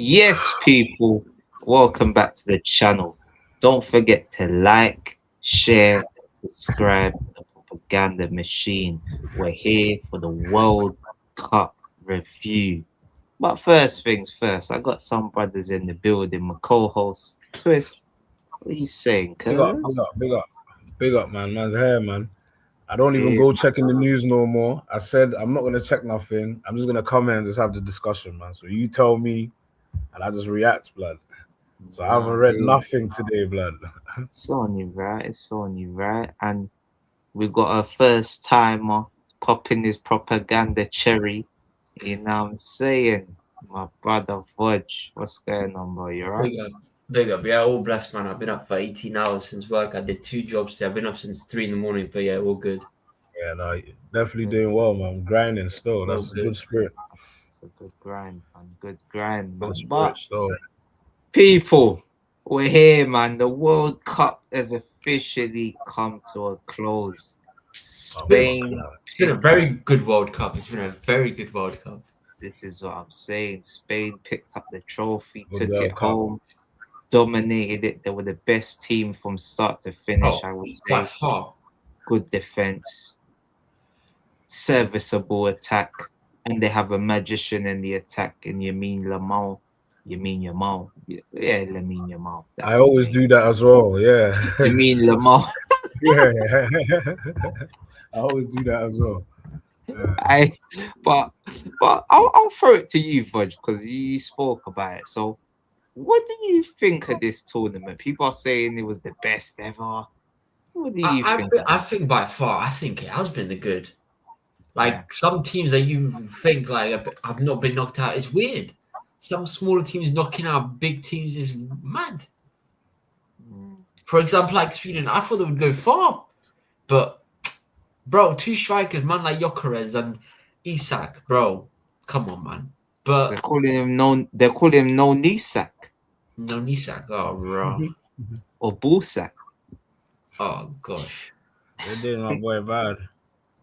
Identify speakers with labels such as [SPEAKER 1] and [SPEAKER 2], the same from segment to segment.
[SPEAKER 1] Yes, people, welcome back to the channel. Don't forget to like, share, subscribe to the propaganda machine. We're here for the World Cup review. But first things first, I got some brothers in the building. My co-host, Twist. What are you saying,
[SPEAKER 2] Big up, big
[SPEAKER 1] cuz?
[SPEAKER 2] up, big up, big up, man. Man's here, man. I don't even
[SPEAKER 1] Yeah,
[SPEAKER 2] go checking the news no more. I said I'm not gonna check nothing. I'm just gonna come here and just have the discussion, man. So you tell me, and I just react, blood. So I haven't
[SPEAKER 1] nah,
[SPEAKER 2] read
[SPEAKER 1] yeah.
[SPEAKER 2] nothing today, blood.
[SPEAKER 1] It's on you, right? It's on you, right? And we got a first timer popping his propaganda cherry. You know what I'm saying? My brother Fudge. What's going on, bro? You alright?
[SPEAKER 3] Big up, big up. Yeah, all blessed, man. I've been up for 18 hours since work. I did 2 jobs today. I've been up since 3 in the morning, but yeah, all good.
[SPEAKER 2] Yeah, no, definitely doing well, man. Grinding still.
[SPEAKER 3] All
[SPEAKER 2] That's a good
[SPEAKER 3] good.
[SPEAKER 2] spirit.
[SPEAKER 1] It's a good grind, man. Good grind,
[SPEAKER 2] Good
[SPEAKER 1] man.
[SPEAKER 2] spirit
[SPEAKER 1] But
[SPEAKER 2] still.
[SPEAKER 1] people, we're here, man. The World Cup has officially come to a close.
[SPEAKER 2] Oh my
[SPEAKER 1] Spain
[SPEAKER 2] god.
[SPEAKER 3] It's been a
[SPEAKER 1] picked up.
[SPEAKER 3] very good World Cup. It's been a very good World Cup.
[SPEAKER 1] This is what I'm saying. Spain picked up the trophy,
[SPEAKER 2] Good
[SPEAKER 1] took it
[SPEAKER 2] World Cup.
[SPEAKER 1] home, dominated it. They were the best team from start to finish,
[SPEAKER 3] Oh,
[SPEAKER 1] I would
[SPEAKER 3] by
[SPEAKER 1] say.
[SPEAKER 3] far.
[SPEAKER 1] Good defense, serviceable attack, and they have a magician in the attack in Yamin Lamal. Yamin Yamal. Yeah, Lamin Yamal.
[SPEAKER 2] I
[SPEAKER 1] That's his
[SPEAKER 2] always
[SPEAKER 1] name.
[SPEAKER 2] do that as well. Yeah.
[SPEAKER 1] Yamin Lamal.
[SPEAKER 2] Yeah. I always do that as well. Yeah.
[SPEAKER 1] I but I'll throw it to you, Fudge, because you spoke about it. So what do you think of this tournament? People are saying it was the best ever. What do you
[SPEAKER 3] I,
[SPEAKER 1] think of
[SPEAKER 3] I, I
[SPEAKER 1] it?
[SPEAKER 3] think by far, I think it has been the good.
[SPEAKER 1] Yeah.
[SPEAKER 3] Like some teams that you think like have not been knocked out is weird. Some smaller teams knocking out big teams is mad.
[SPEAKER 1] Mm.
[SPEAKER 3] For example, like Sweden, I thought they would go far, but bro, two strikers, man, like Jokeres and Isak, bro. Come on, man.
[SPEAKER 1] They're
[SPEAKER 3] But
[SPEAKER 1] calling him no. They're calling him no Nisak
[SPEAKER 3] no Isak, oh, bro.
[SPEAKER 1] or Busak.
[SPEAKER 3] Oh, gosh.
[SPEAKER 2] They did my boy bad.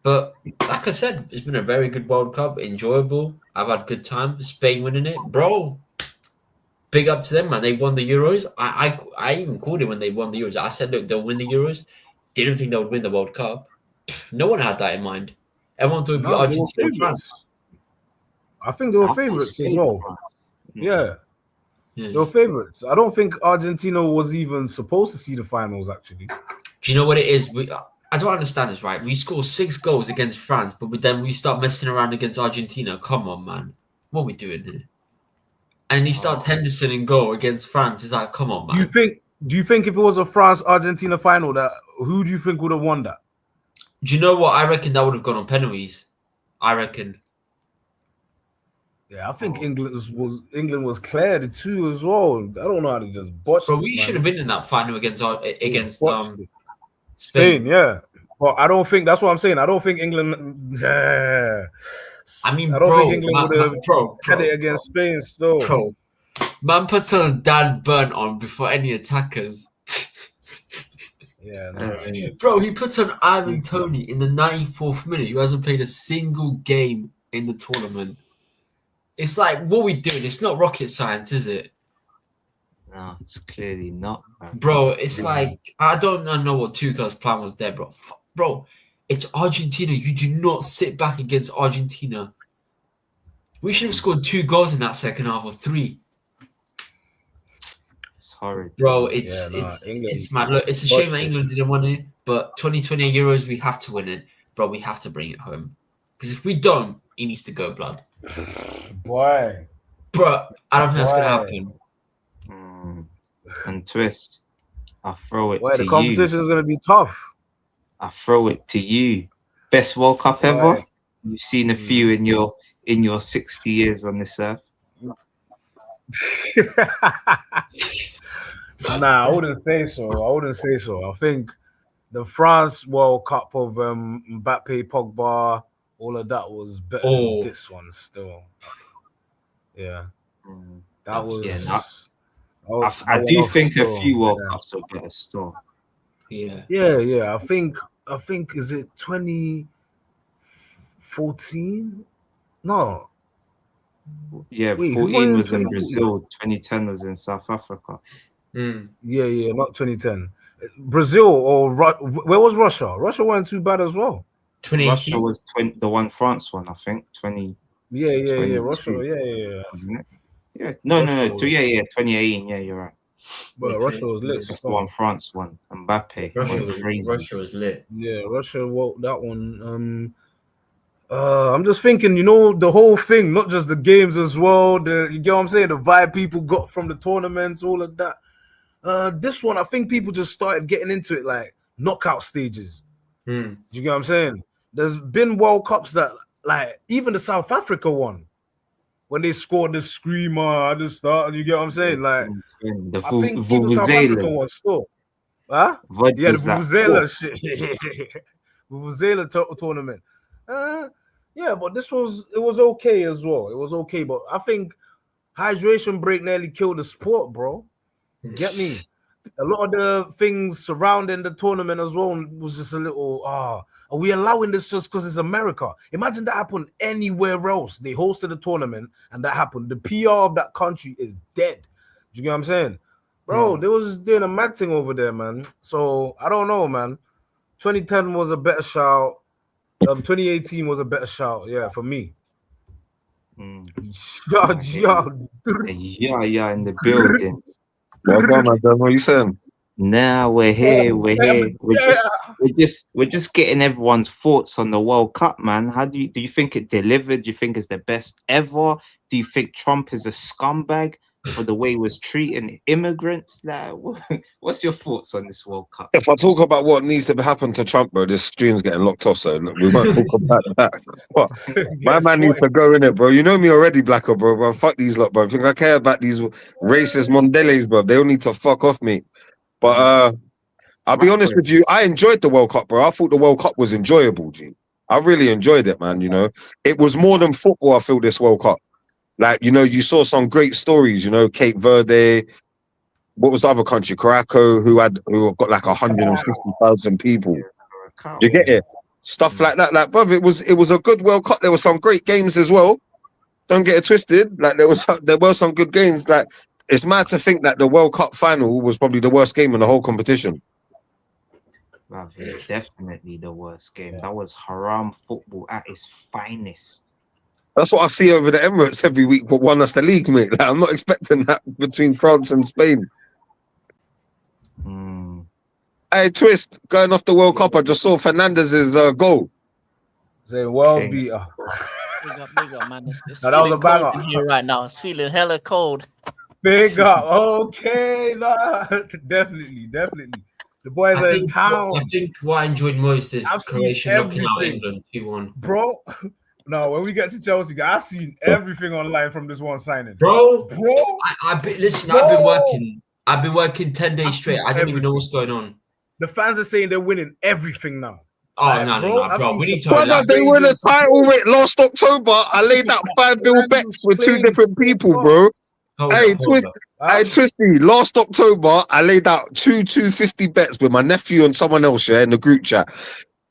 [SPEAKER 3] But like I said, it's been a very good World Cup, enjoyable. I've had good time. Spain winning it, bro. Big up to them, man. They won the Euros. I even called it when they won the Euros. I said, look, they'll win the Euros. Didn't think they would win the World Cup. No one had that in mind. Everyone thought it would be
[SPEAKER 2] No, they were
[SPEAKER 3] Argentina and France.
[SPEAKER 2] favorites. I think they were
[SPEAKER 1] I thought
[SPEAKER 2] favorites as
[SPEAKER 1] Spain
[SPEAKER 2] well.
[SPEAKER 1] France.
[SPEAKER 2] Yeah,
[SPEAKER 3] Yeah.
[SPEAKER 2] they were favorites. I don't think Argentina was even supposed to see the finals, actually.
[SPEAKER 3] Do you know what it is? I don't understand this, right? We score 6 goals against France, but then we start messing around against Argentina. Come on, man. What are we doing here? And he starts
[SPEAKER 1] Oh,
[SPEAKER 3] Henderson in goal against France. It's like, come on,
[SPEAKER 2] Do you
[SPEAKER 3] man.
[SPEAKER 2] think? Do you think if it was a France Argentina final, that who do you think would have won that?
[SPEAKER 3] Do you know what? I reckon that would have gone on penalties. I reckon.
[SPEAKER 2] Yeah, I think
[SPEAKER 1] oh.
[SPEAKER 2] England was cleared too as well. I don't know how they just botched
[SPEAKER 3] Bro,
[SPEAKER 2] it,
[SPEAKER 3] we should
[SPEAKER 2] man.
[SPEAKER 3] have been in that final against
[SPEAKER 2] They botched it. Spain,
[SPEAKER 3] Spain.
[SPEAKER 2] yeah. But I don't think that's what I'm saying. I don't think England. Yeah.
[SPEAKER 3] I
[SPEAKER 2] I
[SPEAKER 3] mean,
[SPEAKER 2] don't think
[SPEAKER 3] bro,
[SPEAKER 2] England would have had it against Spain still.
[SPEAKER 3] bro. Man puts on Dan Burn on before any attackers.
[SPEAKER 2] Yeah, no.
[SPEAKER 3] Bro, he puts on Ivan Toney in the 94th minute, who hasn't played a single game in the tournament. It's like, what are we doing? It's not rocket science, is it?
[SPEAKER 1] No, it's clearly not, man.
[SPEAKER 3] Bro, it's
[SPEAKER 2] Yeah.
[SPEAKER 3] like, I don't know what Tuchel's plan was there, bro. Bro, it's Argentina. You do not sit back against Argentina. We should have scored 2 goals in that second half or 3.
[SPEAKER 1] It's horrid,
[SPEAKER 3] Bro,
[SPEAKER 1] man.
[SPEAKER 2] Yeah, no. England
[SPEAKER 3] it's mad. Look, it's a shame
[SPEAKER 2] botched
[SPEAKER 3] that
[SPEAKER 2] it.
[SPEAKER 3] England didn't win it, but 2020 Euros, we have to win it. Bro, we have to bring it home. Because if we don't, he needs to go, blood.
[SPEAKER 2] Boy.
[SPEAKER 3] Bro, I don't think that's going to
[SPEAKER 2] Why?
[SPEAKER 3] happen.
[SPEAKER 1] And Twist, I throw it
[SPEAKER 2] Boy,
[SPEAKER 1] to
[SPEAKER 2] the
[SPEAKER 1] you.
[SPEAKER 2] competition is gonna be tough.
[SPEAKER 1] I throw it to you. Best World Cup ever.
[SPEAKER 2] Why?
[SPEAKER 1] You've seen a few in your 60 years on this earth.
[SPEAKER 2] Nah, I wouldn't say so. I think the France World Cup of Mbappe, Pogba, all of that was better than this one still. Yeah, that was.
[SPEAKER 1] Yeah,
[SPEAKER 2] that
[SPEAKER 1] I
[SPEAKER 2] went
[SPEAKER 1] do
[SPEAKER 2] off
[SPEAKER 1] think
[SPEAKER 2] still.
[SPEAKER 1] a few World
[SPEAKER 2] Yeah.
[SPEAKER 1] Cups are better still.
[SPEAKER 3] Yeah.
[SPEAKER 2] Yeah. I think is it 2014? No,
[SPEAKER 1] Yeah,
[SPEAKER 2] Wait, who won
[SPEAKER 1] 14
[SPEAKER 2] in
[SPEAKER 1] was in
[SPEAKER 2] 2014?
[SPEAKER 1] Brazil, 2010 was in South Africa.
[SPEAKER 2] Yeah, not 2010. Brazil or where was Russia? Russia weren't too bad as well.
[SPEAKER 1] Russia
[SPEAKER 3] 2018.
[SPEAKER 1] was the one France won, I think,
[SPEAKER 2] Yeah. Russia,
[SPEAKER 1] 2022,
[SPEAKER 2] yeah.
[SPEAKER 1] wasn't it? Yeah, no,
[SPEAKER 2] Russia was,
[SPEAKER 1] yeah, 2018, yeah, you're right.
[SPEAKER 2] but Russia was lit
[SPEAKER 1] That's the one
[SPEAKER 2] still.
[SPEAKER 1] France won. Mbappe went crazy.
[SPEAKER 3] Russia was lit.
[SPEAKER 2] Yeah, Russia woke that one. I'm just thinking, the whole thing, not just the games as well. You get what I'm saying? The vibe people got from the tournaments, all of that. This one, I think people just started getting into it like knockout stages. Do you get what I'm saying? There's been World Cups that, like, even the South Africa one, when they scored the screamer at the start, you get what I'm saying? Like,
[SPEAKER 1] The
[SPEAKER 2] I think even South Africa one still. Huh? Yeah, the
[SPEAKER 1] was like
[SPEAKER 2] Vuvuzela shit. Vuvuzela tournament. Yeah, but it was okay as well. It was okay, but I think hydration break nearly killed the sport, bro. Get me? A lot of the things surrounding the tournament as well was just a little, are we allowing this just because it's America? Imagine that happened anywhere else. They hosted a tournament and that happened. The PR of that country is dead. Do you get what I'm saying? Bro, they was doing a mad thing over there, man. So I don't know, man. 2010 was a better shout. 2018 was a better shout, yeah, for me.
[SPEAKER 1] Yeah, in the building.
[SPEAKER 4] Well done, madam. What are you saying?
[SPEAKER 1] Now we're here. We're just getting everyone's thoughts on the World Cup, man. How do you think it delivered? Do you think it's the best ever? Do you think Trump is a scumbag for the way he was treating immigrants? Like, what's your thoughts on this World Cup?
[SPEAKER 4] If I talk about what needs to happen to Trump, bro, this stream's getting locked off, so look, we won't talk about that. But my man needs to go in it, bro. You know me already, Blacker, bro. Fuck these lot, bro. I think I care about these racist Mondeles, bro. They all need to fuck off me. But I'll be honest with you, I enjoyed the World Cup, bro. I thought the World Cup was enjoyable, G. I really enjoyed it, man. It was more than football, I feel, this World Cup. Like, you saw some great stories, Cape Verde. What was the other country? Caraco, who got like 150,000 people. You get it? Stuff like that. Like, bruv, it was a good World Cup. There were some great games as well. Don't get it twisted. Like, there were some good games. Like, it's mad to think that the World Cup final was probably the worst game in the whole competition.
[SPEAKER 1] Bruv, it's definitely the worst game. That was haram football at its finest.
[SPEAKER 4] That's what I see over the Emirates every week, but won us the league, mate. Like, I'm not expecting that between France and Spain. Hey, Twist, going off the World Cup, I just saw Fernandez's goal.
[SPEAKER 2] Say world beater.
[SPEAKER 5] Big up, man. It's
[SPEAKER 2] No, that was a banger
[SPEAKER 5] in here right now. It's feeling hella cold.
[SPEAKER 2] Big up. Okay, definitely. The boys are in town.
[SPEAKER 3] I think what I enjoyed most is
[SPEAKER 2] I've
[SPEAKER 3] Croatia
[SPEAKER 2] seen
[SPEAKER 3] knocking out
[SPEAKER 2] everything.
[SPEAKER 3] England 2-1.
[SPEAKER 2] Bro, no, when we get to Chelsea, I've seen everything online from this one signing.
[SPEAKER 3] Bro,
[SPEAKER 2] Bro,
[SPEAKER 3] listen,
[SPEAKER 2] bro.
[SPEAKER 3] I've been working 10 days straight. I don't even know what's going on.
[SPEAKER 2] The fans are saying they're winning everything now.
[SPEAKER 3] Oh, no, bro. We need to
[SPEAKER 4] Brother, they won a title last October. I laid out 5 bill bets with 2 different people, bro. Hey, Twisty, last October, I laid out 250 bets with my nephew and someone else, in the group chat.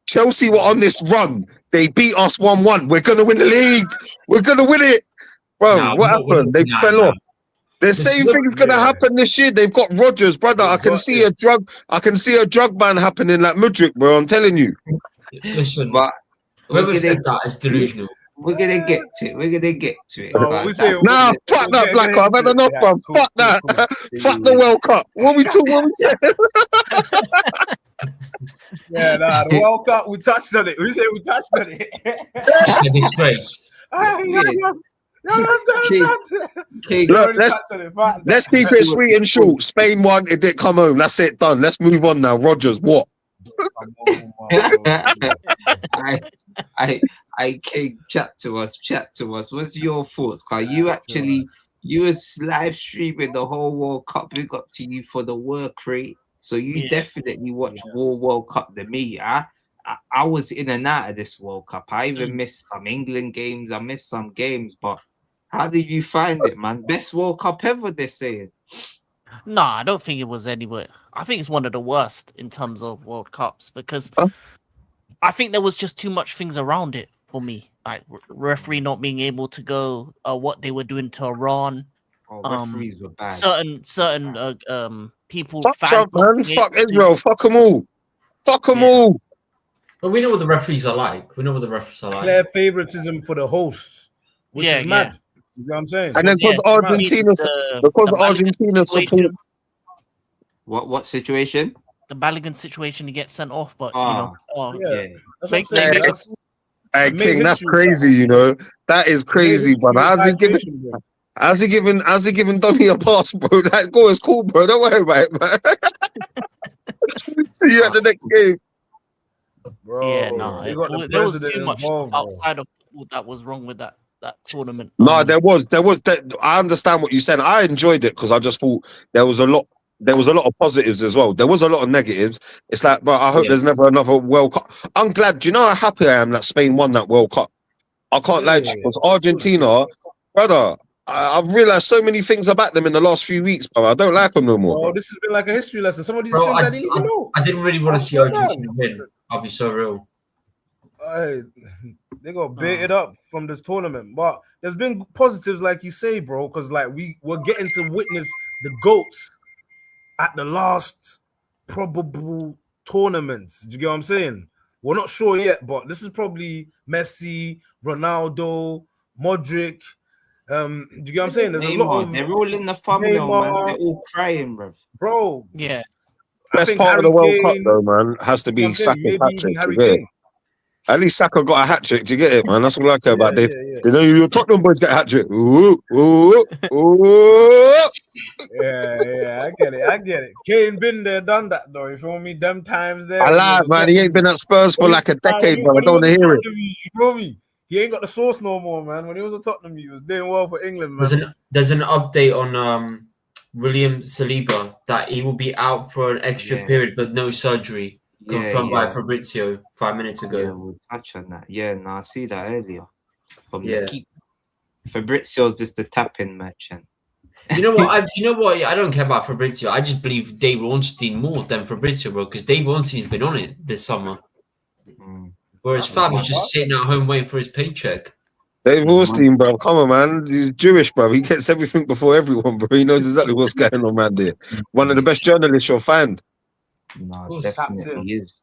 [SPEAKER 4] Chelsea were on this run. They beat us 1-1. We're going to win the league. We're going to win it. Bro, what happened? They fell off. The same thing's going to happen this year. They've got Rodgers, brother. I can see a drug ban happening like Mudryk, bro. I'm telling you.
[SPEAKER 3] Listen, but whoever said that is delusional.
[SPEAKER 1] We're gonna get to it.
[SPEAKER 4] Nah, fuck that, Blacker. I've had enough, bro. Fuck that. Fuck the World Cup. What we saying?
[SPEAKER 2] Yeah, the World Cup, we touched on it. We say we touched on it.
[SPEAKER 3] It's a disgrace.
[SPEAKER 4] Look, let's keep it sweet and short. Spain won, it didn't come home. That's it, done. Let's move on now. Rodgers, what?
[SPEAKER 1] I King, chat to us. What's your thoughts? Cause you was live streaming the whole World Cup. We got to you for the work rate, so you definitely watch more World Cup than me. I was in and out of this World Cup. I even missed some England games. I missed some games, but how did you find it, man? Best World Cup ever, they're saying.
[SPEAKER 5] No, I don't think it was anywhere. I think it's one of the worst in terms of World Cups because I think there was just too much things around it for me. like referee not being able to go, what they were doing to Iran,
[SPEAKER 1] Oh, referees were bad.
[SPEAKER 5] certain people,
[SPEAKER 4] Fuck
[SPEAKER 5] fans
[SPEAKER 4] Trump,
[SPEAKER 5] not
[SPEAKER 4] man.
[SPEAKER 5] being
[SPEAKER 4] Fuck
[SPEAKER 5] able to-
[SPEAKER 4] Israel. Fuck them all. Fuck them
[SPEAKER 5] Yeah.
[SPEAKER 4] all.
[SPEAKER 3] But we know what the referees are like. We know what the referees are like.
[SPEAKER 2] Clear favoritism for the hosts, which
[SPEAKER 5] Yeah,
[SPEAKER 2] is
[SPEAKER 5] yeah.
[SPEAKER 2] mad. You know what I'm saying?
[SPEAKER 4] And then
[SPEAKER 5] Yeah,
[SPEAKER 4] because
[SPEAKER 5] the
[SPEAKER 4] Argentina
[SPEAKER 5] Balogun
[SPEAKER 4] support.
[SPEAKER 5] situation,
[SPEAKER 1] What situation?
[SPEAKER 5] the Balogun situation, he gets sent off, but
[SPEAKER 1] Ah,
[SPEAKER 2] Yeah,
[SPEAKER 1] yeah.
[SPEAKER 2] that's what I'm
[SPEAKER 5] They
[SPEAKER 2] saying.
[SPEAKER 5] make
[SPEAKER 2] That's
[SPEAKER 4] Hey,
[SPEAKER 2] made
[SPEAKER 4] King, that's
[SPEAKER 2] history.
[SPEAKER 4] crazy, you know. That is
[SPEAKER 2] Made
[SPEAKER 4] crazy,
[SPEAKER 2] history
[SPEAKER 4] brother.
[SPEAKER 2] with
[SPEAKER 4] How's
[SPEAKER 2] hydration, bro.
[SPEAKER 4] he giving Donny a pass, bro? That goal is cool, bro. Don't worry about it, man. See you at the next game.
[SPEAKER 2] Bro,
[SPEAKER 5] Yeah, no,
[SPEAKER 2] they got the
[SPEAKER 5] there was
[SPEAKER 2] president
[SPEAKER 5] too much stuff
[SPEAKER 2] involved, bro.
[SPEAKER 5] outside of football that was wrong with that tournament.
[SPEAKER 4] No, there was. I understand what you said. I enjoyed it because I just thought there was a lot. There was a lot of positives as well. There was a lot of negatives. It's like, but I hope
[SPEAKER 3] Yeah.
[SPEAKER 4] there's never another World Cup. I'm glad. Do you know how happy I am that Spain won that World Cup? I can't lie to you because Argentina, brother. I've realized so many things about them in the last few weeks, bro. I don't like them no more,
[SPEAKER 2] Bro,
[SPEAKER 4] bro.
[SPEAKER 2] this has been like a history lesson. Some of these
[SPEAKER 3] Bro,
[SPEAKER 2] things I didn't even know.
[SPEAKER 3] I didn't really want to see Argentina win. I'll be so real.
[SPEAKER 2] Hey, they got baited up from this tournament, but there's been positives, like you say, bro, because like we're getting to witness the goats at the last probable tournaments. Do you get what I'm saying? We're not sure yet, but this is probably Messi, Ronaldo, Modric. Do you get what I'm saying? There's a lot of
[SPEAKER 1] They're all in the thumbnail, man.
[SPEAKER 2] Neymar.
[SPEAKER 1] They're all crying, bro.
[SPEAKER 2] bro.
[SPEAKER 5] Yeah,
[SPEAKER 2] I
[SPEAKER 4] Best
[SPEAKER 2] think
[SPEAKER 4] part of
[SPEAKER 2] Harry
[SPEAKER 4] the World Cup,
[SPEAKER 2] Kane,
[SPEAKER 4] though, man, has to
[SPEAKER 2] you know what
[SPEAKER 4] be
[SPEAKER 2] I'm saying?
[SPEAKER 4] Saka's hat
[SPEAKER 2] Maybe even
[SPEAKER 4] trick.
[SPEAKER 2] Harry
[SPEAKER 4] You get it?
[SPEAKER 2] Kane.
[SPEAKER 4] At least Saka got a hat trick. Do you get it, man? That's what I care about.
[SPEAKER 2] Yeah.
[SPEAKER 4] They know your Tottenham boys get a hat trick. Ooh, ooh, ooh.
[SPEAKER 2] Yeah, I get it. Kane been there, done that though. You feel me? Them times there.
[SPEAKER 4] I
[SPEAKER 2] when he
[SPEAKER 4] lie,
[SPEAKER 2] was a
[SPEAKER 4] man. He ain't been
[SPEAKER 2] Tottenham-
[SPEAKER 4] at Spurs for
[SPEAKER 2] when he-
[SPEAKER 4] like a
[SPEAKER 2] nah,
[SPEAKER 4] decade, bro. I
[SPEAKER 2] when he
[SPEAKER 4] don't want
[SPEAKER 2] was
[SPEAKER 4] to
[SPEAKER 2] a
[SPEAKER 4] hear it.
[SPEAKER 2] Tottenham, you feel me? He ain't got the sauce no more, man. When he was a Tottenham, he was doing well for England, man.
[SPEAKER 3] There's an update on William Saliba that he will be out for an extra
[SPEAKER 1] Yeah.
[SPEAKER 3] period, but no surgery. Confirmed by
[SPEAKER 1] Yeah.
[SPEAKER 3] Fabrizio 5 minutes ago.
[SPEAKER 1] Yeah, we'll touch on that. Yeah, no, I see that earlier from
[SPEAKER 3] Yeah.
[SPEAKER 1] the keep. Fabrizio's just the tap-in merchant.
[SPEAKER 3] You know what? I don't care about Fabrizio. I just believe Dave Ornstein more than Fabrizio, bro, because Dave Ornstein's been on it this summer.
[SPEAKER 1] Mm.
[SPEAKER 3] Whereas
[SPEAKER 1] That was
[SPEAKER 3] Fab is just sitting at home waiting for his paycheck.
[SPEAKER 4] Dave Ornstein, bro. Come on, man. He's Jewish, bro. He gets everything before everyone, bro. He knows exactly what's going on, man. There, one of the best journalists you'll find.
[SPEAKER 1] No,
[SPEAKER 3] course.
[SPEAKER 1] definitely is.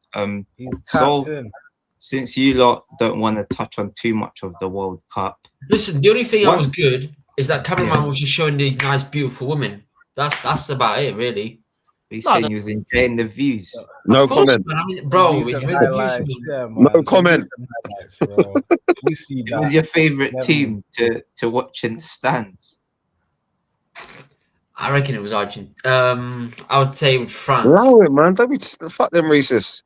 [SPEAKER 2] He's
[SPEAKER 1] So
[SPEAKER 2] tapped in.
[SPEAKER 1] since you lot don't want to touch on too much of the World Cup,
[SPEAKER 3] Listen, the only thing that
[SPEAKER 1] What?
[SPEAKER 3] was good is that cameraman
[SPEAKER 1] Yeah.
[SPEAKER 3] was just showing these nice, beautiful women. That's about it, really.
[SPEAKER 1] he's
[SPEAKER 5] No,
[SPEAKER 1] saying he was enjoying the views.
[SPEAKER 4] No
[SPEAKER 3] Of course,
[SPEAKER 4] comment.
[SPEAKER 3] man. I mean, bro,
[SPEAKER 2] Decent
[SPEAKER 3] it
[SPEAKER 2] highlights.
[SPEAKER 3] was-
[SPEAKER 2] Yeah, man.
[SPEAKER 4] No comment.
[SPEAKER 2] Decent highlights, bro. We see
[SPEAKER 1] Who was
[SPEAKER 2] that.
[SPEAKER 1] your favorite
[SPEAKER 2] Never.
[SPEAKER 1] team to watch in the stands?
[SPEAKER 3] I reckon it was Argentina. I would say with France.
[SPEAKER 4] Allow it, man. Don't be fuck them racists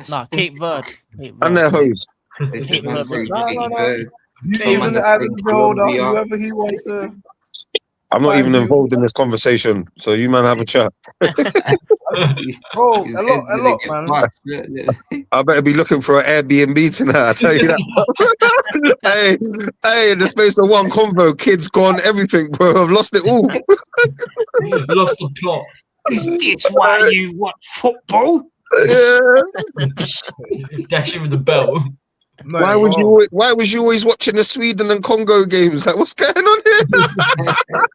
[SPEAKER 5] no, Cape Verde. Cape
[SPEAKER 4] and
[SPEAKER 5] Verde.
[SPEAKER 4] their hoes.
[SPEAKER 1] They said
[SPEAKER 5] Cape
[SPEAKER 1] man
[SPEAKER 5] Verde.
[SPEAKER 1] say
[SPEAKER 2] No.
[SPEAKER 1] Cape Verde.
[SPEAKER 2] He's
[SPEAKER 1] Some
[SPEAKER 2] using
[SPEAKER 1] man
[SPEAKER 2] it
[SPEAKER 1] are
[SPEAKER 2] as a
[SPEAKER 1] saying
[SPEAKER 2] builder.
[SPEAKER 1] Colombia.
[SPEAKER 2] Whoever he wants to.
[SPEAKER 4] I'm not
[SPEAKER 2] Mind
[SPEAKER 4] even
[SPEAKER 2] you.
[SPEAKER 4] involved in this conversation, so you man have a chat.
[SPEAKER 2] Bro,
[SPEAKER 1] His
[SPEAKER 2] a
[SPEAKER 1] head's
[SPEAKER 2] lot,
[SPEAKER 1] gonna get
[SPEAKER 2] man.
[SPEAKER 1] bust. Look.
[SPEAKER 4] I better be looking for an Airbnb tonight. I tell you that. hey, in the space of one convo, kids gone, everything, bro. I've lost it all.
[SPEAKER 3] Lost the plot.
[SPEAKER 1] Is this why you watch football?
[SPEAKER 4] Yeah.
[SPEAKER 3] Dash him with the belt.
[SPEAKER 2] No,
[SPEAKER 4] Why
[SPEAKER 2] bro.
[SPEAKER 4] was you always watching the Sweden and Congo games? Like, what's going on here?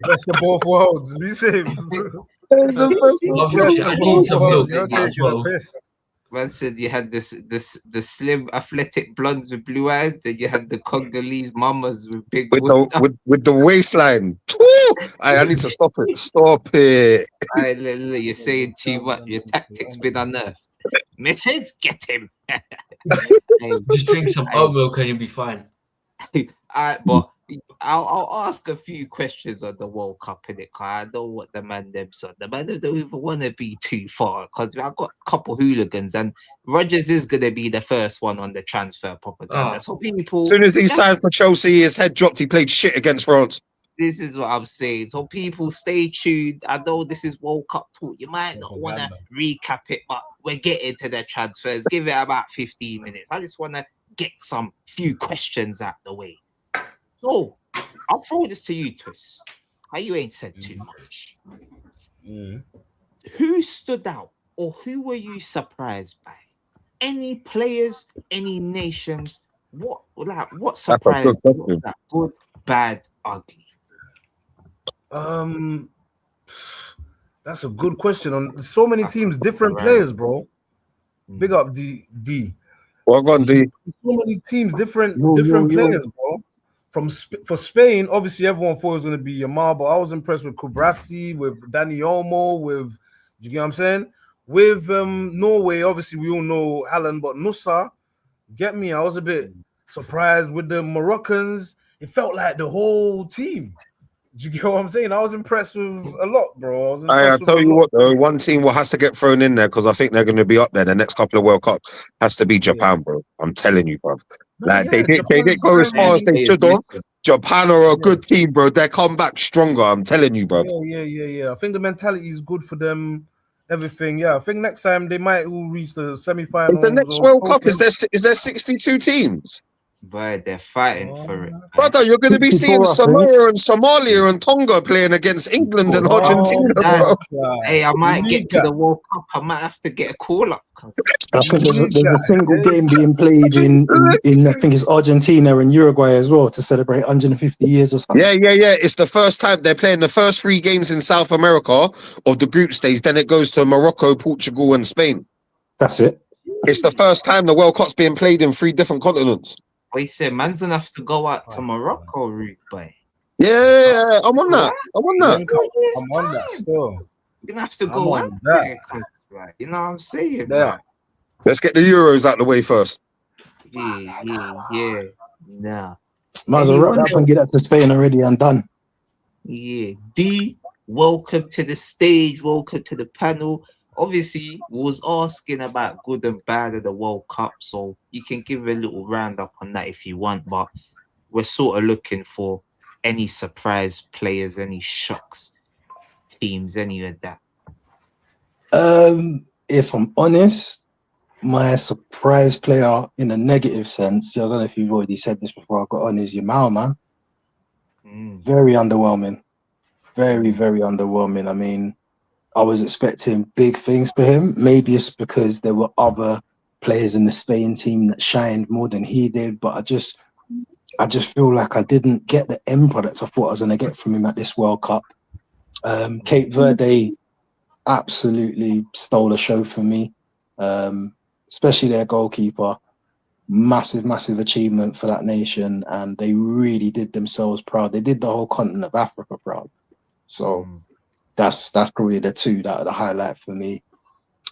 [SPEAKER 2] Best of both worlds. You say,
[SPEAKER 3] Love your shit. I need some milk
[SPEAKER 2] You're
[SPEAKER 3] in that as
[SPEAKER 2] taking a
[SPEAKER 3] well.
[SPEAKER 2] piss.
[SPEAKER 1] Man said you had the slim athletic blondes with blue eyes, then you had the Congolese mamas with big
[SPEAKER 4] with
[SPEAKER 1] wood.
[SPEAKER 4] the waistline. Woo! I need to stop it. Stop it.
[SPEAKER 1] Look, you're saying too much. Your tactics been unearthed. Mrs. Get him.
[SPEAKER 3] Just drink some oat milk and you'll be fine.
[SPEAKER 1] But I'll ask a few questions on the World Cup in it, cause I know what the man them said. The man don't even want to be too far, cause I've got a couple hooligans, and Rodgers is gonna be the first one on the transfer propaganda.
[SPEAKER 3] Oh.
[SPEAKER 1] So people,
[SPEAKER 4] As soon as he signed for Chelsea, his head dropped. He played shit against France.
[SPEAKER 1] this is what I'm saying. So people, stay tuned. I know this is World Cup talk. You might not want to recap it, but we're getting to the transfers. Give it about 15 minutes. I just want to get some few questions out the way. So I'll throw this to you, Twist. How you ain't said too much. Who stood out, or who were you surprised by? Any players, any nations? what
[SPEAKER 4] That's a good
[SPEAKER 1] surprised you? What was
[SPEAKER 4] question.
[SPEAKER 1] that? Good, bad, ugly.
[SPEAKER 2] That's a good question. On so many
[SPEAKER 1] That's
[SPEAKER 2] teams,
[SPEAKER 1] a
[SPEAKER 2] different
[SPEAKER 1] right.
[SPEAKER 2] players, bro. Big up D.
[SPEAKER 4] Well, go on, D.
[SPEAKER 2] So many teams, different
[SPEAKER 6] Yo.
[SPEAKER 2] players, bro. For Spain, obviously everyone thought it was going to be Yamal, but I was impressed with Kubrasi, with Dani Olmo, with, you get what I'm saying? With Norway, obviously we all know Haaland, but Nusa, get me, I was a bit surprised with the Moroccans. It felt like the whole team. Do you get what I'm saying? I was impressed with a lot, bro. I was
[SPEAKER 4] I
[SPEAKER 2] impressed with
[SPEAKER 4] tell
[SPEAKER 2] a
[SPEAKER 4] you
[SPEAKER 2] lot.
[SPEAKER 4] what, though, one team will has to get thrown in there because I think they're going to be up there. The next couple of World Cups has to be Japan, bro. I'm telling you, bro.
[SPEAKER 2] No,
[SPEAKER 4] Like
[SPEAKER 2] yeah,
[SPEAKER 4] they didn't
[SPEAKER 2] Japan's
[SPEAKER 4] go as far as they
[SPEAKER 1] Players
[SPEAKER 4] should have.
[SPEAKER 1] missing.
[SPEAKER 4] Japan are a good team, bro. They come back stronger. I'm telling you, bro.
[SPEAKER 2] Yeah. I think the mentality is good for them. Everything, yeah. I think next time they might all reach the semi-finals.
[SPEAKER 4] Is the next
[SPEAKER 2] or
[SPEAKER 4] World Cup? Is there 62 teams?
[SPEAKER 1] But they're fighting for it. Man.
[SPEAKER 4] Brother, you're going to be seeing
[SPEAKER 6] 64, I think.
[SPEAKER 4] Samoa and Somalia and Tonga playing against England and Argentina, bro.
[SPEAKER 1] Hey, I might get to the World Cup. I might have to get a call up.
[SPEAKER 6] I think there's a single game being played in I think it's Argentina and Uruguay as well to celebrate 150 years or something.
[SPEAKER 4] Yeah. It's the first time they're playing the first 3 games in South America of the group stage. Then it goes to Morocco, Portugal, and Spain.
[SPEAKER 6] That's it.
[SPEAKER 4] It's the first time the World Cup's being played in 3 different continents.
[SPEAKER 1] What you said, man's gonna have to go out to Morocco, Rude boy.
[SPEAKER 4] Yeah, I'm on that. I'm on that.
[SPEAKER 2] I'm on that still.
[SPEAKER 1] You're gonna have to go out there, like, you know what I'm saying?
[SPEAKER 2] Yeah.
[SPEAKER 4] Let's get the Euros out the way first.
[SPEAKER 1] Yeah. Nah.
[SPEAKER 6] Might as well wrap that up and get that to Spain already and done.
[SPEAKER 1] Yeah. D, welcome to the stage. Welcome to the panel. Obviously, we was asking about good and bad of the World Cup, so you can give a little roundup on that if you want, but we're sort of looking for any surprise players, any shocks, teams, any of that.
[SPEAKER 6] If I'm honest, my surprise player in a negative sense, I don't know if you've already said this before I got on, is Yamal, man. Very underwhelming. Very, very underwhelming. I mean, I was expecting big things for him. Maybe it's because there were other players in the Spain team that shined more than he did, but I just feel like I didn't get the end product I thought I was going to get from him at this World Cup. Cape Verde absolutely stole the show for me, especially their goalkeeper. Massive achievement for that nation, and they really did themselves proud. They did the whole continent of Africa proud. So that's probably the two that are the highlight for me.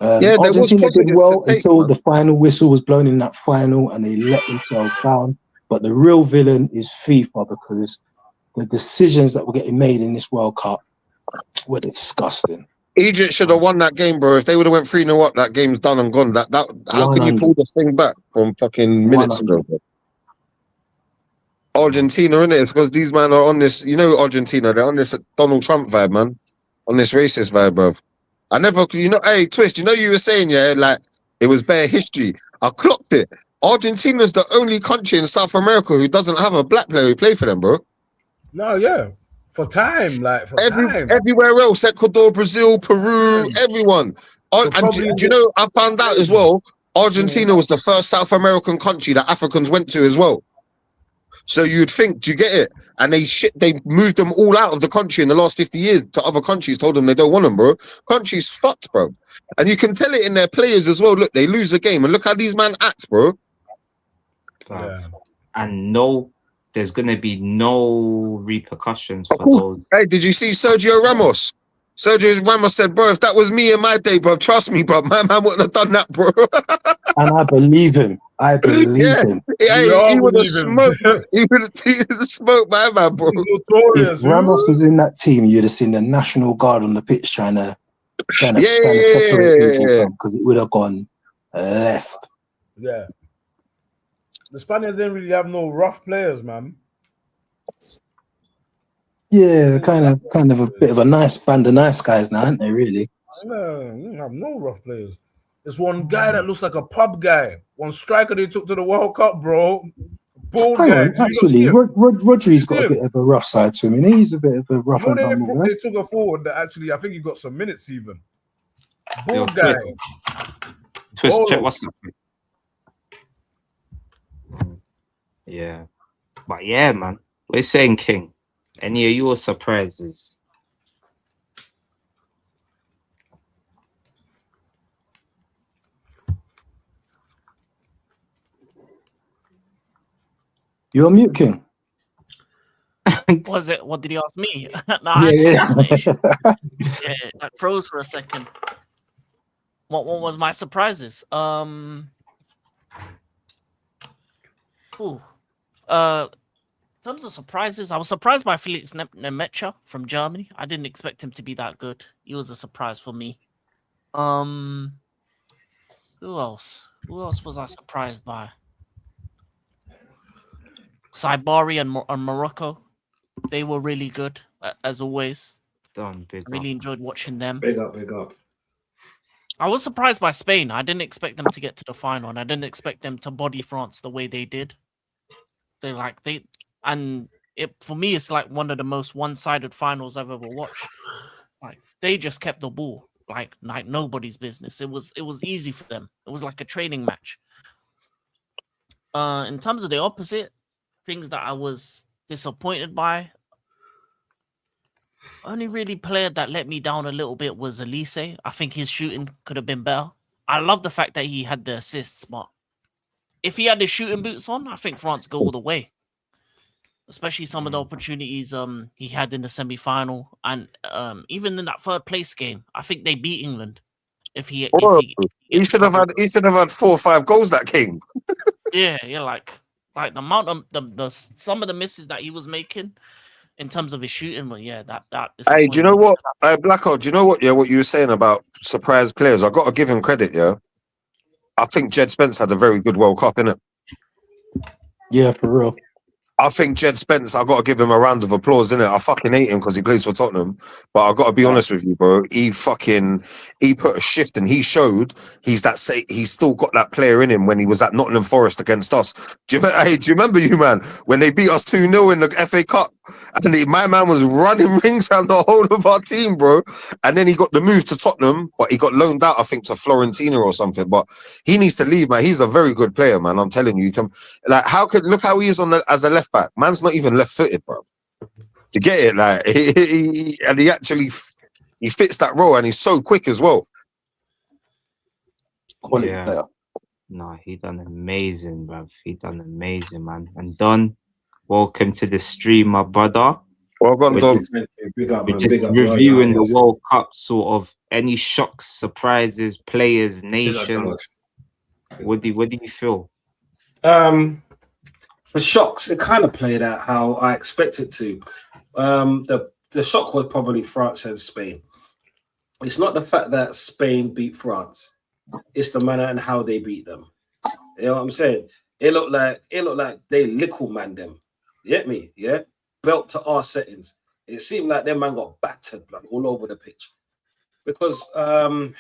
[SPEAKER 6] Argentina did well until the final whistle was blown in that final, and they let themselves down. But the real villain is FIFA, because the decisions that were getting made in this World Cup were disgusting.
[SPEAKER 4] Egypt should have won that game, bro. If they would have went 3-0 up, that game's done and gone. That how can you pull the thing back from fucking minutes ago? Bro? Argentina, innit? It's because these men are on this, you know, Argentina, they're on this Donald Trump vibe, man. On this racist vibe, bro. I never, you know, hey, Twist, you know, you were saying, yeah, like, it was bare history. I clocked it. Argentina's the only country in South America who doesn't have a black player who play for them, bro.
[SPEAKER 2] No, yeah. For time, like, time.
[SPEAKER 4] Everywhere else, Ecuador, Brazil, Peru, everyone. And do you know, I found out as well, Argentina was the first South American country that Africans went to as well. So you'd think, do you get it? And they moved them all out of the country in the last 50 years to other countries, told them they don't want them, bro. Country's fucked, bro. And you can tell it in their players as well. Look, they lose a game, and look how these men act, bro.
[SPEAKER 1] Yeah. And there's going to be no repercussions for those.
[SPEAKER 4] Hey, did you see Sergio Ramos? Sergio Ramos said, bro, if that was me in my day, bro, trust me, bro, my man wouldn't have done that, bro.
[SPEAKER 6] And I believe him. I believe him.
[SPEAKER 4] Yeah, he would have smoked. He would have smoked my man, bro.
[SPEAKER 6] If Ramos was in that team, you'd have seen the National Guard on the pitch trying to separate people from, because it would have gone left.
[SPEAKER 2] Yeah. The Spaniards didn't really have no rough players, man.
[SPEAKER 6] Yeah, kind of a bit of a nice band of nice guys now, aren't they, really?
[SPEAKER 2] No, you have no rough players. There's one guy that looks like a pub guy. One striker they took to the World Cup, bro. Bald guy.
[SPEAKER 6] Actually, Rodri's got a bit of a rough side to him, and he's a bit of a rough and tumble guy.
[SPEAKER 2] They took a forward that actually, I think he got some minutes even. Bald guy.
[SPEAKER 1] Twist, check what's up. Yeah. But yeah, man. We're saying King. Any of your surprises?
[SPEAKER 6] You're on mute, King.
[SPEAKER 5] Was it? What did he ask me? No,
[SPEAKER 6] Yeah, yeah.
[SPEAKER 5] that's the issue. Yeah, I froze for a second. What was my surprises? Ooh. In terms of surprises, I was surprised by Felix Nemecha from Germany. I didn't expect him to be that good. He was a surprise for me. Who else? Who else was I surprised by? Saibari and Morocco. They were really good, as always.
[SPEAKER 1] Done, big
[SPEAKER 5] Really
[SPEAKER 1] up.
[SPEAKER 5] enjoyed watching them.
[SPEAKER 7] Big up, big up.
[SPEAKER 5] I was surprised by Spain. I didn't expect them to get to the final, and I didn't expect them to body France the way they did. For me, it's like one of the most one-sided finals I've ever watched. Like they just kept the ball, like nobody's business. It was easy for them. It was like a training match. In terms of the opposite, things that I was disappointed by, only really player that let me down a little bit was Elise. I think his shooting could have been better. I love the fact that he had the assists, but if he had his shooting boots on, I think France go all the way. Especially some of the opportunities he had in the semi-final, and even in that third place game, I think they beat England. He
[SPEAKER 4] should have had 4 or 5 goals. That King.
[SPEAKER 5] Yeah, like the amount of the some of the misses that he was making in terms of his shooting, but yeah, that.
[SPEAKER 4] Hey, do you know what, Blacko? Do you know what? Yeah, what you were saying about surprise players. I got to give him credit. Yeah, I think Jed Spence had a very good World Cup, innit?
[SPEAKER 6] Yeah, for real.
[SPEAKER 4] I think Jed Spence, I got to give him a round of applause, innit? I fucking hate him because he plays for Tottenham. But I got to be honest with you, bro. He put a shift and he showed he's still got that player in him when he was at Nottingham Forest against us. Do you remember you, man? When they beat us 2-0 in the FA Cup? And my man was running rings around the whole of our team, bro. And then he got the move to Tottenham, but he got loaned out, I think, to Florentina or something. But he needs to leave, man. He's a very good player, man. I'm telling you. Look how he is as a left back. Man's not even left-footed, bro. To get it, like he actually fits that role, and he's so quick as well.
[SPEAKER 6] Quality player.
[SPEAKER 1] No, he done amazing, bruv. He done amazing, man. And Don, welcome to the stream, my brother.
[SPEAKER 4] Welcome, Don.
[SPEAKER 7] Big up, man.
[SPEAKER 1] We're just reviewing the World Cup, sort of any shocks, surprises, players, nations. What do you feel?
[SPEAKER 7] The shocks, it kind of played out how I expected to. The shock was probably France and Spain. It's not the fact that Spain beat France. It's the manner and how they beat them. You know what I'm saying? It looked like they lickle man them. You get me? Yeah? Belt to our settings. It seemed like their man got battered like, all over the pitch. Because that's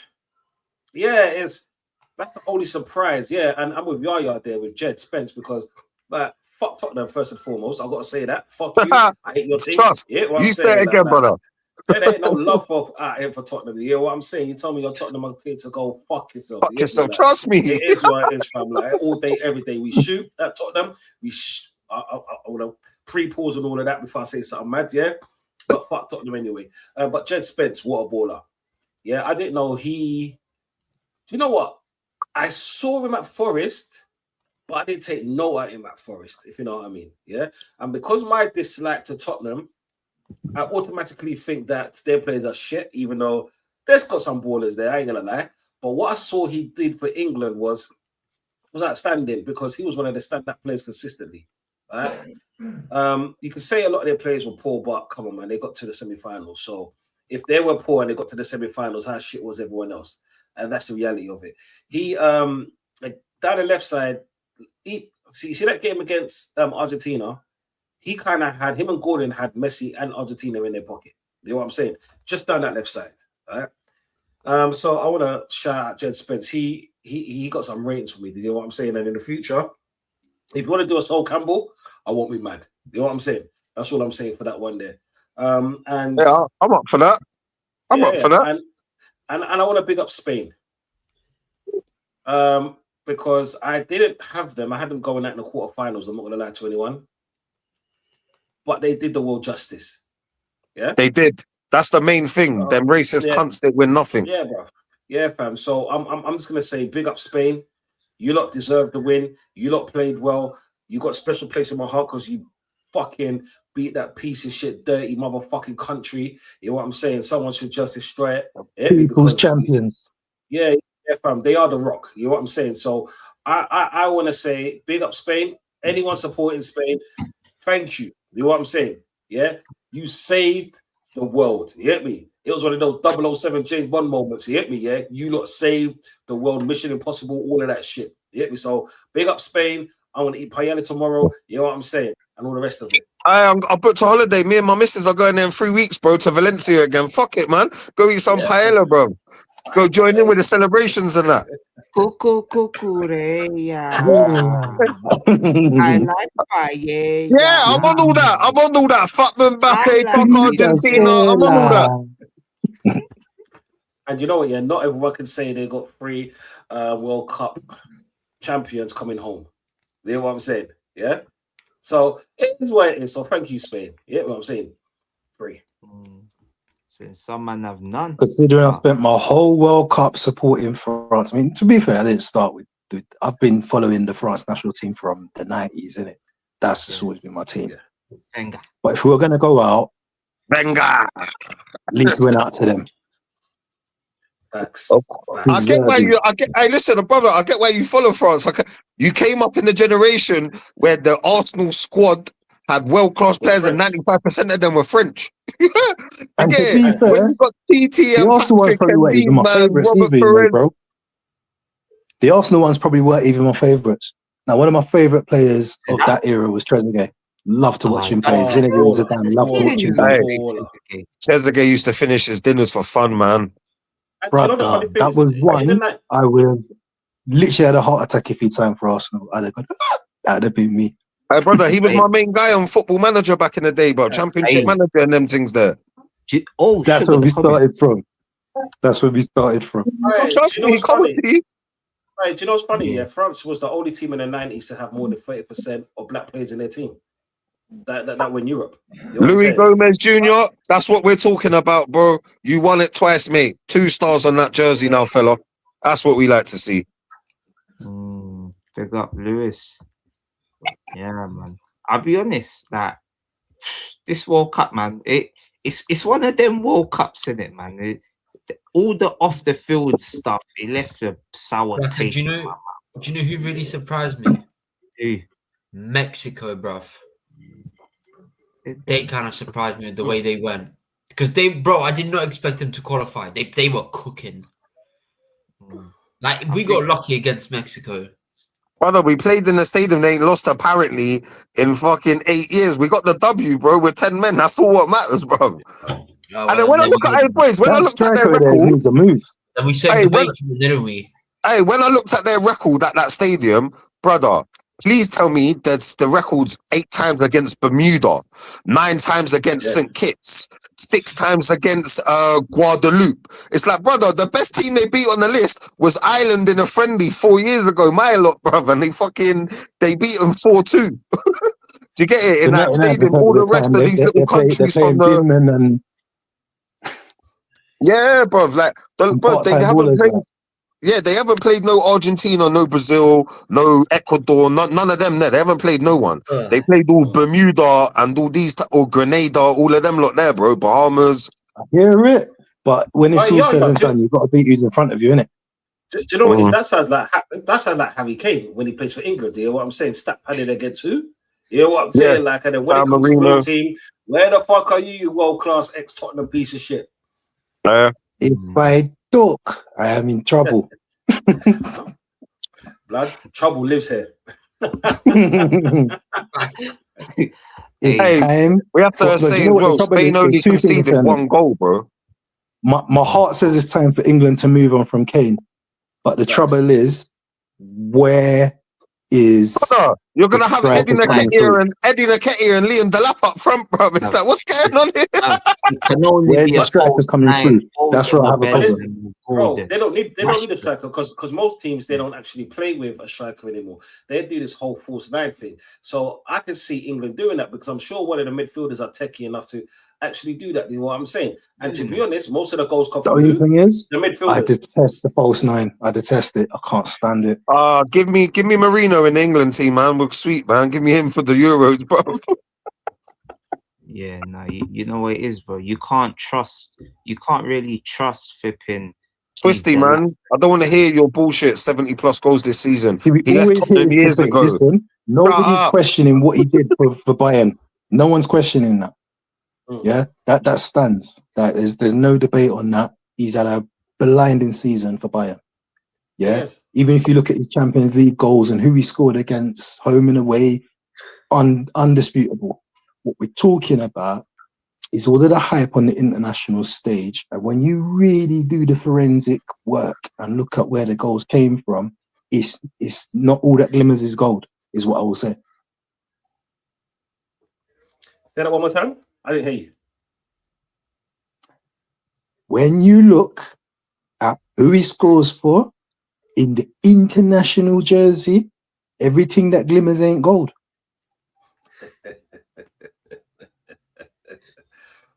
[SPEAKER 7] the only surprise. Yeah, and I'm with Yaya there with Jed Spence because like fuck Tottenham first and foremost. I've got to say that. Fuck you. I hate your team. Yeah,
[SPEAKER 4] you say it again, brother.
[SPEAKER 7] There ain't no love for Tottenham. You know what I'm saying? You told me you're Tottenham to go fuck yourself.
[SPEAKER 4] Fuck yourself. Like, trust me.
[SPEAKER 7] It is what it is, fam. Like all day, every day. We shoot at Tottenham. I want to pre-pause and all of that before I say something mad. Yeah, but fuck Tottenham anyway. But Jed Spence, what a baller. Yeah, I didn't know he. Do you know what? I saw him at Forest, but I didn't take note of him at Forest, if you know what I mean. Yeah. And because my dislike to Tottenham, I automatically think that their players are shit, even though there's got some ballers there, I ain't gonna lie. But what I saw he did for England was outstanding because he was one of the stand-up players consistently. Right? You can say a lot of their players were poor, but come on, man, they got to the semi-finals. So if they were poor and they got to the semi-finals, how shit was everyone else? And that's the reality of it. He like down the left side, see that game against Argentina, he kind of had him and Gordon had Messi and Argentina in their pocket. You know what I'm saying? Just down that left side. Right? So I want to shout out Jed Spence. He got some ratings for me. Do you know what I'm saying? And in the future, if you want to do a Sol Campbell, I won't be mad. You know what I'm saying? That's all I'm saying for that one there. And
[SPEAKER 4] yeah, I'm up for that. I'm up for that.
[SPEAKER 7] And I want to big up Spain. because I didn't have them. I had them going out in the quarterfinals. I'm not going to lie to anyone. But they did the world justice. Yeah?
[SPEAKER 4] They did. That's the main thing. Them racist cunts, they win nothing.
[SPEAKER 7] Yeah, bro. Yeah, fam. So I'm just going to say big up Spain. You lot deserve the win. You lot played well. You got a special place in my heart because you fucking beat that piece of shit, dirty motherfucking country. You know what I'm saying? Someone should just destroy it. Yeah,
[SPEAKER 6] People's champions.
[SPEAKER 7] Yeah, fam. They are the rock. You know what I'm saying? So I want to say big up Spain. Anyone supporting Spain, thank you. You know what I'm saying? Yeah, you saved the world. You get me? It was one of those 007 James Bond moments. You get me? Yeah, you lot saved the world. Mission Impossible, all of that shit. You get me? So big up Spain. I want to eat paella tomorrow. You know what I'm saying? And all the rest of it.
[SPEAKER 4] I booked a holiday. Me and my missus are going there in 3 weeks, bro, to Valencia again. Fuck it, man. Go eat some paella, bro. Go join in with the celebrations and that.
[SPEAKER 1] I like paella.
[SPEAKER 4] Yeah, I'm on all that. I'm on all that. Fuck Mbappe, fuck Argentina. I'm on all that.
[SPEAKER 7] And you know what? Yeah, not everyone can say they got 3 World Cup champions coming home. You know what I'm saying? Yeah. So it is what it is. So thank you, Spain. Yeah, what I'm saying. 3.
[SPEAKER 1] Since some man have none.
[SPEAKER 6] Considering I spent my whole World Cup supporting France. I mean, to be fair, I didn't start with. I've been following the France national team from the 90s, innit? That's just always been my team.
[SPEAKER 1] Venga.
[SPEAKER 6] But if we were going to go out,
[SPEAKER 4] Venga.
[SPEAKER 6] at least went out to them.
[SPEAKER 7] Facts.
[SPEAKER 4] I get why you. Hey, listen, brother. I get why you follow France. You came up in the generation where the Arsenal squad had world-class players, and 95% of them were French.
[SPEAKER 6] And to be fair,
[SPEAKER 4] when you got TTM,
[SPEAKER 6] the Arsenal ones probably weren't even my favourites either, bro. The Arsenal ones probably weren't even my favourites. Now, one of my favourite players of that era was Trezeguet. Love to watch him play. Zinedine Zidane. Love to watch him play.
[SPEAKER 4] Trezeguet used to finish his dinners for fun, man.
[SPEAKER 6] Brother, that was one I would have literally had a heart attack if he signed for Arsenal. I'd have gone, that'd have been me.
[SPEAKER 4] Hey, brother, he was my main guy on Football Manager back in the day, bro. Championship manager and them things there.
[SPEAKER 6] That's where we started from. That's where we started from.
[SPEAKER 4] Trust me, come with me.
[SPEAKER 7] Right, do you know what's funny? Yeah, France was the only team in the 90s to have more than 30% of black players in their team. That win Europe. You know
[SPEAKER 4] Louis Gomez Jr., that's what we're talking about, bro. You won it twice, mate. 2 stars on that jersey now, fella. That's what we like to see.
[SPEAKER 1] Big up, Lewis. Yeah, man. I'll be honest, that this World Cup, man, it's one of them World Cups, isn't it, man? All the off the field stuff, it left a sour taste.
[SPEAKER 3] Do you know who really surprised me?
[SPEAKER 1] Who?
[SPEAKER 3] Mexico, bruv. They kind of surprised me with the way they went. Because I did not expect them to qualify. They were cooking. Like, we got lucky against Mexico.
[SPEAKER 4] Brother, we played in the stadium. They ain't lost apparently in fucking 8 years. We got the W, bro. We're 10 men. That's all what matters, bro. And then when I look at boys, when I looked at their record,
[SPEAKER 3] and we saved the bacon, didn't we?
[SPEAKER 4] Hey, when I looked at their record at that stadium, brother, please tell me that the record's 8 times against Bermuda, 9 times against St. Kitts, 6 times against Guadeloupe. It's like, brother, the best team they beat on the list was Ireland in a friendly 4 years ago, my lot, brother, and they beat them 4-2. Do you get it? In that stadium, all the rest of these little countries from the... Yeah, bro. Like, bro, they haven't played. Yeah, they haven't played no Argentina, no Brazil, no Ecuador, none of them there. They haven't played no one. They played all Bermuda and all these, or Grenada, all of them lot there, bro. Bahamas.
[SPEAKER 6] I hear it, but when it's all said and done, you've got to beat who's in front of you, innit?
[SPEAKER 7] Do you know what? That sounds like Harry Kane when he plays for England. You know what I'm saying? Stat padded against who? You know what I'm saying? Like, and then when it comes to the team, where the fuck are you world class ex Tottenham piece of shit?
[SPEAKER 6] If I talk, I am in trouble.
[SPEAKER 7] Blood, trouble lives here.
[SPEAKER 4] Hey, we have to say, well, Spain only conceded 1 goal, bro.
[SPEAKER 6] My heart says it's time for England to move on from Kane, but the trouble is, where is
[SPEAKER 4] You're gonna
[SPEAKER 6] the
[SPEAKER 4] have Eddie
[SPEAKER 6] strikers coming through.
[SPEAKER 4] Nketiah and Liam Delap up front, bro. It's like, what's going on here?
[SPEAKER 1] It can only
[SPEAKER 6] Where's
[SPEAKER 1] be
[SPEAKER 6] the
[SPEAKER 1] a
[SPEAKER 6] striker
[SPEAKER 1] false
[SPEAKER 6] coming
[SPEAKER 1] nine.
[SPEAKER 6] through? That's where I have a problem.
[SPEAKER 7] Bro, they don't need a striker because most teams they don't actually play with a striker anymore. They do this whole false nine thing. So I can see England doing that because I'm sure one of the midfielders are techie enough to actually do that. You know what I'm saying? And to be honest, most of the goals come
[SPEAKER 6] The
[SPEAKER 7] from
[SPEAKER 6] only thing is,
[SPEAKER 7] the midfielders.
[SPEAKER 6] I detest the false nine. I detest it. I can't stand it.
[SPEAKER 4] Give me Marino in the England team, man. We're sweet, man. Give me him for the Euros, bro.
[SPEAKER 1] Yeah, no, you know what it is, bro. You can't really trust flipping
[SPEAKER 4] Twisty, man. I don't want to hear your bullshit 70+ goals this season.
[SPEAKER 6] See, we
[SPEAKER 4] He left
[SPEAKER 6] always hear
[SPEAKER 4] Tottenham
[SPEAKER 6] this
[SPEAKER 4] years
[SPEAKER 6] debate.
[SPEAKER 4] ago.
[SPEAKER 6] Listen, nobody's questioning what he did for Bayern. No one's questioning that. Yeah, that stands. That there's no debate on that. He's had a blinding season for Bayern. Yeah,
[SPEAKER 7] Yes.
[SPEAKER 6] Even if you look at his Champions League goals and who he scored against, home and away, undisputable. What we're talking about is all of the hype on the international stage, and when you really do the forensic work and look at where the goals came from, it's not all that glimmers is gold, is what I will say.
[SPEAKER 7] Say that one more time. I didn't hear you.
[SPEAKER 6] When you look at who he scores for in the international jersey, everything that glimmers ain't gold.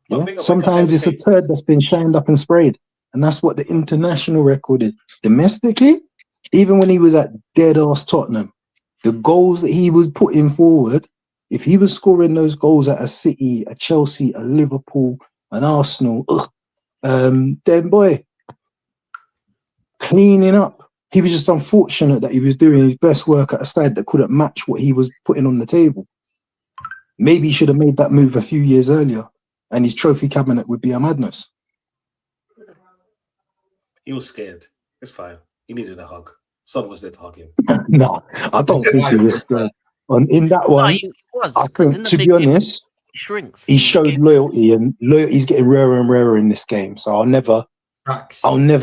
[SPEAKER 6] Yeah? Sometimes it's a turd that's been shined up and sprayed, and that's what the international record is. Domestically, even when he was at dead-ass Tottenham, the goals that he was putting forward, if he was scoring those goals at a City, a Chelsea, a Liverpool, an Arsenal, then boy, cleaning up. He was just unfortunate that he was doing his best work at a side that couldn't match what he was putting on the table. Maybe he should have made that move a few years earlier, and his trophy cabinet would be a madness.
[SPEAKER 7] He was scared. It's fine. He needed a hug. Son was there to hug him.
[SPEAKER 6] No, I don't think he was scared. In that one,
[SPEAKER 5] he was,
[SPEAKER 6] I think, to be honest,
[SPEAKER 5] he shrinks.
[SPEAKER 6] he showed loyalty, and loyalty's getting rarer and rarer in this game. So I'll never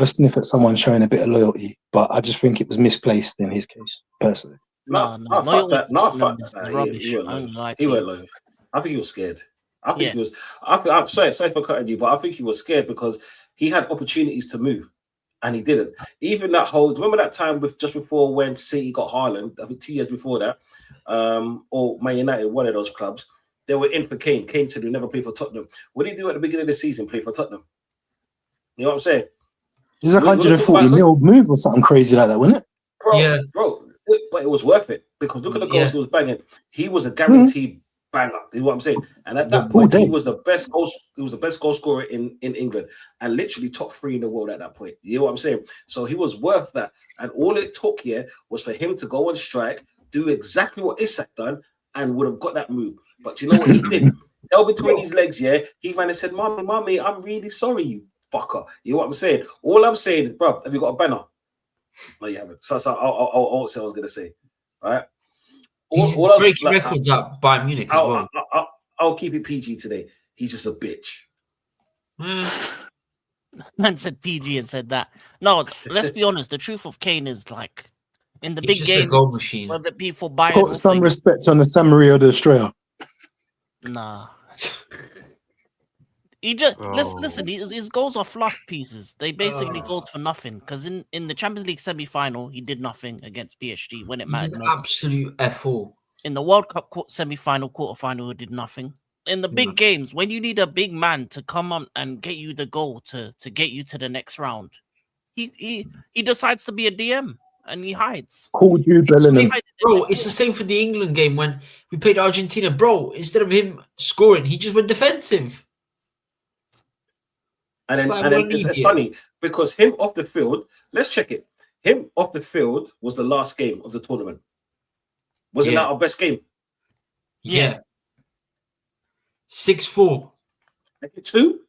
[SPEAKER 6] sniff at someone showing a bit of loyalty, but I just think it was misplaced in his case, personally.
[SPEAKER 7] No, fuck that. No, fuck that. He weren't loyal. I think he was scared. I think he was. I'm sorry for cutting you, but I think he was scared because he had opportunities to move, and he didn't. Even that whole. Remember that time just before when City got Haaland? I think 2 years before that, or Man United, one of those clubs. They were in for Kane. Kane said he never played for Tottenham. What did he do at the beginning of the season? Play for Tottenham. You know what I'm saying?
[SPEAKER 6] It's like 140 mil move or something crazy like that, wasn't it?
[SPEAKER 7] Bro. But it was worth it because look at the goals he was banging. He was a guaranteed banger. You know what I'm saying? And at that point, he was the best goal. He was the best goal scorer in England and literally top 3 in the world at that point. You know what I'm saying? So he was worth that. And all it took was for him to go on strike, do exactly what Isak done, and would have got that move. But you know what he did? Held between his legs. He ran and said, "Mommy, I'm really sorry, you fucker." You know what I'm saying? All I'm saying is, bro, have you got a banner? No, you haven't. So I'll say what I was going to say. All right.
[SPEAKER 3] He's breaking records at Bayern Munich as well.
[SPEAKER 7] I'll keep it PG today. He's just a bitch.
[SPEAKER 5] Man said PG and said that. No, let's be honest. The truth of Kane is like in the
[SPEAKER 3] He's
[SPEAKER 5] big
[SPEAKER 3] just a
[SPEAKER 5] games,
[SPEAKER 3] goal machine.
[SPEAKER 5] whether it be for Bayern.
[SPEAKER 6] Put some respect on the Samaria de Estrella.
[SPEAKER 5] Nah. He just listen. His goals are fluff pieces. They basically goals for nothing. Because in the Champions League semi-final, he did nothing against PSG when it mattered.
[SPEAKER 3] He did absolute F4.
[SPEAKER 5] In the World Cup semi-final, quarter-final, he did nothing. In the big games, when you need a big man to come on and get you the goal to get you to the next round, he decides to be a DM and he hides.
[SPEAKER 6] Called you Bellingham.
[SPEAKER 3] Bro, it's the same for the England game when we played Argentina. Bro, instead of him scoring, he just went defensive.
[SPEAKER 7] And then it's funny because him off the field, let's check it. Him off the field was the last game of the tournament. Wasn't that our best game?
[SPEAKER 3] Yeah. 6-4.
[SPEAKER 7] 2?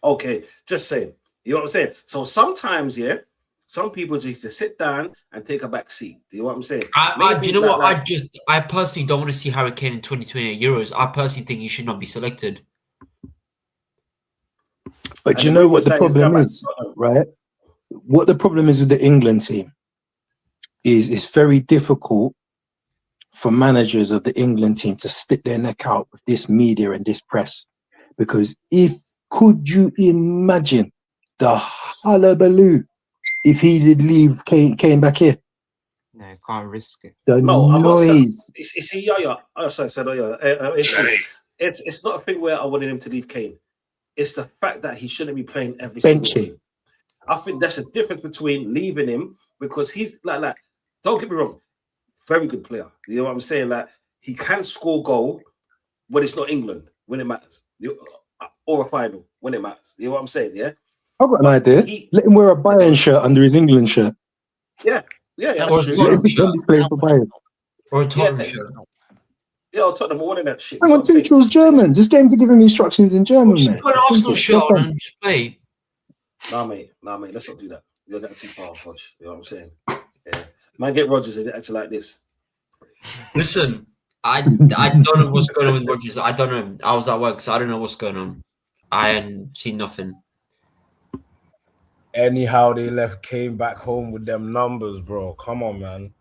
[SPEAKER 7] Okay, just saying. You know what I'm saying? So sometimes, some people just need to sit down and take a back seat. Do you know what I'm saying?
[SPEAKER 3] Do you know what? I personally don't want to see Harry Kane in 2028 Euros. I personally think he should not be selected.
[SPEAKER 6] But do you know what the problem is, right? What the problem is with the England team? is it's very difficult for managers of the England team to stick their neck out with this media and this press. Because could you imagine the hullabaloo if he did leave Kane back here?
[SPEAKER 1] No, you can't risk it.
[SPEAKER 6] The
[SPEAKER 7] No, I'm not saying.
[SPEAKER 6] noise.
[SPEAKER 7] It's not a thing where I wanted him to leave Kane. It's the fact that he shouldn't be playing every
[SPEAKER 6] Bench
[SPEAKER 7] single
[SPEAKER 6] him.
[SPEAKER 7] game. I think that's a difference between leaving him because he's like. Don't get me wrong, very good player. You know what I'm saying? Like he can score goal when it's not England when it matters, or a final when it matters. You know what I'm saying? Yeah.
[SPEAKER 6] I've got an idea. Let him wear a Bayern shirt under his England shirt.
[SPEAKER 7] Yeah.
[SPEAKER 3] Or
[SPEAKER 7] True.
[SPEAKER 6] Let him pretend he's playing for Bayern.
[SPEAKER 3] Or a Tottenham shirt.
[SPEAKER 7] Yeah, I'll Tottenham winning that shit.
[SPEAKER 6] Hang on, Tuchel's German. Just get him to give him instructions in German,
[SPEAKER 3] Just
[SPEAKER 6] mate.
[SPEAKER 3] put an Arsenal shirt on and just play.
[SPEAKER 7] Nah, mate. Let's not do that. You're that too far, Hodge. You know what I'm saying? Yeah. Man, get Rodgers and act like this.
[SPEAKER 3] Listen, I don't know what's going on with Rodgers. I don't know. I was at work, so I don't know what's going on. I ain't seen nothing.
[SPEAKER 2] Anyhow, they came back home with them numbers, bro. Come on, man.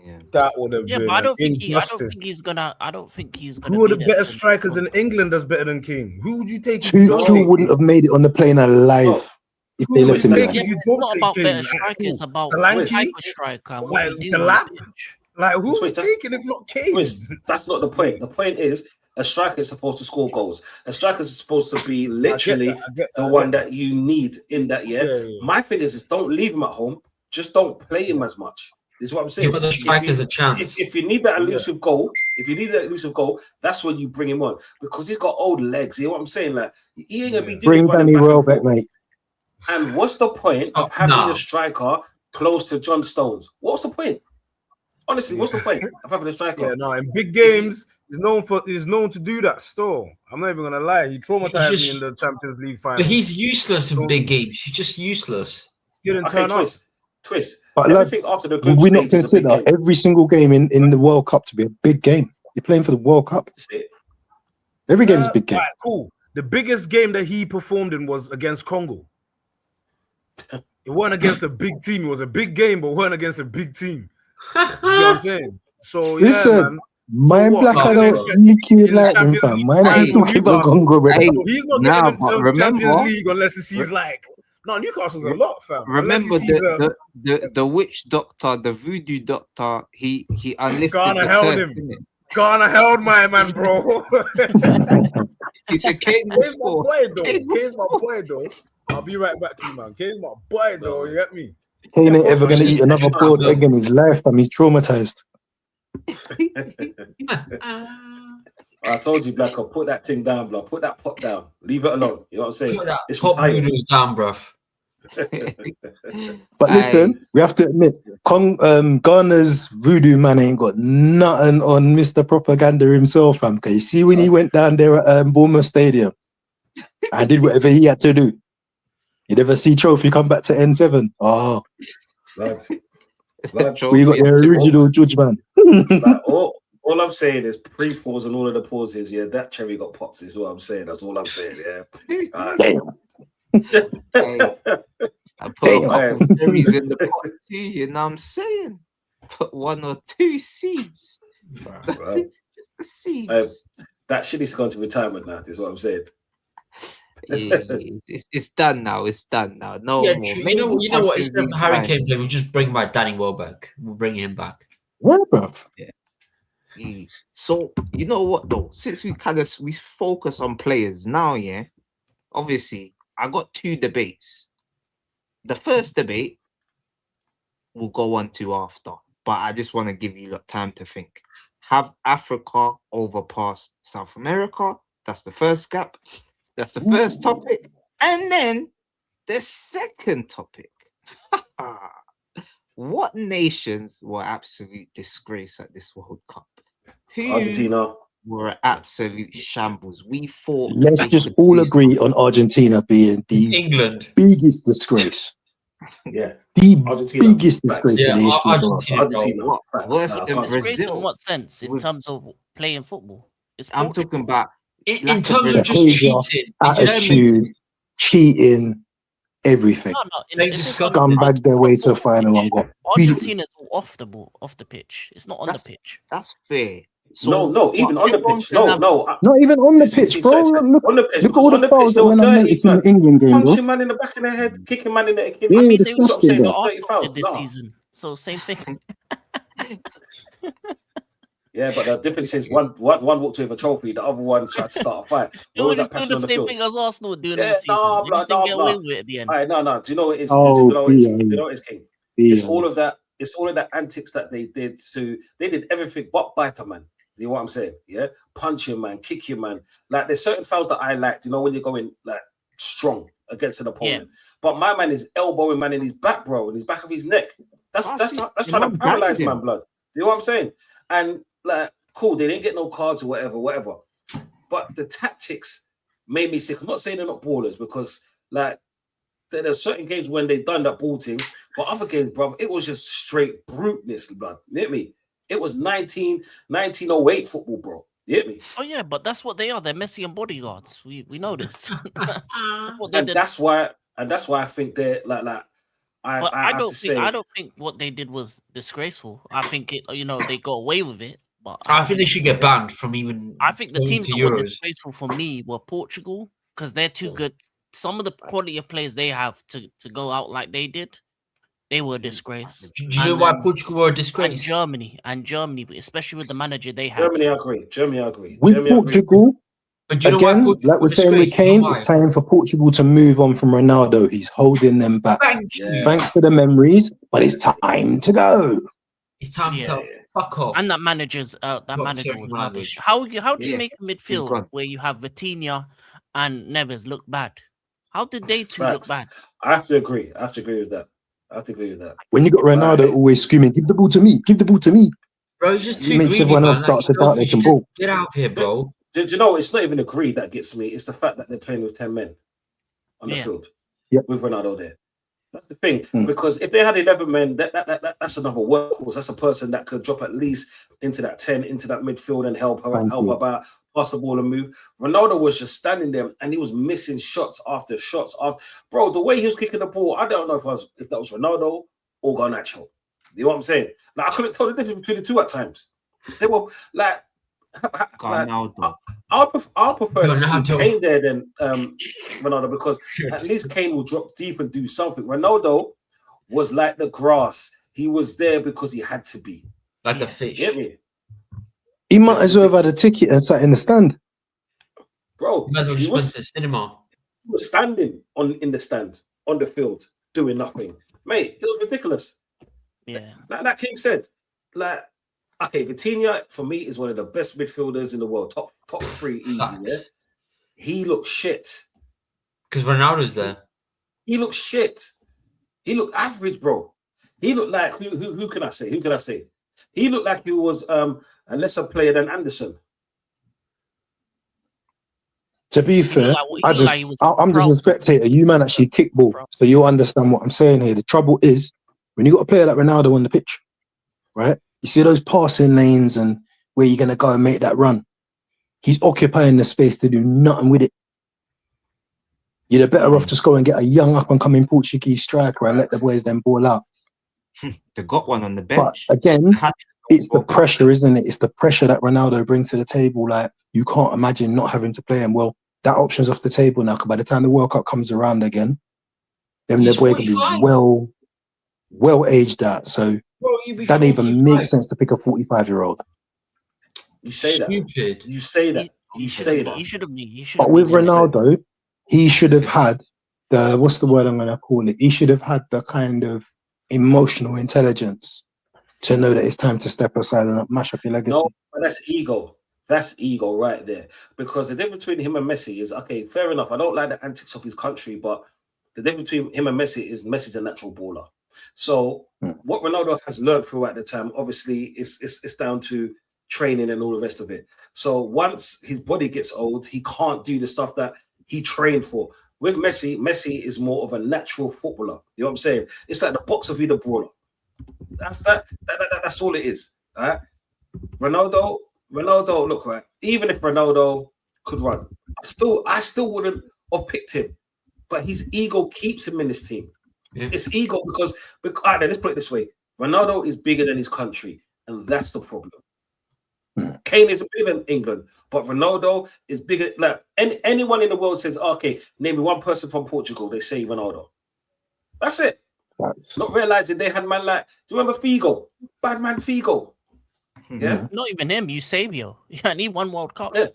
[SPEAKER 1] Yeah.
[SPEAKER 2] That would have been
[SPEAKER 5] but I don't think
[SPEAKER 2] injustice.
[SPEAKER 5] he's gonna. I don't think he's gonna.
[SPEAKER 2] Who are the
[SPEAKER 5] be
[SPEAKER 2] better
[SPEAKER 5] there.
[SPEAKER 2] strikers in England that's better than Kane? Who would you take?
[SPEAKER 6] Tuchel wouldn't have made it on the plane alive if they left him there.
[SPEAKER 2] If you
[SPEAKER 5] It's
[SPEAKER 2] don't
[SPEAKER 5] not
[SPEAKER 2] take
[SPEAKER 5] about
[SPEAKER 2] Kane,
[SPEAKER 5] better
[SPEAKER 2] like,
[SPEAKER 5] striker. It's about
[SPEAKER 2] Solanke?
[SPEAKER 5] what type of striker. and
[SPEAKER 2] Like,
[SPEAKER 5] what we do
[SPEAKER 2] the
[SPEAKER 5] on
[SPEAKER 2] lap?
[SPEAKER 5] the pitch.
[SPEAKER 2] Like, who
[SPEAKER 7] Wait,
[SPEAKER 2] was taking if not Kane?
[SPEAKER 7] That's not the point. The point is a striker is supposed to score goals. A striker is supposed to be literally the one that you need in that year.
[SPEAKER 2] Yeah.
[SPEAKER 7] My thing is don't leave him at home. Just don't play him as much. This is what I'm saying.
[SPEAKER 3] Give the strikers a chance.
[SPEAKER 7] If you need that elusive goal, that's when you bring him on because he's got old legs. You know what I'm saying? Like he ain't gonna be
[SPEAKER 6] Bring Danny Rowe back, mate.
[SPEAKER 7] And what's the point of having a striker close to John Stones? What's the point? Honestly, what's the point of having a striker?
[SPEAKER 2] Yeah, no, in big games, he's known to do that still. I'm not even gonna lie. He traumatized me in the Champions League final.
[SPEAKER 3] But he's useless in big games. He's just useless.
[SPEAKER 2] Didn't turn up.
[SPEAKER 7] Twist.
[SPEAKER 6] But would we not consider every single game in the World Cup to be a big game? You're playing for the World Cup. Every game is a big game.
[SPEAKER 2] Right, cool. The biggest game that he performed in was against Congo. It wasn't against a big team. It was a big game, but it wasn't against a big team. You know what I'm saying? So
[SPEAKER 6] listen,
[SPEAKER 2] man.
[SPEAKER 6] My black I don't liquid lightning, fam. Mine ain't talking about Congo, bro.
[SPEAKER 2] He's not getting into Champions League unless he sees like. No, Newcastle's a lot, fam.
[SPEAKER 1] Remember the witch doctor, the voodoo doctor. He unlifted.
[SPEAKER 2] Ghana held him. Ghana held my man, bro.
[SPEAKER 1] He said, "Kane's
[SPEAKER 2] my boy, though. Kane's my boy, though. I'll be right back to you, man. Kane's my boy, though. You get me?
[SPEAKER 6] Kane ain't ever gonna eat another boiled egg in his life, fam. He's traumatized.
[SPEAKER 7] I told you, Blacko, put that thing down, bro. Put that pot down. Leave it alone. You know what I'm saying?
[SPEAKER 3] Put that top noodles down, bruv.
[SPEAKER 6] But listen, we have to admit, Ghana's voodoo man ain't got nothing on Mr. Propaganda himself, fam. Cause you see when he went down there at Bournemouth Stadium and did whatever he had to do. You never see Trophy come back to N7. Oh, we got the original judge, man.
[SPEAKER 7] All I'm saying is pre-pause and all of the pauses. Yeah, that cherry got popped. Is what I'm saying. That's all I'm saying. Yeah.
[SPEAKER 6] Damn.
[SPEAKER 1] I put a couple cherries in the pot too. You know what I'm saying? Put 1 or 2 seeds.
[SPEAKER 7] Right.
[SPEAKER 1] Just the seeds.
[SPEAKER 7] That shit is going to retirement now. Is what I'm saying.
[SPEAKER 1] It's done now. It's done now. No
[SPEAKER 3] yeah,
[SPEAKER 1] more.
[SPEAKER 3] You know what? It's the Harry Kane play. We'll just bring my Danny Welbeck back. We'll bring him back.
[SPEAKER 6] Yeah, bro.
[SPEAKER 1] Yeah. So you know what though? Since we focus on players now, yeah. Obviously, I got 2 debates. The first debate we'll go on to after, but I just want to give you time to think. Have Africa overpassed South America? That's the first gap. That's the first topic. And then the second topic. What nations were absolute disgrace at this World Cup? Who
[SPEAKER 7] Argentina
[SPEAKER 1] were absolute shambles? We thought.
[SPEAKER 6] Let's just all agree on Argentina being
[SPEAKER 3] the
[SPEAKER 6] biggest disgrace.
[SPEAKER 7] Yeah,
[SPEAKER 6] the biggest disgrace in the history of
[SPEAKER 7] Argentina.
[SPEAKER 1] Worse than Brazil.
[SPEAKER 5] In what sense? In terms of playing football?
[SPEAKER 1] I'm talking about
[SPEAKER 3] in terms of just cheating,
[SPEAKER 6] attitude, cheating. everything.
[SPEAKER 5] If it's on the
[SPEAKER 6] Scumbag their way to a final and got beaten.
[SPEAKER 5] Argentina's all off the ball, off the pitch. It's not on the pitch.
[SPEAKER 1] That's fair. So,
[SPEAKER 7] No, even on the pitch. No.
[SPEAKER 6] Not even on the pitch, bro. Look
[SPEAKER 7] on the pitch.
[SPEAKER 6] at all the fouls that went unnoticed in the England game, bro.
[SPEAKER 7] Punching man in the back of the head, kicking man in the head.
[SPEAKER 6] Yeah,
[SPEAKER 5] I mean, they were
[SPEAKER 6] disgusting,
[SPEAKER 5] saying
[SPEAKER 6] bro.
[SPEAKER 5] Arsenal did this season, so same thing.
[SPEAKER 7] Yeah, but the difference is one walked with a trophy, the other one tried to start a fight.
[SPEAKER 5] It was just doing the same thing as Arsenal doing this season.
[SPEAKER 7] Nah,
[SPEAKER 5] get away with it at the end.
[SPEAKER 7] No. Do you know what it is?
[SPEAKER 6] Oh,
[SPEAKER 7] do you know what it's King? It's all of that. It's all of the antics that they did. They did everything but bite a man. You know what I'm saying? Yeah, punch him, man, kick him, man. Like there's certain fouls that I like. You know when you're going like strong against an opponent. Yeah. But my man is elbowing man in his back, bro, in his back of his neck. That's trying to paralyze man, blood. You know what I'm saying? And like, cool, they didn't get no cards or whatever. But the tactics made me sick. I'm not saying they're not ballers because like there's certain games when they done that ball team, but other games, bro, it was just straight bruteness, blood. You get me? It was 1908 football, bro. You get me?
[SPEAKER 5] Oh yeah, but that's what they are. They're Messi and bodyguards. We know this.
[SPEAKER 7] That's why I think they're like.
[SPEAKER 5] I don't think what they did was disgraceful. I think they got away with it. But
[SPEAKER 3] I think they should get banned from even.
[SPEAKER 5] I think the teams that were disgraceful for me were Portugal because they're too good. Some of the quality of players they have to go out like they did, they were a disgrace.
[SPEAKER 3] Do you know why Portugal were a disgrace?
[SPEAKER 5] And Germany, especially with the manager they have.
[SPEAKER 7] Germany, I agree.
[SPEAKER 6] With Portugal, again, like we're saying with Kane, it's time for Portugal to move on from Ronaldo. He's holding them back. Thanks to the memories, but it's time to go.
[SPEAKER 3] It's time to fuck off.
[SPEAKER 5] And that manager was rubbish. How do you make a midfield where you have Vitinha and Neves look bad? How did they two look bad?
[SPEAKER 7] I have to agree with that.
[SPEAKER 6] When you got Ronaldo always screaming, "Give the ball to me! Give the ball to me!"
[SPEAKER 3] Bro, he's just too
[SPEAKER 6] makes
[SPEAKER 3] greedy,
[SPEAKER 6] everyone else
[SPEAKER 3] man.
[SPEAKER 6] start to doubt they can ball.
[SPEAKER 3] Get out of here, bro.
[SPEAKER 7] Do you know it's not even the greed that gets me? It's the fact that they're playing with 10 men on the field with Ronaldo there. That's the thing. Because if they had 11 men, that's another workhorse. That's a person that could drop at least into that 10, into that midfield and help her out, pass the ball and move. Ronaldo was just standing there and he was missing shots after shots. Bro, the way he was kicking the ball, I don't know if that was Ronaldo or Garnacho. You know what I'm saying? Like, I couldn't tell the difference between the two at times. They were like, I'll prefer to see Kane there than Ronaldo because at least Kane will drop deep and do something. Ronaldo was like the grass. He was there because he had to be.
[SPEAKER 3] Like the fish.
[SPEAKER 7] Get me?
[SPEAKER 6] He might as well have had a ticket and sat in the stand.
[SPEAKER 3] You
[SPEAKER 7] Bro,
[SPEAKER 3] might as well just went to the cinema.
[SPEAKER 7] He was standing in the stand, on the field, doing nothing. Mate, it was ridiculous.
[SPEAKER 5] Yeah.
[SPEAKER 7] Like King said, like, okay, Vitinha for me is one of the best midfielders in the world. Top 3 easy, yeah. He looked shit.
[SPEAKER 3] Because Ronaldo's there.
[SPEAKER 7] He looked shit. He looked average, bro. He looked like who can I say? He looked like he was a lesser player than Anderson.
[SPEAKER 6] To be fair, I'm just a spectator. You man actually kick ball, so you'll understand what I'm saying here. The trouble is when you got a player like Ronaldo on the pitch, right? You see those passing lanes and where you're gonna go and make that run. He's occupying the space to do nothing with it. You're better off just go and get a young up and coming Portuguese striker and let the boys then ball out.
[SPEAKER 1] They got one on the bench.
[SPEAKER 6] But again, it's the pressure, isn't it? It's the pressure that Ronaldo brings to the table. Like, you can't imagine not having to play him. Well, that option's off the table now. Because by the time the World Cup comes around again, then the boy can be well aged out. So that even makes sense to pick a 45-year-old.
[SPEAKER 7] You say that.
[SPEAKER 3] Stupid.
[SPEAKER 7] You say that. You say that.
[SPEAKER 5] He should have.
[SPEAKER 6] But with Ronaldo, he should have had the, what's the word I'm going to call it? He should have had the kind of emotional intelligence to know that it's time to step aside and mash up your legacy.
[SPEAKER 7] No, but that's ego. That's ego right there. Because the difference between him and Messi is, okay, fair enough. I don't like the antics of his country, but the difference between him and Messi is Messi's a natural baller. So what Ronaldo has learned throughout the time, obviously, it's down to training and all the rest of it. So once his body gets old, he can't do the stuff that he trained for. With Messi is more of a natural footballer. You know what I'm saying? It's like the boxer v the brawler. That's all it is. All right? Ronaldo, look, right. Even if Ronaldo could run, I still wouldn't have picked him but his ego keeps him in this team.
[SPEAKER 3] Yeah.
[SPEAKER 7] It's ego because all right, let's put it this way: Ronaldo is bigger than his country, and that's the problem. Kane is bigger than England, but Ronaldo is bigger. Like anyone in the world says, okay, name me one person from Portugal, they say Ronaldo. That's it. Not realizing they had man like, do you remember Figo? Bad man Figo. Yeah.
[SPEAKER 5] Not even him. Eusebio. Yeah, and he won World Cup.
[SPEAKER 7] Yeah.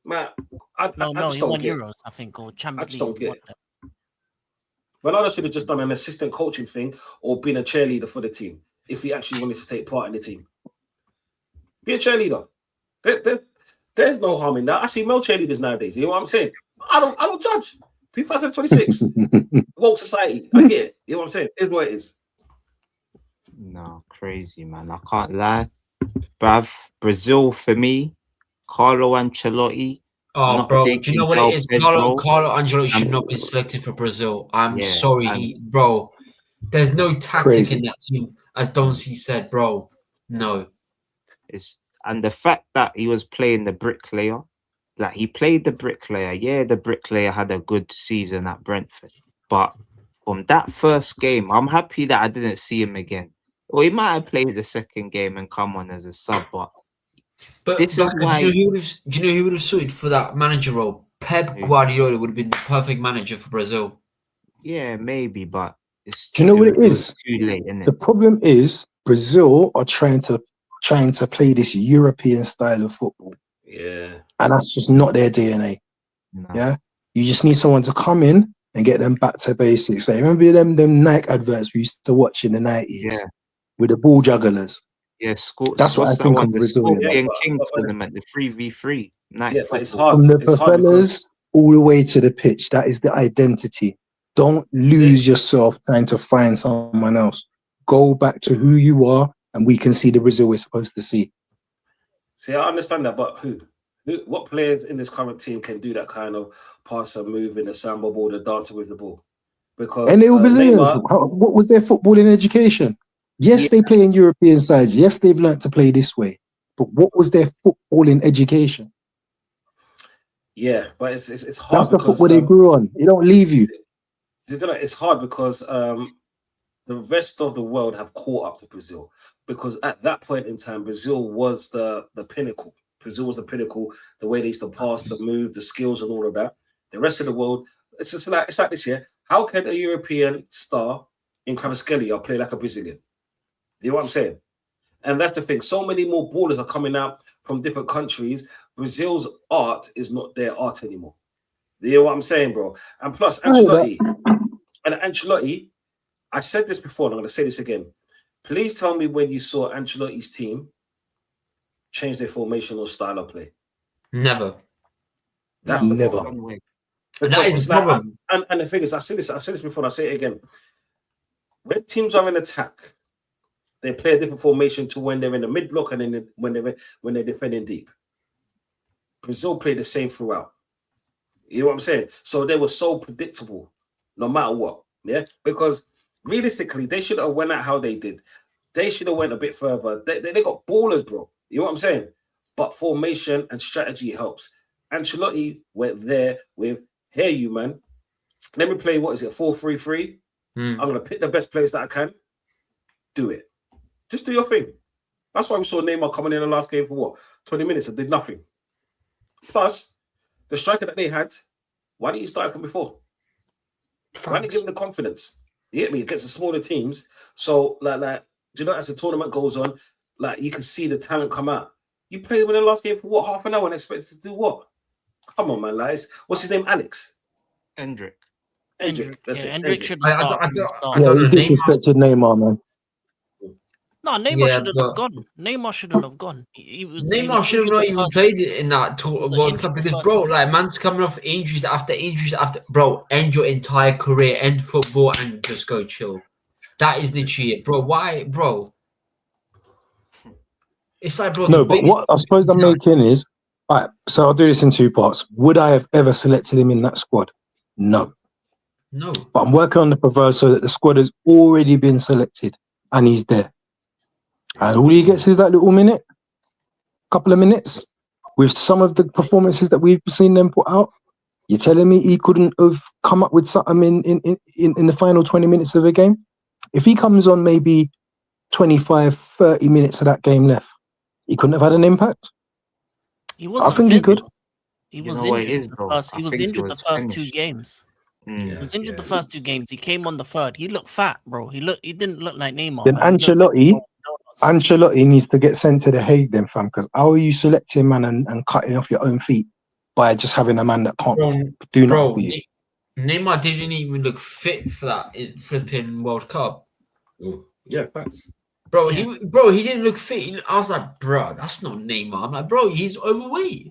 [SPEAKER 7] Man, I just
[SPEAKER 5] he
[SPEAKER 7] don't
[SPEAKER 5] won
[SPEAKER 7] get
[SPEAKER 5] Euros, I think, or
[SPEAKER 7] I
[SPEAKER 5] Champions
[SPEAKER 7] just
[SPEAKER 5] League.
[SPEAKER 7] don't get it. Ronaldo should have just done an assistant coaching thing or been a cheerleader for the team if he actually wanted to take part in the team. Be a cheerleader. There's no harm in that. I see male cheerleaders nowadays. You know what I'm saying? I don't judge. 2026. Woke society. I get it. You know what I'm saying? It's what it is.
[SPEAKER 1] No, crazy, man. I can't lie. Bruv, Brazil for me, Carlo Ancelotti.
[SPEAKER 3] Oh,
[SPEAKER 1] not
[SPEAKER 3] bro, do
[SPEAKER 1] taking
[SPEAKER 3] you know what
[SPEAKER 1] João
[SPEAKER 3] it is?
[SPEAKER 1] Pedro.
[SPEAKER 3] Carlo Ancelotti should
[SPEAKER 1] And-
[SPEAKER 3] not be selected for Brazil. I'm
[SPEAKER 1] Yeah,
[SPEAKER 3] sorry, bro. There's no tactic
[SPEAKER 6] Crazy.
[SPEAKER 3] in that team, as Doncy said, bro. No.
[SPEAKER 1] And the fact that he was playing the bricklayer, like he played the bricklayer. Yeah, the bricklayer had a good season at Brentford, but from that first game, I'm happy that I didn't see him again. Or he might have played the second game and come on as a sub, but this is
[SPEAKER 3] Blacker,
[SPEAKER 1] why.
[SPEAKER 3] do you know who would have suited for that manager role? Pep
[SPEAKER 1] Who?
[SPEAKER 3] Guardiola would have been the perfect manager for Brazil.
[SPEAKER 1] Yeah, maybe, but it's
[SPEAKER 6] Do you know what it
[SPEAKER 1] was
[SPEAKER 6] is?
[SPEAKER 1] too late, isn't
[SPEAKER 6] The
[SPEAKER 1] it?
[SPEAKER 6] problem is Brazil are trying to play this European style of football,
[SPEAKER 7] Yeah.
[SPEAKER 6] and that's just not their DNA.
[SPEAKER 1] No.
[SPEAKER 6] Yeah, you just need someone to come in and get them back to basics. Like, remember them Nike adverts we used to watch in the 90s
[SPEAKER 1] Yeah.
[SPEAKER 6] with the ball jugglers?
[SPEAKER 1] Yeah,
[SPEAKER 6] That's what I
[SPEAKER 1] what's that
[SPEAKER 6] think
[SPEAKER 1] one?
[SPEAKER 6] of
[SPEAKER 1] The
[SPEAKER 6] Brazil, you know.
[SPEAKER 1] Scorpion
[SPEAKER 7] Yeah,
[SPEAKER 1] King
[SPEAKER 7] but-
[SPEAKER 1] tournament, the 3v3 night
[SPEAKER 7] Yeah, but it's
[SPEAKER 1] football.
[SPEAKER 7] hard.
[SPEAKER 6] From the
[SPEAKER 7] It's hard because
[SPEAKER 6] propellers all the way to the pitch. That is the identity. Don't lose yourself trying to find someone else. Go back to who you are, and we can see the Brazil we're supposed to see.
[SPEAKER 7] see, I understand that, but what players in this current team can do that kind of pass and move in the samba ball, the dancing with the ball? Because
[SPEAKER 6] And they were Brazilians.
[SPEAKER 7] Neymar,
[SPEAKER 6] What was their footballing education? Yes, they play in European sides. Yes, they've learned to play this way. But what was their footballing education?
[SPEAKER 7] yeah, but it's hard
[SPEAKER 6] That's the
[SPEAKER 7] because
[SPEAKER 6] football they grew on. It don't leave you.
[SPEAKER 7] it's hard because the rest of the world have caught up to Brazil, because at that point in time, Brazil was the pinnacle. Brazil was the pinnacle. The way they used to pass, the move, the skills, and all of that. The rest of the world, it's like this year. How can a European star in Kvaratskhelia play like a Brazilian? You know what I'm saying? And that's the thing. So many more ballers are coming out from different countries. Brazil's art is not their art anymore. You know what I'm saying, bro? And plus, Ancelotti, I said this before, and I'm going to say this again. Please tell me when you saw Ancelotti's team change their formation or style of play.
[SPEAKER 3] Never.
[SPEAKER 7] That's the
[SPEAKER 6] Never.
[SPEAKER 7] problem.
[SPEAKER 3] And that
[SPEAKER 7] Because
[SPEAKER 3] is
[SPEAKER 7] it's
[SPEAKER 3] the problem.
[SPEAKER 7] And the thing is, I said this before, and I say it again. When teams are in attack, they play a different formation to when they're in the mid block and then when they're defending deep. Brazil played the same throughout. You know what I'm saying? So they were so predictable, no matter what. Yeah, because realistically, they should have went out how they did. They should have went a bit further. They got ballers, bro. You know what I'm saying? But formation and strategy helps. Ancelotti went there with, hey, you man, let me play, 4-3-3. I'm going to pick the best players that I can. Do it. Just do your thing. That's why we saw Neymar coming in the last game for 20 minutes and did nothing. Plus, the striker that they had, why didn't you start from before? Why didn't you give him the confidence? You get me? Against the smaller teams. So, like, do you know, as the tournament goes on, like, you can see the talent come out. You played him in the last game for half an hour and expected to do what? Come on, man, lies. What's his name? Alex?
[SPEAKER 1] Hendrick.
[SPEAKER 7] Hendrick. That's it.
[SPEAKER 5] Hendrick
[SPEAKER 7] Hendrick.
[SPEAKER 5] should
[SPEAKER 3] I
[SPEAKER 5] have
[SPEAKER 3] don't
[SPEAKER 5] started.
[SPEAKER 3] know.
[SPEAKER 6] Yeah, he disrespected Neymar, man.
[SPEAKER 5] No, Neymar
[SPEAKER 3] Yeah,
[SPEAKER 5] shouldn't
[SPEAKER 3] but-
[SPEAKER 5] have gone. Neymar shouldn't have gone. He was
[SPEAKER 3] Neymar should have
[SPEAKER 5] injured
[SPEAKER 3] not
[SPEAKER 5] the
[SPEAKER 3] even
[SPEAKER 5] first-
[SPEAKER 3] played in that World
[SPEAKER 5] injured
[SPEAKER 3] Cup
[SPEAKER 5] the
[SPEAKER 3] because,
[SPEAKER 5] first
[SPEAKER 3] bro,
[SPEAKER 5] one.
[SPEAKER 3] like, man's coming off injuries after, bro, end your entire career, end football, and just go chill. That is the cheat, bro. Why, bro? It's like, bro,
[SPEAKER 6] No,
[SPEAKER 3] the
[SPEAKER 6] but
[SPEAKER 3] biggest-
[SPEAKER 6] what I suppose I'm making is, all right, so I'll do this in two parts. Would I have ever selected him in that squad? No.
[SPEAKER 3] No.
[SPEAKER 6] But I'm working on the proverso that the squad has already been selected and he's there. And all he gets is that little minute, couple of minutes, with some of the performances that we've seen them put out. You're telling me he couldn't have come up with something in the final 20 minutes of a game? If he comes on maybe 25, 30 minutes of that game left, he couldn't have had an impact?
[SPEAKER 5] He wasn't
[SPEAKER 6] I think he
[SPEAKER 5] fit,
[SPEAKER 6] could.
[SPEAKER 5] though. He
[SPEAKER 1] You
[SPEAKER 5] was
[SPEAKER 1] know what it
[SPEAKER 5] injured.
[SPEAKER 1] is, though?
[SPEAKER 5] He
[SPEAKER 1] I
[SPEAKER 5] was
[SPEAKER 1] think he
[SPEAKER 5] injured the
[SPEAKER 1] was
[SPEAKER 5] first 2
[SPEAKER 1] finished.
[SPEAKER 5] games. He
[SPEAKER 1] Mm.
[SPEAKER 5] was injured the first 2 games. He came on the third. He looked fat, bro. He didn't look like Neymar.
[SPEAKER 6] Then
[SPEAKER 5] Man. He looked like
[SPEAKER 6] Ancelotti
[SPEAKER 5] donuts.
[SPEAKER 6] Ancelotti needs to get sent to the Hague then, fam, because how are you selecting, man, and cutting off your own feet by just having a man that can't do nothing for you?
[SPEAKER 3] Neymar didn't even look fit for that flipping World Cup.
[SPEAKER 7] Yeah, thanks.
[SPEAKER 3] Bro, he didn't look fit. I was like, bro, that's not Neymar. I'm like, bro, he's overweight.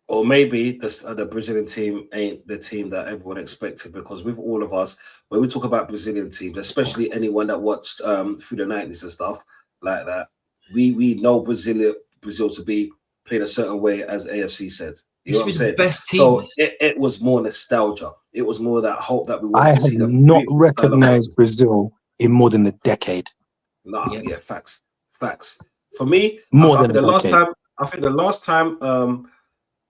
[SPEAKER 7] Or maybe the Brazilian team ain't the team that everyone expected, because with all of us, when we talk about Brazilian teams, especially anyone that watched through the 90s and stuff like that, we know Brazil to be playing a certain way, as AFC said. You know what I'm saying?
[SPEAKER 3] Best
[SPEAKER 7] So
[SPEAKER 3] teams.
[SPEAKER 7] it was more nostalgia. It was more that hope that we
[SPEAKER 6] I
[SPEAKER 7] wanted to
[SPEAKER 6] have
[SPEAKER 7] see the
[SPEAKER 6] not
[SPEAKER 7] beautiful style of
[SPEAKER 6] recognized Brazil in more than a decade.
[SPEAKER 7] Facts. For me,
[SPEAKER 6] More
[SPEAKER 7] I
[SPEAKER 6] than
[SPEAKER 7] think
[SPEAKER 6] a decade.
[SPEAKER 7] the last time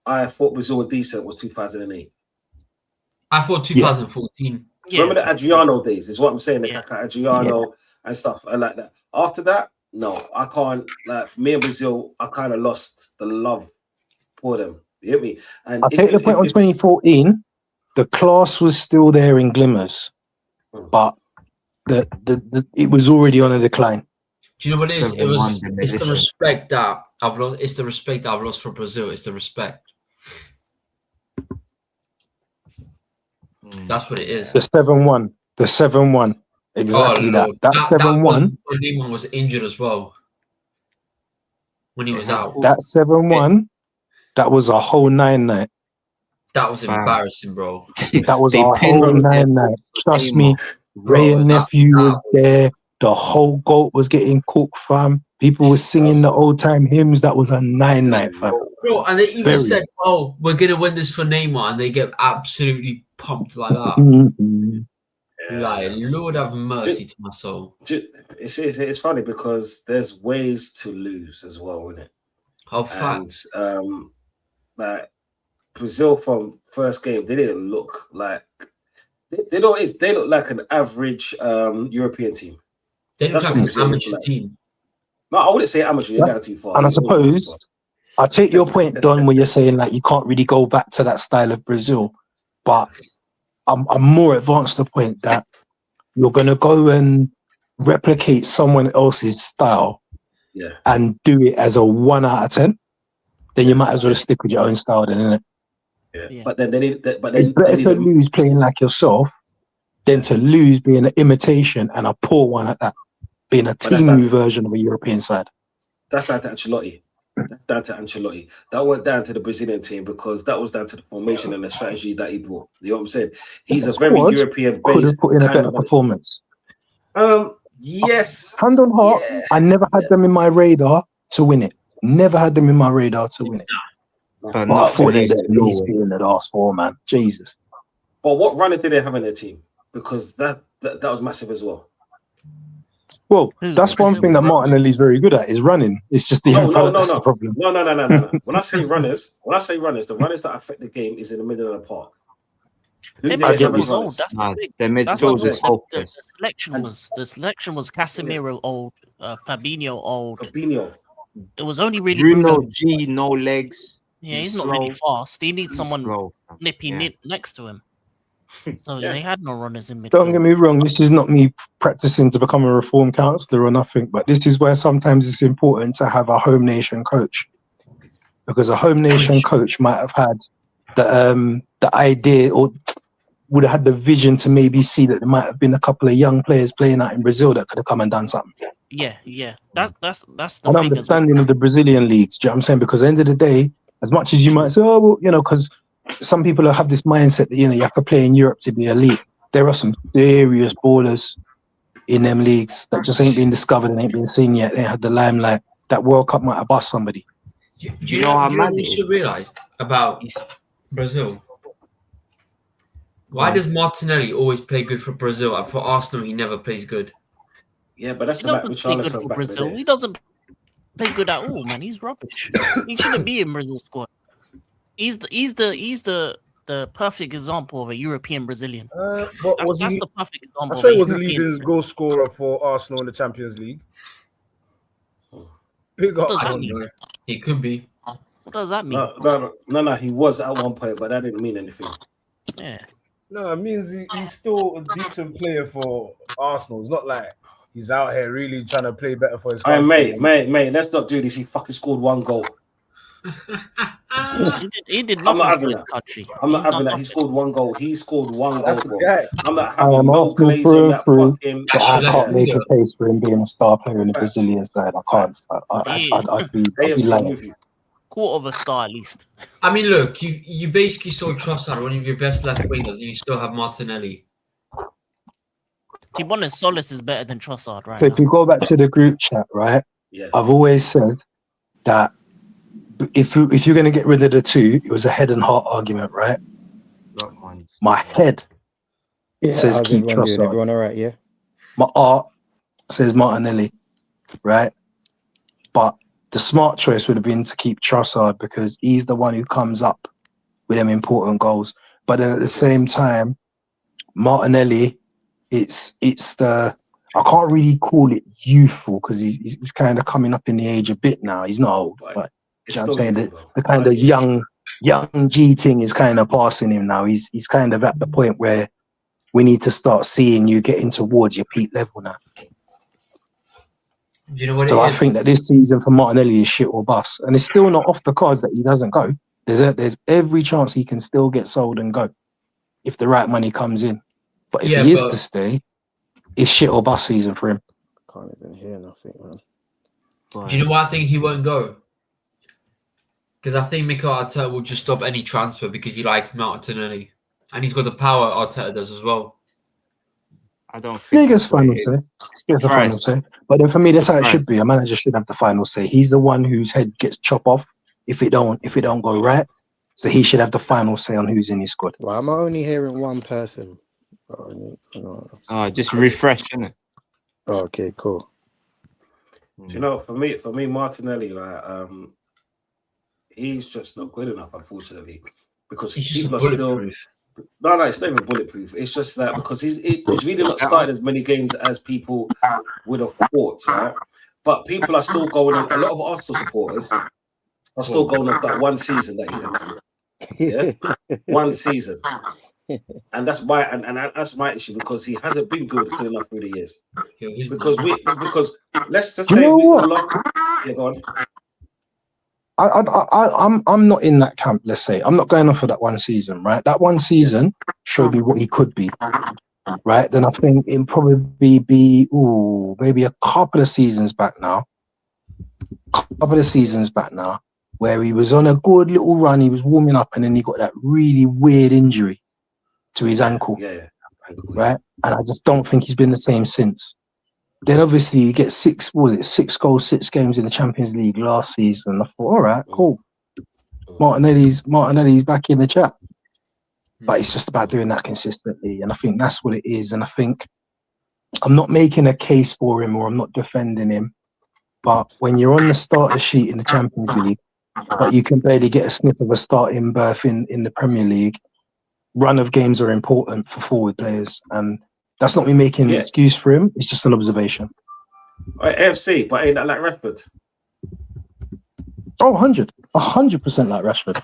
[SPEAKER 7] I thought Brazil were decent was 2008.
[SPEAKER 3] I thought 2014.
[SPEAKER 5] Yeah.
[SPEAKER 7] Remember the Adriano days? Is what I'm saying. The
[SPEAKER 5] Yeah.
[SPEAKER 7] Kaká Adriano and stuff. I like that. After that, no, I can't. Like, for me and Brazil, I kind of lost the love for them. You get me? And
[SPEAKER 6] I'll take the point on 2014. The class was still there in glimmers, but it was already on a decline.
[SPEAKER 3] Do you know what it is?
[SPEAKER 1] 7-1
[SPEAKER 3] It's the
[SPEAKER 1] demolition.
[SPEAKER 3] respect that I've lost. It's the respect that I've lost for Brazil. It's the respect. That's what it is.
[SPEAKER 6] The 7-1. The 7-1. Exactly that.
[SPEAKER 3] Lord.
[SPEAKER 6] That 7-1.
[SPEAKER 3] When Neymar was injured as well. When he was out.
[SPEAKER 6] That 7-1. That was a whole 9-night.
[SPEAKER 3] That was embarrassing, bro.
[SPEAKER 6] That was
[SPEAKER 1] They
[SPEAKER 6] a
[SPEAKER 1] pinned
[SPEAKER 6] whole
[SPEAKER 1] on their
[SPEAKER 6] 9-night.
[SPEAKER 1] tops,
[SPEAKER 6] Trust
[SPEAKER 1] Neymar.
[SPEAKER 6] me, Ray
[SPEAKER 3] Bro,
[SPEAKER 6] and nephew was there. The whole goat was getting cooked, fam. People were singing the old time hymns. That was a 9-night, fam.
[SPEAKER 3] Bro, and they even said, "Oh, we're gonna win this for Neymar," and they get absolutely pumped like that. Like, Lord have mercy to my soul.
[SPEAKER 7] It's funny because there's ways to lose as well, isn't it?
[SPEAKER 3] Oh, facts.
[SPEAKER 7] And like Brazil from first game, they didn't look like they look like an average European team.
[SPEAKER 3] They look like an amateur team.
[SPEAKER 7] No, I wouldn't say amateur. You're going too far.
[SPEAKER 6] And I suppose I take your point, Don, where you're saying like you can't really go back to that style of Brazil, but I'm more advanced to the point that you're gonna go and replicate someone else's style, and do it as a 1 out of 10. Then you might as well stick with your own style, then, isn't it?
[SPEAKER 7] Yeah. But then
[SPEAKER 6] it's better to lose playing like yourself than to lose being an imitation and a poor one at that, being a team version of a European side.
[SPEAKER 7] That's down to Ancelotti. That went down to the Brazilian team because that was down to the formation and the strategy that he brought. You know what I'm saying? He's a very European based.
[SPEAKER 6] Could have put in a better performance.
[SPEAKER 7] Yes.
[SPEAKER 6] Hand on heart, I never had them in my radar to win it. Never had them in my radar to win it.
[SPEAKER 1] But
[SPEAKER 6] I thought they'd at least be in the last 4, man. Jesus.
[SPEAKER 7] But what runner did they have in their team? Because that was massive as well.
[SPEAKER 6] Well, that's one thing that Martinelli's very good at is running. It's just the problem.
[SPEAKER 7] No. When I say runners, the runners that affect the game is in the middle of the park.
[SPEAKER 5] Their midfield was old. That's the thing.
[SPEAKER 1] Their midfield is hopeless.
[SPEAKER 5] The selection was Casemiro old, Fabinho old.
[SPEAKER 7] Fabinho.
[SPEAKER 5] It was only really
[SPEAKER 1] Bruno G, no legs.
[SPEAKER 5] Yeah, he's not really fast. He needs someone nippy next to him. So they had no runners in midfield.
[SPEAKER 6] Don't get me wrong, this is not me practicing to become a reform counsellor or nothing, but this is where sometimes it's important to have a home nation coach. Because a home nation coach might have had the idea or would have had the vision to maybe see that there might have been a couple of young players playing out in Brazil that could have come and done something.
[SPEAKER 5] Yeah. That's the
[SPEAKER 6] an understanding of the Brazilian leagues. Do you know what I'm saying? Because at the end of the day, as much as you might say, oh, well, because some people have this mindset that, you have to play in Europe to be elite. There are some serious ballers in them leagues that just ain't been discovered and ain't been seen yet. They had the limelight. That World Cup might have bust somebody.
[SPEAKER 3] Do you know how mad you should realize about Brazil? Why does Martinelli always play good for Brazil and for Arsenal he never plays good?
[SPEAKER 7] Yeah, but that's
[SPEAKER 5] he doesn't play good for Brazil. He doesn't play good at all, man. He's rubbish. He shouldn't be in Brazil's squad. He's the the perfect example of a European Brazilian.
[SPEAKER 2] But
[SPEAKER 5] That's,
[SPEAKER 2] was
[SPEAKER 5] that's
[SPEAKER 2] he?
[SPEAKER 5] the perfect
[SPEAKER 2] I
[SPEAKER 5] example
[SPEAKER 2] swear
[SPEAKER 5] of
[SPEAKER 2] he
[SPEAKER 5] a
[SPEAKER 2] was the
[SPEAKER 5] European.
[SPEAKER 2] leading goal scorer for Arsenal in the Champions League. Big
[SPEAKER 5] What
[SPEAKER 2] up
[SPEAKER 5] does that
[SPEAKER 2] on
[SPEAKER 5] mean?
[SPEAKER 2] that.
[SPEAKER 3] He could be.
[SPEAKER 5] What does that mean?
[SPEAKER 7] No. He was at one point, but that didn't mean anything.
[SPEAKER 5] Yeah.
[SPEAKER 2] No, it means he's still a decent player for Arsenal. It's not like he's out here really trying to play better for his
[SPEAKER 7] Hey,
[SPEAKER 2] country.
[SPEAKER 7] mate, let's not do this. He fucking scored one goal.
[SPEAKER 5] He did
[SPEAKER 7] I'm not
[SPEAKER 5] nothing for
[SPEAKER 7] having
[SPEAKER 5] his
[SPEAKER 7] that.
[SPEAKER 5] country.
[SPEAKER 7] I'm not
[SPEAKER 5] He's
[SPEAKER 7] having
[SPEAKER 5] done
[SPEAKER 7] that. He
[SPEAKER 5] nothing.
[SPEAKER 7] scored one goal. He scored one goal,
[SPEAKER 2] That's the
[SPEAKER 7] bro.
[SPEAKER 2] guy.
[SPEAKER 7] I'm not
[SPEAKER 6] I
[SPEAKER 7] having
[SPEAKER 6] am
[SPEAKER 7] no
[SPEAKER 6] Arsenal
[SPEAKER 7] glaze
[SPEAKER 6] through
[SPEAKER 7] on
[SPEAKER 6] and
[SPEAKER 7] that
[SPEAKER 6] through,
[SPEAKER 7] fucking.
[SPEAKER 6] but I
[SPEAKER 3] Left
[SPEAKER 6] can't make
[SPEAKER 3] winger.
[SPEAKER 6] a case for him being a star player in the
[SPEAKER 7] Facts.
[SPEAKER 6] Brazilian side. I can't. I'd be
[SPEAKER 7] AFC
[SPEAKER 6] lying.
[SPEAKER 7] with you.
[SPEAKER 5] Quarter of a star at least.
[SPEAKER 3] I mean, look, you basically sold Trossard, one of your best left wingers, and you still have Martinelli.
[SPEAKER 5] To be honest, Solis is better than Trossard right
[SPEAKER 6] So if
[SPEAKER 5] now.
[SPEAKER 6] you go back to the group chat, right?
[SPEAKER 7] Yeah.
[SPEAKER 6] I've always said that if you're going to get rid of the two, it was a head and heart argument, right? My head says
[SPEAKER 8] how's
[SPEAKER 6] keep
[SPEAKER 8] everyone doing?
[SPEAKER 6] Trossard.
[SPEAKER 8] Everyone all right? Yeah.
[SPEAKER 6] My heart says Martinelli, right? But the smart choice would have been to keep Trossard because he's the one who comes up with them important goals. But then at the same time, Martinelli, it's the I can't really call it youthful because he's kind of coming up in the age a bit now. He's not old, but you know what I'm saying? The kind of young G thing is kind of passing him now. He's kind of at the point where we need to start seeing you getting towards your peak level now.
[SPEAKER 3] Do you know what
[SPEAKER 6] So
[SPEAKER 3] it
[SPEAKER 6] I
[SPEAKER 3] is?
[SPEAKER 6] think that this season for Martinelli is shit or bust, and it's still not off the cards that he doesn't go. There's every chance he can still get sold and go if the right money comes in. But if he is to stay, it's shit or bust season for him.
[SPEAKER 8] Can't even hear nothing, man.
[SPEAKER 3] Do you know why I think he won't go? Because I think Mikel Arteta will just stop any transfer because he likes Martinelli. And he's got the power Arteta does as well.
[SPEAKER 1] I don't think
[SPEAKER 6] Yeah, he gets final say. He gets the final say. But then for me, that's how it should be. A manager should have the final say. He's the one whose head gets chopped off if it don't go right. So he should have the final say on who's in his squad.
[SPEAKER 8] Well, I'm only hearing one person.
[SPEAKER 1] Just refresh, innit?
[SPEAKER 8] Oh, okay, cool.
[SPEAKER 7] Do you know, for me, Martinelli, right? He's just not good enough, unfortunately, because people are still. No, it's not even bulletproof. It's just that because he's really not started as many games as people would have thought, right? But people are still going on. A lot of Arsenal supporters are still going off that one season that he had. Yeah, one season, and that's that's my issue because he hasn't been good enough through the years. Because let's just say
[SPEAKER 6] go
[SPEAKER 7] on.
[SPEAKER 6] I'm not in that camp. Let's say I'm not going off for that one season, right? That one season showed me what he could be, right? Then I think it'll probably be maybe a couple of seasons back now, where he was on a good little run. He was warming up, and then he got that really weird injury to his ankle, right? And I just don't think he's been the same since. Then obviously you get 6 goals, 6 games in the Champions League last season. I thought, all right, cool. Martinelli's back in the chat. But it's just about doing that consistently. And I think that's what it is. And I think I'm not making a case for him or I'm not defending him. But when you're on the starter sheet in the Champions League, but you can barely get a sniff of a starting berth in the Premier League, run of games are important for forward players. And that's not me making an excuse for him. It's just an observation.
[SPEAKER 7] AFC, but ain't that like Rashford?
[SPEAKER 6] Oh, 100% like Rashford.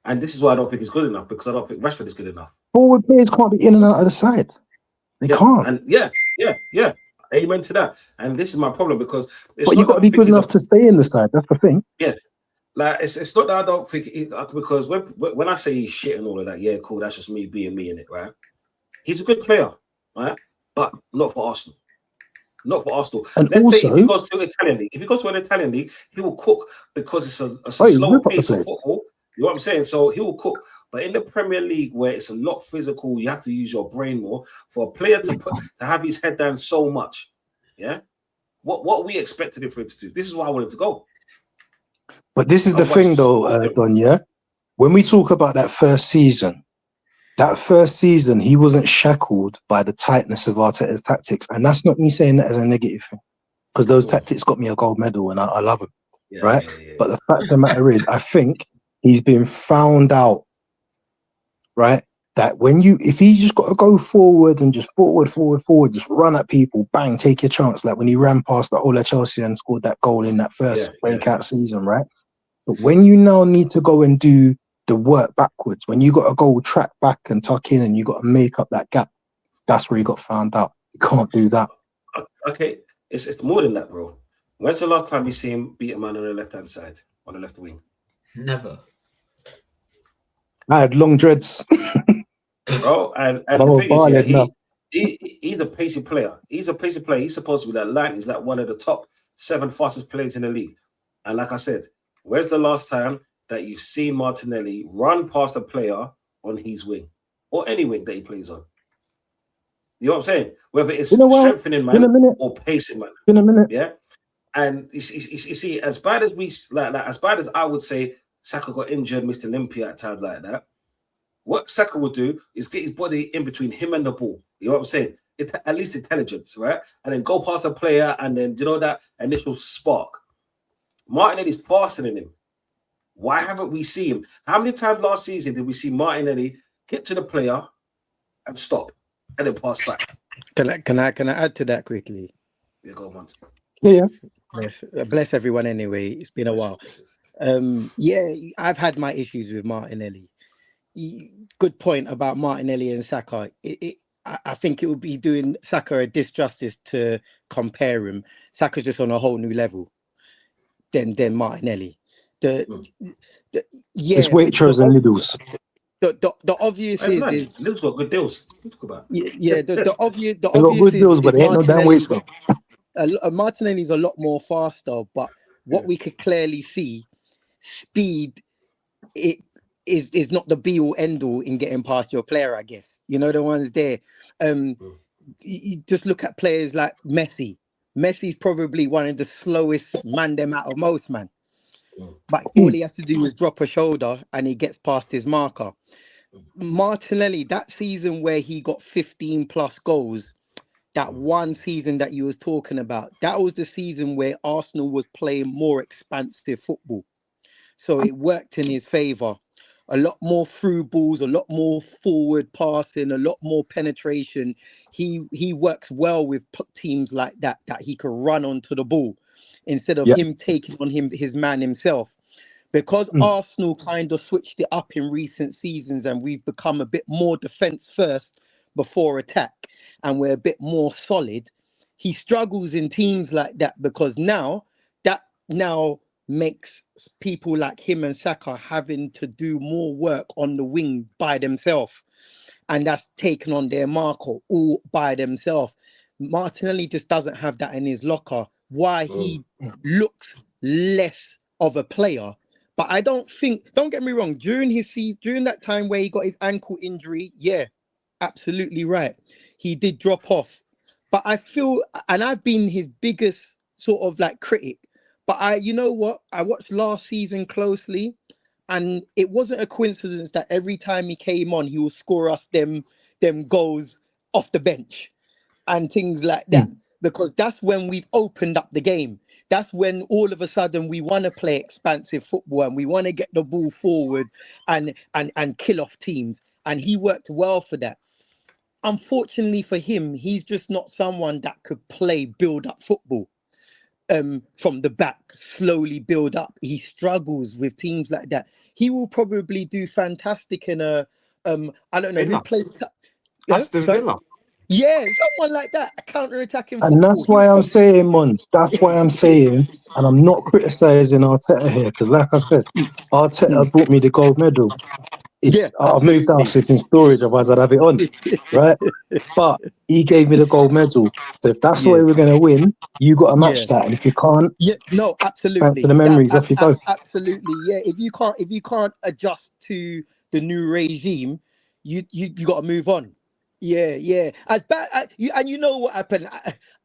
[SPEAKER 7] And this is why I don't think he's good enough, because I don't think Rashford is good enough.
[SPEAKER 6] Forward players can't be in and out of the side. They can't.
[SPEAKER 7] And yeah. Amen to that. And this is my problem because
[SPEAKER 6] but you've got to be good enough to stay in the side. That's the thing.
[SPEAKER 7] Yeah. Like it's not that I don't think because when I say he's shit and all of that, yeah, cool. That's just me being me in it, right? He's a good player, right? But not for Arsenal. Not for Arsenal.
[SPEAKER 6] And
[SPEAKER 7] Let's
[SPEAKER 6] also,
[SPEAKER 7] say if he goes to an Italian league, he will cook because it's a slow pace of football. You know what I'm saying? So he will cook. But in the Premier League, where it's a lot physical, you have to use your brain more. For a player to have his head down so much, yeah. What we expected him for him to do. This is why I wanted to go.
[SPEAKER 6] But this is the thing, though, Don. Yeah, when we talk about that first season, he wasn't shackled by the tightness of Arteta's tactics, and that's not me saying that as a negative thing, because those tactics got me a gold medal, and I love them, right? Yeah. But the fact of the matter is, I think he's been found out right? That if he's just got to go forward and just forward, just run at people, bang, take your chance. Like when he ran past the Ola Chelsea and scored that goal in that first breakout season, right? But when you now need to go and do the work backwards, when you got to go track back and tuck in and you got to make up that gap, that's where he got found out. You can't do that.
[SPEAKER 7] Okay, it's more than that, bro. When's the last time you see him beat a man on the left-hand side, on the left wing?
[SPEAKER 3] Never.
[SPEAKER 6] I had long dreads.
[SPEAKER 7] Bro, and the thing is, he's a pacey player. He's supposed to be that line. He's like one of the top 7 fastest players in the league. And like I said, where's the last time that you've seen Martinelli run past a player on his wing or any wing that he plays on? You know what I'm saying? Whether it's strengthening man or pacing man.
[SPEAKER 6] In a minute.
[SPEAKER 7] Yeah. And you see, as bad as as bad as I would say Saka got injured, missed Olympia at times like that, what Saka would do is get his body in between him and the ball. You know what I'm saying? At least intelligence, right? And then go past a player and then, that initial spark. Martinelli's faster than him. Why haven't we seen him? How many times last season did we see Martinelli get to the player and stop and then pass back?
[SPEAKER 8] Can I add to that quickly?
[SPEAKER 7] Yeah, go on.
[SPEAKER 6] Yeah.
[SPEAKER 8] Bless everyone anyway. It's been a while. I've had my issues with Martinelli. Good point about Martinelli and Saka. I think it would be doing Saka a disjustice to compare him. Saka's just on a whole new level than Martinelli.
[SPEAKER 6] It's Waitrose and Lidl's.
[SPEAKER 8] The obvious is
[SPEAKER 7] Lidl's got good deals. Let's go back.
[SPEAKER 8] The obvious
[SPEAKER 6] got good deals, but they ain't no damn Waitrose.
[SPEAKER 8] Martinelli's a lot more faster, but what we could clearly see, speed is not the be all end all in getting past your player, I guess. You know the ones there. You just look at players like Messi. Messi's probably one of the slowest man them out of most, man. But all he has to do is drop a shoulder and he gets past his marker. Martinelli, that season where he got 15 plus goals, that one season that you was talking about, that was the season where Arsenal was playing more expansive football. So it worked in his favour. A lot more through balls, a lot more forward passing, a lot more penetration. He works well with teams like that he could run onto the ball instead of him taking on his man himself. Because Arsenal kind of switched it up in recent seasons and we've become a bit more defence first before attack and we're a bit more solid, he struggles in teams like that because now makes people like him and Saka having to do more work on the wing by themselves. And that's taken on their marker all by themselves. Martinelli just doesn't have that in his locker. Why he looks less of a player. But I don't get me wrong, during that time where he got his ankle injury, absolutely right. He did drop off. But I feel, and I've been his biggest sort of like critic, but you know what? I watched last season closely and it wasn't a coincidence that every time he came on, he would score us them goals off the bench and things like that. Because that's when we've opened up the game. That's when all of a sudden we want to play expansive football and we want to get the ball forward and kill off teams. And he worked well for that. Unfortunately for him, he's just not someone that could play build-up football from the back, slowly build up. He struggles with teams like that. He will probably do fantastic in a I don't know who plays
[SPEAKER 1] Aston Villa.
[SPEAKER 8] Yeah, someone like that, a counter-attacking football.
[SPEAKER 6] And that's why I'm saying, Mons, that's why I'm saying, and I'm not criticising Arteta here, because like I said, Arteta brought me the gold medal. I've moved houses in storage, otherwise I'd have it on, right? But he gave me the gold medal. So if that's the way we're going to win, you got to match that. And if you can't,
[SPEAKER 8] absolutely.
[SPEAKER 6] Thanks for the memories, off you go.
[SPEAKER 8] Absolutely, yeah. If you can't adjust to the new regime, you got to move on. Yeah. As bad, and you know what happened?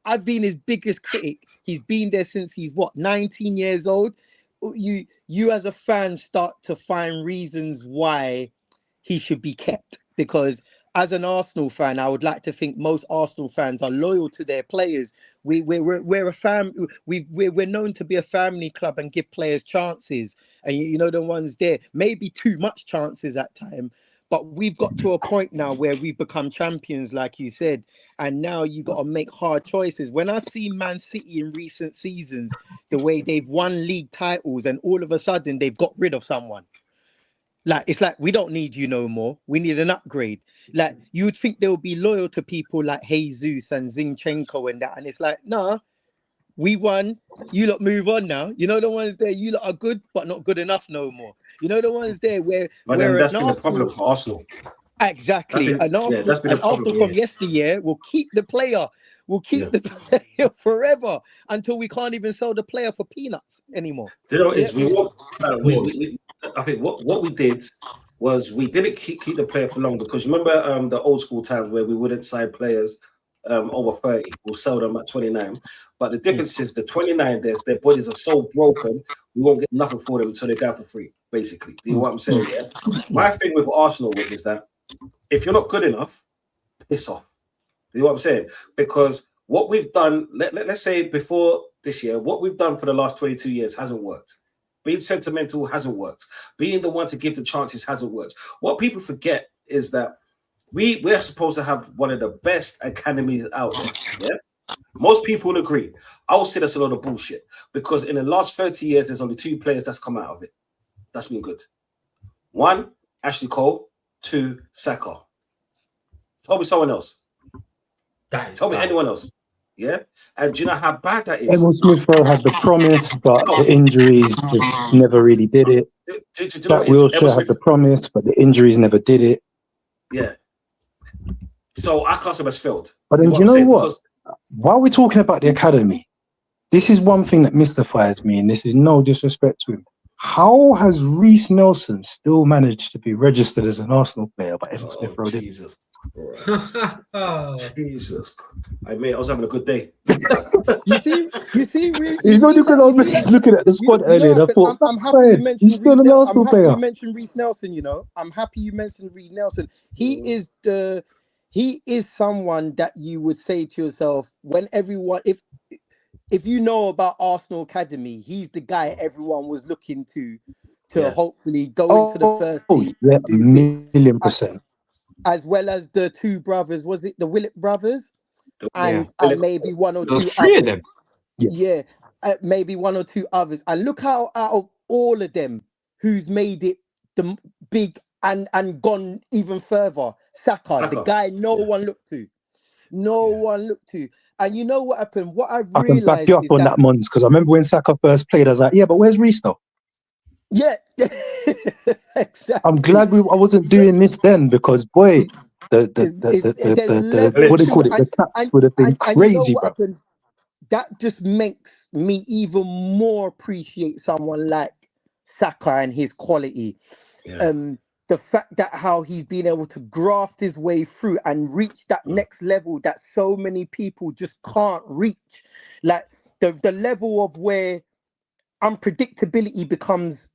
[SPEAKER 8] I've been his biggest critic. He's been there since he's 19 years old. You as a fan start to find reasons why he should be kept, because as an Arsenal fan, I would like to think most Arsenal fans are loyal to their players. We're a family. We're known to be a family club and give players chances, and you know the ones there maybe too much chances at time. But we've got to a point now where we've become champions, like you said, and now you got to make hard choices. When I see Man City in recent seasons, the way they've won league titles, and all of a sudden they've got rid of someone. Like, it's like, we don't need you no more. We need an upgrade. Like, you would think they'll be loyal to people like Jesus and Zinchenko and that. And it's like, nah, we won. You lot move on now. You know the ones there, you lot are good, but not good enough no more. You know the ones there
[SPEAKER 7] But then
[SPEAKER 8] where
[SPEAKER 7] that's
[SPEAKER 8] an
[SPEAKER 7] been a problem
[SPEAKER 8] Arsenal,
[SPEAKER 7] for Arsenal.
[SPEAKER 8] exactly,
[SPEAKER 7] That's been a
[SPEAKER 8] an Arsenal
[SPEAKER 7] problem.
[SPEAKER 8] from
[SPEAKER 7] Yeah.
[SPEAKER 8] yesteryear will keep the player. We'll keep the player forever until we can't even sell the player for peanuts anymore.
[SPEAKER 7] Do you know what it
[SPEAKER 8] Yeah,
[SPEAKER 7] is? I think what we did was we didn't keep the player for long, because remember the old school times where we wouldn't sign players over 30, we'll sell them at 29. But the difference is the 29, their bodies are so broken, we won't get nothing for them until they go for free, basically. Do you know what I'm saying? Yeah. My thing with Arsenal is that if you're not good enough, piss off. Do you know what I'm saying? Because what we've done, let's say before this year, what we've done for the last 22 years hasn't worked. Being sentimental hasn't worked. Being the one to give the chances hasn't worked. What people forget is that we're supposed to have one of the best academies out there. Yeah. Most people will agree. I will say that's a lot of bullshit, because in the last 30 years, there's only 2 players that's come out of it. That's been good. 1, Ashley Cole. 2, Saka. Tell me someone else. Tell me anyone else. Yeah. And do you know how bad that is?
[SPEAKER 6] Emil Smith Rowe had the promise, but the injuries just never really did it. Jack Wilshere had the promise, but the injuries never did it.
[SPEAKER 7] Yeah. So our class has failed.
[SPEAKER 6] But then, do you know what? While we're talking about the academy, this is one thing that mystifies me, and this is no disrespect to him. How has Reece Nelson still managed to be registered as an Arsenal player, but Emil Smith Rowe didn't?
[SPEAKER 7] Jesus. Jesus. I was having a good day.
[SPEAKER 8] You see,
[SPEAKER 6] It's only because I was looking at the squad earlier and I thought,
[SPEAKER 8] I'm happy
[SPEAKER 6] he's still an Arsenal player.
[SPEAKER 8] You mentioned Reece Nelson, you know. I'm happy you mentioned Reece Nelson. He is someone that you would say to yourself, when everyone, if you know about Arsenal Academy, he's the guy everyone was looking to hopefully go into the first team.
[SPEAKER 6] Yeah, 1,000,000%.
[SPEAKER 8] As well as the 2 brothers, was it the Willett brothers? And maybe 1 or 2
[SPEAKER 1] There was 3 of them.
[SPEAKER 8] Yeah, maybe 1 or 2 others. And look how out of all of them, who's made it the big and gone even further? Saka, the guy no one looked to. No one looked to. And you know what happened? What I've realized,
[SPEAKER 6] I can back you up on that, Mons, because I remember when Saka first played, I was like, yeah, but where's Reece though?
[SPEAKER 8] Yeah, exactly.
[SPEAKER 6] I'm glad I wasn't doing this then, because boy, what do you call it? The caps would have been crazy,
[SPEAKER 8] you know what
[SPEAKER 6] bro.
[SPEAKER 8] happened? That just makes me even more appreciate someone like Saka and his quality.
[SPEAKER 7] Yeah.
[SPEAKER 8] The fact that how he's been able to graft his way through and reach that next level that so many people just can't reach. Like the level of where unpredictability becomes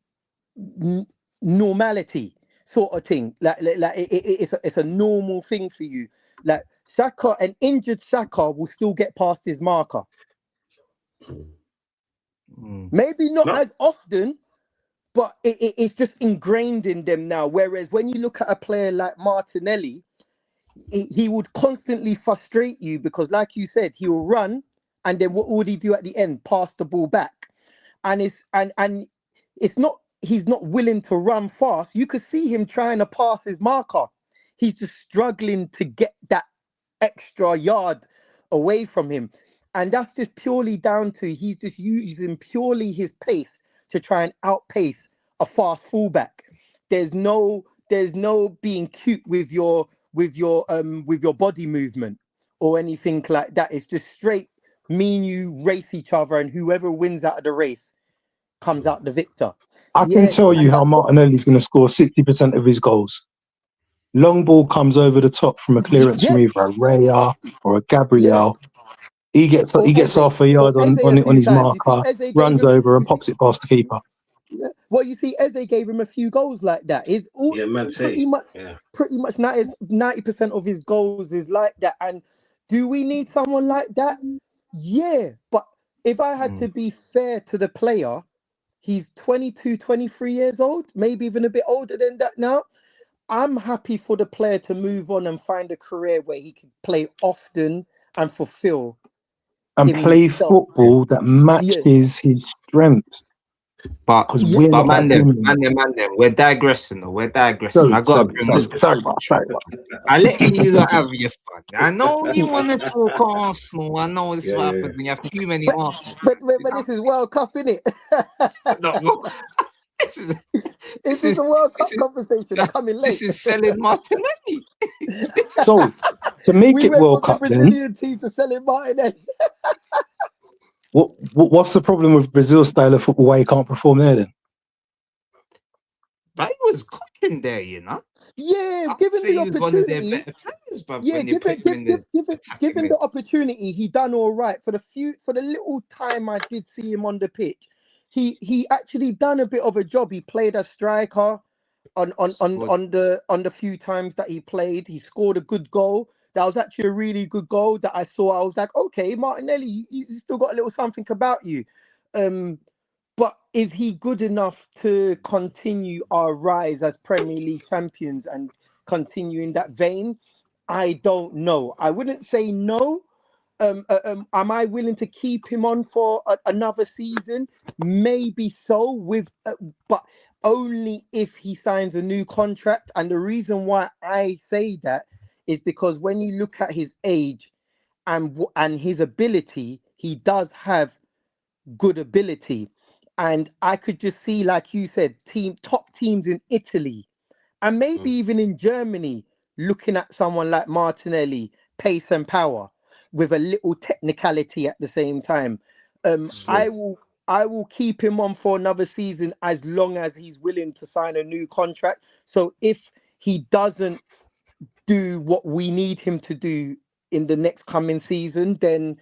[SPEAKER 8] normality sort of thing. Like it's a normal thing for you. Like Saka, an injured Saka will still get past his marker. Maybe not as often, but it's just ingrained in them now. Whereas when you look at a player like Martinelli, he would constantly frustrate you because, like you said, he will run, and then what would he do at the end? Pass the ball back, and it's not. He's not willing to run fast. You could see him trying to pass his marker. He's just struggling to get that extra yard away from him. And that's just purely down to he's just using purely his pace to try and outpace a fast fullback. There's no being cute with your body movement or anything like that. It's just straight me and you race each other, and whoever wins out of the race comes out the victor.
[SPEAKER 6] I can tell you how Martinelli's going to score 60% of his goals. Long ball comes over the top from a clearance from either a Raya or a Gabriel. He gets half a yard on his marker, runs over and pops it past the keeper.
[SPEAKER 8] Yeah. Well, you see, Eze gave him a few goals like that. Pretty much 90% of his goals is like that. And do we need someone like that? Yeah, but if I had to be fair to the player, he's 22, 23 years old, maybe even a bit older than that now. I'm happy for the player to move on and find a career where he can play often and fulfill
[SPEAKER 6] and play
[SPEAKER 8] himself.
[SPEAKER 6] football that matches his strengths.
[SPEAKER 1] But
[SPEAKER 6] Because we're not that team.
[SPEAKER 1] man, them. We're digressing. Though. We're digressing. I got
[SPEAKER 6] sorry.
[SPEAKER 1] I let you have your fun. I know you want to talk Arsenal. I know this is what happens when you have too many Arsenal.
[SPEAKER 8] But this is World Cup, innit? This is a World Cup conversation. They're coming late.
[SPEAKER 1] This is selling Martinelli.
[SPEAKER 6] So to make it World Cup,
[SPEAKER 8] the Brazilian team to selling Martinelli.
[SPEAKER 6] What's the problem with Brazil's style of football? Why he can't perform there then?
[SPEAKER 1] But he was cooking there, you know.
[SPEAKER 8] Yeah, given the opportunity. Given the opportunity, he done all right for the little time I did see him on the pitch. He actually done a bit of a job. He played as striker on the few times that he played. He scored a good goal. That was actually a really good goal that I saw. I was like, okay, Martinelli, you still got a little something about you. But is he good enough to continue our rise as Premier League champions and continue in that vein? I don't know. I wouldn't say no. Am I willing to keep him on for another season? Maybe so, but only if he signs a new contract. And the reason why I say that is because when you look at his age and his ability, he does have good ability. And I could just see, like you said, top teams in Italy and maybe even in Germany looking at someone like Martinelli, pace and power with a little technicality at the same time. I will keep him on for another season as long as he's willing to sign a new contract. So if he doesn't do what we need him to do in the next coming season, then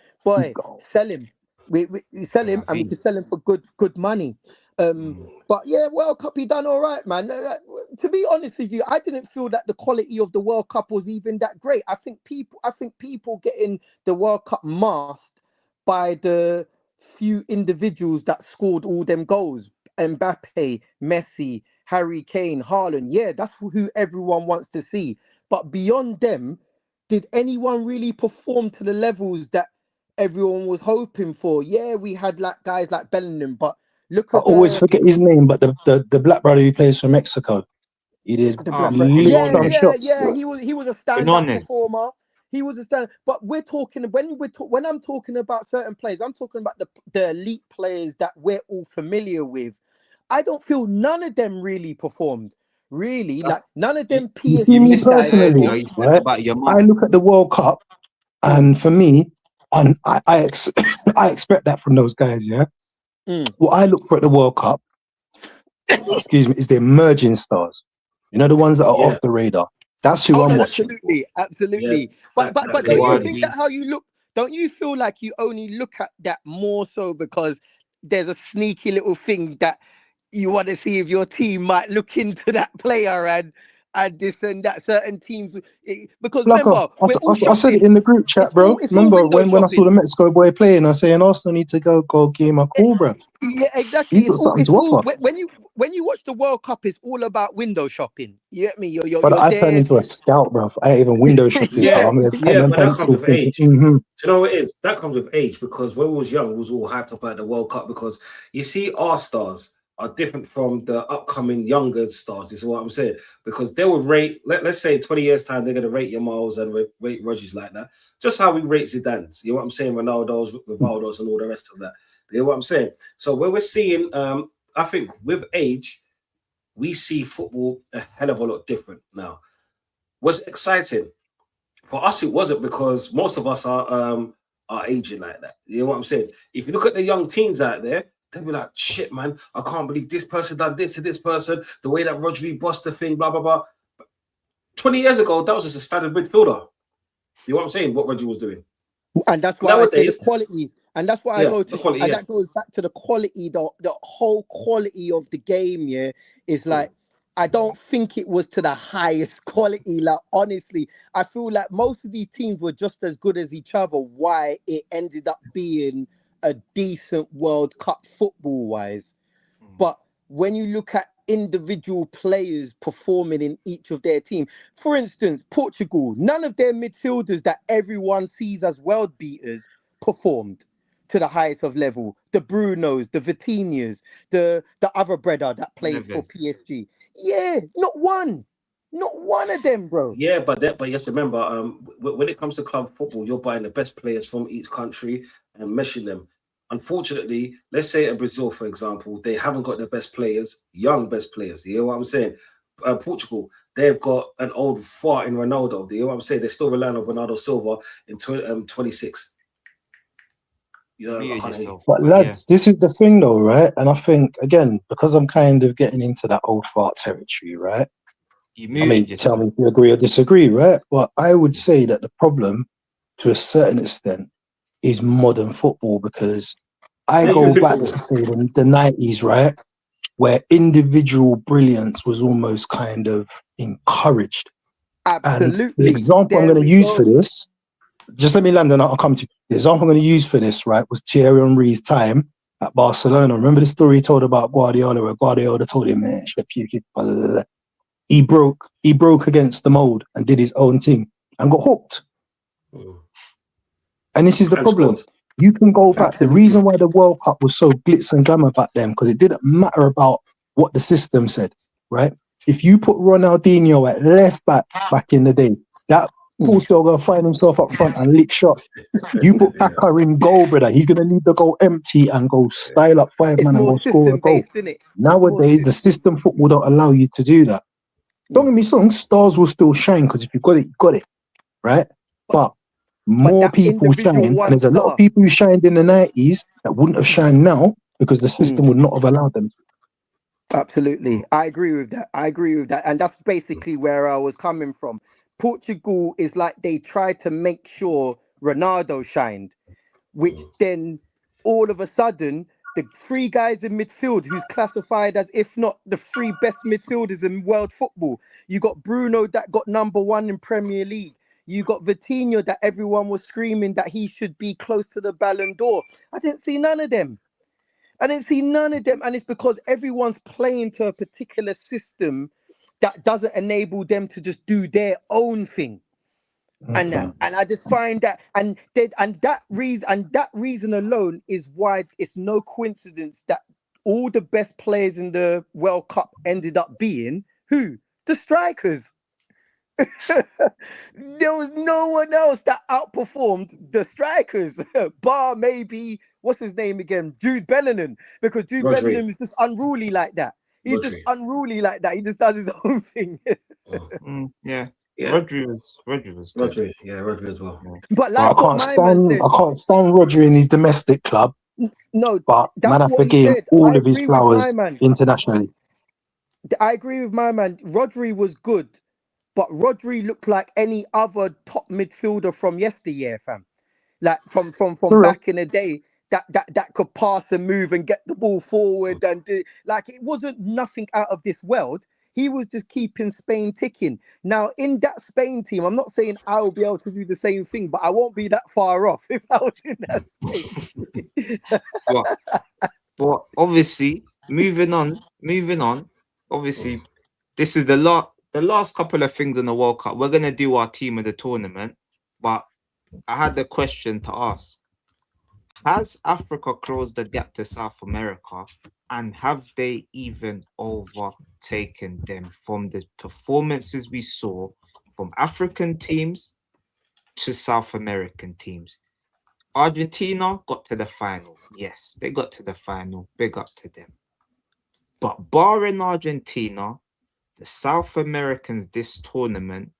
[SPEAKER 8] sell him. We sell him, and we can sell him for good money. But yeah, World Cup, he done all right, man. To be honest with you, I didn't feel that the quality of the World Cup was even that great. I think people getting the World Cup masked by the few individuals that scored all them goals. Mbappe, Messi, Harry Kane, Haaland. Yeah, that's who everyone wants to see. But beyond them, did anyone really perform to the levels that everyone was hoping for? Yeah, we had like guys like Bellingham, but look at
[SPEAKER 6] I always forget his name, but the black brother who plays for Mexico, he did some shots.
[SPEAKER 8] Yeah. He was a stand-up performer. He was a stand. But when I'm talking about certain players, I'm talking about the elite players that we're all familiar with. I don't feel none of them really performed. Really, like none of them.
[SPEAKER 6] You see me personally, right? I look at the World Cup, and for me, and I expect that from those guys. Yeah. What I look for at the World Cup, excuse me, is the emerging stars. You know, the ones that are off the radar. That's who I'm watching.
[SPEAKER 8] Absolutely. Yeah. But don't you think that how you look? Don't you feel like you only look at that more so because there's a sneaky little thing that you want to see if your team might look into that player and this and that certain teams, because remember,
[SPEAKER 6] I said it in the group chat, bro. Remember when I saw the Mexico boy playing, I saying Arsenal need to go give him a call, bro.
[SPEAKER 8] Yeah, exactly.
[SPEAKER 6] He's got something to offer.
[SPEAKER 8] When you watch the World Cup, it's all about window shopping. You get me?
[SPEAKER 6] But I turned into a scout, bro. I ain't even window shopping. I'm
[SPEAKER 7] but that comes with age. Do you know what it is? That comes with age, because when we was young, we was all hyped up at the World Cup, because you see our stars are different from the upcoming younger stars. Is what I'm saying, because they would rate. Let's say 20 years time, they're gonna rate Yamals and rate Rodgers like that. Just how we rate Zidane's. You know what I'm saying? Ronaldo's, Rivaldo's, and all the rest of that. You know what I'm saying? So when we're seeing, I think with age, we see football a hell of a lot different now. Was it exciting? For us, it wasn't, because most of us are aging like that. You know what I'm saying? If you look at the young teens out there, they'll be like, shit, man, I can't believe this person done this to this person, the way that Rodri bust the thing, blah, blah, blah. But 20 years ago, that was just a standard midfielder. You know what I'm saying? What Rodri was doing.
[SPEAKER 8] And that's why I say the quality. And that's why I go to quality, and that goes back to the quality, the whole quality of the game, is like, I don't think it was to the highest quality. Like, honestly, I feel like most of these teams were just as good as each other. Why it ended up being a decent World Cup football-wise. But when you look at individual players performing in each of their team. For instance, Portugal, none of their midfielders that everyone sees as world beaters performed to the highest of level. The Brunos, the Vitinhas, the other brother that plays for PSG. Yeah, not one. Not one of them, bro.
[SPEAKER 7] Yeah, but you have to remember, when it comes to club football, you're buying the best players from each country and meshing them. Unfortunately, let's say in Brazil, for example, they haven't got the best players, young best players. You hear what I'm saying? Portugal, they've got an old fart in Ronaldo. You hear what I'm saying? They're still relying on Ronaldo Silva in 26. Yeah, I can't hear you.
[SPEAKER 6] But lads, this is the thing though, right? And I think, again, because I'm kind of getting into that old fart territory, right? I mean, tell me if you agree or disagree, right? But I would say that the problem, to a certain extent, is modern football, because I go back to say the 90s, right, where individual brilliance was almost kind of encouraged.
[SPEAKER 8] Absolutely.
[SPEAKER 6] And the example I'm going to use for this, just let me land and I'll come to you. The example I'm going to use for this, right, was Thierry Henry's time at Barcelona. Remember the story he told about Guardiola, where Guardiola told him, man, he broke against the mold and did his own thing and got hooked. And this is the problem. You can go back. The reason why the World Cup was so glitz and glamour back then, because it didn't matter about what the system said, right? If you put Ronaldinho at left back in the day, that poor still gonna find himself up front and lick shots. You put Kaka in goal, brother, he's gonna leave the goal empty and go style up 5 man and go score a goal. Nowadays, the system football don't allow you to do that. Don't get me wrong, stars will still shine, because if you got it, you got it, right? But more people shine, and there's a lot of people who shined in the 90s that wouldn't have shined now because the system would not have allowed them.
[SPEAKER 8] Absolutely. I agree with that. And that's basically where I was coming from. Portugal is like they tried to make sure Ronaldo shined, which then all of a sudden, the 3 guys in midfield who's classified as, if not the 3 best midfielders in world football. You got Bruno that got #1 in Premier League. You got Vitinho that everyone was screaming that he should be close to the Ballon d'Or. I didn't see none of them. And it's because everyone's playing to a particular system that doesn't enable them to just do their own thing. And I just find that that reason alone is why it's no coincidence that all the best players in the World Cup ended up being who? The strikers. There was no one else that outperformed the strikers, bar maybe, what's his name again? Jude Bellingham, because Jude Bellingham is just unruly like that. He's just unruly like that. He just does his own thing.
[SPEAKER 1] Yeah. Rodri was good.
[SPEAKER 7] Rodri as well.
[SPEAKER 8] But like
[SPEAKER 6] I can't stand Rodri in his domestic club.
[SPEAKER 8] No,
[SPEAKER 6] but man, I forgave all of his flowers internationally.
[SPEAKER 8] I agree with my man. Rodri was good, but Rodri looked like any other top midfielder from yesteryear, fam. Like from back in the day, that could pass and move and get the ball forward and like it wasn't nothing out of this world. He was just keeping Spain ticking. Now, in that Spain team, I'm not saying I will be able to do the same thing, but I won't be that far off if I was in that Spain.
[SPEAKER 1] But obviously, moving on. Obviously, this is the last couple of things in the World Cup. We're going to do our team of the tournament, but I had the question to ask. Has Africa closed the gap to South America, and have they even overtaken them from the performances we saw from African teams to South American teams? Argentina got to the final. Yes, they got to the final. Big up to them. But barring Argentina, the South Americans this tournament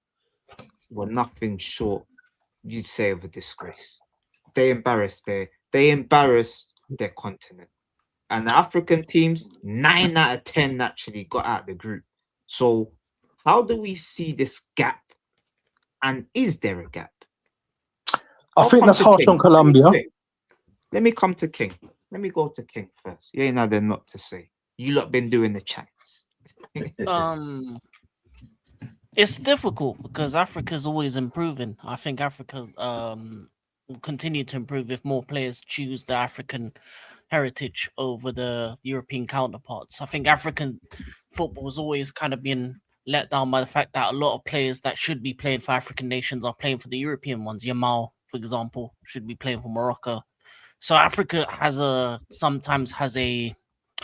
[SPEAKER 1] were nothing short, you'd say, of a disgrace. They embarrassed their continent. And the African teams, 9 out of 10 actually got out of the group. So how do we see this gap? And is there a gap?
[SPEAKER 6] I think that's harsh on Colombia.
[SPEAKER 1] Let me come to King. Let me go to King first. You ain't nothing not to say. You lot been doing the chats.
[SPEAKER 5] It's difficult because Africa's always improving. I think Africa will continue to improve if more players choose the African heritage over the European counterparts. I think African football has always kind of been let down by the fact that a lot of players that should be playing for African nations are playing for the European ones. Yamal, for example, should be playing for Morocco. So Africa sometimes has a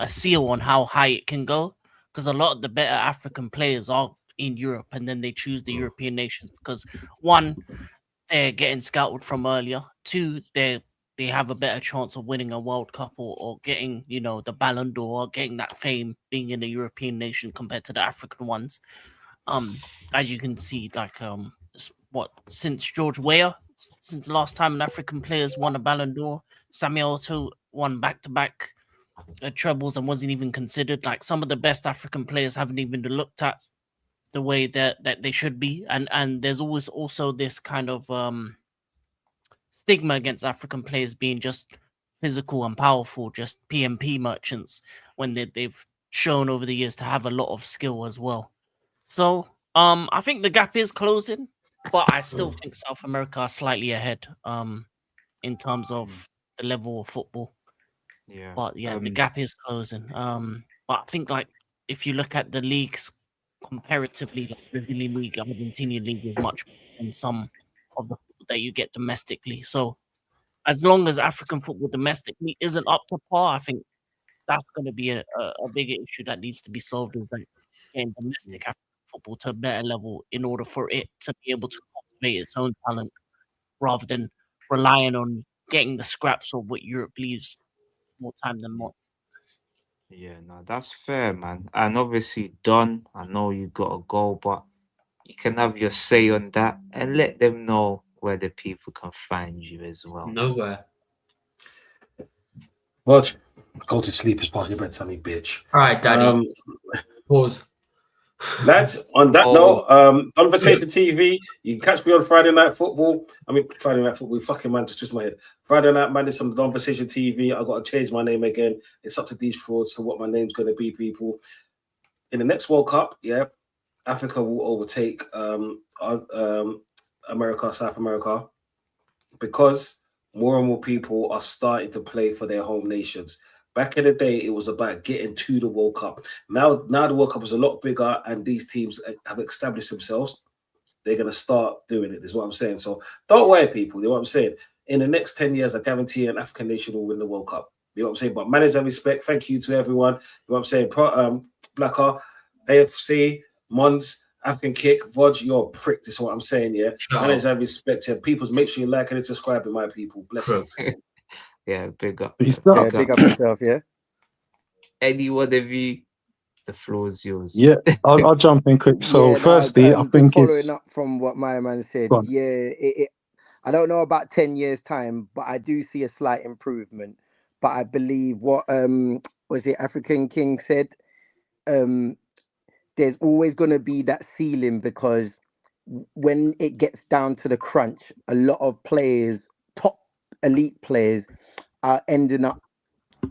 [SPEAKER 5] seal on how high it can go, because a lot of the better African players are in Europe, and then they choose the European nations because one, they're getting scouted from earlier. Two, they have a better chance of winning a World Cup or getting, the Ballon d'Or, or getting that fame being in a European nation compared to the African ones. As you can see, like since George Weah, since the last time an African players won a Ballon d'Or, Samuel Eto'o won back-to-back trebles and wasn't even considered. Like, some of the best African players haven't even been looked at the way that they should be, and there's always also this kind of stigma against African players being just physical and powerful, just PMP merchants, when they've shown over the years to have a lot of skill as well. So I think the gap is closing, but I still think South America are slightly ahead in terms of the level of football.
[SPEAKER 1] Yeah.
[SPEAKER 5] But yeah, the gap is closing. But I think, like, if you look at the leagues comparatively, like Brazilian league, Argentinian league is much better than some of the that you get domestically. So as long as African football domestically isn't up to par, I think that's going to be a bigger issue that needs to be solved, is that getting domestic African football to a better level in order for it to be able to cultivate its own talent, rather than relying on getting the scraps of what Europe leaves more time than not.
[SPEAKER 1] Yeah, no, that's fair, man. And obviously, Don, I know you got a goal, but you can have your say on that and let them know where the people can find you as well.
[SPEAKER 3] Nowhere.
[SPEAKER 7] Watch. Go to sleep. It's past your bedtime, you bitch.
[SPEAKER 3] All right, Daddy. Pause.
[SPEAKER 7] Lads, on that note, Conversation TV, you can catch me on Friday Night Football. Friday Night Football, fucking man, just my head. Friday Night Madness on Conversation TV. I got to change my name again. It's up to these frauds to what my name's going to be, people. In the next World Cup, Africa will overtake America, South America, because more and more people are starting to play for their home nations. Back in the day, it was about getting to the World Cup. Now the World Cup is a lot bigger, and these teams have established themselves. They're going to start doing it, is what I'm saying. So don't worry, people. You know what I'm saying? In the next 10 years, I guarantee an African nation will win the World Cup. You know what I'm saying? But manners and respect. Thank you to everyone. You know what I'm saying? Blacker, AFC, Mons, African Kick, Vodge, you're a prick. This is what I'm saying, yeah? Manners and respect. And people, make sure you like and subscribe to my people. Blessings.
[SPEAKER 1] Yeah, big up.
[SPEAKER 6] Peace
[SPEAKER 8] Yeah,
[SPEAKER 6] out.
[SPEAKER 8] big up yourself, yeah.
[SPEAKER 1] Any one of you, the floor is yours.
[SPEAKER 6] Yeah, I'll jump in quick. So, firstly, I think
[SPEAKER 8] following
[SPEAKER 6] it's
[SPEAKER 8] up from what my man said.
[SPEAKER 6] Go on.
[SPEAKER 8] Yeah, I don't know about 10 years time, but I do see a slight improvement. But I believe what was it African King said? There's always going to be that ceiling, because when it gets down to the crunch, a lot of players, top elite players, are ending up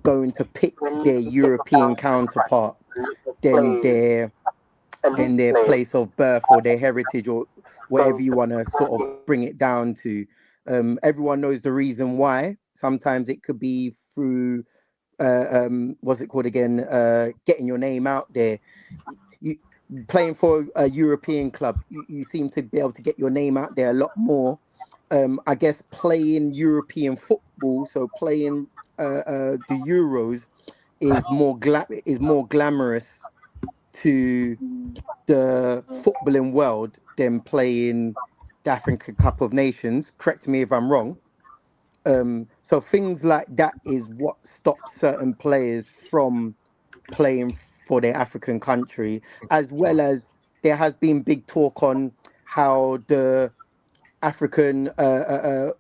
[SPEAKER 8] going to pick their European counterpart than their place of birth or their heritage, or whatever you want to sort of bring it down to. Everyone knows the reason why. Sometimes it could be through what's it called again? Getting your name out there. You playing for a European club, you seem to be able to get your name out there a lot more. I guess playing European football, so playing the Euros, is more glamorous to the footballing world than playing the African Cup of Nations. Correct me if I'm wrong. So things like that is what stops certain players from playing for their African country, as well as there has been big talk on how the African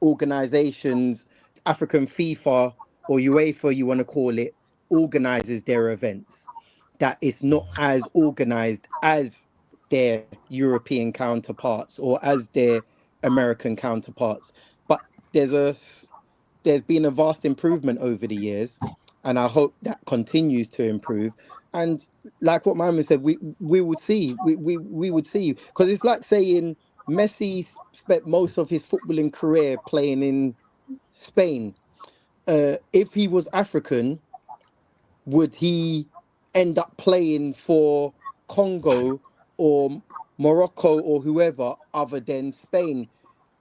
[SPEAKER 8] organizations, African FIFA or UEFA, you want to call it, organizes their events. That it's not as organized as their European counterparts or as their American counterparts. But there's been a vast improvement over the years, and I hope that continues to improve. And like what Mama said, we would see, we would see, because it's like saying Messi spent most of his footballing career playing in Spain. if he was African, would he end up playing for Congo or Morocco or whoever other than Spain?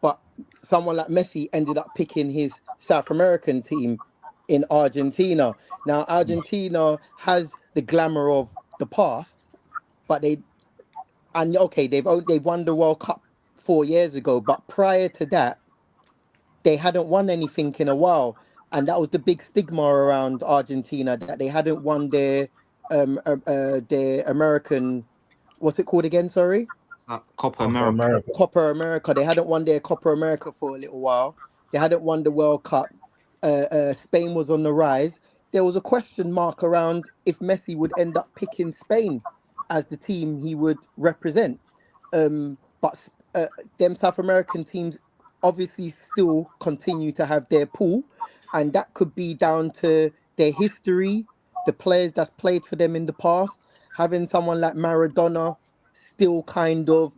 [SPEAKER 8] But someone like Messi ended up picking his South American team in Argentina. Now, Argentina has the glamour of the past, but they've won the World Cup 4 years ago, but prior to that, they hadn't won anything in a while, and that was the big stigma around Argentina, that they hadn't won their American, what's it called again? Sorry,
[SPEAKER 1] Copa
[SPEAKER 2] Copa
[SPEAKER 1] America.
[SPEAKER 2] America.
[SPEAKER 8] Copa America. They hadn't won their Copa America for a little while. They hadn't won the World Cup. Spain was on the rise. There was a question mark around if Messi would end up picking Spain as the team he would represent. But them South American teams obviously still continue to have their pool, and that could be down to their history, the players that's played for them in the past, having someone like Maradona still kind of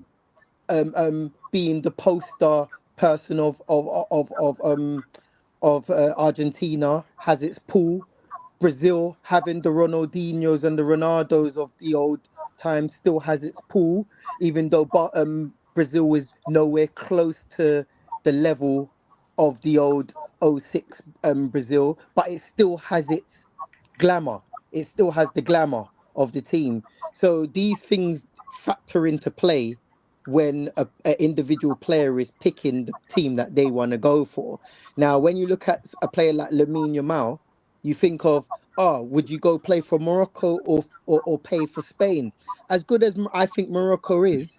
[SPEAKER 8] being the poster person of Argentina has its pool. Brazil having the Ronaldinhos and the Ronaldos of the old times still has its pool, even though Brazil is nowhere close to the level of the old '06 Brazil, but it still has its glamour. It still has the glamour of the team. So these things factor into play when a individual player is picking the team that they want to go for. Now, when you look at a player like Lamine Yamal, you think of, would you go play for Morocco or play for Spain? As good as I think Morocco is,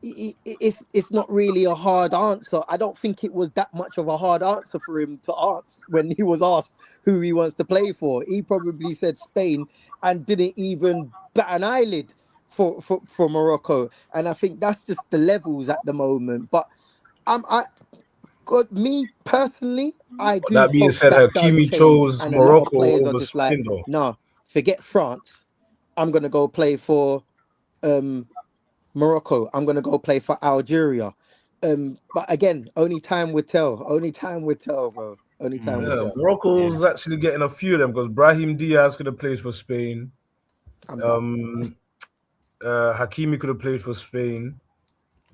[SPEAKER 8] it's not really a hard answer. I don't think it was that much of a hard answer for him to answer when he was asked who he wants to play for. He probably said Spain and didn't even bat an eyelid for Morocco. And I think that's just the levels at the moment. But me personally, I do
[SPEAKER 2] That being
[SPEAKER 8] hope
[SPEAKER 2] said,
[SPEAKER 8] that does
[SPEAKER 2] Hakimi
[SPEAKER 8] change,
[SPEAKER 2] chose
[SPEAKER 8] and a lot of
[SPEAKER 2] Morocco
[SPEAKER 8] players are
[SPEAKER 2] over
[SPEAKER 8] just like,
[SPEAKER 2] Spain, though.
[SPEAKER 8] no, forget France. I'm gonna go play for Morocco. I'm gonna go play for Algeria. But again, only time would tell. Only time would tell, bro. Only time would
[SPEAKER 2] Yeah,
[SPEAKER 8] tell.
[SPEAKER 2] Morocco's actually getting a few of them because Brahim Diaz could have played for Spain.
[SPEAKER 8] I'm done.
[SPEAKER 2] Hakimi could have played for Spain.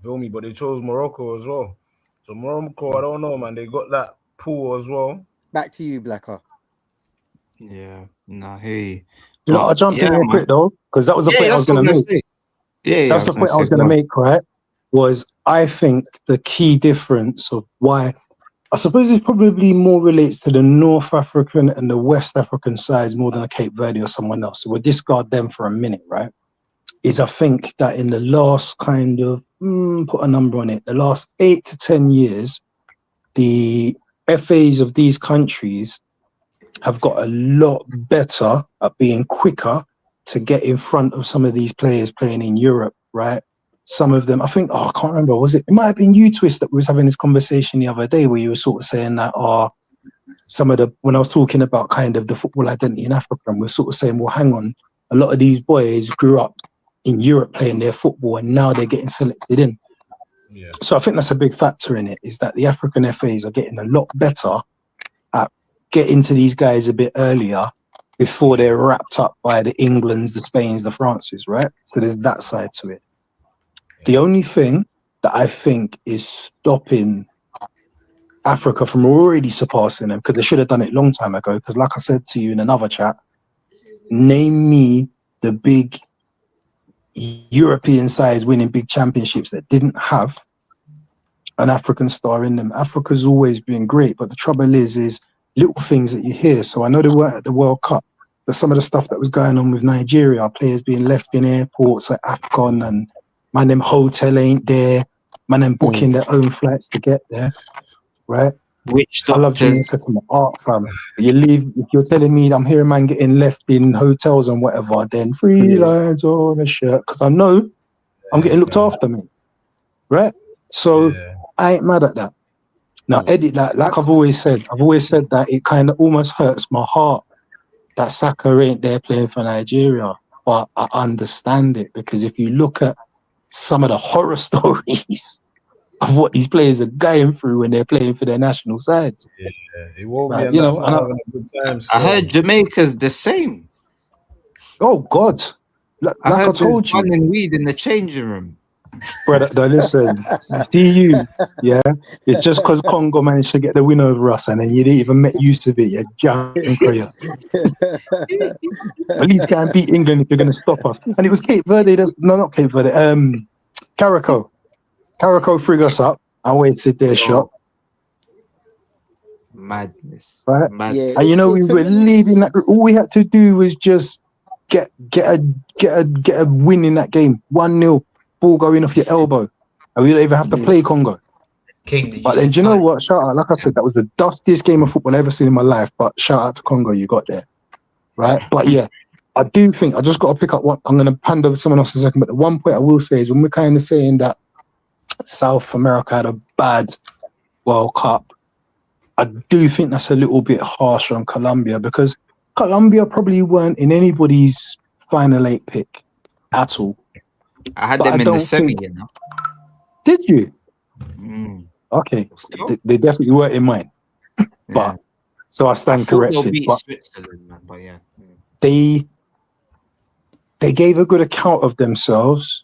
[SPEAKER 2] Feel me? But they chose Morocco as well. So Morocco, I don't know, man. They got that pool as well.
[SPEAKER 8] Back to you, Blacker.
[SPEAKER 1] Yeah, no, hey.
[SPEAKER 6] You know, I'll jump in real quick though, because that was the point I was going to make.
[SPEAKER 1] Say. Yeah,
[SPEAKER 6] That's the point I was going to make, right? Was I think the key difference of why, I suppose it probably more relates to the North African and the West African sides more than a Cape Verde or someone else. So we'll discard them for a minute, right? Is I think that in the last kind of, put a number on it, the last 8 to 10 years, the FAs of these countries have got a lot better at being quicker to get in front of some of these players playing in Europe, right? Some of them, I think, I can't remember, it might have been you, Twist, that was having this conversation the other day where you were sort of saying that, when I was talking about kind of the football identity in Africa, and we're sort of saying, well, hang on, a lot of these boys grew up in Europe playing their football and now they're getting selected in.
[SPEAKER 2] Yeah.
[SPEAKER 6] So I think that's a big factor in it, is that the African FAs are getting a lot better at getting to these guys a bit earlier before they're wrapped up by the Englands, the Spains, the Frances, right? So there's that side to it. The only thing that I think is stopping Africa from already surpassing them, because they should have done it a long time ago, because like I said to you in another chat, name me the big European sides winning big championships that didn't have an African star in them. Africa's always been great, but the trouble is little things that you hear. So I know they weren't at the World Cup, but some of the stuff that was going on with Nigeria, players being left in airports like AFCON, and man, them hotel ain't there, man, them booking their own flights to get there, right?
[SPEAKER 1] Which
[SPEAKER 6] I love
[SPEAKER 1] doctors?
[SPEAKER 6] Jesus to my art, fam. You leave, if you're telling me I'm hearing man getting left in hotels and whatever, then 3 lines on a shirt, because I know I'm getting looked after, me, right? So I ain't mad at that. Now, Eddie, like I've always said that it kind of almost hurts my heart that Saka ain't there playing for Nigeria, but I understand it, because if you look at some of the horror stories of what these players are going through when they're playing for their national sides,
[SPEAKER 2] He won't be,
[SPEAKER 6] Like,
[SPEAKER 2] and
[SPEAKER 6] you
[SPEAKER 2] that's
[SPEAKER 6] know,
[SPEAKER 2] not
[SPEAKER 6] and
[SPEAKER 2] having a good time.
[SPEAKER 1] I
[SPEAKER 2] So.
[SPEAKER 1] heard Jamaica's the same.
[SPEAKER 6] oh God,
[SPEAKER 1] I
[SPEAKER 6] like I
[SPEAKER 1] heard
[SPEAKER 6] told
[SPEAKER 1] there's
[SPEAKER 6] you,
[SPEAKER 1] fun and weed in the changing room.
[SPEAKER 6] brother. Listen, see you. Yeah, it's just because Congo managed to get the win over us, and then you didn't even make use of it. You're jacking prayer. At least go and beat England if you're going to stop us. And it was Cape Verde. Not Cape Verde. Caraco. Caraco frig us up. I wasted their shot.
[SPEAKER 1] Madness.
[SPEAKER 6] Right?
[SPEAKER 8] Yeah,
[SPEAKER 6] And you know, we were leading that. All we had to do was just get a win in that game. 1-0, ball going off your elbow, and we don't even have to play Congo.
[SPEAKER 3] King,
[SPEAKER 6] But then, do you know what? Shout out, like I said, that was the dustiest game of football I've ever seen in my life. But shout out to Congo, you got there, right? But yeah, I do think I just got to pick up what I'm going to hand over to someone else in a second. But the one point I will say is when we're kind of saying that South America had a bad World Cup, I do think that's a little bit harsh on Colombia, because Colombia probably weren't in anybody's final 8 pick at all.
[SPEAKER 1] I had
[SPEAKER 6] But
[SPEAKER 1] them
[SPEAKER 6] I
[SPEAKER 1] in the
[SPEAKER 6] don't
[SPEAKER 1] semi,
[SPEAKER 6] think-
[SPEAKER 1] you know.
[SPEAKER 6] Did you?
[SPEAKER 1] Mm.
[SPEAKER 6] Okay,
[SPEAKER 1] Let's go.
[SPEAKER 6] they definitely weren't in mine. But so I
[SPEAKER 1] I
[SPEAKER 6] stand
[SPEAKER 1] thought they'll
[SPEAKER 6] corrected.
[SPEAKER 1] beat
[SPEAKER 6] But
[SPEAKER 1] Switzerland, man. But yeah.
[SPEAKER 6] they gave a good account of themselves.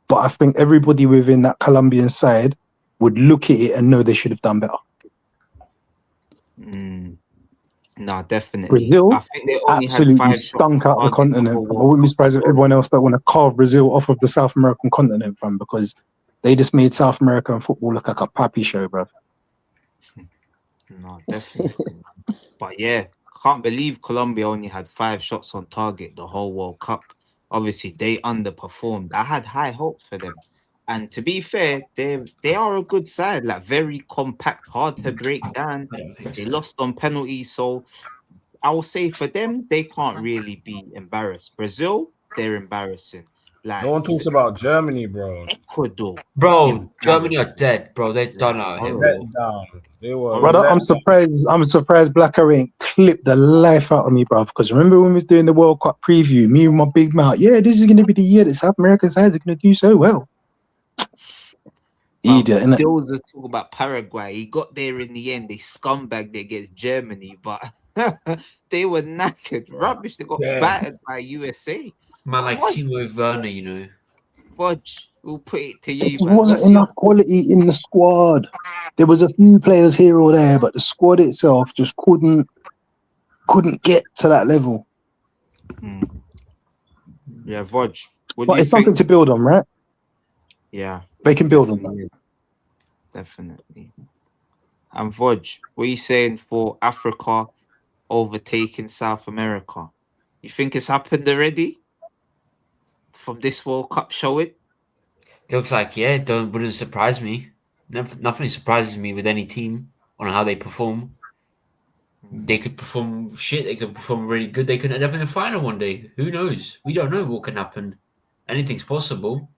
[SPEAKER 6] But I think everybody within that Colombian side would look at it and know they should have done better.
[SPEAKER 1] No, definitely.
[SPEAKER 6] Brazil
[SPEAKER 1] I think they only had
[SPEAKER 6] absolutely
[SPEAKER 1] 5
[SPEAKER 6] stunk
[SPEAKER 1] shots
[SPEAKER 6] out the
[SPEAKER 1] on target
[SPEAKER 6] continent.
[SPEAKER 1] the
[SPEAKER 6] I
[SPEAKER 1] whole World
[SPEAKER 6] wouldn't be
[SPEAKER 1] Cup.
[SPEAKER 6] surprised if everyone else that want to carve Brazil off of the South American continent, fam, because they just made South American football look like a pappy show, bro.
[SPEAKER 1] No, definitely. But yeah, can't believe Colombia only had 5 shots on target the whole World Cup. Obviously, they underperformed. I had high hopes for them. And to be fair, they are a good side, like very compact, hard to break down. They lost on penalties, so I will say for them, they can't really be embarrassed. Brazil, they're embarrassing. Like
[SPEAKER 2] No one talks about Germany, bro.
[SPEAKER 1] Ecuador,
[SPEAKER 3] bro, Germany are
[SPEAKER 1] embarrassing.
[SPEAKER 3] dead, bro. They're done
[SPEAKER 1] Like,
[SPEAKER 3] out here,
[SPEAKER 1] horrible.
[SPEAKER 3] bro.
[SPEAKER 2] Let down. They were.
[SPEAKER 6] Brother,
[SPEAKER 2] let
[SPEAKER 6] I'm
[SPEAKER 2] down.
[SPEAKER 6] surprised Blacker ain't clipped the life out of me, bruv. Because remember when we was doing the World Cup preview, me and my big mouth, yeah, this is going to be the year that South American sides are going to do so well. Idiot, innit?
[SPEAKER 1] There was a talk about Paraguay. He got there in the end. They scumbagged against Germany, but they were knackered. Rubbish. They got
[SPEAKER 2] Yeah.
[SPEAKER 1] battered by USA.
[SPEAKER 3] Man, like
[SPEAKER 1] What?
[SPEAKER 3] Timo Werner, you know.
[SPEAKER 1] Fudge. We'll put it to you,
[SPEAKER 6] There
[SPEAKER 1] man.
[SPEAKER 6] wasn't
[SPEAKER 1] What's
[SPEAKER 6] enough quality in the squad. There was a few players here or there, but the squad itself just couldn't get to that level.
[SPEAKER 1] Yeah, Vodge. What do
[SPEAKER 6] But
[SPEAKER 1] you
[SPEAKER 6] it's something
[SPEAKER 1] think?
[SPEAKER 6] to build on, right?
[SPEAKER 1] Yeah,
[SPEAKER 6] They can build on that.
[SPEAKER 1] definitely. And Vodge, what are you saying for Africa overtaking South America? You think it's happened already from this World Cup showing?
[SPEAKER 3] Looks like, yeah, wouldn't surprise me. Nothing surprises me with any team on how they perform. They could perform shit. They could perform really good. They could end up in the final one day. Who knows? We don't know what can happen. Anything's possible.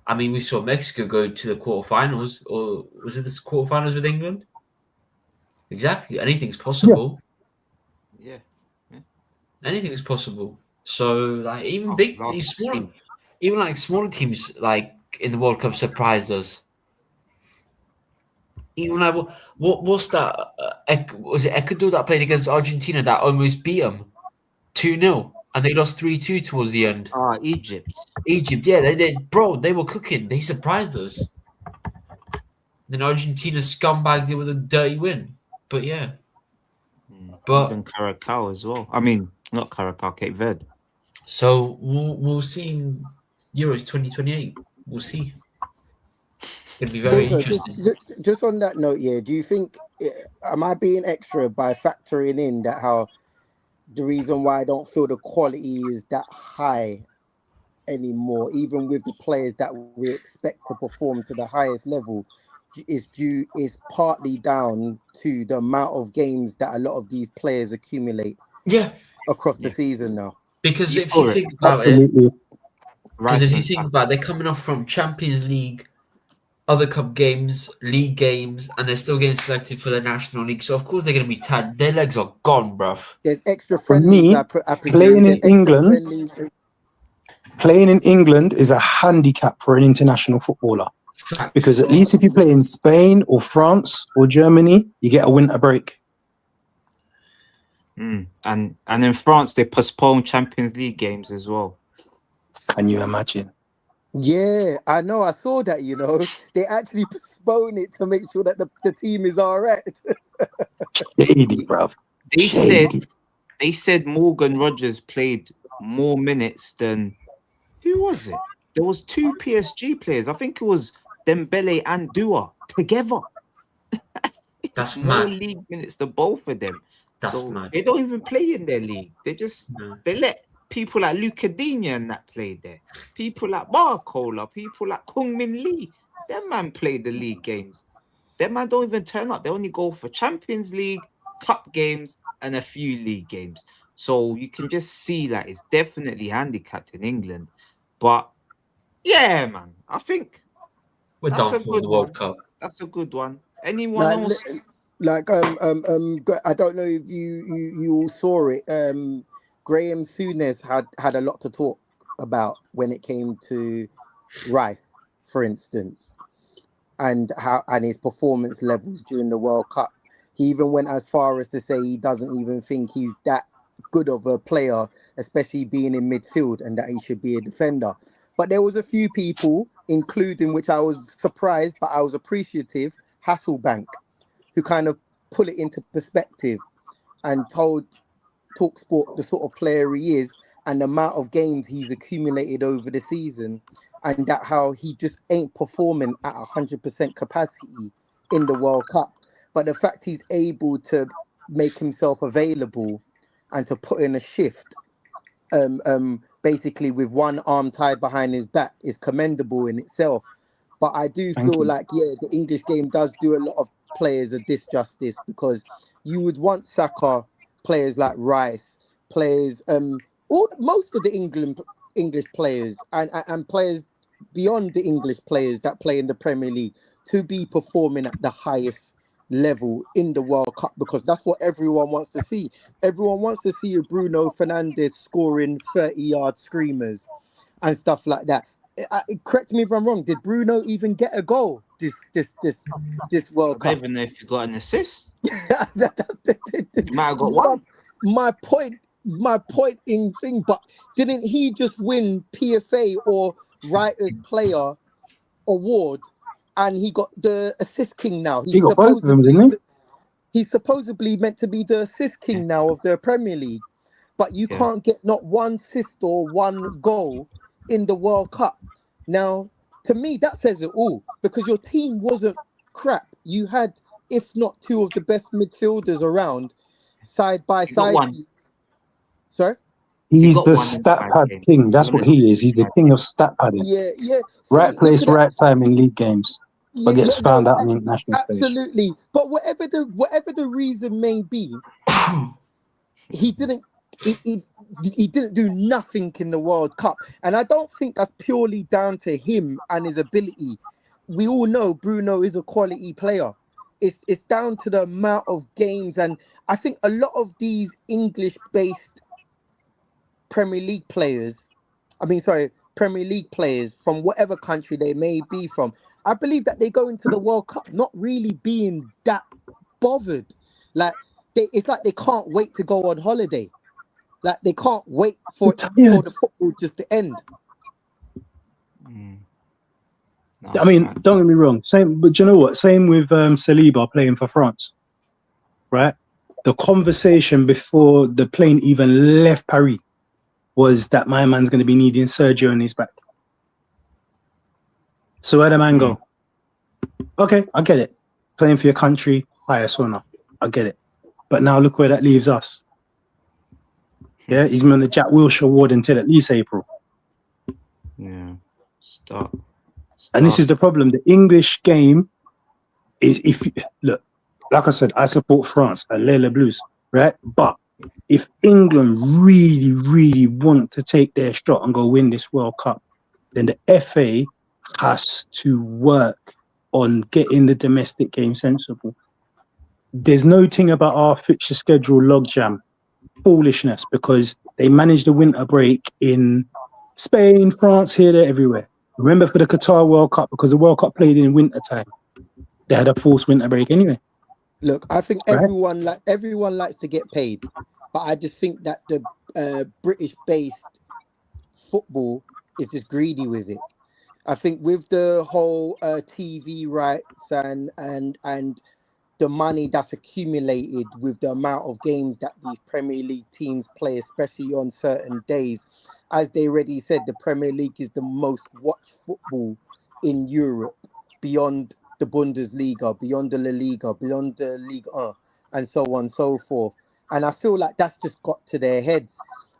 [SPEAKER 3] I mean, we saw Mexico go to the quarterfinals, or was it the quarterfinals with England? Exactly. Anything's possible.
[SPEAKER 1] Yeah.
[SPEAKER 3] Anything is possible. So, like, even smaller teams, like in the World Cup, surprised us. Even like, what's that? Was it Ecuador that played against Argentina that almost beat them 2-0, and they lost 3-2 towards the end?
[SPEAKER 1] Egypt.
[SPEAKER 3] Egypt, yeah, they were cooking. They surprised us. Then Argentina scumbagged it with a dirty win. But yeah. But
[SPEAKER 1] even Caracas as well. I mean, not Caracas, Cape Verde.
[SPEAKER 3] So we'll see in Euros 2028. We'll see. It'll be very interesting.
[SPEAKER 8] Just on that note, yeah, do you think, am I being extra by factoring in that how the reason why I don't feel the quality is that high anymore, even with the players that we expect to perform to the highest level, is partly down to the amount of games that a lot of these players accumulate across the season now?
[SPEAKER 3] Because if you think about it, they're coming off from Champions League, other cup games, league games, and they're still getting selected for the National League. So of course they're going to be tired. Their legs are gone, bruv.
[SPEAKER 8] There's extra
[SPEAKER 6] For
[SPEAKER 8] friendlies.
[SPEAKER 6] me, playing in England is a handicap for an international footballer. Because at least if you play in Spain or France or Germany, you get a winter break.
[SPEAKER 1] And in France they postpone Champions League games as well.
[SPEAKER 6] Can you imagine?
[SPEAKER 8] Yeah, I know. I saw that. They actually postpone it to make sure that the team is all right.
[SPEAKER 6] Shady, bruv.
[SPEAKER 1] They said Morgan Rogers played more minutes than who was it? There was 2 PSG players. I think it was Dembele and Dua together.
[SPEAKER 3] That's
[SPEAKER 1] More
[SPEAKER 3] mad.
[SPEAKER 1] league minutes than both of them.
[SPEAKER 3] That's
[SPEAKER 1] So
[SPEAKER 3] mad.
[SPEAKER 1] they don't even play in their league. They let people like Luca Digne and that play there. People like Barcola, people like Kung Min Lee. Them man play the league games. Them man don't even turn up. They only go for Champions League, cup games, and a few league games. So you can just see that it's definitely handicapped in England. But yeah, man, I think
[SPEAKER 3] We're
[SPEAKER 1] that's
[SPEAKER 3] done
[SPEAKER 1] a
[SPEAKER 3] for
[SPEAKER 1] good
[SPEAKER 3] the World
[SPEAKER 1] one.
[SPEAKER 3] Cup.
[SPEAKER 1] That's a good one. Anyone else?
[SPEAKER 8] I don't know if you all saw it. Graham Souness had a lot to talk about when it came to Rice, for instance, and his performance levels during the World Cup. He even went as far as to say he doesn't even think he's that good of a player, especially being in midfield, and that he should be a defender. But there was a few people, including which I was surprised, but I was appreciative, Hasselbank, who kind of put it into perspective and told TalkSport the sort of player he is and the amount of games he's accumulated over the season, and that how he just ain't performing at 100% capacity in the World Cup. But the fact he's able to make himself available and to put in a shift, basically with one arm tied behind his back, is commendable in itself. But I do feel like, the English game does do a lot of players a disjustice, because you would want Saka, players like Rice, players, most of the English players and players beyond the English players that play in the Premier League to be performing at the highest level in the World Cup, because that's what everyone wants to see. Everyone wants to see a Bruno Fernandes scoring 30-yard screamers and stuff like that. Correct me if I'm wrong. Did Bruno even get a goal this World
[SPEAKER 1] I
[SPEAKER 8] Cup?
[SPEAKER 1] don't even know if you got an assist.
[SPEAKER 8] You
[SPEAKER 1] might have got one.
[SPEAKER 8] My point in thing, but didn't he just win PFA or Writers Player Award, and he got the assist king now?
[SPEAKER 6] He got both of them, didn't he?
[SPEAKER 8] He's supposedly meant to be the assist king now of the Premier League, but you can't get not one assist or one goal in the World Cup. Now, to me, that says it all, because your team wasn't crap. You had, if not 2 of the best midfielders around, side by side. Sorry?
[SPEAKER 6] He's the stat pad king. That's what he is. He's the king of stat padding.
[SPEAKER 8] Yeah.
[SPEAKER 6] Right place, right time in league games, but gets found out on the international stage.
[SPEAKER 8] Absolutely. But whatever the reason may be, he didn't do nothing in the World Cup. And I don't think that's purely down to him and his ability. We all know Bruno is a quality player. It's down to the amount of games. And I think a lot of these English-based Premier League players from whatever country they may be from, I believe that they go into the World Cup not really being that bothered. It's like they can't wait to go on holiday. Like they can't wait for the football just to end.
[SPEAKER 6] I mean, don't get me wrong. But you know what? Same with Saliba playing for France, right? The conversation before the plane even left Paris was that my man's going to be needing surgery on his back. So where the man go? Okay, I get it. Playing for your country, highest honor. I get it. But now look where that leaves us. Yeah, he's been on the Jack Wilshere Award until at least April.
[SPEAKER 1] Yeah, stop.
[SPEAKER 6] And this is the problem. The English game is, look, like I said, I support France, Alele Blues, right? But if England really, really want to take their shot and go win this World Cup, then the FA has to work on getting the domestic game sensible. There's no thing about our fixture schedule logjam foolishness, because they managed the winter break in Spain, France, here, there, everywhere. Remember for the Qatar World Cup, because the World Cup played in winter time, they had a forced winter break anyway.
[SPEAKER 8] Look, I think
[SPEAKER 6] Right.
[SPEAKER 8] everyone likes to get paid, but I just think that the British-based football is just greedy with it. I think with the whole TV rights and the money that's accumulated with the amount of games that these Premier League teams play, especially on certain days, as they already said, the Premier League is the most watched football in Europe, beyond the Bundesliga, beyond the La Liga, beyond the Ligue 1, and so on and so forth. And I feel like that's just got to their heads,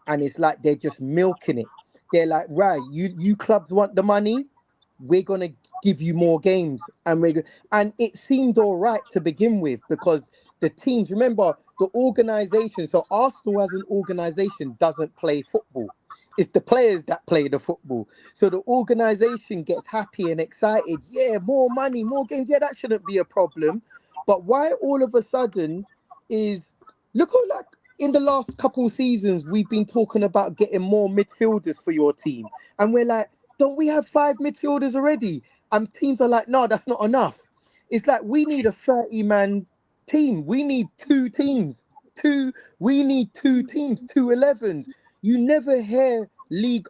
[SPEAKER 8] and it's like they're just milking it. They're like, right, you clubs want the money, we're gonna give you more games, and it seemed all right to begin with, because the teams, remember, the organization, so Arsenal as an organization doesn't play football. It's the players that play the football. So the organization gets happy and excited. Yeah, more money, more games. Yeah, that shouldn't be a problem. But why all of a sudden is, look how, like, in the last couple seasons, we've been talking about getting more midfielders for your team. And we're like, don't we have 5 midfielders already? And teams are like, no, that's not enough. It's like, we need a 30-man team. We need 2 teams. We need 2 teams, 2 11s. You never hear you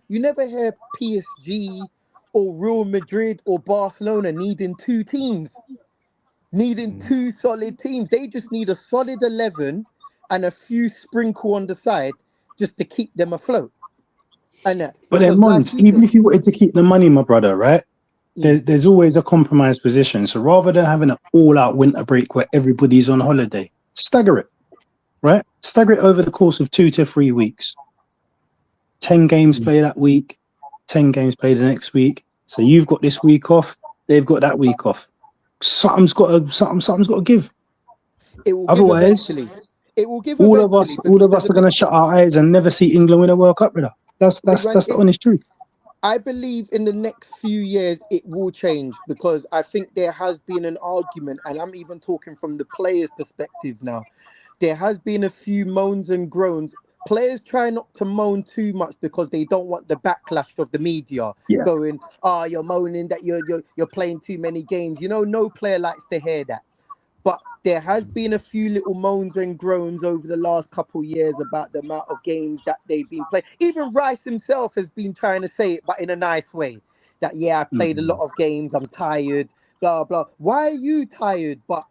[SPEAKER 8] never hear PSG or Real Madrid or Barcelona needing 2 teams, needing 2 solid teams. They just need a solid 11 and a few sprinkle on the side just to keep them afloat. And
[SPEAKER 6] But then, Mons, even if you wanted to keep the money, my brother, right? There's always a compromise position. So rather than having an all-out winter break where everybody's on holiday, stagger it, right? Stagger it over the course of 2 to 3 weeks. 10 games played that week, 10 games played the next week. So you've got this week off, they've got that week off. Something's got to give.
[SPEAKER 8] It will
[SPEAKER 6] Otherwise,
[SPEAKER 8] give eventually. It will give
[SPEAKER 6] all of us are going to shut our eyes and never see England win a World Cup, brother. That's the honest truth.
[SPEAKER 8] I believe in the next few years it will change, because I think there has been an argument, and I'm even talking from the players' perspective now. There has been a few moans and groans. Players try not to moan too much because they don't want the backlash of the media going, you're moaning that you're playing too many games. No player likes to hear that. But there has been a few little moans and groans over the last couple of years about the amount of games that they've been playing. Even Rice himself has been trying to say it, but in a nice way. That, I played a lot of games, I'm tired, blah, blah. Why are you tired? But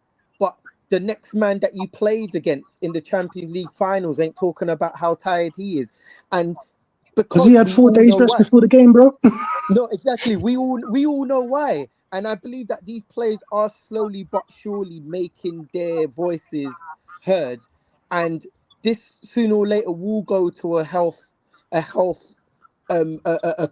[SPEAKER 8] the next man that you played against in the Champions League finals ain't talking about how tired he is. And because
[SPEAKER 6] he had 4 days rest before the game, bro.
[SPEAKER 8] No, exactly. We all know why. And I believe that these players are slowly but surely making their voices heard. And this sooner or later will go to a health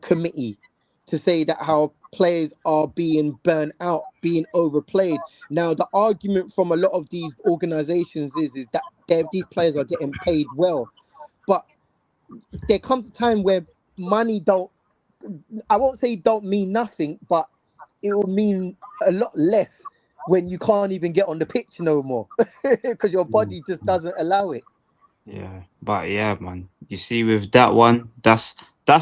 [SPEAKER 8] committee to say that how players are being burnt out, being overplayed. Now, the argument from a lot of these organizations is that these players are getting paid well. But there comes a time where money I won't say don't mean nothing, but it will mean a lot less when you can't even get on the pitch no more because your body just doesn't allow it.
[SPEAKER 1] Yeah, but man, you see with that one, that's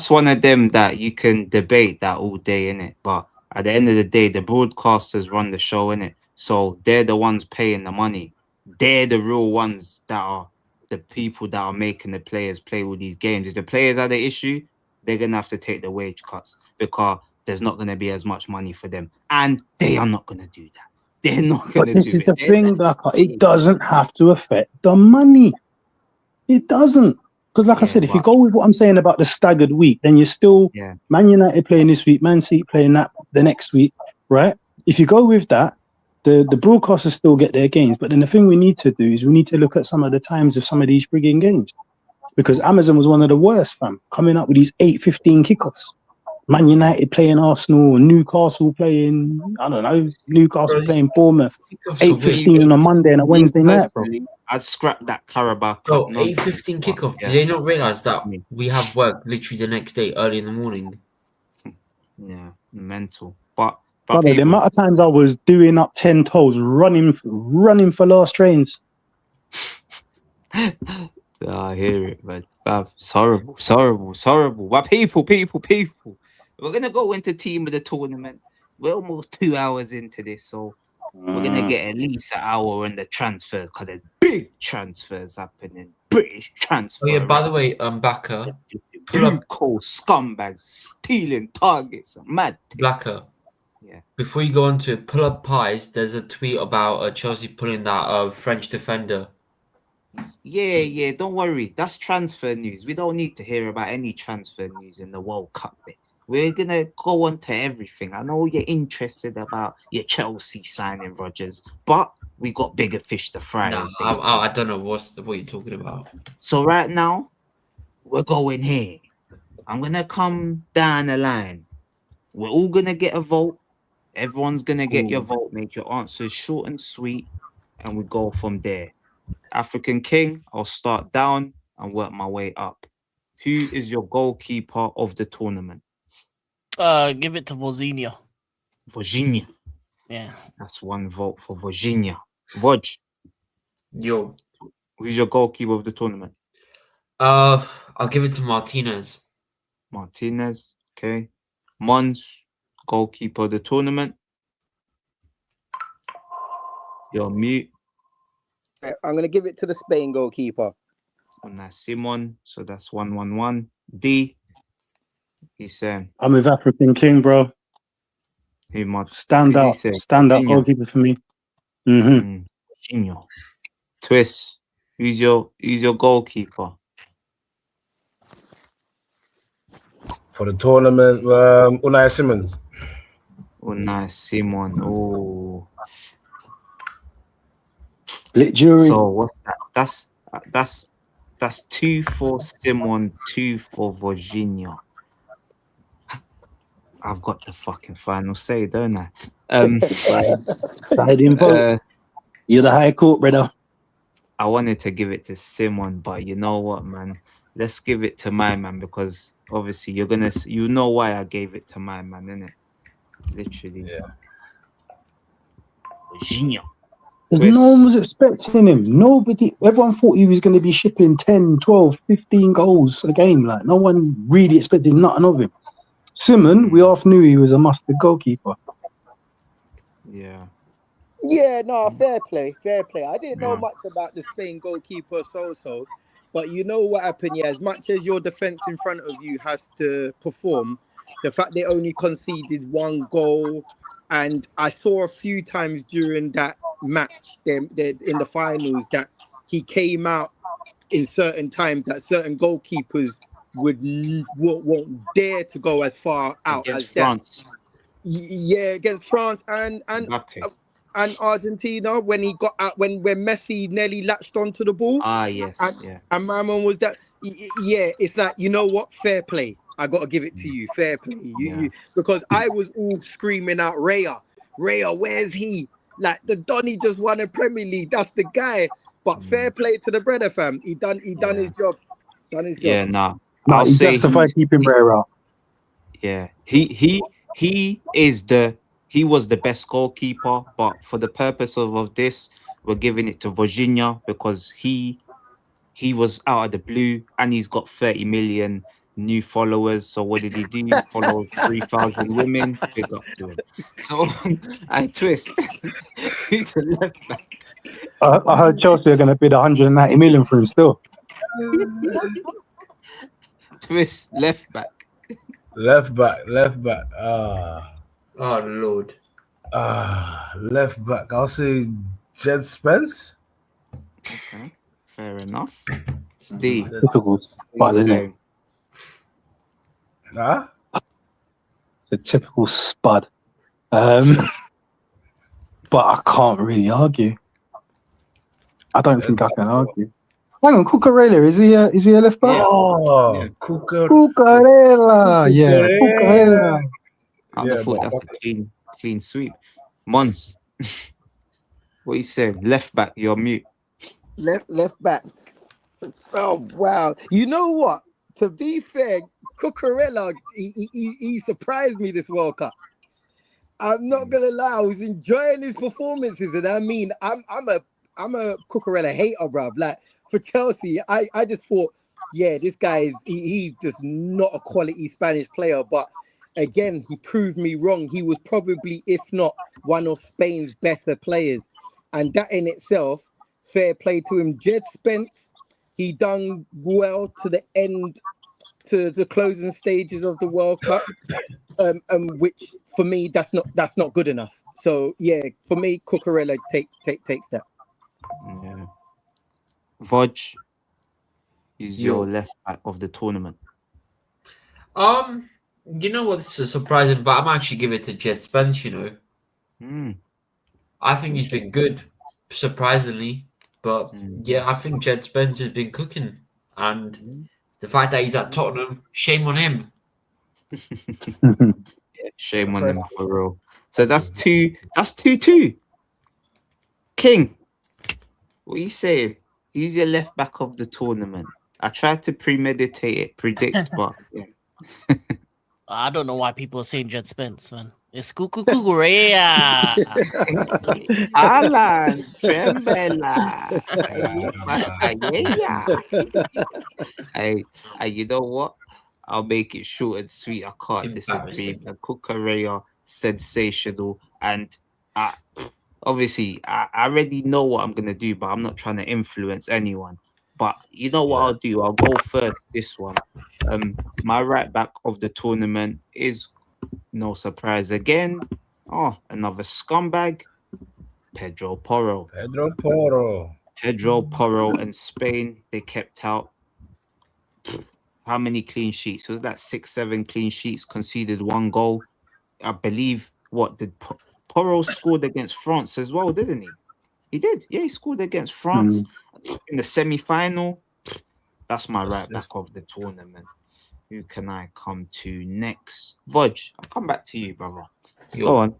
[SPEAKER 1] one of them that you can debate that all day, innit? But at the end of the day, the broadcasters run the show, innit? So they're the ones paying the money. They're the real ones that are the people that are making the players play all these games. If the players are the issue, they're gonna have to take the wage cuts because there's not gonna be as much money for them, and they are not gonna do that. They're not gonna do it.
[SPEAKER 6] But this is the thing, it doesn't have to affect the money. It doesn't. Because like I said, if you go with what I'm saying about the staggered week, then you're still Man United playing this week, Man City playing that the next week, right? If you go with that, the broadcasters still get their games. But then the thing we need to do is we need to look at some of the times of some of these frigging games. Because Amazon was one of the worst, fam, coming up with these 8:15 kickoffs. Man United playing Arsenal, Newcastle playing, I don't know, playing Bournemouth. 8:15 on a Monday and a Wednesday night, bro.
[SPEAKER 1] I'd scrap that Carabao Cup.
[SPEAKER 3] 8:15 kickoff. Do they not realise that we have work literally the next day, early in the morning?
[SPEAKER 1] Yeah, mental. But
[SPEAKER 6] the amount of times I was doing up 10 toes, running for last trains.
[SPEAKER 1] I hear it, but it's horrible. But people. we're gonna go into team of the tournament. We're almost 2 hours into this, so we're gonna get at least an hour on the transfers because there's big transfers happening. British transfer.
[SPEAKER 3] Oh yeah, by the way, Baka, pull up
[SPEAKER 1] scumbags stealing targets. Mad.
[SPEAKER 3] Baka.
[SPEAKER 1] Yeah.
[SPEAKER 3] Before you go on to it, pull up pies. There's a tweet about Chelsea pulling that French defender.
[SPEAKER 1] Yeah. Don't worry. That's transfer news. We don't need to hear about any transfer news in the World Cup. We're gonna go on to everything. I know you're interested about your Chelsea signing, Rodgers, but we got bigger fish to fry.
[SPEAKER 3] No, I don't know what you're talking about.
[SPEAKER 1] So right now, we're going here. I'm gonna come down the line. We're all gonna get a vote. Everyone's gonna get your vote. Make your answers short and sweet, and we go from there. African King, I'll start down and work my way up. Who is your goalkeeper of the tournament?
[SPEAKER 5] Give it to Virginia.
[SPEAKER 1] Virginia.
[SPEAKER 5] Yeah.
[SPEAKER 1] That's one vote for Virginia. Voj,
[SPEAKER 3] Yo,
[SPEAKER 1] who's your goalkeeper of the tournament?
[SPEAKER 3] I'll give it to Martinez.
[SPEAKER 1] Martinez, okay. Mons, goalkeeper of the tournament. You're mute.
[SPEAKER 8] I'm gonna give it to the Spain goalkeeper.
[SPEAKER 1] Unai Simon, so that's 1-1-1. D, he's saying.
[SPEAKER 6] I'm with African King, bro.
[SPEAKER 1] Who much?
[SPEAKER 6] Stand out goalkeeper for me.
[SPEAKER 1] Virginia. Twist, who's your goalkeeper?
[SPEAKER 2] For the tournament, Unai Simons.
[SPEAKER 1] Unai Simon. Oh.
[SPEAKER 6] Split jury.
[SPEAKER 1] So what's that? That's 2 for Simon, 2 for Virginia. I've got the fucking final say, don't I?
[SPEAKER 6] You're the high court, brother.
[SPEAKER 1] I wanted to give it to Simon, but you know what, man? Let's give it to my man because obviously you know why I gave it to my man, innit? Literally.
[SPEAKER 2] Yeah.
[SPEAKER 1] Virginia.
[SPEAKER 6] Because no one was expecting him. Everyone thought he was going to be shipping 10, 12, 15 goals a game. Like, no one really expected nothing of him. Simon, we half knew he was a mustard goalkeeper.
[SPEAKER 1] Yeah.
[SPEAKER 8] Yeah, no, fair play. I didn't know much about the Spain goalkeeper so, but you know what happened, yeah, as much as your defense in front of you has to perform, the fact they only conceded 1 goal, and I saw a few times during that match in the finals that he came out in certain times that certain goalkeepers won't dare to go as far out
[SPEAKER 1] against
[SPEAKER 8] as
[SPEAKER 1] France.
[SPEAKER 8] that. Yeah, against France and Argentina when he got out when Messi nearly latched onto the ball.
[SPEAKER 1] Yes,
[SPEAKER 8] and my man was that. Yeah, it's like, you know what? Fair play. I got to give it to you. Fair play. You because I was all screaming out, Raya, where's he? Like the Donny just won a Premier League. That's the guy. But fair play to the brother, fam. He done his job.
[SPEAKER 1] Yeah, nah.
[SPEAKER 6] No,
[SPEAKER 1] I'll
[SPEAKER 6] he
[SPEAKER 1] say
[SPEAKER 6] justified keeping Raya out.
[SPEAKER 1] Yeah, he was the best goalkeeper, but for the purpose of this, we're giving it to Virginia because he was out of the blue and he's got 30 million new followers. So what did he do? Follow 3,000 women. Big up to him. So I twist. He's the left back.
[SPEAKER 6] I heard Chelsea are going to bid 190 million for him still.
[SPEAKER 1] Twist left back.
[SPEAKER 2] Left back.
[SPEAKER 3] Oh Lord.
[SPEAKER 2] Left back. I'll say Jed Spence.
[SPEAKER 1] Okay, fair enough. D.
[SPEAKER 6] Typical spud, isn't it?
[SPEAKER 2] Huh?
[SPEAKER 6] It's a typical spud. But I can't really argue. I don't think I can argue. Hang on, Cucurella, is he a left back?
[SPEAKER 2] Oh,
[SPEAKER 6] Cucurella. Yeah, Cucurella.
[SPEAKER 1] I thought that's a clean sweep. Mons, what you saying? Left back, you're mute.
[SPEAKER 8] Left back. Oh wow! You know what? To be fair, Cucurella, he surprised me this World Cup. I'm not gonna lie, I was enjoying his performances, and I mean, I'm a Cucurella hater, bruv. Like for Chelsea, I just thought, yeah, this guy he's just not a quality Spanish player, but again, he proved me wrong. He was probably, if not one of Spain's better players, and that in itself, fair play to him. Jed Spence, he done well to the end, to the closing stages of the World Cup, which for me that's not good enough. So yeah, for me, Cucurella takes that.
[SPEAKER 1] Yeah. Vodge is your left back of the tournament.
[SPEAKER 3] You know what's surprising, but I'm actually giving it to Jed Spence. You know, I think he's been good, surprisingly. But yeah, I think Jed Spence has been cooking, and the fact that he's at Tottenham, shame on him.
[SPEAKER 1] Yeah, shame on him for real. So that's 2-2. King, what are you saying? Who's your left back of the tournament? I tried to predict, but yeah.
[SPEAKER 5] I don't know why people are saying Jed Spence, man. It's Cucurella.
[SPEAKER 1] Alan Trembella. Hey, you know what? I'll make it short and sweet. I can't disagree. Cucurella, sensational, and obviously I already know what I'm gonna do, but I'm not trying to influence anyone. But you know what I'll do? I'll go first this one. My right back of the tournament is, no surprise again, another scumbag, Pedro Porro. Pedro Porro and Spain, they kept out how many clean sheets? Was that 6-7 clean sheets, conceded 1 goal? I believe, what did Porro scored against France as well, didn't he? He did. Yeah, he scored against France in the semi-final. That's my right back of the tournament. Who can I come to next? Vodge, I'll come back to you, brother. Go on.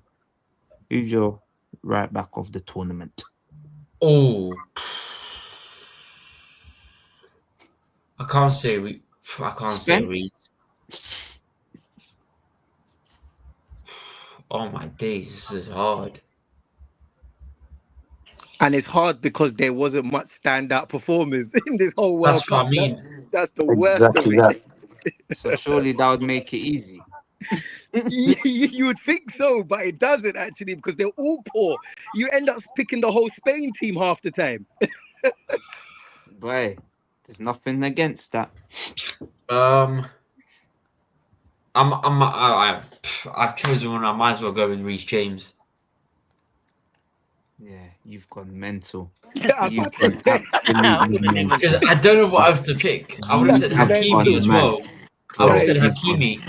[SPEAKER 1] Who's your right back of the tournament?
[SPEAKER 3] Oh, I can't say Reece. Oh my days, this is hard.
[SPEAKER 8] And it's hard because there wasn't much standout performers in this whole World
[SPEAKER 3] That's what
[SPEAKER 8] Cup.
[SPEAKER 3] I mean.
[SPEAKER 8] That's the worst of it.
[SPEAKER 1] So surely that would make it easy.
[SPEAKER 8] You would think so, but it doesn't actually, because they're all poor. You end up picking the whole Spain team half the time.
[SPEAKER 1] Boy, there's nothing against that.
[SPEAKER 3] I've chosen one. I might as well go with Reece James.
[SPEAKER 1] Yeah, you've gone mental.
[SPEAKER 8] Yeah,
[SPEAKER 1] You've gone absolutely mental.
[SPEAKER 3] Because I don't know what else to pick. I would have said Hakimi as well. I would have said Hakimi.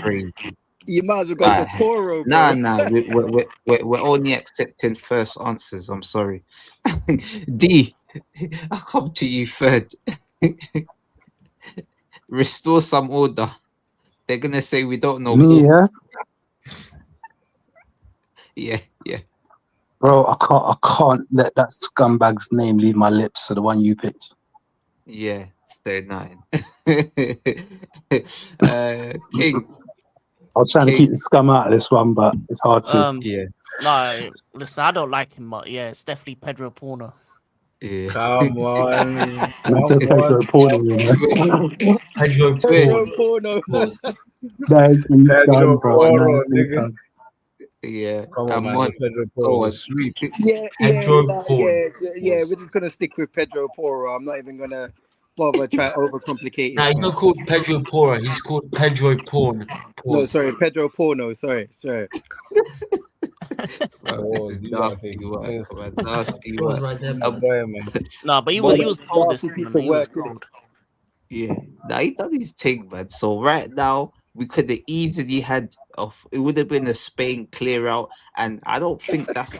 [SPEAKER 8] You might as well go for Porro, bro.
[SPEAKER 1] Nah. We're only accepting first answers. I'm sorry. D, I'll come to you third. Restore some order. They're gonna say we don't know.
[SPEAKER 6] Me,
[SPEAKER 1] Yeah.
[SPEAKER 6] Bro, I can't let that scumbag's name leave my lips. So the one you picked.
[SPEAKER 1] Yeah, they're 9. King.
[SPEAKER 6] I was trying to keep the scum out of this one, but it's hard to.
[SPEAKER 5] No, listen, I don't like him, but yeah, it's definitely Pedro Porno.
[SPEAKER 1] Yeah.
[SPEAKER 2] Come on.
[SPEAKER 6] Pedro Porno, you know.
[SPEAKER 3] Pedro
[SPEAKER 8] Porno.
[SPEAKER 2] Pedro Porro, nigga.
[SPEAKER 1] Yeah,
[SPEAKER 2] come on, man. Pedro Porro is sweet.
[SPEAKER 8] Yeah, we're just gonna stick with Pedro Porro. I'm not even gonna bother try to overcomplicate it.
[SPEAKER 3] Nah, he's not called Pedro Porro. He's called Pedro Porn.
[SPEAKER 8] No, sorry, Pedro Porno. Sorry.
[SPEAKER 1] Nasty
[SPEAKER 3] was right there, man.
[SPEAKER 5] No, but he was told this. He was cold.
[SPEAKER 1] Yeah, now he done his thing, man. So right now we could have easily had it would have been a Spain clear out, and I don't think that's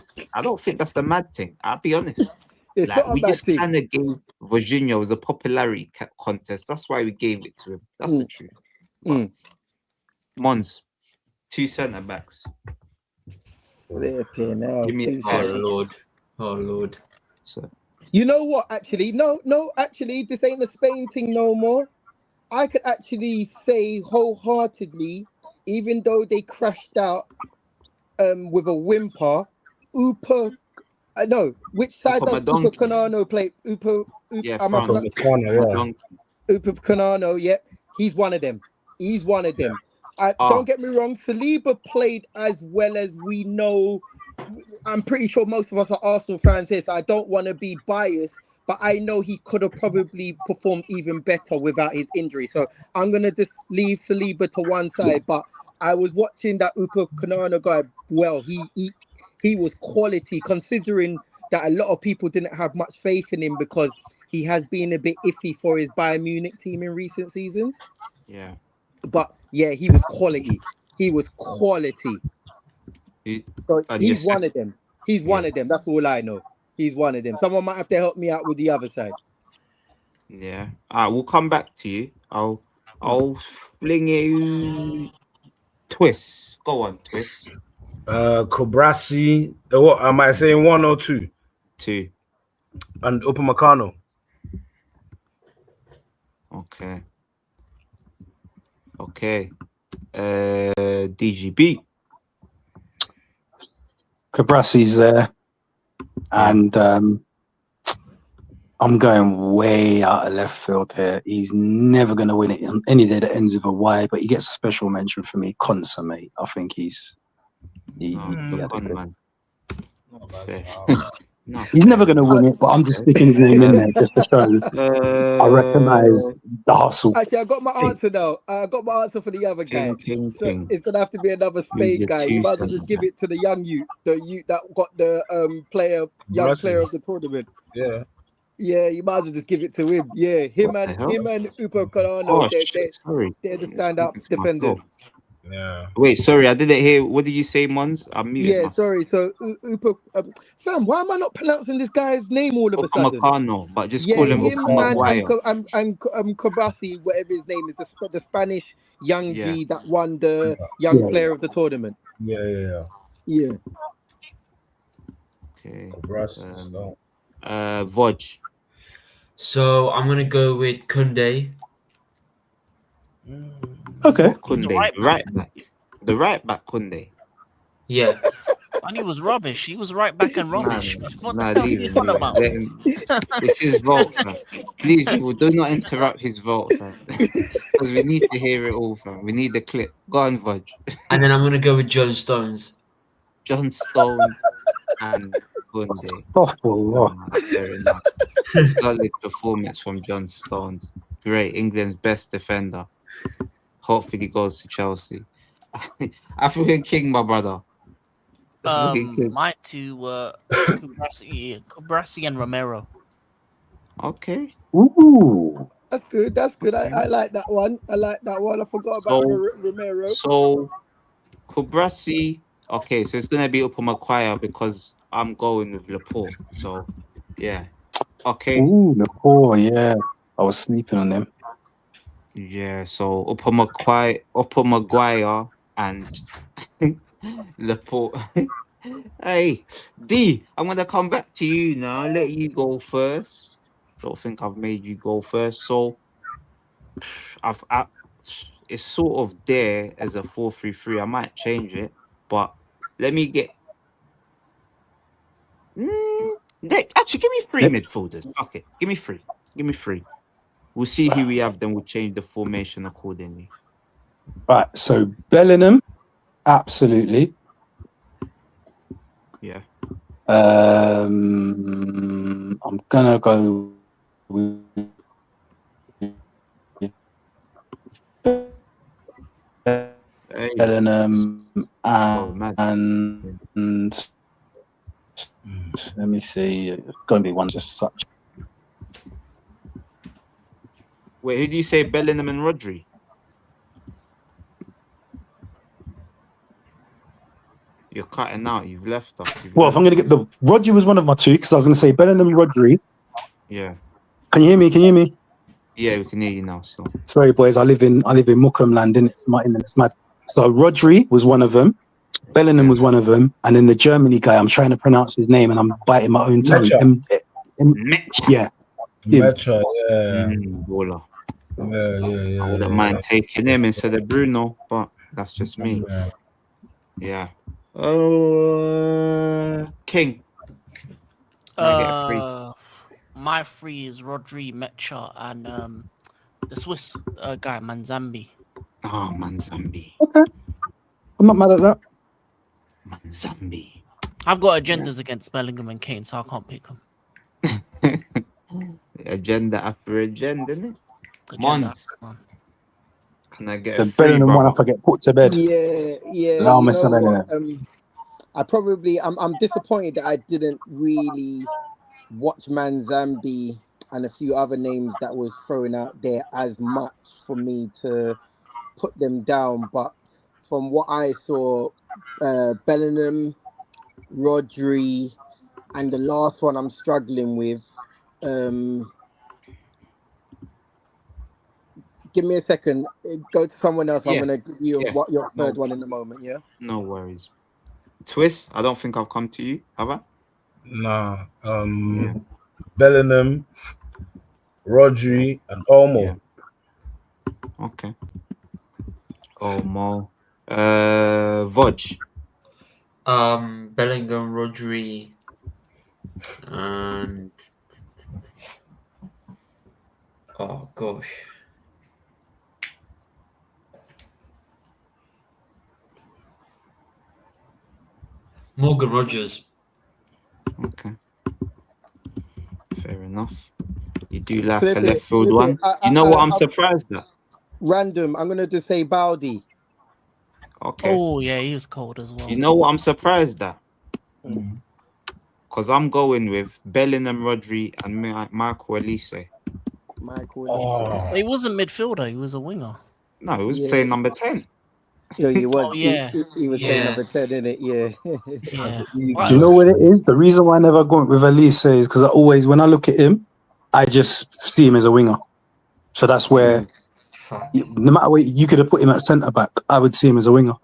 [SPEAKER 1] the mad thing. I'll be honest.
[SPEAKER 8] It's
[SPEAKER 1] like,
[SPEAKER 8] not
[SPEAKER 1] we
[SPEAKER 8] a bad
[SPEAKER 1] just
[SPEAKER 8] thing.
[SPEAKER 1] kind of gave Virginia was a popularity contest. That's why we gave it to him. That's the truth. But, Mons, 2 centre backs.
[SPEAKER 8] Give
[SPEAKER 1] me
[SPEAKER 3] Oh Lord.
[SPEAKER 1] So
[SPEAKER 8] you know what? Actually, no. Actually, this ain't a Spain thing no more. I could actually say wholeheartedly, even though they crashed out with a whimper, which side does Upamecano play?
[SPEAKER 2] Upamecano,
[SPEAKER 8] Upamecano, yep. He's one of them. Don't get me wrong, Saliba played as well as we know. I'm pretty sure most of us are Arsenal fans here, so I don't want to be biased, but I know he could have probably performed even better without his injury. So I'm going to just leave Saliba to one side. But I was watching that Upamecano guy. Well, he was quality, considering that a lot of people didn't have much faith in him because he has been a bit iffy for his Bayern Munich team in recent seasons.
[SPEAKER 1] Yeah.
[SPEAKER 8] But yeah, he was quality. He was quality. So he's one of them. He's one of them. That's all I know. He's one of them. Someone might have to help me out with the other side.
[SPEAKER 1] Yeah. We'll come back to you. I'll fling you Twist. Go on, Twist.
[SPEAKER 2] Kobrasi. What am I saying? 1 or 2?
[SPEAKER 1] 2.
[SPEAKER 2] And Upamecano.
[SPEAKER 1] Okay. DGB.
[SPEAKER 6] Cabrasi's there, and I'm going way out of left field here. He's never going to win it on any day that ends with a Y, but he gets a special mention for me. Consummate. I think he's
[SPEAKER 1] man. No.
[SPEAKER 6] He's never going to win it, but I'm just sticking his name in there just to show I recognise the hustle.
[SPEAKER 8] Actually, I got my answer now. I got my answer for the other guy.
[SPEAKER 1] King.
[SPEAKER 8] It's gonna have to be another Spain guy. You might as well just give it to the young youth, that got the young player of the tournament.
[SPEAKER 2] Yeah.
[SPEAKER 8] Yeah, you might as well just give it to him. Yeah, him and Upamecano, they're the standout defenders.
[SPEAKER 2] Yeah.
[SPEAKER 1] Wait, sorry, I didn't hear. What did you say, Mons? I'm muted.
[SPEAKER 8] Yeah, sorry. So, fam, why am I not pronouncing this guy's name all of a sudden?
[SPEAKER 1] Upamecano, but just call him
[SPEAKER 8] and Cabrasi, whatever his name is, the Spanish young G that won the young player of the tournament.
[SPEAKER 2] Yeah.
[SPEAKER 1] Okay.
[SPEAKER 3] Voj. So I'm gonna go with Kunde.
[SPEAKER 6] Okay.
[SPEAKER 1] Kunde, the right back Kunde.
[SPEAKER 3] Yeah.
[SPEAKER 5] And he was rubbish. He was right back and rubbish. What the hell are
[SPEAKER 1] leave
[SPEAKER 5] you
[SPEAKER 1] him,
[SPEAKER 5] on about?
[SPEAKER 1] It's his vote, fam. Please, people, do not interrupt his vote, fam. Because we need to hear it all, fam. We need the clip. Go on, Voj.
[SPEAKER 3] And then I'm gonna go with John Stones.
[SPEAKER 1] John Stones and Kunde. Fair enough. Solid performance from John Stones. Great. England's best defender. Hopefully he goes to Chelsea. African King, my brother.
[SPEAKER 5] My two were Cabrasi and Romero.
[SPEAKER 1] Okay.
[SPEAKER 6] Ooh.
[SPEAKER 8] That's good. I like that one. I forgot about Romero.
[SPEAKER 1] So, Cabrasi. Okay, so it's gonna be Upamecano because I'm going with Laporte. So, yeah. Okay.
[SPEAKER 6] Ooh, Laporte. Yeah, I was sleeping on them.
[SPEAKER 1] Yeah. So Upamecano and Laporte. Hey, D, I'm gonna come back to you now. Let you go first. Don't think I've made you go first. So, it's sort of there as a 4-3-3. I might change it, but let me get. Actually, give me 3 midfielders. Fuck it. Give me 3. We'll see who we have, then we'll change the formation accordingly.
[SPEAKER 6] Right. So Bellingham, absolutely.
[SPEAKER 1] Yeah.
[SPEAKER 6] I'm gonna go with Bellingham and let me see. It's going to be one just such.
[SPEAKER 1] Wait, who do you say? Bellingham and Rodri? You're cutting out. You've left us.
[SPEAKER 6] Well, if I'm going to get the Rodri was one of my 2 because I was going to say Bellingham, Rodri.
[SPEAKER 1] Yeah.
[SPEAKER 6] Can you hear me?
[SPEAKER 1] Yeah, we can hear you now. So
[SPEAKER 6] sorry, boys. I live in Morecambe land, and it's mad. So Rodri was one of them. Bellingham was one of them, and then the Germany guy. I'm trying to pronounce his name, and I'm biting my own tongue. Yeah.
[SPEAKER 2] Mecha,
[SPEAKER 1] Baller.
[SPEAKER 2] Yeah.
[SPEAKER 1] I wouldn't mind taking him instead of Bruno, but that's just me. Yeah. King.
[SPEAKER 5] My 3 is Rodri, Mecha, and the Swiss guy Manzambi.
[SPEAKER 1] Oh, Manzambi.
[SPEAKER 6] Okay, I'm not mad at that.
[SPEAKER 1] Manzambi.
[SPEAKER 5] I've got agendas against Bellingham and Kane, so I can't pick them.
[SPEAKER 1] Agenda after agenda, innit?
[SPEAKER 5] Agenda.
[SPEAKER 1] Mons, can I get
[SPEAKER 6] The
[SPEAKER 1] a free,
[SPEAKER 6] Bellingham one,
[SPEAKER 1] brother?
[SPEAKER 6] if I get put to bed.
[SPEAKER 8] Yeah,
[SPEAKER 6] No,
[SPEAKER 8] you
[SPEAKER 6] Mr.
[SPEAKER 8] know what?
[SPEAKER 6] Bellingham.
[SPEAKER 8] I'm disappointed that I didn't really watch Manzambi and a few other names that was thrown out there as much for me to put them down. But from what I saw, Bellingham, Rodri, and the last one I'm struggling with. Give me a second. Go to someone else. I'm
[SPEAKER 1] Yeah,
[SPEAKER 8] gonna give you
[SPEAKER 1] yeah.
[SPEAKER 8] what your
[SPEAKER 1] No,
[SPEAKER 8] third one in a moment. Yeah.
[SPEAKER 1] no worries. Twist, I don't think I've come to you, have I?
[SPEAKER 2] Nah.
[SPEAKER 1] Yeah.
[SPEAKER 2] Bellingham, Rodri, and Olmo.
[SPEAKER 1] Yeah. Okay. Olmo. Vodge.
[SPEAKER 3] Bellingham, Rodri, and oh gosh, Morgan Rogers.
[SPEAKER 1] Okay. Fair enough. You do like
[SPEAKER 8] Flip
[SPEAKER 1] a
[SPEAKER 8] it,
[SPEAKER 1] left field
[SPEAKER 8] flip
[SPEAKER 1] one.
[SPEAKER 8] it.
[SPEAKER 1] You know what I'm
[SPEAKER 8] I'm
[SPEAKER 1] surprised at?
[SPEAKER 8] random. I'm gonna just say Baldi.
[SPEAKER 1] Okay.
[SPEAKER 5] Oh yeah, he was cold as well.
[SPEAKER 1] You know what I'm surprised at?
[SPEAKER 8] Mm.
[SPEAKER 1] Because I'm going with Bellingham, Rodri, and Michael Elise.
[SPEAKER 8] Michael
[SPEAKER 2] Oh,
[SPEAKER 5] He wasn't midfielder. He was a winger.
[SPEAKER 1] No, he was
[SPEAKER 8] Yeah.
[SPEAKER 1] playing number 10.
[SPEAKER 8] Yeah, he was.
[SPEAKER 5] Oh yeah,
[SPEAKER 8] He was playing
[SPEAKER 3] Yeah.
[SPEAKER 8] number 10, innit? Yeah.
[SPEAKER 5] yeah.
[SPEAKER 6] Do you know what it is? The reason why I never go with Elise is because I always, when I look at him, I just see him as a winger. So that's where,
[SPEAKER 3] Fuck.
[SPEAKER 6] no matter what, you could have put him at centre back, I would see him as a winger.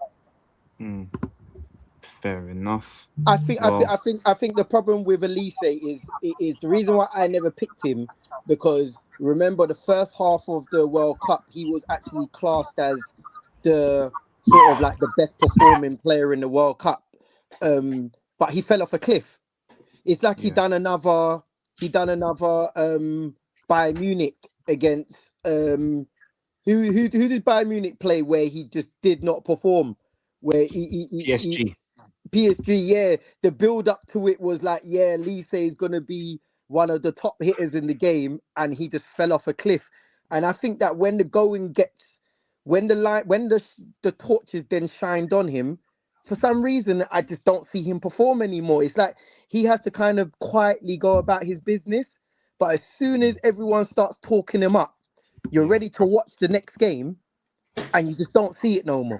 [SPEAKER 1] Fair enough.
[SPEAKER 8] I think
[SPEAKER 1] Well,
[SPEAKER 8] I think the problem with Elise is the reason why I never picked him, because remember the first half of the World Cup he was actually classed as the sort of like the best performing player in the World Cup, but he fell off a cliff. It's like
[SPEAKER 1] Yeah.
[SPEAKER 8] he done another Bayern Munich against who did Bayern Munich play where he just did not perform, where he
[SPEAKER 1] PSG.
[SPEAKER 8] PSG, yeah, the build up to it was like, yeah, Lise is gonna be one of the top hitters in the game, and he just fell off a cliff. And I think that when the going gets, when the torch is then shined on him, for some reason I just don't see him perform anymore. It's like he has to kind of quietly go about his business, but as soon as everyone starts talking him up, you're ready to watch the next game, and you just don't see it no more.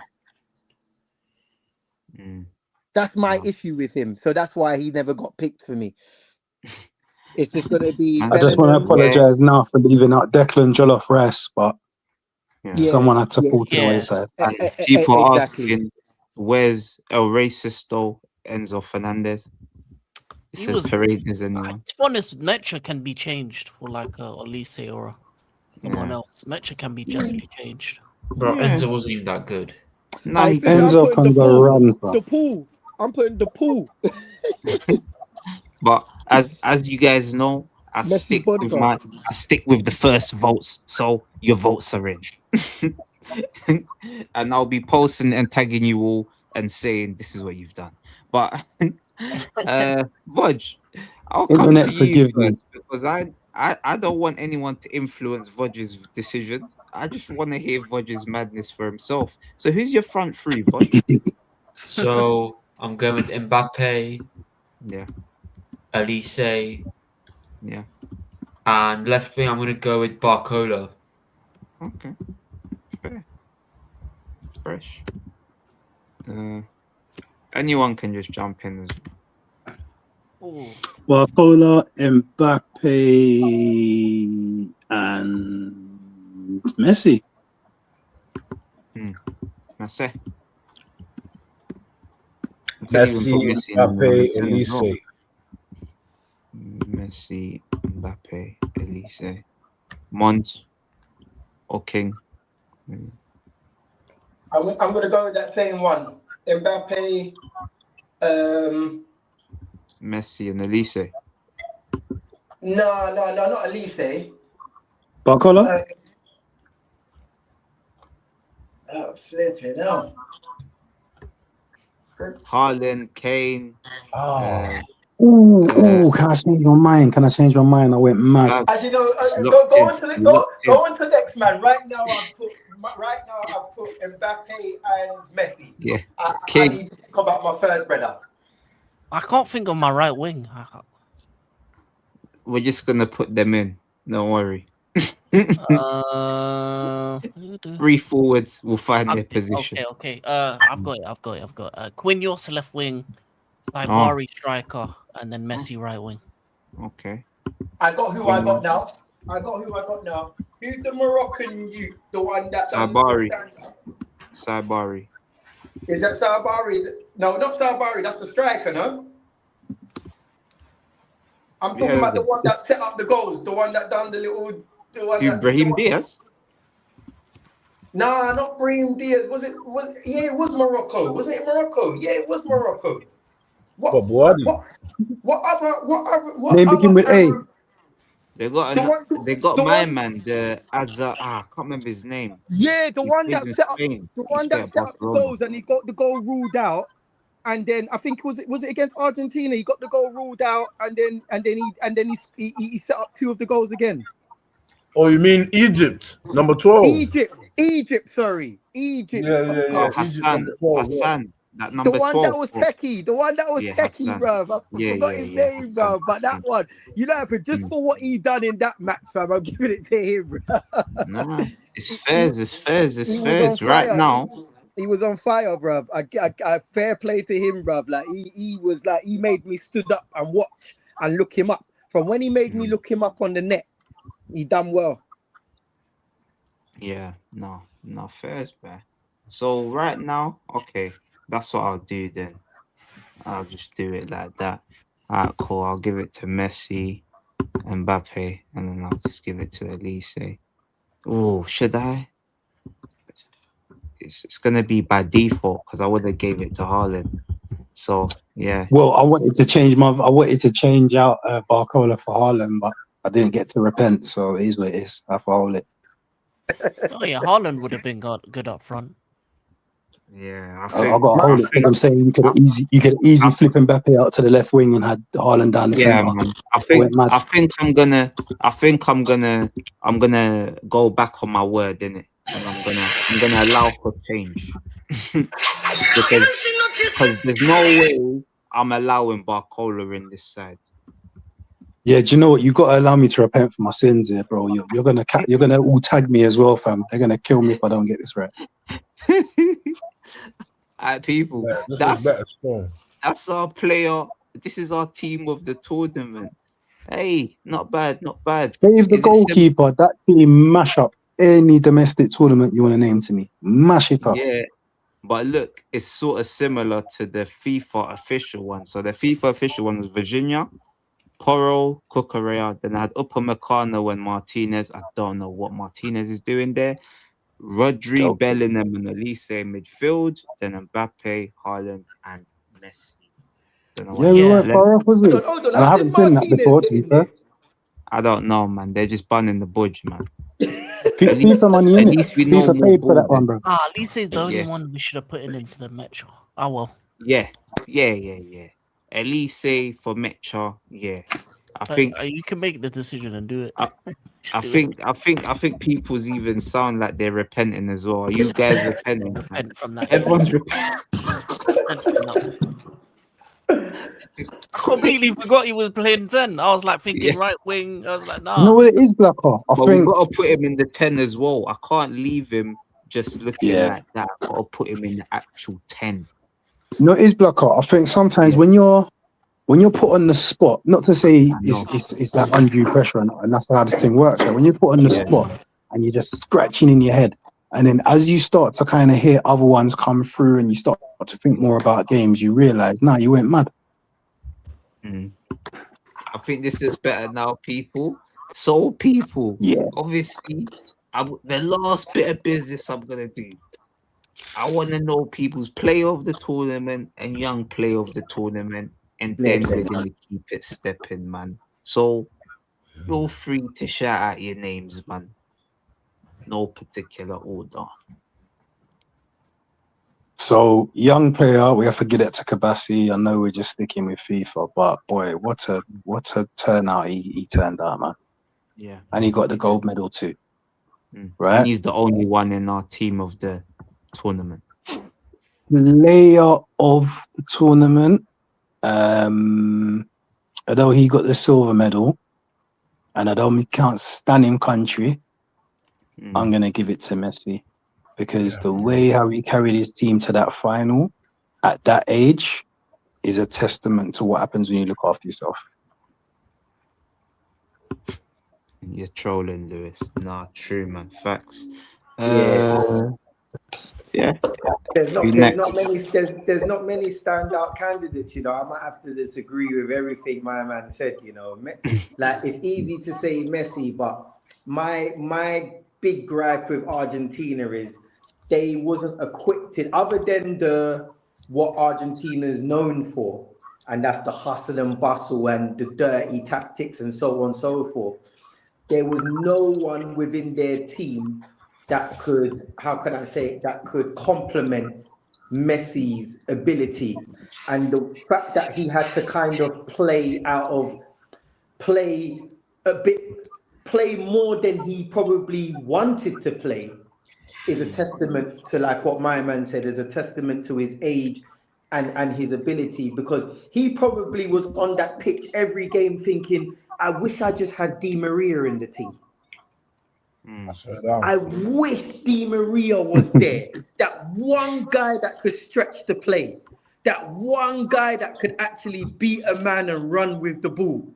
[SPEAKER 8] That's my issue with him. So that's why he never got picked for me. It's just going to be
[SPEAKER 6] I just want to apologise now for leaving out Declan Jollof Rice, but someone had to fall to the wayside.
[SPEAKER 1] And people are
[SPEAKER 8] exactly.
[SPEAKER 1] asking, where's El Racisto Enzo Fernandez? It
[SPEAKER 5] He
[SPEAKER 1] says
[SPEAKER 5] was.
[SPEAKER 1] Paredes anyone.
[SPEAKER 5] To be honest, Metra can be changed for like a Elise or someone else. Metra can be gently changed.
[SPEAKER 3] Bro, Enzo wasn't even that good.
[SPEAKER 1] No,
[SPEAKER 8] I
[SPEAKER 1] he
[SPEAKER 8] think I'm
[SPEAKER 6] Enzo
[SPEAKER 8] putting
[SPEAKER 6] can go run, bro.
[SPEAKER 8] the pool. I'm putting the pool.
[SPEAKER 1] But as you guys know, I
[SPEAKER 8] Messi
[SPEAKER 1] stick with the first votes, so your votes are in. And I'll be posting and tagging you all and saying this is what you've done. But Vodge, I'll come
[SPEAKER 6] Internet,
[SPEAKER 1] to you
[SPEAKER 6] forgive me.
[SPEAKER 1] first because I don't want anyone to influence Vodge's decisions. I just want to hear Vodge's madness for himself. So who's your front three, Vodge?
[SPEAKER 3] So I'm going with Mbappe,
[SPEAKER 1] Yeah,
[SPEAKER 3] Elise,
[SPEAKER 1] yeah.
[SPEAKER 3] and left wing I'm going to go with Barcola.
[SPEAKER 1] Okay, fair, fresh. Anyone can just jump in as well.
[SPEAKER 6] Barcola, Mbappe, and Messi.
[SPEAKER 1] Messi.
[SPEAKER 2] Messi, Mbappe, Elise.
[SPEAKER 1] Messi, Mbappe, Elise. Mont or King.
[SPEAKER 8] I'm going to go with that same one. Mbappe,
[SPEAKER 1] Messi and Elise.
[SPEAKER 8] no, not Elise.
[SPEAKER 6] Barcola?
[SPEAKER 8] Flipping hell.
[SPEAKER 1] Haaland, Kane.
[SPEAKER 6] Can I change my mind? I went mad.
[SPEAKER 8] As you know,
[SPEAKER 1] locked
[SPEAKER 8] go
[SPEAKER 1] in.
[SPEAKER 8] on to the
[SPEAKER 1] Locked in.
[SPEAKER 8] go on to next man. Right now, I've put Mbappe and Messi.
[SPEAKER 1] Yeah.
[SPEAKER 8] I
[SPEAKER 1] Kane.
[SPEAKER 8] need to think about my third brother.
[SPEAKER 5] I can't think of my right wing.
[SPEAKER 1] We're just gonna put them in. Don't worry.
[SPEAKER 5] Who do?
[SPEAKER 1] 3 forwards will find their position.
[SPEAKER 5] Okay. I've got it. Quinhos left wing, Saibari striker, and then Messi right wing.
[SPEAKER 1] Okay.
[SPEAKER 8] I got who I got now. Who's the Moroccan youth? The one that
[SPEAKER 1] Saibari. Saibari.
[SPEAKER 8] Is that Saibari? No, not Saibari. That's the striker, no? I'm talking about the one that set up the goals. The one that done the little...
[SPEAKER 1] Brahim Diaz?
[SPEAKER 8] Nah, not Brahim Diaz. Yeah, it was Morocco. Wasn't it Morocco? Yeah, it was Morocco. What other
[SPEAKER 6] Name begin with A.
[SPEAKER 1] They got my man, the Azza. I can't remember his name.
[SPEAKER 8] Yeah, the
[SPEAKER 1] He
[SPEAKER 8] one
[SPEAKER 1] plays
[SPEAKER 8] that
[SPEAKER 1] in
[SPEAKER 8] set up
[SPEAKER 1] Spain.
[SPEAKER 8] the one that set up the goals, and he got the goal ruled out. And then I think was it against Argentina? He got the goal ruled out, and then he set up 2 of the goals again.
[SPEAKER 2] Oh, you mean Egypt, number 12?
[SPEAKER 8] Egypt. Sorry, Egypt.
[SPEAKER 2] Yeah.
[SPEAKER 1] Hassan. That number
[SPEAKER 8] the one
[SPEAKER 1] 12,
[SPEAKER 8] that was techie,
[SPEAKER 1] Hassan.
[SPEAKER 8] bro. I forgot his name,
[SPEAKER 1] Hassan,
[SPEAKER 8] bro. But that one, you know, just for what he done in that match, fam, I'm giving it to him, bro.
[SPEAKER 1] Nah, it's fairs. Right now,
[SPEAKER 8] he was on fire, bro. I fair play to him, bro. Like he was like he made me stood up and watch and look him up. From when he made me look him up on the net, he done well.
[SPEAKER 1] Yeah, no, fairs, man. So right now, okay, that's what I'll do then. I'll just do it like that. Alright, cool. I'll give it to Messi, Mbappe, and then I'll just give it to Elise. Oh, should I? It's gonna be by default because I would have gave it to Haaland. So yeah.
[SPEAKER 6] Well, I wanted to change out Barcola for Haaland, but I didn't get to repent, so it is what it is. I follow it.
[SPEAKER 5] Oh yeah, Haaland would have been good up front.
[SPEAKER 1] Yeah,
[SPEAKER 6] I got to hold it because I'm saying you could easy flip Mbappe out to the left wing and had Haaland down the center.
[SPEAKER 1] Man. I think I'm gonna go back on my word, innit? And I'm gonna allow for change because there's no way I'm allowing Barcola in this side.
[SPEAKER 6] Yeah, do you know what? You got to allow me to repent for my sins here, bro. You're gonna all tag me as well, fam. They're gonna kill me if I don't get this right.
[SPEAKER 1] People, that's our player. This is our team of the tournament. Hey, not bad.
[SPEAKER 6] Save the goalkeeper. That team mash up any domestic tournament you want to name to me. Mash it up.
[SPEAKER 1] Yeah, but look, it's sort of similar to the FIFA official one. So the FIFA official one was Virginia, Porro, Cucurella. Then I had Upamecano and Martinez. I don't know what Martinez is doing there. Rodri, Bellingham, and Elise midfield. Then Mbappe, Haaland, and Messi.
[SPEAKER 6] We weren't far off, was it? I haven't seen that before, to be fair.
[SPEAKER 1] I don't know, man. They're just bunning the budge, man.
[SPEAKER 6] FIFA money in it. FIFA paid for that one, bro.
[SPEAKER 5] Elise is the only one we should have put into the Metro. Oh well.
[SPEAKER 1] Yeah. Elise for Metro, yeah. I think
[SPEAKER 5] you can make the decision and do it.
[SPEAKER 1] I think people's even sound like they're repenting as well. Are you guys repenting?
[SPEAKER 5] Repent from that.
[SPEAKER 1] Everyone's repenting.
[SPEAKER 5] I completely forgot he was playing 10. I was like thinking right wing. I was like, nah.
[SPEAKER 6] You know what it is, Blacker?
[SPEAKER 1] We've got to put him in the 10 as well. I can't leave him just looking like that. I've got to put him in the actual 10.
[SPEAKER 6] You know, it is, Blacker. I think sometimes when you're put on the spot, not to say it's like undue pressure and that's how this thing works, right? When you're put on the spot and you're just scratching in your head, and then as you start to kind of hear other ones come through and you start to think more about games, you realize, you went mad.
[SPEAKER 1] I think this is better now, people. So, people, obviously, the last bit of business I'm going to do, I want to know people's player of the tournament and young player of the tournament. And then we're going to keep it stepping, man. So feel free to shout out your names, man. No particular order.
[SPEAKER 6] So young player, we have to give it to Kabassi. I know we're just sticking with FIFA, but boy, what a turnout he turned out, man.
[SPEAKER 1] Yeah.
[SPEAKER 6] And he got the gold medal too. Right?
[SPEAKER 1] And he's the only one in our team of the tournament.
[SPEAKER 6] Player of the tournament. Although he got the silver medal, and although we can't stand him country, I'm gonna give it to Messi. Because the way how he carried his team to that final at that age is a testament to what happens when you look after yourself.
[SPEAKER 1] You're trolling, Lewis. Nah, true, man. Facts. Yeah.
[SPEAKER 8] There's not many standout candidates, you know. I might have to disagree with everything my man said, you know. Like, it's easy to say Messi, but my big gripe with Argentina is they wasn't equipped, other than what Argentina is known for, and that's the hustle and bustle and the dirty tactics and so on and so forth. There was no one within their team that could, that could complement Messi's ability. And the fact that he had to kind of play more than he probably wanted to play is a testament to, like what my man said, is a testament to his age and his ability, because he probably was on that pitch every game thinking, I wish I just had Di Maria in the team. I wish Di Maria was there. That one guy that could stretch the play. That one guy that could actually beat a man and run with the ball.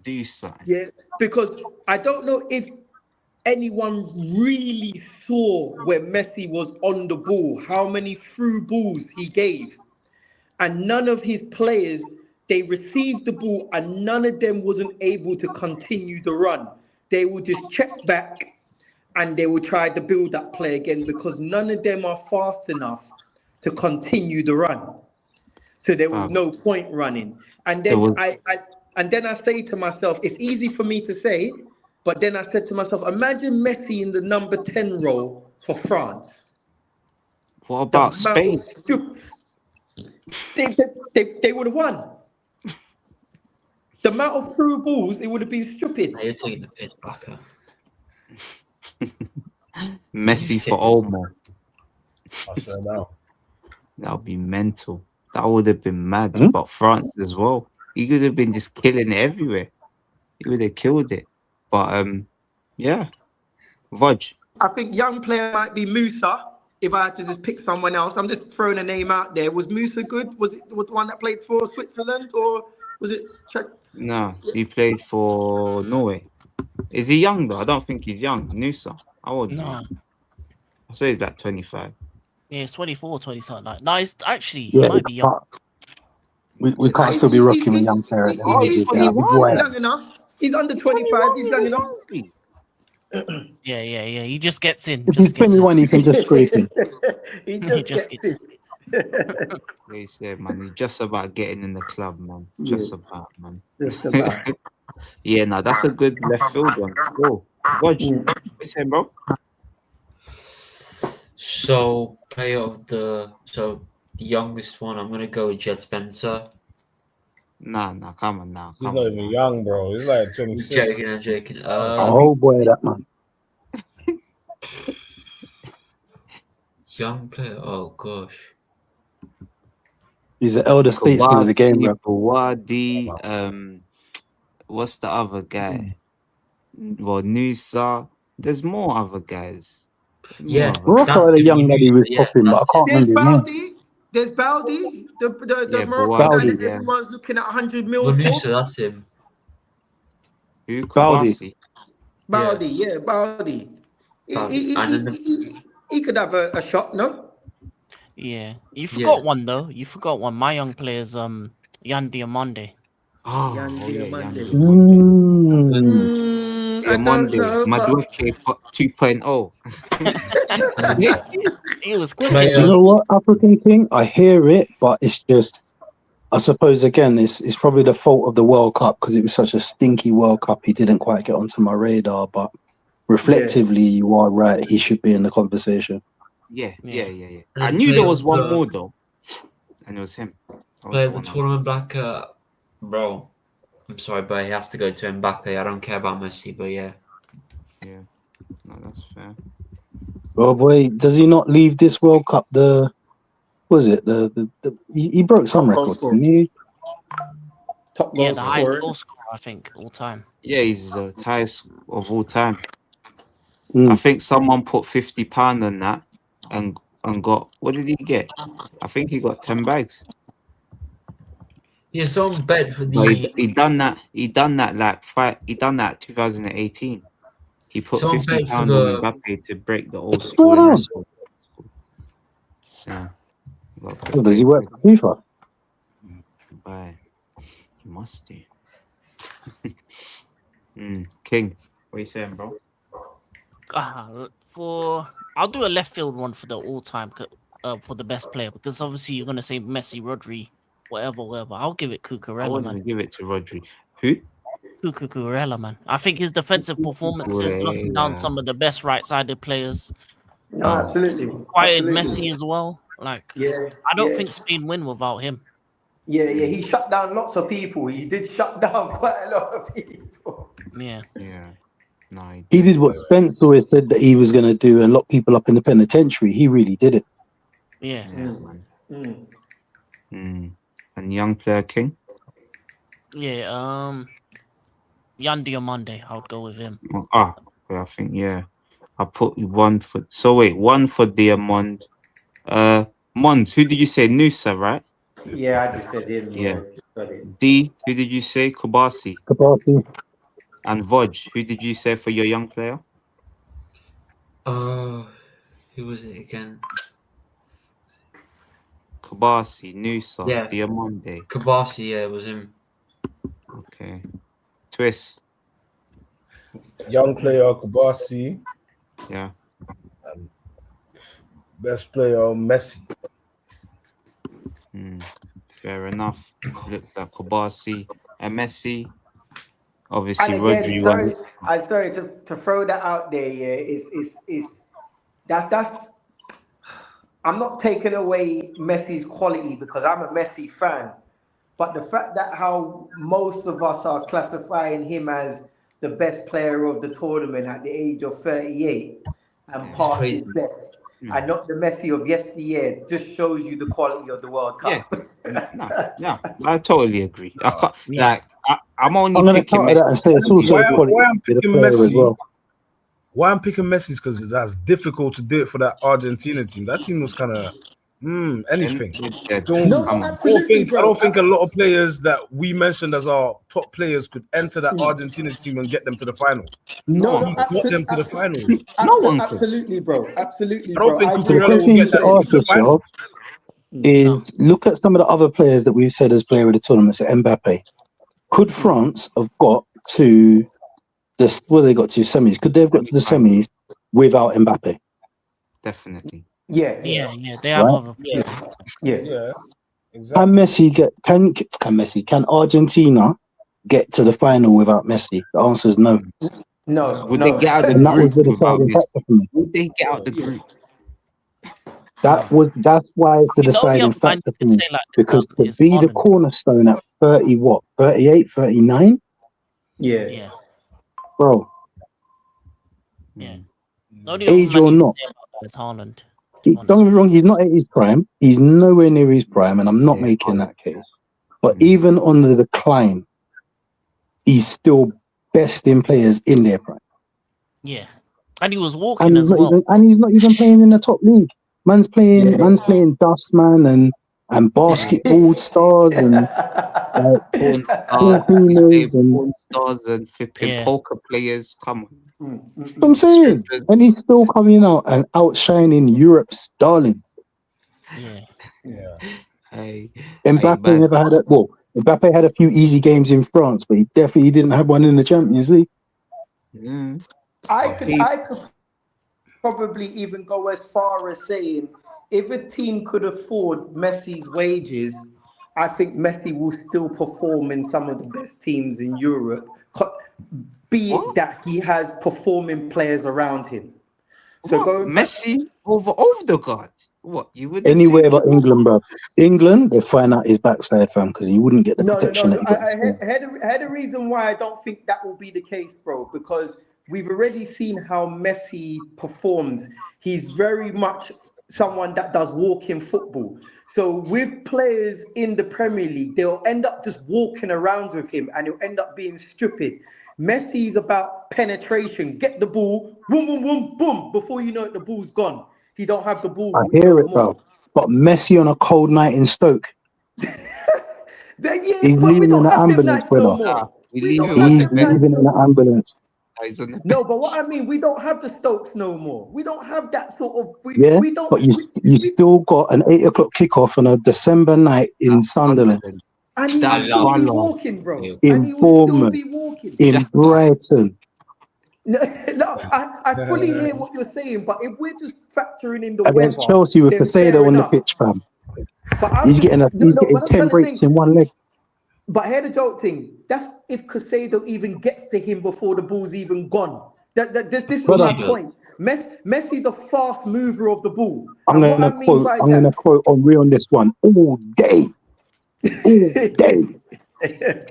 [SPEAKER 1] Do something.
[SPEAKER 8] Yeah, because I don't know if anyone really saw when Messi was on the ball, how many through balls he gave. And none of his players, they received the ball and none of them wasn't able to continue the run. They would just check back and they would try to build that play again, because none of them are fast enough to continue the run. So there was no point running. And then I say to myself, it's easy for me to say, but then I said to myself, imagine Messi in the number 10 role for France.
[SPEAKER 1] What about Spain?
[SPEAKER 8] They would have won. The amount of through balls, it would have been stupid.
[SPEAKER 3] You're taking the piss back up.
[SPEAKER 1] Messi for Olmo.
[SPEAKER 2] I sure know.
[SPEAKER 1] That would be mental. That would have been mad. But France as well. He could have been just killing it everywhere. He would have killed it. But yeah. Voj.
[SPEAKER 8] I think young player might be Musa. If I had to just pick someone else, I'm just throwing a name out there. Was Musa good? Was it the one that played for Switzerland, or was it Czech?
[SPEAKER 1] No, he played for Norway. Is he young though? I don't think he's young. Nusa. How old?
[SPEAKER 5] No.
[SPEAKER 1] I say he's like 25.
[SPEAKER 5] Yeah, it's 24, 20 something like. No, it's actually
[SPEAKER 6] Yeah,
[SPEAKER 5] he might be young.
[SPEAKER 6] We can't still be rocking with young player at the
[SPEAKER 8] He's young enough. He's under 25. He's young enough.
[SPEAKER 5] Yeah. He just gets in.
[SPEAKER 6] If he's 21, he can just scrape in.
[SPEAKER 8] He
[SPEAKER 5] just
[SPEAKER 8] gets
[SPEAKER 5] gets
[SPEAKER 8] in.
[SPEAKER 1] They said, man, he's just about getting in the club, man. Just about, man.
[SPEAKER 8] Just about.
[SPEAKER 1] Yeah, no, that's a good left field one. Go. Voj, what you saying, bro?
[SPEAKER 3] So, the youngest one, I'm gonna go with Jed Spencer.
[SPEAKER 1] Nah, come on now.
[SPEAKER 2] He's not even young, bro. He's like 26.
[SPEAKER 3] I'm joking.
[SPEAKER 6] Oh boy, that man.
[SPEAKER 3] Young player. Oh gosh.
[SPEAKER 6] He's an elder statesman of the game, bro.
[SPEAKER 1] Wadi, what's the other guy? Well, Nusa. There's more other guys.
[SPEAKER 3] Yeah.
[SPEAKER 6] Morocco had a young lady who was popping, but I can't
[SPEAKER 8] There's
[SPEAKER 6] remember his name.
[SPEAKER 8] Baldi. There's Baldi. The Moroccan
[SPEAKER 1] Baldi,
[SPEAKER 8] guy that everyone's looking at 100 mil
[SPEAKER 3] Vanusa,
[SPEAKER 8] for.
[SPEAKER 3] that's him.
[SPEAKER 1] Who?
[SPEAKER 6] Baldi.
[SPEAKER 1] Kubasi?
[SPEAKER 8] Baldi, yeah, Baldi. He could have a shot, no?
[SPEAKER 5] Yeah. You forgot one though. You forgot one. My young player's Yan Diamande.
[SPEAKER 1] Oh,
[SPEAKER 8] Yan Diamande.
[SPEAKER 1] Yeah, Monday, Madueke 2.0.
[SPEAKER 5] He was good.
[SPEAKER 6] You know what, African King? I hear it, but it's just, I suppose, again, it's probably the fault of the World Cup, because it was such a stinky World Cup. He didn't quite get onto my radar, but reflectively, you are right. He should be in the conversation.
[SPEAKER 1] Yeah.
[SPEAKER 3] And
[SPEAKER 1] I
[SPEAKER 3] then
[SPEAKER 1] knew there
[SPEAKER 3] player
[SPEAKER 1] was
[SPEAKER 3] of
[SPEAKER 1] one
[SPEAKER 3] the-
[SPEAKER 1] more though, and it was him. That was
[SPEAKER 3] Player of the
[SPEAKER 1] one I-
[SPEAKER 3] tournament, Black. Bro, I'm sorry, but he has to go to Mbappe. I don't care about Messi, but yeah.
[SPEAKER 1] Yeah, no, that's fair.
[SPEAKER 6] Oh boy, does he not leave this World Cup? He broke some
[SPEAKER 8] Top goal
[SPEAKER 6] records,
[SPEAKER 8] scorer.
[SPEAKER 6] didn't he?
[SPEAKER 8] Top
[SPEAKER 5] Yeah,
[SPEAKER 8] goal
[SPEAKER 5] the highest
[SPEAKER 8] scorer.
[SPEAKER 5] goal scorer, I think, all time.
[SPEAKER 1] Yeah, he's the highest of all time.
[SPEAKER 6] Mm.
[SPEAKER 1] I think someone put £50 on that and got, what did he get? I think he got 10 bags.
[SPEAKER 3] Yeah, someone bet for
[SPEAKER 1] But
[SPEAKER 3] the.
[SPEAKER 1] he done that. He done that He done that 2018. He put
[SPEAKER 3] Someone
[SPEAKER 1] £50
[SPEAKER 3] bet for
[SPEAKER 1] on
[SPEAKER 3] the.
[SPEAKER 1] Mbappe to break the old
[SPEAKER 6] Slow
[SPEAKER 1] school.
[SPEAKER 6] down.
[SPEAKER 1] Yeah. You gotta put
[SPEAKER 6] Oh, does he
[SPEAKER 1] big
[SPEAKER 6] work
[SPEAKER 1] bricks.
[SPEAKER 6] for FIFA?
[SPEAKER 1] Bye. You must do. King, what you saying, bro?
[SPEAKER 5] I'll do a left field one for the all-time for the best player, because obviously you're gonna say Messi, Rodri, whatever. I'll give it
[SPEAKER 1] I
[SPEAKER 5] Cucurella,
[SPEAKER 1] wouldn't
[SPEAKER 5] man.
[SPEAKER 1] even give it to Rodri. Who?
[SPEAKER 5] Cucurella, man. I think his defensive performances, knocking down some of the best right-sided players.
[SPEAKER 8] No, absolutely.
[SPEAKER 5] Quieted
[SPEAKER 8] Absolutely.
[SPEAKER 5] Messi as well. Like,
[SPEAKER 8] Yeah.
[SPEAKER 5] I don't
[SPEAKER 8] yeah.
[SPEAKER 5] think Spain win without him.
[SPEAKER 8] Yeah, he shut down lots of people. He did shut down quite a lot of people.
[SPEAKER 5] Yeah.
[SPEAKER 1] Yeah. No,
[SPEAKER 6] He did what Spence always said that he was going to do and lock people up in the penitentiary. He really did it.
[SPEAKER 5] Yeah.
[SPEAKER 1] And young player King?
[SPEAKER 5] Yeah. Yan Diomande, I would go with him.
[SPEAKER 1] I think, yeah. I put one for. So wait, one for Diamond. Mons, who did you say? Nusa, right?
[SPEAKER 8] Yeah, I just said him.
[SPEAKER 1] Yeah. D, who did you say? Kubasi.
[SPEAKER 6] Kabasi.
[SPEAKER 1] And Vaj, who did you say for your young player?
[SPEAKER 3] Who was it again?
[SPEAKER 1] Kubasi, Nusa,
[SPEAKER 3] Yeah.
[SPEAKER 1] Diamande.
[SPEAKER 3] Kabasi, yeah, it was him.
[SPEAKER 1] Okay. Twist.
[SPEAKER 2] Young player Kubasi.
[SPEAKER 1] Yeah.
[SPEAKER 2] Best player Messi.
[SPEAKER 1] Fair enough. Looks like Kubasi and Messi. Obviously,
[SPEAKER 8] And again,
[SPEAKER 1] Rodri
[SPEAKER 8] sorry,
[SPEAKER 1] won.
[SPEAKER 8] I'm sorry to throw that out there. Yeah, that's. I'm not taking away Messi's quality because I'm a Messi fan, but the fact that how most of us are classifying him as the best player of the tournament at the age of 38 and past his
[SPEAKER 3] crazy.
[SPEAKER 8] best, and not the Messi of yesteryear, just shows you the quality of the World Cup.
[SPEAKER 1] No, I totally agree. I can't, like, I'm only
[SPEAKER 6] I'm going to
[SPEAKER 1] picking
[SPEAKER 6] counter that and say it's also
[SPEAKER 2] Why
[SPEAKER 6] quality
[SPEAKER 2] I'm
[SPEAKER 6] with the
[SPEAKER 2] picking
[SPEAKER 6] player as
[SPEAKER 2] Messi?
[SPEAKER 6] well.
[SPEAKER 2] Why I'm picking Messi is because that's difficult to do it for that Argentina team. That team was kind of anything.
[SPEAKER 8] No, absolutely,
[SPEAKER 2] I don't think a lot of players that we mentioned as our top players could enter that Argentina team and get them to the finals.
[SPEAKER 8] No,
[SPEAKER 2] He got them to the finals.
[SPEAKER 8] absolutely, bro. Absolutely,
[SPEAKER 2] I don't
[SPEAKER 8] bro.
[SPEAKER 2] think
[SPEAKER 8] I
[SPEAKER 6] The
[SPEAKER 2] Cucurella
[SPEAKER 8] agree.
[SPEAKER 2] will
[SPEAKER 6] thing
[SPEAKER 2] get that
[SPEAKER 6] to
[SPEAKER 2] team
[SPEAKER 6] ask
[SPEAKER 2] to the finals.
[SPEAKER 6] yourself is look at some of the other players that we've said as player of the tournament, so Mbappe. Could France have got to this? Well, they got to semis. Could they have got to the semis without Mbappe?
[SPEAKER 1] Definitely.
[SPEAKER 8] Yeah.
[SPEAKER 5] They have
[SPEAKER 6] Right?
[SPEAKER 5] other players.
[SPEAKER 2] Yeah, exactly.
[SPEAKER 6] Can Messi can Argentina get to the final without Messi? The answer is no.
[SPEAKER 8] No.
[SPEAKER 1] Would they get out the
[SPEAKER 6] And that was
[SPEAKER 1] group
[SPEAKER 6] the
[SPEAKER 1] without
[SPEAKER 6] deciding
[SPEAKER 1] Messi?
[SPEAKER 6] factor for me.
[SPEAKER 1] Would they get out the group?
[SPEAKER 6] That's why it's the
[SPEAKER 5] The only
[SPEAKER 6] deciding
[SPEAKER 5] other man
[SPEAKER 6] factor
[SPEAKER 5] you
[SPEAKER 6] for
[SPEAKER 5] could
[SPEAKER 6] me.
[SPEAKER 5] say like
[SPEAKER 6] Because to
[SPEAKER 5] is
[SPEAKER 6] be the
[SPEAKER 5] Haaland.
[SPEAKER 6] cornerstone at 30, 38, 39?
[SPEAKER 8] Yeah.
[SPEAKER 6] Bro,
[SPEAKER 5] Yeah. The only other
[SPEAKER 6] age
[SPEAKER 5] man
[SPEAKER 6] or
[SPEAKER 5] you
[SPEAKER 6] not.
[SPEAKER 5] could say about that is Haaland.
[SPEAKER 6] Don't get me wrong, he's not at his prime. He's nowhere near his prime, and I'm not making that case. But even on the decline, he's still best in players in their prime.
[SPEAKER 5] Yeah. And he was walking as well.
[SPEAKER 6] He's not even playing in the top league. Man's playing Dustman and basketball stars and
[SPEAKER 1] Porn stars and flipping poker players. Come on.
[SPEAKER 6] I'm saying, and he's still coming out and outshining Europe's darling.
[SPEAKER 8] Yeah.
[SPEAKER 1] Hey,
[SPEAKER 6] Mbappe never had Mbappe had a few easy games in France, but he definitely didn't have one in the Champions League.
[SPEAKER 8] I could probably even go as far as saying if a team could afford Messi's wages, I think Messi will still perform in some of the best teams in Europe, be it that he has performing players around him. So
[SPEAKER 1] What?
[SPEAKER 8] going back,
[SPEAKER 1] Messi over Odegaard? What you would
[SPEAKER 6] Anywhere but England, bro. England, they find out his backside, fam, because he wouldn't get the protection that he got.
[SPEAKER 8] I had a reason why I don't think that will be the case, bro. Because we've already seen how Messi performs. He's very much someone that does walking football. So with players in the Premier League, they'll end up just walking around with him, and he'll end up being stupid. Messi's about penetration. Get the ball, boom, boom, boom, boom. Before you know it, the ball's gone. He don't have the ball.
[SPEAKER 6] I hear
[SPEAKER 8] no
[SPEAKER 6] it, bro. But Messi on a cold night in Stoke,
[SPEAKER 8] Then, yeah,
[SPEAKER 6] he's
[SPEAKER 8] but we
[SPEAKER 6] leaving in
[SPEAKER 8] don't
[SPEAKER 6] an
[SPEAKER 8] have them
[SPEAKER 6] ambulance,
[SPEAKER 8] nights no
[SPEAKER 6] brother.
[SPEAKER 8] more.
[SPEAKER 1] we
[SPEAKER 8] We
[SPEAKER 1] leave
[SPEAKER 8] don't
[SPEAKER 1] him
[SPEAKER 8] have
[SPEAKER 1] on
[SPEAKER 6] He's
[SPEAKER 1] the
[SPEAKER 8] them nights
[SPEAKER 6] leaving
[SPEAKER 8] no
[SPEAKER 6] in an
[SPEAKER 8] more.
[SPEAKER 6] ambulance.
[SPEAKER 1] He's on the
[SPEAKER 8] No, but what I mean, we don't have the Stokes no more. We don't have that sort of.
[SPEAKER 6] Yeah,
[SPEAKER 8] We don't.
[SPEAKER 6] but you still got an 8 o'clock kickoff on a December night in Sunderland,
[SPEAKER 8] And he
[SPEAKER 1] That
[SPEAKER 8] will still be
[SPEAKER 1] Valor.
[SPEAKER 8] walking, bro.
[SPEAKER 1] Yeah.
[SPEAKER 8] And
[SPEAKER 6] in
[SPEAKER 8] he will still
[SPEAKER 6] Bournemouth,
[SPEAKER 8] be walking.
[SPEAKER 6] in Brighton.
[SPEAKER 8] No, I fully hear what you're saying, but if we're just factoring in the
[SPEAKER 6] Against
[SPEAKER 8] weather,
[SPEAKER 6] Chelsea with
[SPEAKER 8] then fair
[SPEAKER 6] Casado on the
[SPEAKER 8] enough.
[SPEAKER 6] pitch, fam.
[SPEAKER 8] But I'm
[SPEAKER 6] He's
[SPEAKER 8] just
[SPEAKER 6] getting
[SPEAKER 8] no.
[SPEAKER 6] getting
[SPEAKER 8] What I'm
[SPEAKER 6] 10
[SPEAKER 8] trying to
[SPEAKER 6] breaks
[SPEAKER 8] say.
[SPEAKER 6] in one leg.
[SPEAKER 8] But hear the joke thing. That's if Casado even gets to him before the ball's even gone. This is
[SPEAKER 6] Brother,
[SPEAKER 8] my point. Messi's a fast mover of the ball,
[SPEAKER 6] I'm
[SPEAKER 8] and what I mean
[SPEAKER 6] gonna
[SPEAKER 8] by
[SPEAKER 6] quote Henri on this one all day. All day.
[SPEAKER 8] that,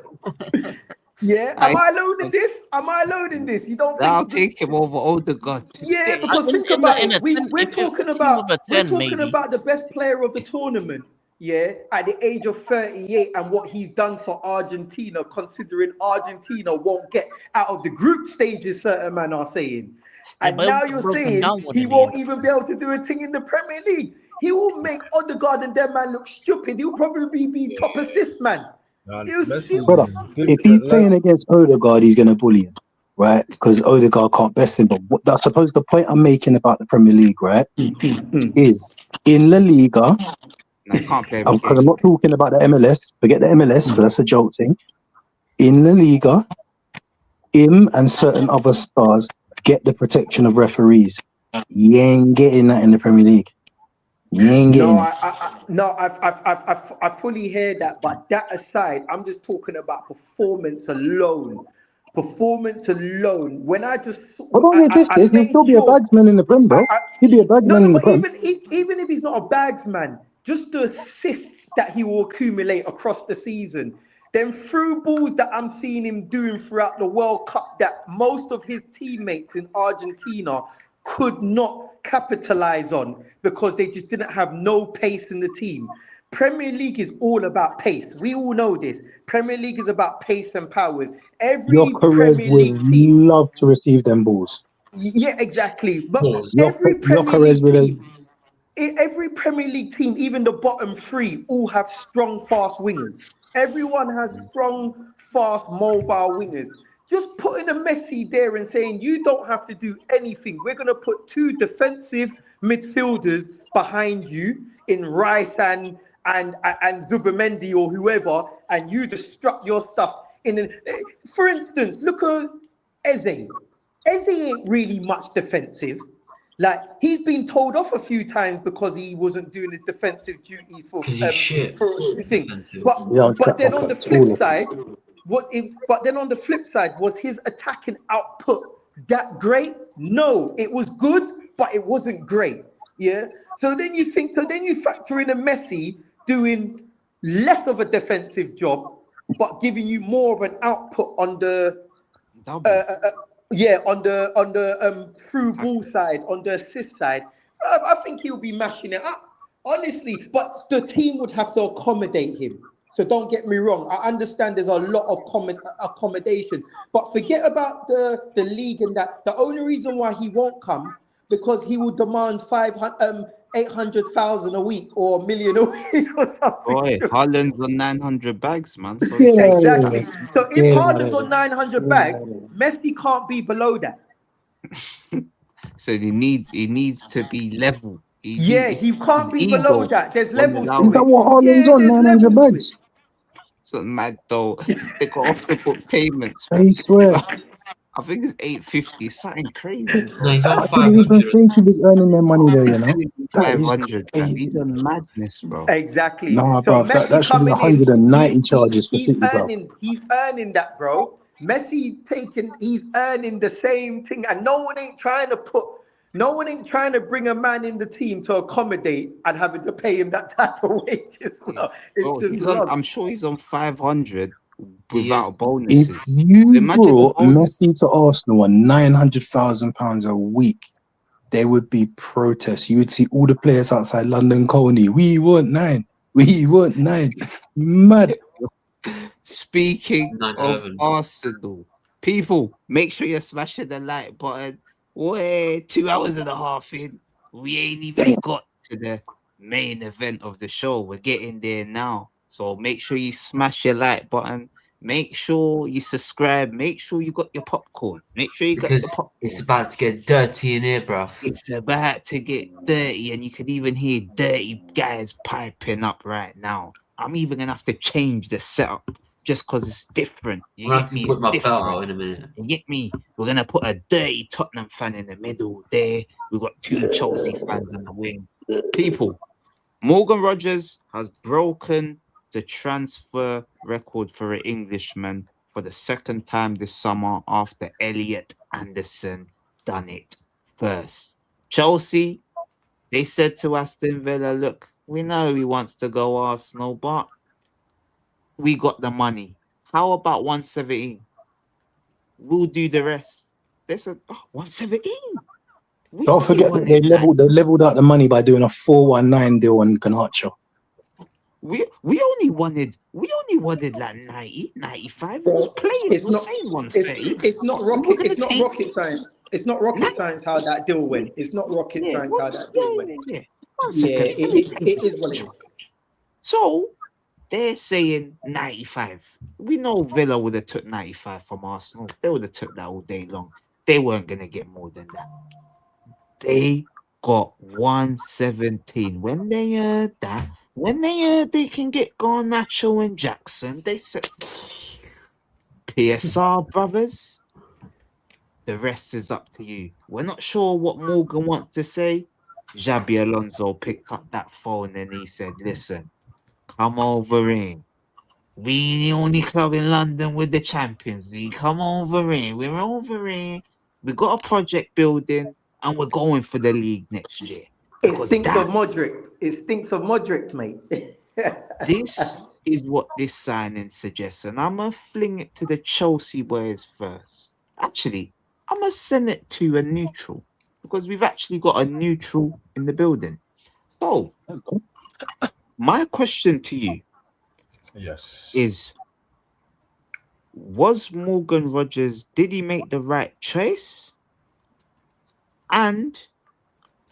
[SPEAKER 8] yeah. Am I alone in this? Am I alone in this? You don't
[SPEAKER 1] I'll
[SPEAKER 8] think?
[SPEAKER 1] take him over Odegaard
[SPEAKER 8] Yeah,
[SPEAKER 1] today.
[SPEAKER 8] because think
[SPEAKER 5] In
[SPEAKER 8] about
[SPEAKER 5] a
[SPEAKER 8] it.
[SPEAKER 5] 10,
[SPEAKER 8] We're
[SPEAKER 5] if it
[SPEAKER 8] talking
[SPEAKER 5] a team with a
[SPEAKER 8] we're
[SPEAKER 5] 10,
[SPEAKER 8] talking
[SPEAKER 5] maybe.
[SPEAKER 8] about the best player of the tournament. Yeah, at the age of 38, and what he's done for Argentina, considering Argentina won't get out of the group stages, certain men are saying.
[SPEAKER 5] Yeah,
[SPEAKER 8] And
[SPEAKER 5] but it
[SPEAKER 8] now
[SPEAKER 5] would
[SPEAKER 8] you're
[SPEAKER 5] have broken
[SPEAKER 8] saying
[SPEAKER 5] down one
[SPEAKER 8] he
[SPEAKER 5] in the
[SPEAKER 8] won't
[SPEAKER 5] end.
[SPEAKER 8] even be able to do a thing in the Premier League. He will make Odegaard and them man look stupid. He'll probably be top assist man.
[SPEAKER 2] Man,
[SPEAKER 8] He'll
[SPEAKER 2] Messi
[SPEAKER 6] Brother, if he's
[SPEAKER 2] different
[SPEAKER 6] playing
[SPEAKER 2] level.
[SPEAKER 6] against Odegaard, he's gonna bully him, right? Because Odegaard can't best him. But I suppose the point I'm making about the Premier League, right, is in La Liga,
[SPEAKER 1] No, I can't play him
[SPEAKER 6] because I'm
[SPEAKER 1] again.
[SPEAKER 6] not talking about the MLS. Forget the MLS, because that's a joke thing. In La Liga, him and certain other stars get the protection of referees. You ain't getting that in the Premier League. You ain't getting
[SPEAKER 8] No,
[SPEAKER 6] it.
[SPEAKER 8] I fully hear that. But that aside, I'm just talking about performance alone. Performance alone. When I just,
[SPEAKER 6] But don't get
[SPEAKER 8] I
[SPEAKER 6] twisted, he'll
[SPEAKER 8] made
[SPEAKER 6] still be a
[SPEAKER 8] sure.
[SPEAKER 6] bagsman in the Prem, bro. He'll be a bagsman
[SPEAKER 8] No,
[SPEAKER 6] in the
[SPEAKER 8] but
[SPEAKER 6] Prem.
[SPEAKER 8] even if he's not a bags man, just the assists that he will accumulate across the season, then through balls that I'm seeing him doing throughout the World Cup that most of his teammates in Argentina could not capitalize on because they just didn't have no pace in the team. Premier League is all about pace. We all know this. Premier League is about pace and powers.
[SPEAKER 6] Your
[SPEAKER 8] Every
[SPEAKER 6] Perez
[SPEAKER 8] Premier
[SPEAKER 6] would
[SPEAKER 8] League team,
[SPEAKER 6] love to receive them balls.
[SPEAKER 8] yeah, exactly. But
[SPEAKER 3] Pause.
[SPEAKER 8] every
[SPEAKER 6] Your
[SPEAKER 8] Premier
[SPEAKER 6] Perez
[SPEAKER 8] League
[SPEAKER 6] would have.
[SPEAKER 8] team, every Premier League team, even the bottom three, all have strong, fast wingers. Everyone has strong, fast, mobile wingers. Just putting a Messi there and saying you don't have to do anything. We're gonna put two defensive midfielders behind you in Rice and Zubimendi or whoever, and you just strut your stuff in. For instance, look at Eze. Eze ain't really much defensive. Like he's been told off a few times because he wasn't doing his defensive duties
[SPEAKER 3] Because he's shit.
[SPEAKER 8] for the thing.
[SPEAKER 3] Defensive.
[SPEAKER 6] You don't
[SPEAKER 8] But
[SPEAKER 6] track
[SPEAKER 8] then
[SPEAKER 6] back
[SPEAKER 8] on the
[SPEAKER 6] at
[SPEAKER 8] flip
[SPEAKER 6] all.
[SPEAKER 8] side, was his attacking output that great? No, it was good, but it wasn't great. Yeah. So then you factor in a Messi doing less of a defensive job, but giving you more of an output on the
[SPEAKER 1] Double.
[SPEAKER 8] through ball side, on the assist side. I think he'll be mashing it up, honestly. But the team would have to accommodate him. So don't get me wrong. I understand there's a lot of accommodation, but forget about the league and that. The only reason why he won't come because he will demand 800,000 a week or a million a week or something.
[SPEAKER 1] Boy, Holland's on 900 bags, man. So
[SPEAKER 6] Yeah.
[SPEAKER 8] Exactly. So if
[SPEAKER 6] Yeah.
[SPEAKER 8] Haaland's on 900 bags, Messi can't be below that.
[SPEAKER 1] so he needs to be level.
[SPEAKER 8] He can't be below that. There's
[SPEAKER 1] won't
[SPEAKER 8] levels
[SPEAKER 1] allow
[SPEAKER 8] to
[SPEAKER 6] Is that
[SPEAKER 8] it.
[SPEAKER 6] what Haaland's
[SPEAKER 8] Yeah,
[SPEAKER 6] on?
[SPEAKER 8] there's
[SPEAKER 6] 900
[SPEAKER 8] levels to it.
[SPEAKER 6] bags?
[SPEAKER 1] It's mad though. They got off the book payments.
[SPEAKER 6] I swear.
[SPEAKER 1] I think it's 850, something crazy.
[SPEAKER 3] No, he's on
[SPEAKER 6] I didn't even
[SPEAKER 3] 500.
[SPEAKER 6] think he was earning their money there, you know? That is
[SPEAKER 1] 500.
[SPEAKER 6] crazy.
[SPEAKER 1] These are madness, bro.
[SPEAKER 8] Exactly.
[SPEAKER 6] Nah,
[SPEAKER 8] So
[SPEAKER 6] bro,
[SPEAKER 8] Messi
[SPEAKER 6] that should be
[SPEAKER 8] coming in,
[SPEAKER 6] 190 charges for City, bro.
[SPEAKER 8] he's earning that, bro. Messi he's earning the same thing, and no one ain't trying to put No one ain't trying to bring a man in the team to accommodate and having to pay him that type of wages. No,
[SPEAKER 1] Bro,
[SPEAKER 8] it's just
[SPEAKER 1] he's on.
[SPEAKER 8] love.
[SPEAKER 1] I'm sure he's on 500
[SPEAKER 3] He is.
[SPEAKER 1] without
[SPEAKER 6] If
[SPEAKER 1] bonuses.
[SPEAKER 6] you
[SPEAKER 1] Imagine the
[SPEAKER 6] brought
[SPEAKER 1] bonus.
[SPEAKER 6] Messi to Arsenal on £900,000 a week, there would be protests. You would see all the players outside London Colney. We want 9. We want 9. Mad.
[SPEAKER 1] Speaking of
[SPEAKER 3] 9/11.
[SPEAKER 1] Arsenal, people, make sure you're smashing the like button. We're 2 hours and a half in. We ain't even
[SPEAKER 6] Damn.
[SPEAKER 1] got to the main event of the show. We're getting there now. So make sure you smash your like button. Make sure you subscribe. Make sure you got your popcorn. Make sure you got your
[SPEAKER 3] Because
[SPEAKER 1] popcorn.
[SPEAKER 3] it's about to get dirty in here, bruv.
[SPEAKER 1] It's about to get dirty, and you could even hear dirty guys piping up right now. I'm even gonna have to change the setup just because it's different. You
[SPEAKER 3] I'm gonna
[SPEAKER 1] get
[SPEAKER 3] have to
[SPEAKER 1] me?
[SPEAKER 3] whip
[SPEAKER 1] It's
[SPEAKER 3] my belt
[SPEAKER 1] different.
[SPEAKER 3] out in a minute.
[SPEAKER 1] You get me? We're gonna put a dirty Tottenham fan in the middle there. We've got 2 Chelsea fans on the wing. People, Morgan Rogers has broken the transfer record for an Englishman for the second time this summer after Elliot Anderson done it first. Chelsea, they said to Aston Villa, look, we know he wants to go Arsenal, but we got the money. How about 117? We'll do the rest. They said, 117. We
[SPEAKER 6] Don't
[SPEAKER 1] only
[SPEAKER 6] forget that
[SPEAKER 1] wanted
[SPEAKER 6] they
[SPEAKER 1] like-
[SPEAKER 6] leveled out the money by doing a 419 deal on Garnacho.
[SPEAKER 1] we only wanted like 90, 95. It was playing.
[SPEAKER 8] It's
[SPEAKER 1] It was
[SPEAKER 8] not.
[SPEAKER 1] saying 130.
[SPEAKER 8] It's not
[SPEAKER 1] We were
[SPEAKER 8] rocket.
[SPEAKER 1] gonna
[SPEAKER 8] It's not
[SPEAKER 1] take-
[SPEAKER 8] rocket science. It's not rocket science how that deal went. It's not rocket science how that deal went.
[SPEAKER 1] Yeah. 1
[SPEAKER 8] Yeah,
[SPEAKER 1] second.
[SPEAKER 8] it is what it is.
[SPEAKER 1] So they're saying 95. We know Villa would have took 95 from Arsenal. They would have took that all day long. They weren't gonna get more than that. They got 117. When they heard that, when they heard they can get Garnacho and Jackson, they said, PSR brothers, the rest is up to you. We're not sure what Morgan wants to say. Xabi Alonso picked up that phone and he said, listen, come over in. We the only club in London with the Champions League. Come over in. We're over in. We got a project building and we're going for the league next year.
[SPEAKER 8] It
[SPEAKER 1] Because
[SPEAKER 8] stinks
[SPEAKER 1] that-
[SPEAKER 8] of Modric. It stinks of Modric, mate.
[SPEAKER 1] this is what this signing suggests. And I'm going to fling it to the Chelsea boys first. Actually, I'm going to send it to a neutral because we've actually got a neutral in the building. So, my question to you
[SPEAKER 2] Yes.
[SPEAKER 1] is, was Morgan Rogers, did he make the right choice? And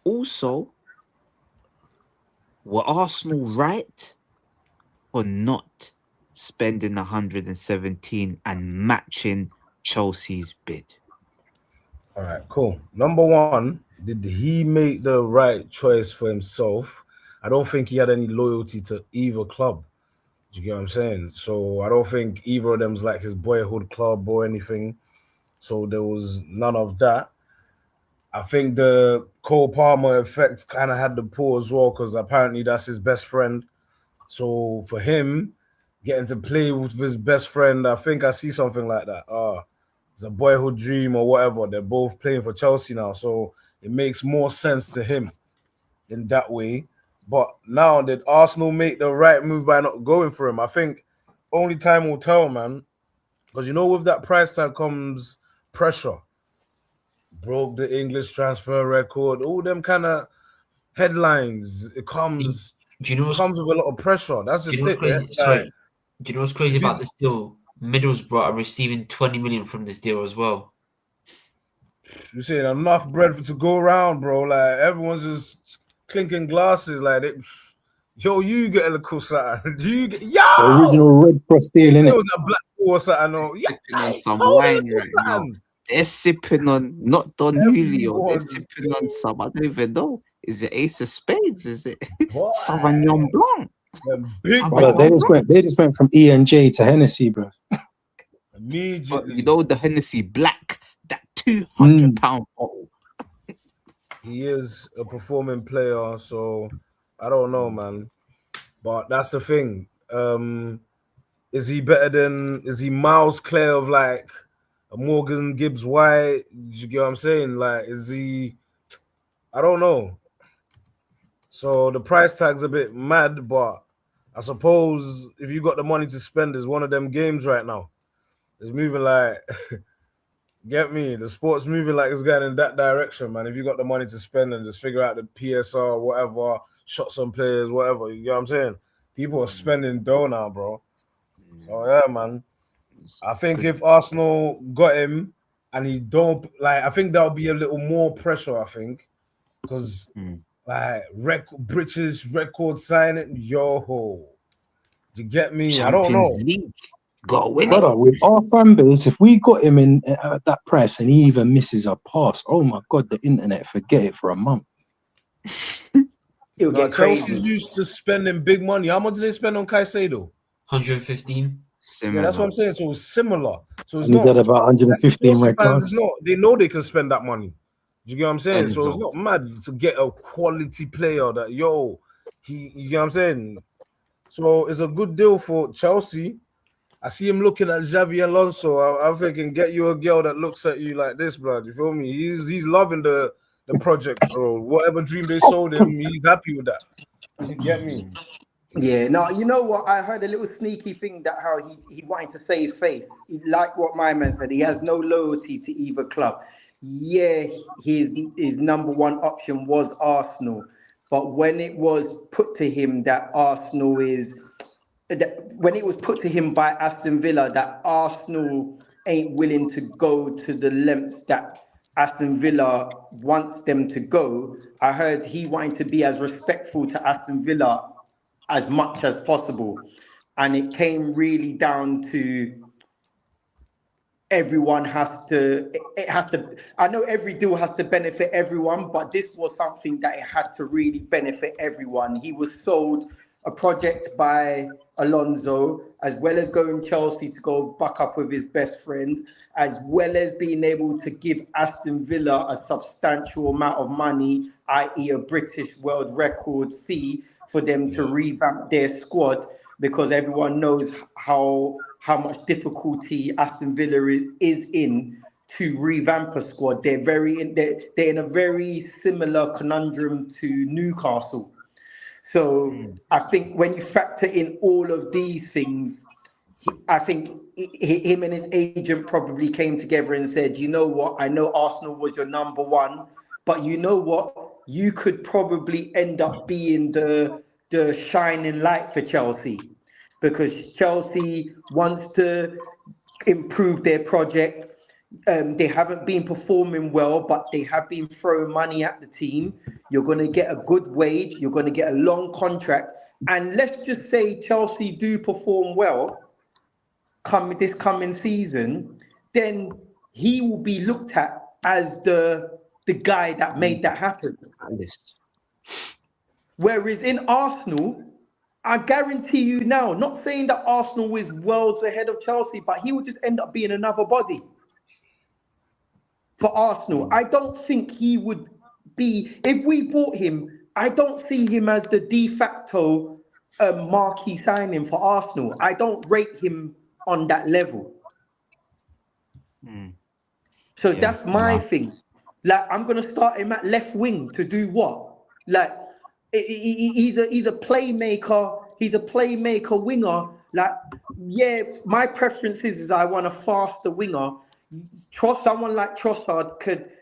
[SPEAKER 1] also, were Arsenal right for not spending 117 and matching Chelsea's bid?
[SPEAKER 2] All right, cool. Number one, did he make the right choice for himself? I don't think he had any loyalty to either club. Do you get what I'm saying? So I don't think either of them's like his boyhood club or anything. So there was none of that. I think the Cole Palmer effect kind of had the pull as well because apparently that's his best friend. So for him, getting to play with his best friend, I think I see something like that. It's a boyhood dream or whatever. They're both playing for Chelsea now, so it makes more sense to him in that way. But now, did Arsenal make the right move by not going for him? I think only time will tell, man. Because you know, with that price tag comes pressure. Broke the English transfer record, all them kind of headlines. It comes.
[SPEAKER 3] Do you know what's,
[SPEAKER 2] comes with a lot of pressure. That's
[SPEAKER 3] do
[SPEAKER 2] just
[SPEAKER 3] you know what's
[SPEAKER 2] it.
[SPEAKER 3] crazy?
[SPEAKER 2] Yeah?
[SPEAKER 3] Sorry.
[SPEAKER 2] Like,
[SPEAKER 3] Do you know what's crazy about this deal? Middlesbrough are receiving 20 million from this deal as well.
[SPEAKER 2] you're saying enough bread to go around, bro. Like everyone's just clinking glasses. Like, yo, you get a little something. Do you get yo?
[SPEAKER 6] The original Red Cross deal,
[SPEAKER 2] It
[SPEAKER 6] innit?
[SPEAKER 2] was a black or something. Or, yeah,
[SPEAKER 1] Sipping on some
[SPEAKER 2] hold
[SPEAKER 1] wine
[SPEAKER 2] it,
[SPEAKER 1] right now.
[SPEAKER 2] son.
[SPEAKER 1] They're sipping on not Don Julio. They're
[SPEAKER 2] Everyone's
[SPEAKER 1] sipping on some. I don't even know. Is it Ace of Spades? Is it
[SPEAKER 2] Boy,
[SPEAKER 1] Sauvignon Blanc?
[SPEAKER 2] them big
[SPEAKER 1] Brother,
[SPEAKER 2] boys
[SPEAKER 6] They just went from E&J to Hennessy, bro.
[SPEAKER 1] But
[SPEAKER 2] immediately.
[SPEAKER 1] you know the Hennessy Black, that £200 bottle.
[SPEAKER 2] He is a performing player, so I don't know, man. But that's the thing. Is he better than? Is he miles clear of like a Morgan Gibbs White? Do you get what I'm saying? Like, is he? I don't know. So the price tag's a bit mad, but I suppose if you got the money to spend, it's one of them games right now. It's moving like, get me? The sport's moving like it's going in that direction, man. If you got the money to spend and just figure out the PSR, whatever, shots on players, whatever, you know what I'm saying? People are spending dough now, bro. So yeah, man. I think if Arsenal got him and he don't, like, I think there'll be a little more pressure, I think, because like British record signing, yo, do you get me? I don't know.
[SPEAKER 1] League. Gotta win
[SPEAKER 6] Brother,
[SPEAKER 1] it.
[SPEAKER 6] with our fan base, if we got him in at that price and he even misses a pass, oh my God, the internet, forget it for a month.
[SPEAKER 8] It'll get
[SPEAKER 2] Chelsea's
[SPEAKER 8] crazy.
[SPEAKER 2] used to spending big money. How much did they spend on Caicedo?
[SPEAKER 3] 115.
[SPEAKER 1] Similar.
[SPEAKER 2] Yeah, that's what I'm saying. So it's similar. So it's
[SPEAKER 6] And he's
[SPEAKER 2] not
[SPEAKER 6] had about 115
[SPEAKER 2] Chelsea
[SPEAKER 6] red
[SPEAKER 2] fans.
[SPEAKER 6] cards.
[SPEAKER 2] It's not. They know they can spend that money. Do you get what I'm saying?
[SPEAKER 1] And
[SPEAKER 2] So it's not mad to get a quality player that you get what I'm saying? So it's a good deal for Chelsea. I see him looking at Xavi Alonso. I'm thinking, get you a girl that looks at you like this, blood. You feel me? He's loving the project, bro. Whatever dream they sold him, he's happy with that. You get me?
[SPEAKER 8] Yeah, no, you know what? I heard a little sneaky thing that how he wanted to save face. Like what my man said, he has no loyalty to either club. Yeah, his number one option was Arsenal, but when it was put to him that Arsenal is when it was put to him by Aston Villa that Arsenal ain't willing to go to the lengths that Aston Villa wants them to go, I heard he wanted to be as respectful to Aston Villa as much as possible. And it came really down to everyone has to, I know every deal has to benefit everyone, but this was something that it had to really benefit everyone. He was sold a project by Alonso, as well as going Chelsea to go back up with his best friend, as well as being able to give Aston Villa a substantial amount of money, i.e. a British world record fee for them to revamp their squad, because everyone knows how much difficulty Aston Villa is in to revamp a squad. They're in a very similar conundrum to Newcastle. So I think when you factor in all of these things, I think him and his agent probably came together and said, you know what, I know Arsenal was your number one, but you know what, you could probably end up being the shining light for Chelsea, because Chelsea wants to improve their project. They haven't been performing well, but they have been throwing money at the team. You're going to get a good wage. You're going to get a long contract. And let's just say Chelsea do perform well this coming season, then he will be looked at as the guy that made that happen. Whereas in Arsenal, I guarantee you now, not saying that Arsenal is worlds ahead of Chelsea, but he would just end up being another body for Arsenal. I don't think he would be, if we bought him, I don't see him as the de facto marquee signing for Arsenal. I don't rate him on that level. So that's my thing. Like, I'm going to start him at left wing to do what? Like, he's a playmaker. He's a playmaker winger. Like, yeah, my preference is I want a faster winger. Someone like Trossard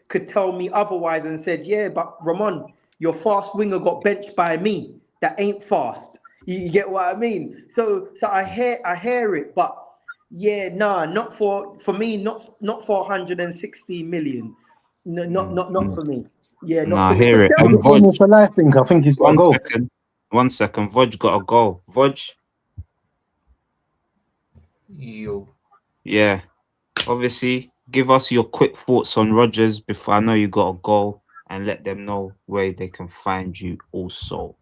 [SPEAKER 8] could tell me otherwise and said, yeah, but Ramon, your fast winger got benched by me. That ain't fast. You get what I mean? So I hear it, but yeah, nah, not for me, not for 160 million. No, not for me. Yeah, not
[SPEAKER 1] Nah, I
[SPEAKER 8] for
[SPEAKER 1] hear it.
[SPEAKER 6] I just
[SPEAKER 8] Chelsea.
[SPEAKER 6] want for life, I think he's got to go.
[SPEAKER 1] One second. Voj got a goal. Voj?
[SPEAKER 3] Yo.
[SPEAKER 1] Yeah. Obviously, give us your quick thoughts on Rodgers before I know you got a goal, and let them know where they can find you also.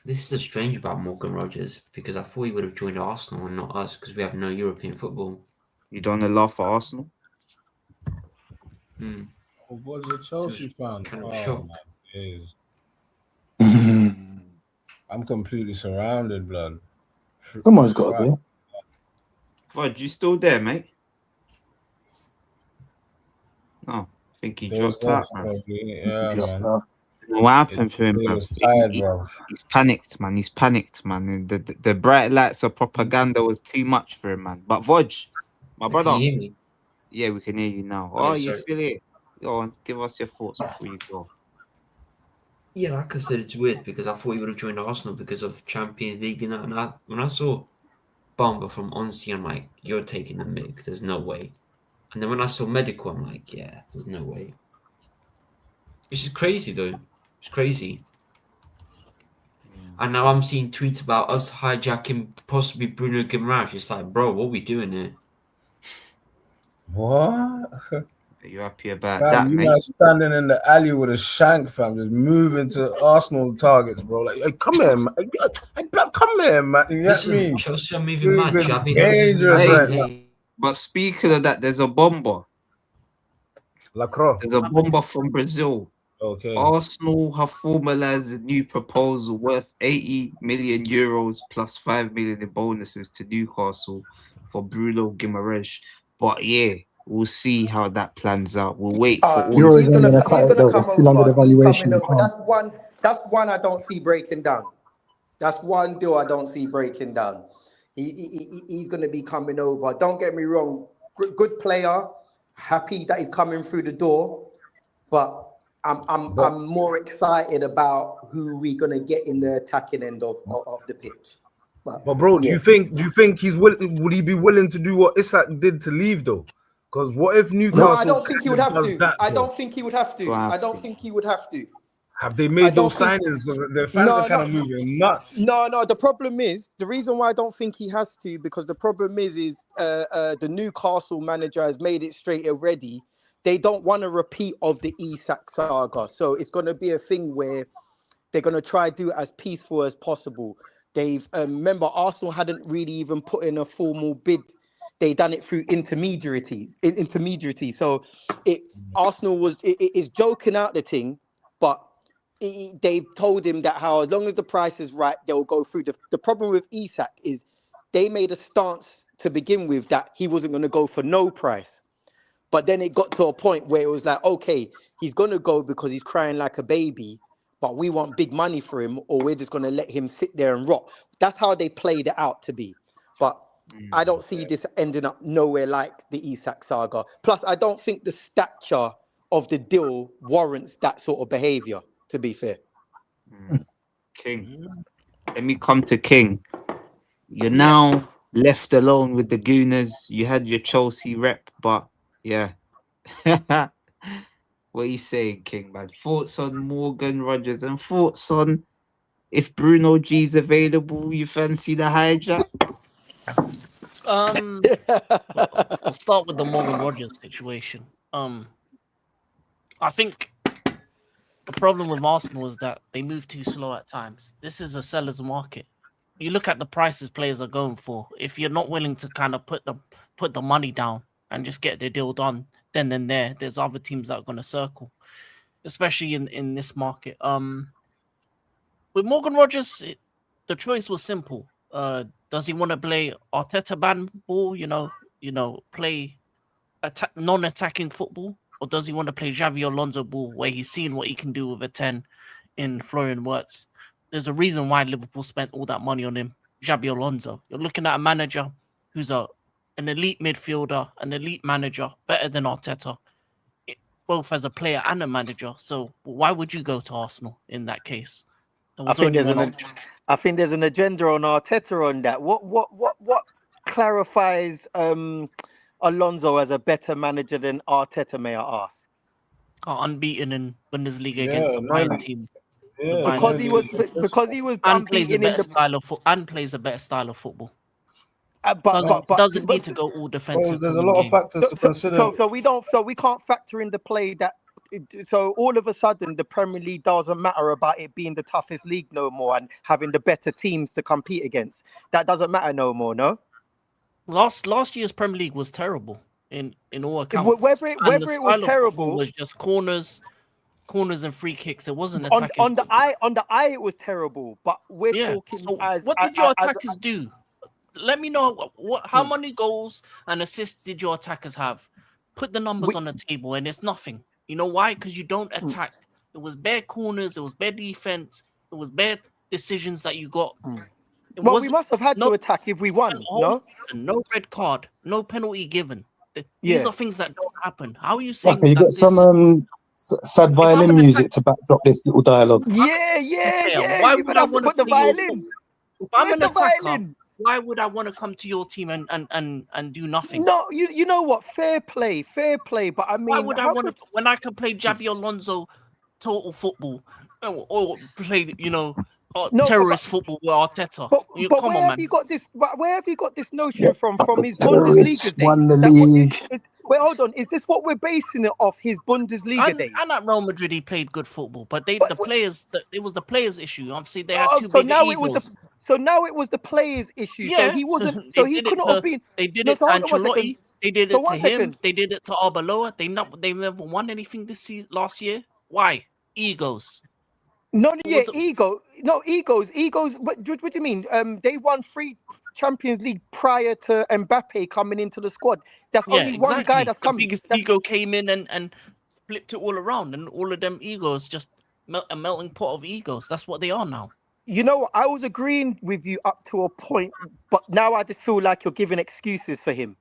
[SPEAKER 3] This is strange about Morgan Rodgers, because I thought he would have joined Arsenal and not us, because we have no European football.
[SPEAKER 1] You don't laugh at Arsenal?
[SPEAKER 2] What's a Chelsea fan?
[SPEAKER 3] Kind of shocked.
[SPEAKER 2] I'm completely surrounded, blood.
[SPEAKER 6] Someone's got to be.
[SPEAKER 1] Voj, you still there, mate? No, I think he
[SPEAKER 2] Those
[SPEAKER 1] dropped out,
[SPEAKER 2] off,
[SPEAKER 1] man.
[SPEAKER 2] probably. Yeah,
[SPEAKER 6] Just,
[SPEAKER 2] man.
[SPEAKER 1] What happened to him,
[SPEAKER 2] He
[SPEAKER 1] bro?
[SPEAKER 2] was tired, bro.
[SPEAKER 1] He's panicked, man. He's panicked, man. And the bright lights of propaganda was too much for him, man. But Vodge, my
[SPEAKER 3] Can
[SPEAKER 1] brother,
[SPEAKER 3] you hear me?
[SPEAKER 1] yeah, we can hear you now.
[SPEAKER 3] Oh,
[SPEAKER 1] Oh, you're
[SPEAKER 3] sorry.
[SPEAKER 1] still here. Go on, give us your thoughts before you go.
[SPEAKER 3] Yeah, like I said, it's weird because I thought he would have joined Arsenal because of Champions League and that. And when I saw Bamba from Onsi, I'm like, you're taking the mick. There's no way. And then when I saw Medical, I'm like, yeah, there's no way. It's just crazy, though. It's crazy. And now I'm seeing tweets about us hijacking possibly Bruno Guimaraes. It's like, bro, what are we doing here?
[SPEAKER 2] What?
[SPEAKER 1] Are you happy about
[SPEAKER 2] Fam,
[SPEAKER 1] that,
[SPEAKER 2] you
[SPEAKER 1] mate?
[SPEAKER 2] man standing in the alley with a shank, fam, just moving to Arsenal targets, bro. Like, hey, come here, man. Hey, come here, man. You get
[SPEAKER 3] Listen,
[SPEAKER 2] me?
[SPEAKER 3] Chelsea are moving mad.
[SPEAKER 2] Moving
[SPEAKER 3] Xabi Alonso's
[SPEAKER 2] dangerous
[SPEAKER 3] moving
[SPEAKER 1] Hey,
[SPEAKER 2] right
[SPEAKER 3] mad.
[SPEAKER 2] now.
[SPEAKER 3] Hey,
[SPEAKER 1] but speaking of that, there's a bomber.
[SPEAKER 2] Lacroix.
[SPEAKER 1] There's a bomber from Brazil.
[SPEAKER 2] Okay.
[SPEAKER 1] Arsenal have formalized a new proposal worth 80 million euros plus 5 million in bonuses to Newcastle for Bruno Guimaraes. But yeah, we'll see how that plans out. We'll wait for all
[SPEAKER 6] Euros
[SPEAKER 1] this.
[SPEAKER 8] He's
[SPEAKER 6] ain't
[SPEAKER 8] gonna
[SPEAKER 6] gonna cut
[SPEAKER 8] he's
[SPEAKER 6] it
[SPEAKER 8] gonna
[SPEAKER 6] though.
[SPEAKER 8] come
[SPEAKER 6] It's still under the
[SPEAKER 8] over. He's
[SPEAKER 6] valuation
[SPEAKER 8] coming
[SPEAKER 6] of
[SPEAKER 8] over.
[SPEAKER 6] pounds.
[SPEAKER 8] That's one I don't see breaking down. That's one deal I don't see breaking down. He's gonna be coming over. Don't get me wrong, good player. Happy that he's coming through the door, but I'm more excited about who we're gonna get in the attacking end of the pitch.
[SPEAKER 2] But bro, do
[SPEAKER 8] yeah.
[SPEAKER 2] you think he's would he be willing to do what Isak did to leave though? Because what if Newcastle
[SPEAKER 8] No, I don't think he would have
[SPEAKER 2] does
[SPEAKER 8] to.
[SPEAKER 2] that,
[SPEAKER 8] I
[SPEAKER 2] though?
[SPEAKER 8] don't think he would have to.
[SPEAKER 1] We'll have
[SPEAKER 8] I don't
[SPEAKER 1] to.
[SPEAKER 8] think he would have to.
[SPEAKER 2] Have they
[SPEAKER 8] I
[SPEAKER 2] made
[SPEAKER 8] don't
[SPEAKER 2] those
[SPEAKER 8] think.
[SPEAKER 2] signings? Because the fans are kind of moving nuts.
[SPEAKER 8] No. The problem is the reason why I don't think he has to, because the problem is the Newcastle manager has made it straight already. They don't want a repeat of the Isak saga, so it's going to be a thing where they're going to try to do it as peaceful as possible. They've remember Arsenal hadn't really even put in a formal bid. They done it through intermediary. So Arsenal is joking out the thing, but they've told him that how as long as the price is right, they'll go through. The problem with Isak is they made a stance to begin with that he wasn't going to go for no price. But then it got to a point where it was like, okay, he's going to go because he's crying like a baby, but we want big money for him, or we're just going to let him sit there and rot. That's how they played it out to be. But I don't see this ending up nowhere like the Isak saga. Plus, I don't think the stature of the deal warrants that sort of behavior, to be fair.
[SPEAKER 1] King. Let me come to King. You're now left alone with the Gooners. You had your Chelsea rep, but yeah. What are you saying, King, man? Thoughts on Morgan Rogers and thoughts on if Bruno G's available, you fancy the hijack?
[SPEAKER 5] I'll start with the Morgan Rogers situation. I think the problem with Arsenal is that they move too slow at times. This is a seller's market. You look at the prices players are going for. If you're not willing to kind of put the money down and just get the deal done, then and there's other teams that are going to circle, especially in this market. With Morgan Rogers, the choice was simple. Does he want to play Arteta ban ball? Play non-attacking football, or does he want to play Xavi Alonso ball, where he's seen what he can do with a 10 in Florian Wirtz? There's a reason why Liverpool spent all that money on him, Xabi Alonso. You're looking at a manager who's an elite midfielder, an elite manager, better than Arteta, both as a player and a manager. So why would you go to Arsenal in that case?
[SPEAKER 8] I think there's an agenda on Arteta on that. What clarifies Alonso as a better manager than Arteta, may I ask?
[SPEAKER 5] Unbeaten in Bundesliga against a Bayern team.
[SPEAKER 2] Yeah,
[SPEAKER 8] because he was
[SPEAKER 5] and plays a
[SPEAKER 8] unbeaten
[SPEAKER 5] better style of and plays a better style of football.
[SPEAKER 8] But
[SPEAKER 5] doesn't need to go all defensive.
[SPEAKER 2] There's a lot of factors to consider.
[SPEAKER 8] So we can't factor in the play that. So all of a sudden, the Premier League doesn't matter about it being the toughest league no more and having the better teams to compete against. That doesn't matter no more, no.
[SPEAKER 5] Last year's Premier League was terrible in all accounts.
[SPEAKER 8] Whether it was terrible,
[SPEAKER 5] was just corners and free kicks. It wasn't
[SPEAKER 8] attacking. On the eye, it was terrible. But we're talking
[SPEAKER 5] so
[SPEAKER 8] as
[SPEAKER 5] what did your attackers do? Let me know how many goals and assists did your attackers have? put the numbers on the table, and it's nothing. You know why? Because you don't attack. It was bare corners. It was bare defense. It was bare decisions that you got.
[SPEAKER 8] Well, we must have had to attack if we won. No,
[SPEAKER 5] season, no red card, no penalty given. These
[SPEAKER 8] Yeah.
[SPEAKER 5] are things that don't happen. How are you saying
[SPEAKER 6] Okay, you
[SPEAKER 5] that
[SPEAKER 6] got some sad violin music to backdrop this little dialogue.
[SPEAKER 8] yeah.
[SPEAKER 5] Why
[SPEAKER 8] You
[SPEAKER 5] would
[SPEAKER 8] would
[SPEAKER 5] I
[SPEAKER 8] have to
[SPEAKER 5] want
[SPEAKER 8] put the violin.
[SPEAKER 5] If I'm
[SPEAKER 8] Where's
[SPEAKER 5] an
[SPEAKER 8] the
[SPEAKER 5] attacker,
[SPEAKER 8] violin?
[SPEAKER 5] why would I want to come to your team and do nothing?
[SPEAKER 8] No, you know what? Fair play. But I mean,
[SPEAKER 5] Why would I want to when I can play Jabi Alonso total football or play, terrorist football with Arteta?
[SPEAKER 8] But
[SPEAKER 5] Come
[SPEAKER 8] where
[SPEAKER 5] on,
[SPEAKER 8] have
[SPEAKER 5] man.
[SPEAKER 8] you got this? Where have you got this notion from his
[SPEAKER 6] terrorists
[SPEAKER 8] Bundesliga days?
[SPEAKER 6] won the league.
[SPEAKER 8] Wait, hold on. Is this what we're basing it off? His Bundesliga days?
[SPEAKER 5] And at Real Madrid, he played good football, but it was the players' issue. Obviously, they had too
[SPEAKER 8] so
[SPEAKER 5] big
[SPEAKER 8] now
[SPEAKER 5] egos.
[SPEAKER 8] now it was the players' issue.
[SPEAKER 5] Yeah,
[SPEAKER 8] So he wasn't. So he couldn't have been.
[SPEAKER 5] They did
[SPEAKER 8] No,
[SPEAKER 5] it
[SPEAKER 8] so
[SPEAKER 5] to
[SPEAKER 8] hold on one second.
[SPEAKER 5] Ancelotti. They did
[SPEAKER 8] So
[SPEAKER 5] it to
[SPEAKER 8] one
[SPEAKER 5] him.
[SPEAKER 8] second.
[SPEAKER 5] They did it to Arbeloa. They never won anything last year. Why? Egos.
[SPEAKER 8] Egos. What do you mean? They won 3 Champions League prior to Mbappe coming into the squad. That's only one guy that's come.
[SPEAKER 5] The biggest ego came in and flipped it all around, and all of them egos just a melting pot of egos. That's what they are now.
[SPEAKER 8] You know, I was agreeing with you up to a point, but now I just feel like you're giving excuses for him.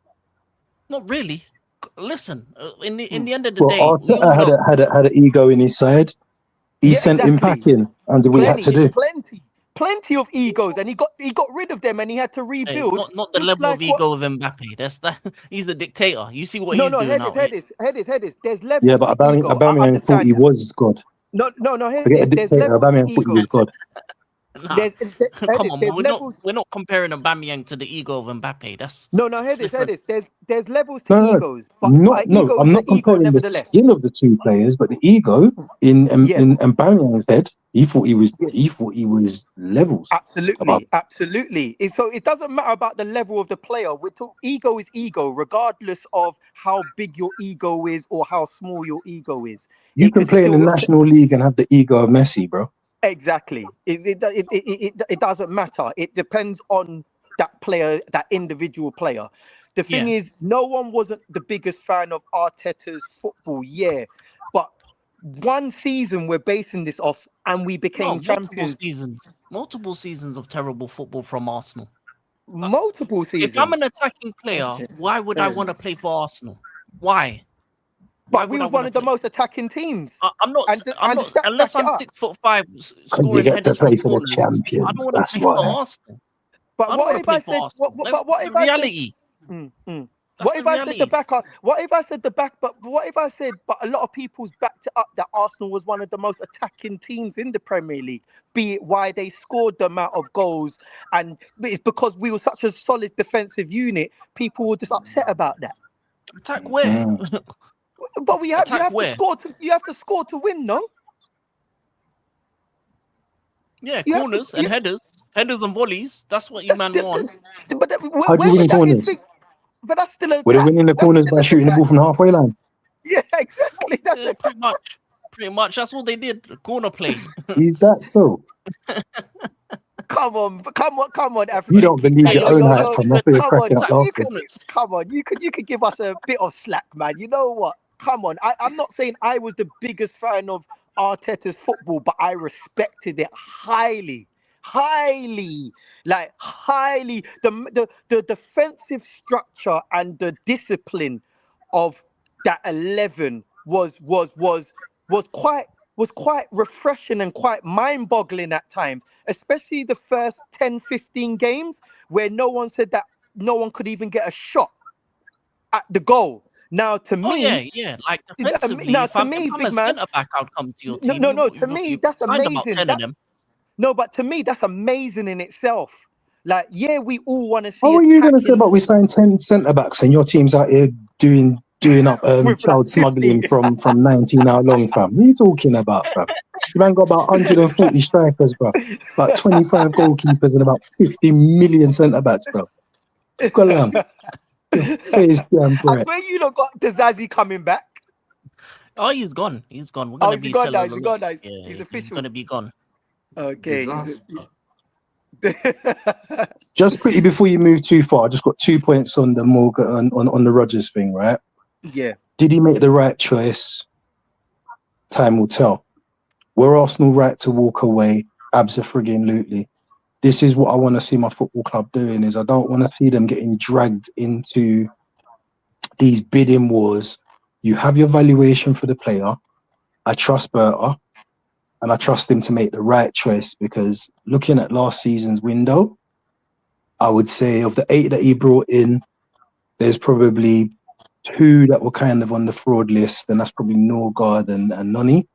[SPEAKER 5] Not really. Listen, in the end of the day,
[SPEAKER 6] Arteta had an ego in his side. He sent him packing, and we had to do
[SPEAKER 8] plenty of egos, and he got rid of them, and he had to rebuild.
[SPEAKER 5] Hey, not the level of ego of Mbappe. That's that. He's a dictator. You see what he's doing now.
[SPEAKER 8] Head. There's levels.
[SPEAKER 6] Yeah, but Aubameyang thought he was God.
[SPEAKER 8] No.
[SPEAKER 6] Forget the dictator. Aubameyang thought he was God.
[SPEAKER 5] Nah. Come on, we're not comparing Aubameyang to the ego of Mbappe. That's
[SPEAKER 8] there's levels to egos. But
[SPEAKER 6] I'm not comparing the skill of the two players, but the ego in Aubameyang's head, he thought he was levels.
[SPEAKER 8] Absolutely. So it doesn't matter about the level of the player. Ego is ego, regardless of how big your ego is or how small your ego is.
[SPEAKER 6] You can play in the National League and have the ego of Messi, bro.
[SPEAKER 8] Exactly. It doesn't matter. It depends on that player, that individual player. The thing is, no one wasn't the biggest fan of Arteta's football, but one season we're basing this off, and we became champions.
[SPEAKER 5] Multiple seasons of terrible football from Arsenal.
[SPEAKER 8] Multiple seasons.
[SPEAKER 5] If I'm an attacking player, why would I want to play for Arsenal? Why?
[SPEAKER 8] But we was one of the most attacking teams.
[SPEAKER 5] I'm not unless I'm 6'5", scoring headers from corners. I don't want to play for Arsenal.
[SPEAKER 8] But what if I said? What if
[SPEAKER 5] reality?
[SPEAKER 8] What if I said the back? What if I said the back? But what if I said? But a lot of people's backed it up that Arsenal was one of the most attacking teams in the Premier League. Be it why they scored the amount of goals, and it's because we were such a solid defensive unit. People were just upset about that.
[SPEAKER 5] Attack where?
[SPEAKER 8] But you have to score. You have to score to win, no?
[SPEAKER 5] Yeah, corners and headers and volleys. That's what you man want.
[SPEAKER 8] But
[SPEAKER 6] how do you win corners?
[SPEAKER 8] But that's still a.
[SPEAKER 6] We're winning the corners by shooting the ball from the halfway line.
[SPEAKER 8] Yeah, exactly. That's
[SPEAKER 5] pretty much. That's what they did. Corner play.
[SPEAKER 6] Is that so?
[SPEAKER 8] Come on, Africa.
[SPEAKER 6] You don't believe your own eyes from up here cracking up laughing.
[SPEAKER 8] Come on, you could give us a bit of slack, man. You know what? Come on. I'm not saying I was the biggest fan of Arteta's football, but I respected it highly. The defensive structure and the discipline of that 11 was quite refreshing and quite mind-boggling at times, especially the first 10-15 games where no one said that no one could even get a shot at the goal. Now, to me,
[SPEAKER 5] like defensively, if I'm a centre back, I'll come to your team.
[SPEAKER 8] No, to me, that's amazing. But to me, that's amazing in itself. Like, we all want to see.
[SPEAKER 6] What are you going to say about we signed 10 centre backs and your team's out here doing up child smuggling from 19 hour long, fam? What are you talking about, fam? You man got about 140 strikers, bro. About 25 goalkeepers and about 50 million centre backs, bro. Go on.
[SPEAKER 8] I swear you lot got Dazazzi coming back.
[SPEAKER 5] Oh, he's gone. We're gonna be
[SPEAKER 8] gone now. He's official.
[SPEAKER 5] He's gonna be gone.
[SPEAKER 8] Okay.
[SPEAKER 6] Just quickly before you move too far, I just got 2 points on the Morgan on the Rodgers thing, right?
[SPEAKER 8] Yeah.
[SPEAKER 6] Did he make the right choice? Time will tell. Were Arsenal right to walk away? Absolutely. This is what I want to see my football club doing. Is I don't want to see them getting dragged into these bidding wars. You have your valuation for the player. I trust Berta, and I trust him to make the right choice, because looking at last season's window, I would say of the 8 that he brought in, there's probably 2 that were kind of on the fraud list, and that's probably Norgard and Noni.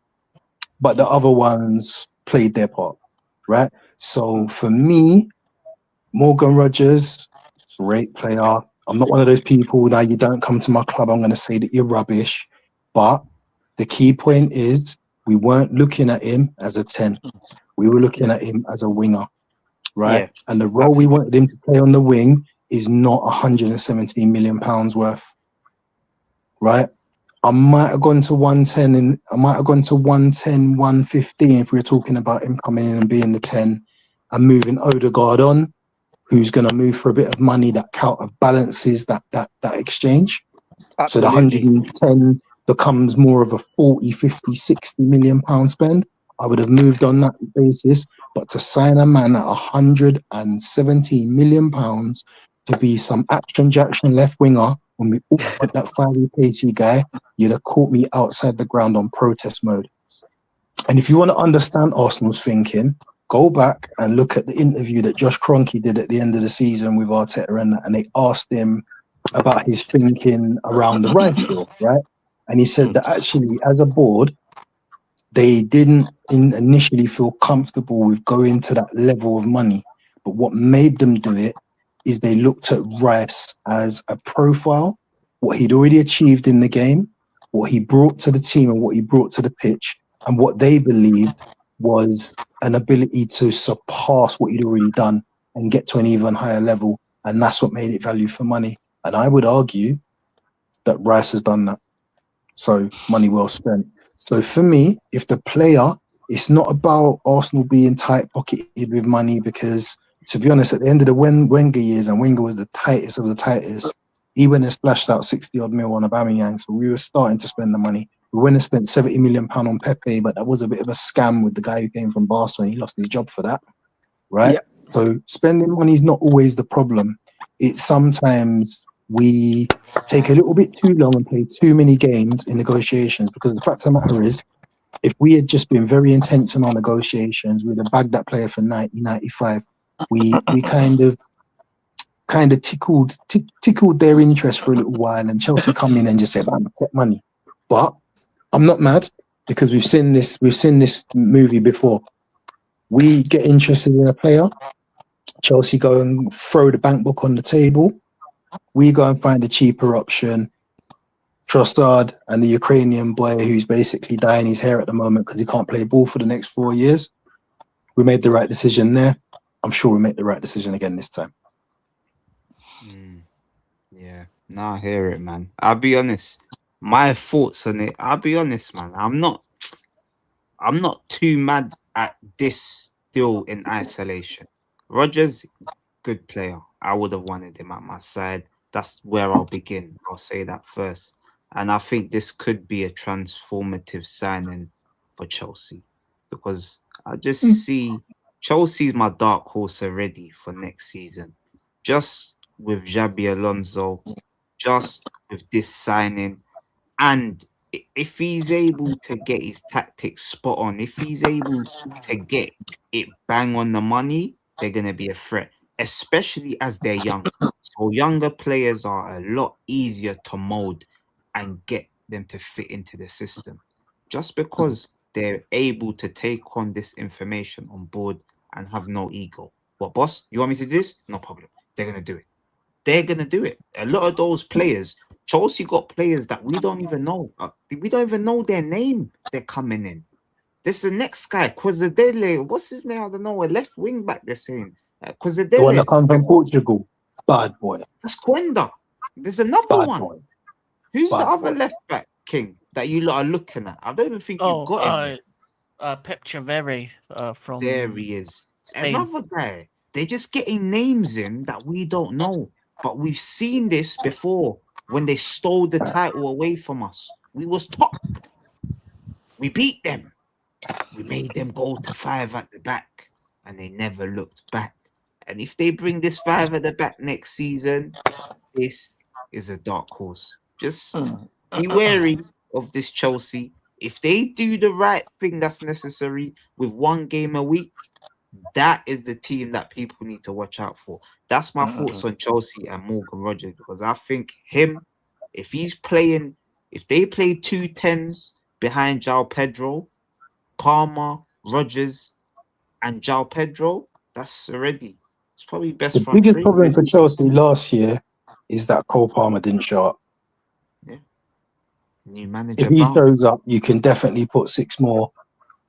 [SPEAKER 6] But the other ones played their part, right? So for me, Morgan Rogers, great player. I'm not one of those people that you don't come to my club, I'm going to say that you're rubbish. But the key point is we weren't looking at him as a 10. We were looking at him as a winger, right?
[SPEAKER 1] Yeah,
[SPEAKER 6] and the role we wanted him to play on the wing is not 117 million pounds worth, right? I might have gone to 110 and I might have gone to 110, 115 if we were talking about him coming in and being the 10 and moving Odegaard on, who's going to move for a bit of money that counterbalances that exchange. So the
[SPEAKER 8] Absolutely.
[SPEAKER 6] 110 becomes more of a 40, 50, 60 million pound spend. I would have moved on that basis, but to sign a man at 117 million pounds to be some action Jackson left winger when we all want that fiery pacey guy, you'd have caught me outside the ground on protest mode. And if you want to understand Arsenal's thinking, go back and look at the interview that Josh Kroenke did at the end of the season with Arteta, and they asked him about his thinking around the Rice deal, right? And he said that actually, as a board, they didn't initially feel comfortable with going to that level of money. But what made them do it is they looked at Rice as a profile, what he'd already achieved in the game, what he brought to the team and what he brought to the pitch, and what they believed was an ability to surpass what he'd already done and get to an even higher level. And that's what made it value for money. And I would argue that Rice has done that. So money well spent. So for me, if the player, it's not about Arsenal being tight pocketed with money, because to be honest, at the end of the Wenger years, and Wenger was the tightest of the tightest, he went and splashed out 60 odd mil on Aubameyang. So we were starting to spend the money. We went and spent 70 million pound on Pepe, but that was a bit of a scam with the guy who came from Barca and he lost his job for that. Right?
[SPEAKER 8] Yeah.
[SPEAKER 6] So spending money is not always the problem. It's sometimes we take a little bit too long and play too many games in negotiations, because the fact of the matter is, if we had just been very intense in our negotiations, we'd have bagged that player for 90, 95. We kind of tickled their interest for a little while, and Chelsea come in and just said, "I'm get money." But I'm not mad, because we've seen this movie before. We get interested in a player, Chelsea go and throw the bank book on the table. We go and find a cheaper option. Trossard and the Ukrainian boy who's basically dyeing his hair at the moment because he can't play ball for the next 4 years. We made the right decision there. I'm sure we make the right decision again this time.
[SPEAKER 1] Yeah, nah, I hear it, man. I'll be honest. My thoughts on it, I'll be honest, man. I'm not too mad at this deal in isolation. Rodgers, good player. I would have wanted him at my side. That's where I'll begin. I'll say that first. And I think this could be a transformative signing for Chelsea, because I just see Chelsea's my dark horse already for next season. Just with Xabi Alonso, just with this signing, and if he's able to get his tactics spot on, if he's able to get it bang on the money, they're going to be a threat, especially as they're young. So younger players are a lot easier to mold and get them to fit into the system, just because they're able to take on this information on board and have no ego. What, boss? You want me to do this? No problem. They're going to do it. They're going to do it. A lot of those players, Chelsea got players that we don't even know. We don't even know their name. They're coming in. This is the next guy, Quazadele. What's his name? I don't know. A left wing back, they're saying. Quazadele.
[SPEAKER 6] The one that comes from Portugal. Bad boy.
[SPEAKER 1] That's Quenda. There's another
[SPEAKER 6] Bad
[SPEAKER 1] one.
[SPEAKER 6] boy.
[SPEAKER 1] Who's
[SPEAKER 6] Bad
[SPEAKER 1] the other
[SPEAKER 6] boy.
[SPEAKER 1] left back, King, that you lot are looking at? I don't even think you've got him.
[SPEAKER 5] Pep Chavere from
[SPEAKER 1] There he is.
[SPEAKER 5] Spain.
[SPEAKER 1] Another guy. They're just getting names in that we don't know. But we've seen this before. when they stole the title away from us. We was top. We beat them. We made them go to 5 at the back, and they never looked back. And if they bring this 5 at the back next season, this is a dark horse. Just be wary of this Chelsea. If they do the right thing that's necessary with 1 game a week, that is the team that people need to watch out for. That's my thoughts on Chelsea and Morgan Rogers, because I think if they play 2 10s behind João Pedro, Palmer, Rogers, and João Pedro, it's probably best
[SPEAKER 6] The
[SPEAKER 1] front
[SPEAKER 6] biggest
[SPEAKER 1] three.
[SPEAKER 6] problem for Chelsea last year is that Cole Palmer didn't show up.
[SPEAKER 1] Yeah. New manager.
[SPEAKER 6] If he shows up, you can definitely put 6 more.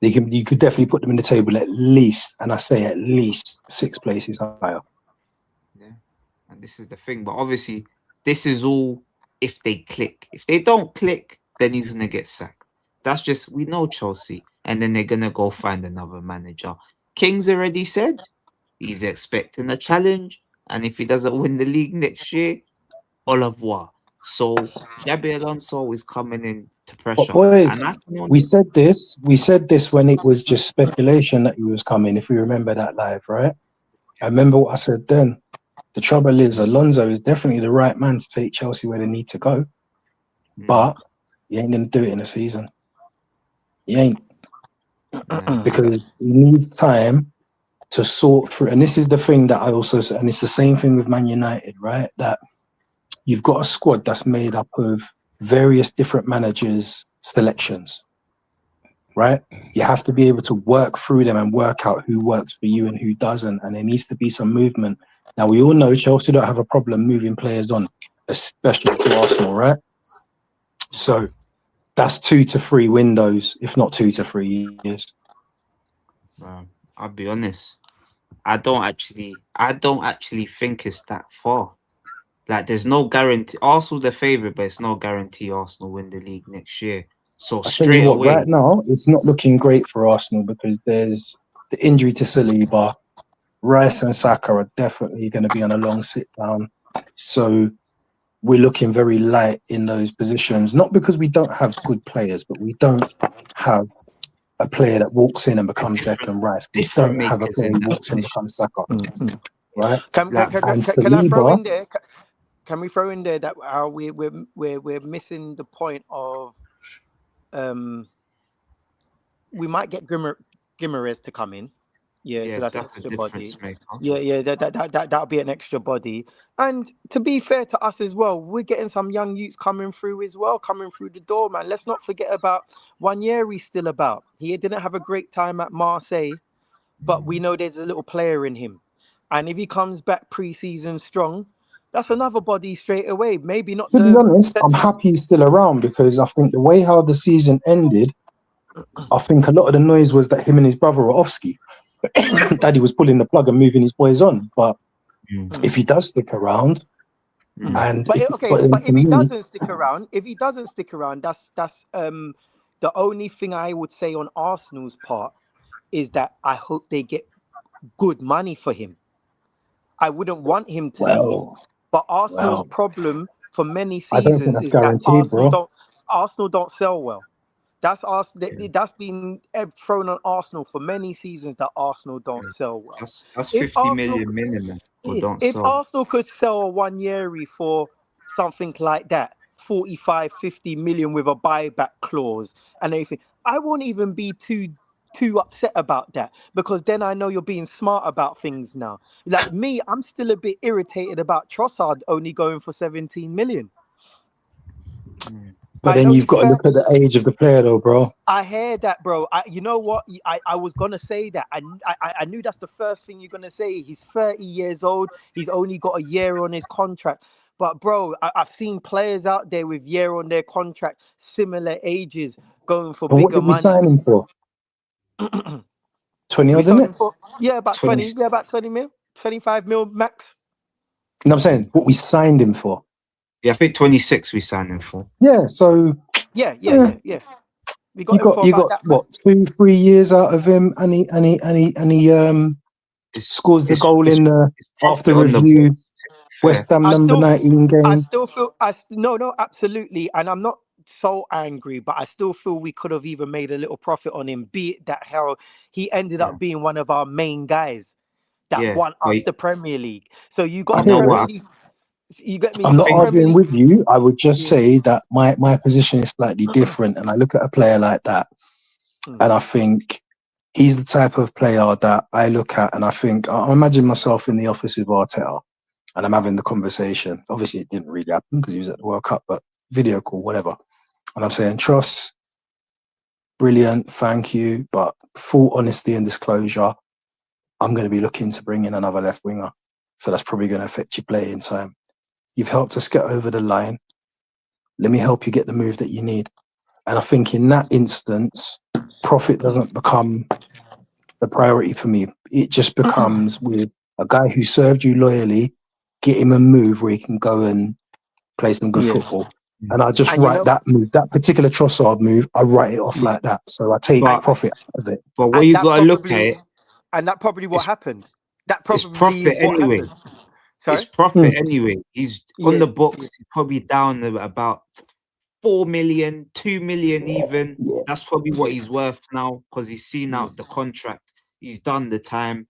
[SPEAKER 6] You could definitely put them in the table at least, and I say at least 6 places higher.
[SPEAKER 1] Yeah, and this is the thing. But obviously, this is all if they click. If they don't click, then he's gonna get sacked. That's just, we know Chelsea, and then they're gonna go find another manager. King's already said he's expecting a challenge, and if he doesn't win the league next year, au revoir. So Xabi Alonso is coming in to pressure.
[SPEAKER 6] But boys, we said this when it was just speculation that he was coming, if you remember that live, right? I remember what I said then. The trouble is Alonso is definitely the right man to take Chelsea where they need to go. But he ain't going to do it in a season. He ain't. Because he needs time to sort through. And this is the thing that I also said, and it's the same thing with Man United, right? That you've got a squad that's made up of various different managers' selections, right? You have to be able to work through them and work out who works for you and who doesn't. And there needs to be some movement. Now, we all know Chelsea don't have a problem moving players on, especially to Arsenal, right? So that's 2 to 3 windows, if not 2 to 3 years.
[SPEAKER 1] I'll be honest. I don't actually think it's that far. Like, there's no guarantee. Arsenal the favourite, but it's no guarantee Arsenal win the league next year. So straight away,
[SPEAKER 6] right now, it's not looking great for Arsenal because there's the injury to Saliba. Rice and Saka are definitely going to be on a long sit down. So we're looking very light in those positions. Not because we don't have good players, but we don't have a player that walks in and becomes Declan Rice. We don't have a player who walks in and becomes Saka. Right?
[SPEAKER 8] Can I throw in there? Can we throw in there that we're missing the point of we might get Guimaraes to come in. Yeah, so that's an extra body. Yeah, that'll be an extra body. And to be fair to us as well, we're getting some young youths coming through the door, man. Let's not forget about Wanyeri's still about. He didn't have a great time at Marseille, but we know there's a little player in him. And if he comes back pre-season strong, that's another body straight away. Maybe not.
[SPEAKER 6] To be honest, I'm happy he's still around because I think the way how the season ended, I think a lot of the noise was that him and his brother were off ski. Daddy was pulling the plug and moving his boys on. But if he does stick around, if he doesn't stick around, that's the only thing I would say on Arsenal's part is that I hope they get good money for him. I wouldn't want him to leave. But Arsenal's problem for many seasons is that Arsenal don't sell well. That's been thrown on Arsenal for many seasons that Arsenal don't sell well.
[SPEAKER 1] That's 50 million minimum.
[SPEAKER 8] If Arsenal could sell a Wanyeri for something like that, 45, 50 million with a buyback clause and everything, I won't even be too upset about that because then I know you're being smart about things now. Like me, I'm still a bit irritated about Trossard only going for 17 million.
[SPEAKER 6] But then you've got to look at the age of the player, though, bro.
[SPEAKER 8] I hear that, bro. You know what? I was gonna say that. I knew that's the first thing you're gonna say. He's 30 years old. He's only got a year on his contract. But bro, I've seen players out there with year on their contract, similar ages, going for bigger money.
[SPEAKER 6] What did we sign him for? 20 odd, isn't it?
[SPEAKER 8] Yeah, about 20. Yeah, about 20 mil, 25 mil max.
[SPEAKER 6] No, I'm saying what we signed him for.
[SPEAKER 1] Yeah, I think 26 we signed him for.
[SPEAKER 6] Yeah, so
[SPEAKER 8] yeah. We
[SPEAKER 6] got what 2-3 years out of him, and he scores the goal in the after review. West Ham
[SPEAKER 8] I
[SPEAKER 6] number
[SPEAKER 8] still,
[SPEAKER 6] 19
[SPEAKER 8] I
[SPEAKER 6] game.
[SPEAKER 8] still feel, no, absolutely, and I'm not so angry, but I still feel we could have even made a little profit on him. Be it that hell, he ended up being one of our main guys that
[SPEAKER 1] Yeah,
[SPEAKER 8] won us
[SPEAKER 1] but
[SPEAKER 8] the Premier League. So you got
[SPEAKER 6] I
[SPEAKER 8] a
[SPEAKER 6] hear
[SPEAKER 1] know
[SPEAKER 6] you.
[SPEAKER 8] Premier
[SPEAKER 1] what?
[SPEAKER 8] League. You get me?
[SPEAKER 6] I'm
[SPEAKER 8] You
[SPEAKER 6] not
[SPEAKER 8] got a
[SPEAKER 1] think-
[SPEAKER 8] Premier
[SPEAKER 6] arguing
[SPEAKER 8] League.
[SPEAKER 6] with you. I would just
[SPEAKER 8] Yeah.
[SPEAKER 6] say that my position is slightly different, and I look at a player like that, and I think he's the type of player that I look at, and I think I imagine myself in the office with Arteta, and I'm having the conversation. Obviously, it didn't really happen because he was at the World Cup, but video call, whatever. And I'm saying, Truss, brilliant, thank you, but full honesty and disclosure, I'm going to be looking to bring in another left winger, so that's probably going to affect your playing time. You've helped us get over the line. Let me help you get the move that you need. And I think in that instance, profit doesn't become the priority for me. It just becomes with a guy who served you loyally, get him a move where he can go and play some good football. And I just
[SPEAKER 8] And you
[SPEAKER 6] write
[SPEAKER 8] know-
[SPEAKER 6] that move, that particular Trossard move, I write it off like that. So I take
[SPEAKER 1] But-
[SPEAKER 6] profit out of it.
[SPEAKER 1] But what
[SPEAKER 8] And
[SPEAKER 1] you
[SPEAKER 8] that
[SPEAKER 1] gotta look at
[SPEAKER 8] probably-
[SPEAKER 1] it,
[SPEAKER 8] And that probably what
[SPEAKER 1] It's-
[SPEAKER 8] happened. That
[SPEAKER 1] it's
[SPEAKER 8] probably
[SPEAKER 1] profit
[SPEAKER 8] is what
[SPEAKER 1] anyway.
[SPEAKER 8] happened. Sorry?
[SPEAKER 1] It's profit anyway. He's on
[SPEAKER 8] Yeah,
[SPEAKER 1] the books. He's probably down about 4 million, 2 million even.
[SPEAKER 6] Yeah.
[SPEAKER 1] That's probably what he's worth now because he's seen out the contract. He's done the time,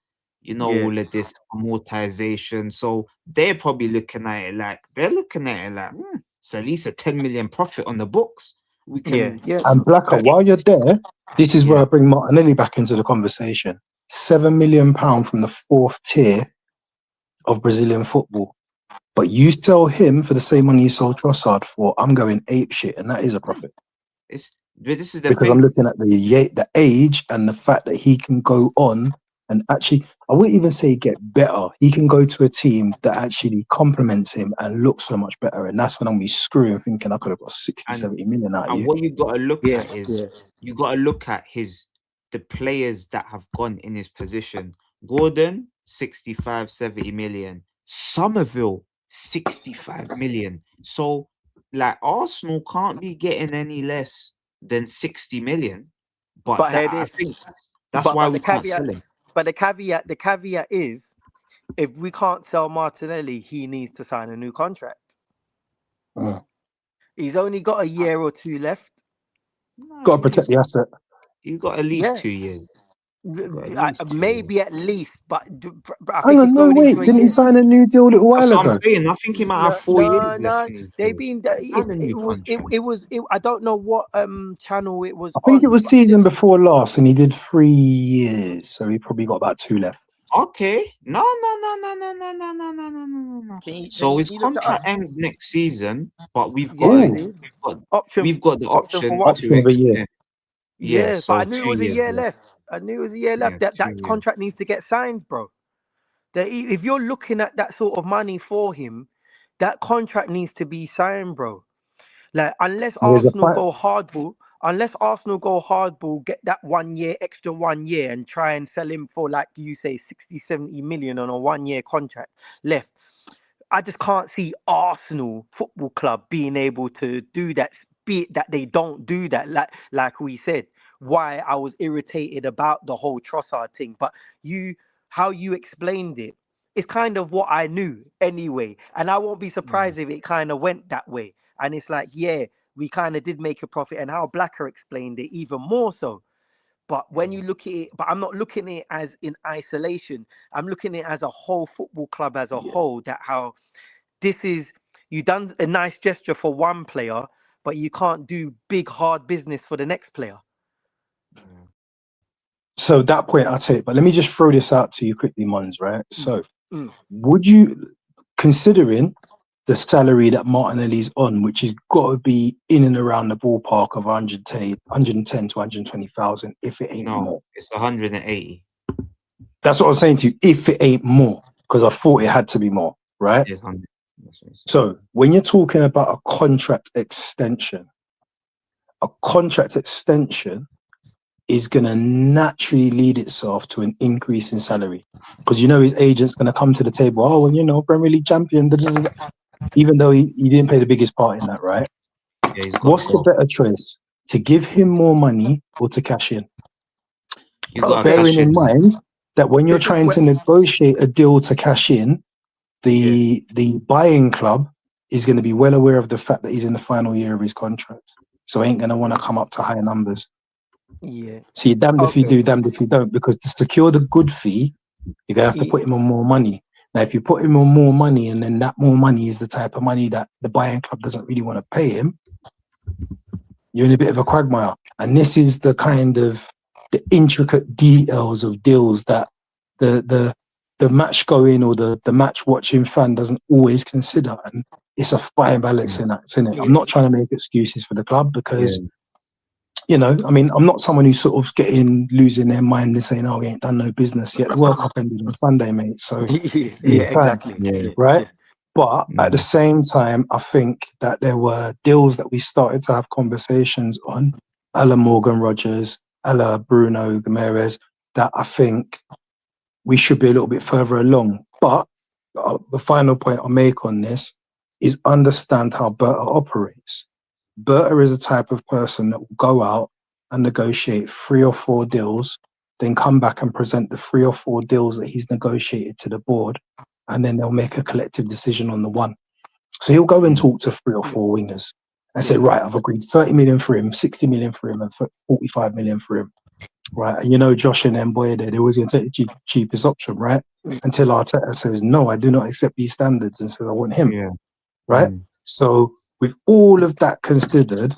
[SPEAKER 1] all of this amortization. So they're probably looking at it like it's at least a 10 million profit on the books. We can
[SPEAKER 8] yeah.
[SPEAKER 6] And Blacker, while you're there, this is where
[SPEAKER 1] Yeah.
[SPEAKER 6] I bring Martinelli back into the conversation. £7 million from the fourth tier of Brazilian football. But you sell him for the same money you sold Trossard for, I'm going ape shit, and that is a profit.
[SPEAKER 1] But this is the
[SPEAKER 6] Because
[SPEAKER 1] thing.
[SPEAKER 6] I'm looking at the age and the fact that he can go on and actually, I wouldn't even say get better. He can go to a team that actually complements him and looks so much better. And that's when I'm be screwing, thinking I could have got 60, 70 million out of
[SPEAKER 1] And
[SPEAKER 6] you.
[SPEAKER 1] what you gotta look
[SPEAKER 8] Yeah,
[SPEAKER 1] at is
[SPEAKER 8] yeah.
[SPEAKER 1] you gotta look at the players that have gone in his position. Gordon, 65, 70 million. Somerville, 65 million. So like Arsenal can't be getting any less than 60 million. But
[SPEAKER 8] But
[SPEAKER 1] that,
[SPEAKER 8] here it
[SPEAKER 1] I
[SPEAKER 8] is.
[SPEAKER 1] think that's why we can't sell him.
[SPEAKER 8] But the caveat is, if we can't sell Martinelli, he needs to sign a new contract.
[SPEAKER 6] Mm.
[SPEAKER 8] He's only got a year or two left.
[SPEAKER 1] No,
[SPEAKER 6] Got to protect the asset.
[SPEAKER 1] He's got at least 2 years.
[SPEAKER 8] Maybe at least, but I
[SPEAKER 6] Hang
[SPEAKER 8] think
[SPEAKER 6] on,
[SPEAKER 8] it's
[SPEAKER 6] no,
[SPEAKER 8] going
[SPEAKER 6] wait.
[SPEAKER 8] into a
[SPEAKER 6] Didn't he
[SPEAKER 8] year.
[SPEAKER 6] sign a new deal a little while
[SPEAKER 1] That's what
[SPEAKER 6] ago?
[SPEAKER 1] I'm saying. I think he might have 4 years left in his
[SPEAKER 8] They've
[SPEAKER 1] deal.
[SPEAKER 8] been.
[SPEAKER 1] Sign a new contract.
[SPEAKER 8] I don't know what channel it was.
[SPEAKER 6] I think it
[SPEAKER 8] on,
[SPEAKER 6] was
[SPEAKER 8] but
[SPEAKER 6] season before last, and he did 3 years, so he probably got about 2 left.
[SPEAKER 1] Okay. No. So his
[SPEAKER 8] you look it up?
[SPEAKER 1] contract ends next season, but we've
[SPEAKER 8] Yeah,
[SPEAKER 1] got
[SPEAKER 8] option.
[SPEAKER 1] we've got the
[SPEAKER 8] option for
[SPEAKER 1] option
[SPEAKER 8] what?
[SPEAKER 6] Option of a year.
[SPEAKER 1] extend. Yeah,
[SPEAKER 8] Yeah,
[SPEAKER 1] so
[SPEAKER 8] but I knew it
[SPEAKER 1] 2
[SPEAKER 8] was a
[SPEAKER 1] years
[SPEAKER 8] year
[SPEAKER 1] left.
[SPEAKER 8] left. I knew it was a year left.
[SPEAKER 1] Yeah,
[SPEAKER 8] That
[SPEAKER 1] 2 years.
[SPEAKER 8] contract needs to get signed, bro. If you're looking at that sort of money for him, that contract needs to be signed, bro. Like unless
[SPEAKER 6] There's a
[SPEAKER 8] Arsenal
[SPEAKER 6] fight.
[SPEAKER 8] go hardball, get that 1 year, extra 1 year, and try and sell him for, like you say, 60, 70 million on a 1 year contract left. I just can't see Arsenal Football Club being able to do that. Be it that they don't do that, like we said. Why I was irritated about the whole Trossard thing, but how you explained it, it's kind of what I knew anyway, and I won't be surprised if it kind of went that way. And it's like, yeah, we kind of did make a profit, and how Blacker explained it even more so. But when you look at it, but I'm not looking at it as in isolation. I'm looking at it as a whole football club as a whole. That how this is, you done a nice gesture for one player, but you can't do big hard business for the next player.
[SPEAKER 6] So that point I take, but let me just throw this out to you quickly, Mons, right? So
[SPEAKER 8] Mm.
[SPEAKER 6] would you, considering the salary that Martinelli's on, which has got to be in and around the ballpark of 110 to 120,000, if it ain't
[SPEAKER 1] No,
[SPEAKER 6] more.
[SPEAKER 1] it's 180.
[SPEAKER 6] That's what I'm saying to you, if it ain't more, because I thought it had to be more, right?
[SPEAKER 1] It's 100. That's what he said.
[SPEAKER 6] So when you're talking about a contract extension is going to naturally lead itself to an increase in salary, because his agent's going to come to the table. Oh, well, Premier League champion, even though he didn't play the biggest part in that, right?
[SPEAKER 1] Yeah, he's got
[SPEAKER 6] What's
[SPEAKER 1] to
[SPEAKER 6] the
[SPEAKER 1] go.
[SPEAKER 6] better choice, to give him more money or to cash in?
[SPEAKER 1] You got to
[SPEAKER 6] Bearing
[SPEAKER 1] cash
[SPEAKER 6] in
[SPEAKER 1] in.
[SPEAKER 6] mind that when you're
[SPEAKER 8] This is
[SPEAKER 6] trying to negotiate a deal to cash in, the buying club is going to be well aware of the fact that he's in the final year of his contract, so ain't going to want to come up to higher numbers.
[SPEAKER 8] Yeah.
[SPEAKER 6] See, damned if you
[SPEAKER 8] Okay.
[SPEAKER 6] do, damned if you don't, because to secure the good fee, you're going to have to put him on more money. Now, if you put him on more money, and then that more money is the type of money that the buying club doesn't really want to pay him, you're in a bit of a quagmire. And this is the kind of the intricate details of deals that the match going or the match watching fan doesn't always consider. And it's a fine balancing act, isn't it?
[SPEAKER 8] Yeah.
[SPEAKER 6] I'm not trying to make excuses for the club because, you know, I mean, I'm not someone who's sort of losing their mind and saying, oh, we ain't done no business yet. The World Cup ended on Sunday, mate. So
[SPEAKER 8] Yeah, exactly. Yeah.
[SPEAKER 6] right?
[SPEAKER 8] Yeah.
[SPEAKER 6] But at the same time, I think that there were deals that we started to have conversations on, a la Morgan Rogers, a la Bruno Guimaraes, that I think we should be a little bit further along. But the final point I'll make on this is understand how Berta operates. Berta is a type of person that will go out and negotiate 3 or 4 deals, then come back and present the 3 or 4 deals that he's negotiated to the board, and then they'll make a collective decision on the one. So he'll go and talk to 3 or 4 wingers and say, right, I've agreed 30 million for him, 60 million for him, and 45 million for him. Right. And you know, Josh and Mboye, they're always going to take the cheapest option, right? Until Arteta says, no, I do not accept these standards, and says, I want him.
[SPEAKER 1] Yeah.
[SPEAKER 6] Right. So with all of that considered,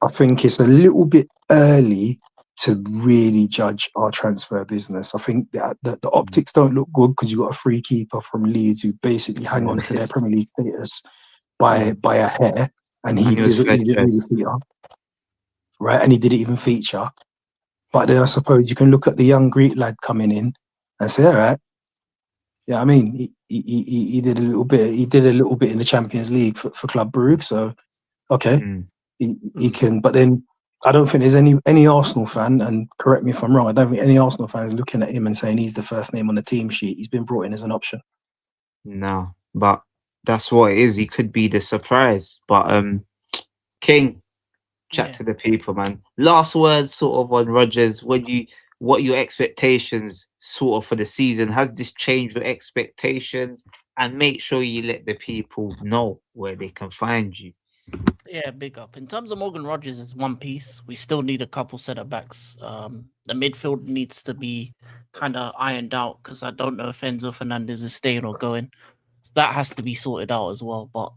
[SPEAKER 6] I think it's a little bit early to really judge our transfer business. I think that the optics don't look good because you've got a free keeper from Leeds who basically hang on to their Premier League status by a hair, and he didn't really feature. Right. And he didn't even feature. But then I suppose you can look at the young Greek lad coming in and say, all right, yeah, I mean, he did a little bit. He did a little bit in the Champions League for Club Brugge, so okay, he can. But then I don't think there's any Arsenal fan, and correct me if I'm wrong, I don't think any Arsenal fan is looking at him and saying he's the first name on the team sheet. He's been brought in as an option.
[SPEAKER 1] No, but that's what it is. He could be the surprise. But King, chat to the people, man. Last words, sort of, on Rodgers. What your expectations, sort of, for the season? Has this changed your expectations? And make sure you let the people know where they can find you.
[SPEAKER 5] Yeah, big up. In terms of Morgan Rogers, it's one piece. We still need a couple centre backs. The midfield needs to be kind of ironed out because I don't know if Enzo Fernandez is staying or going. So that has to be sorted out as well. But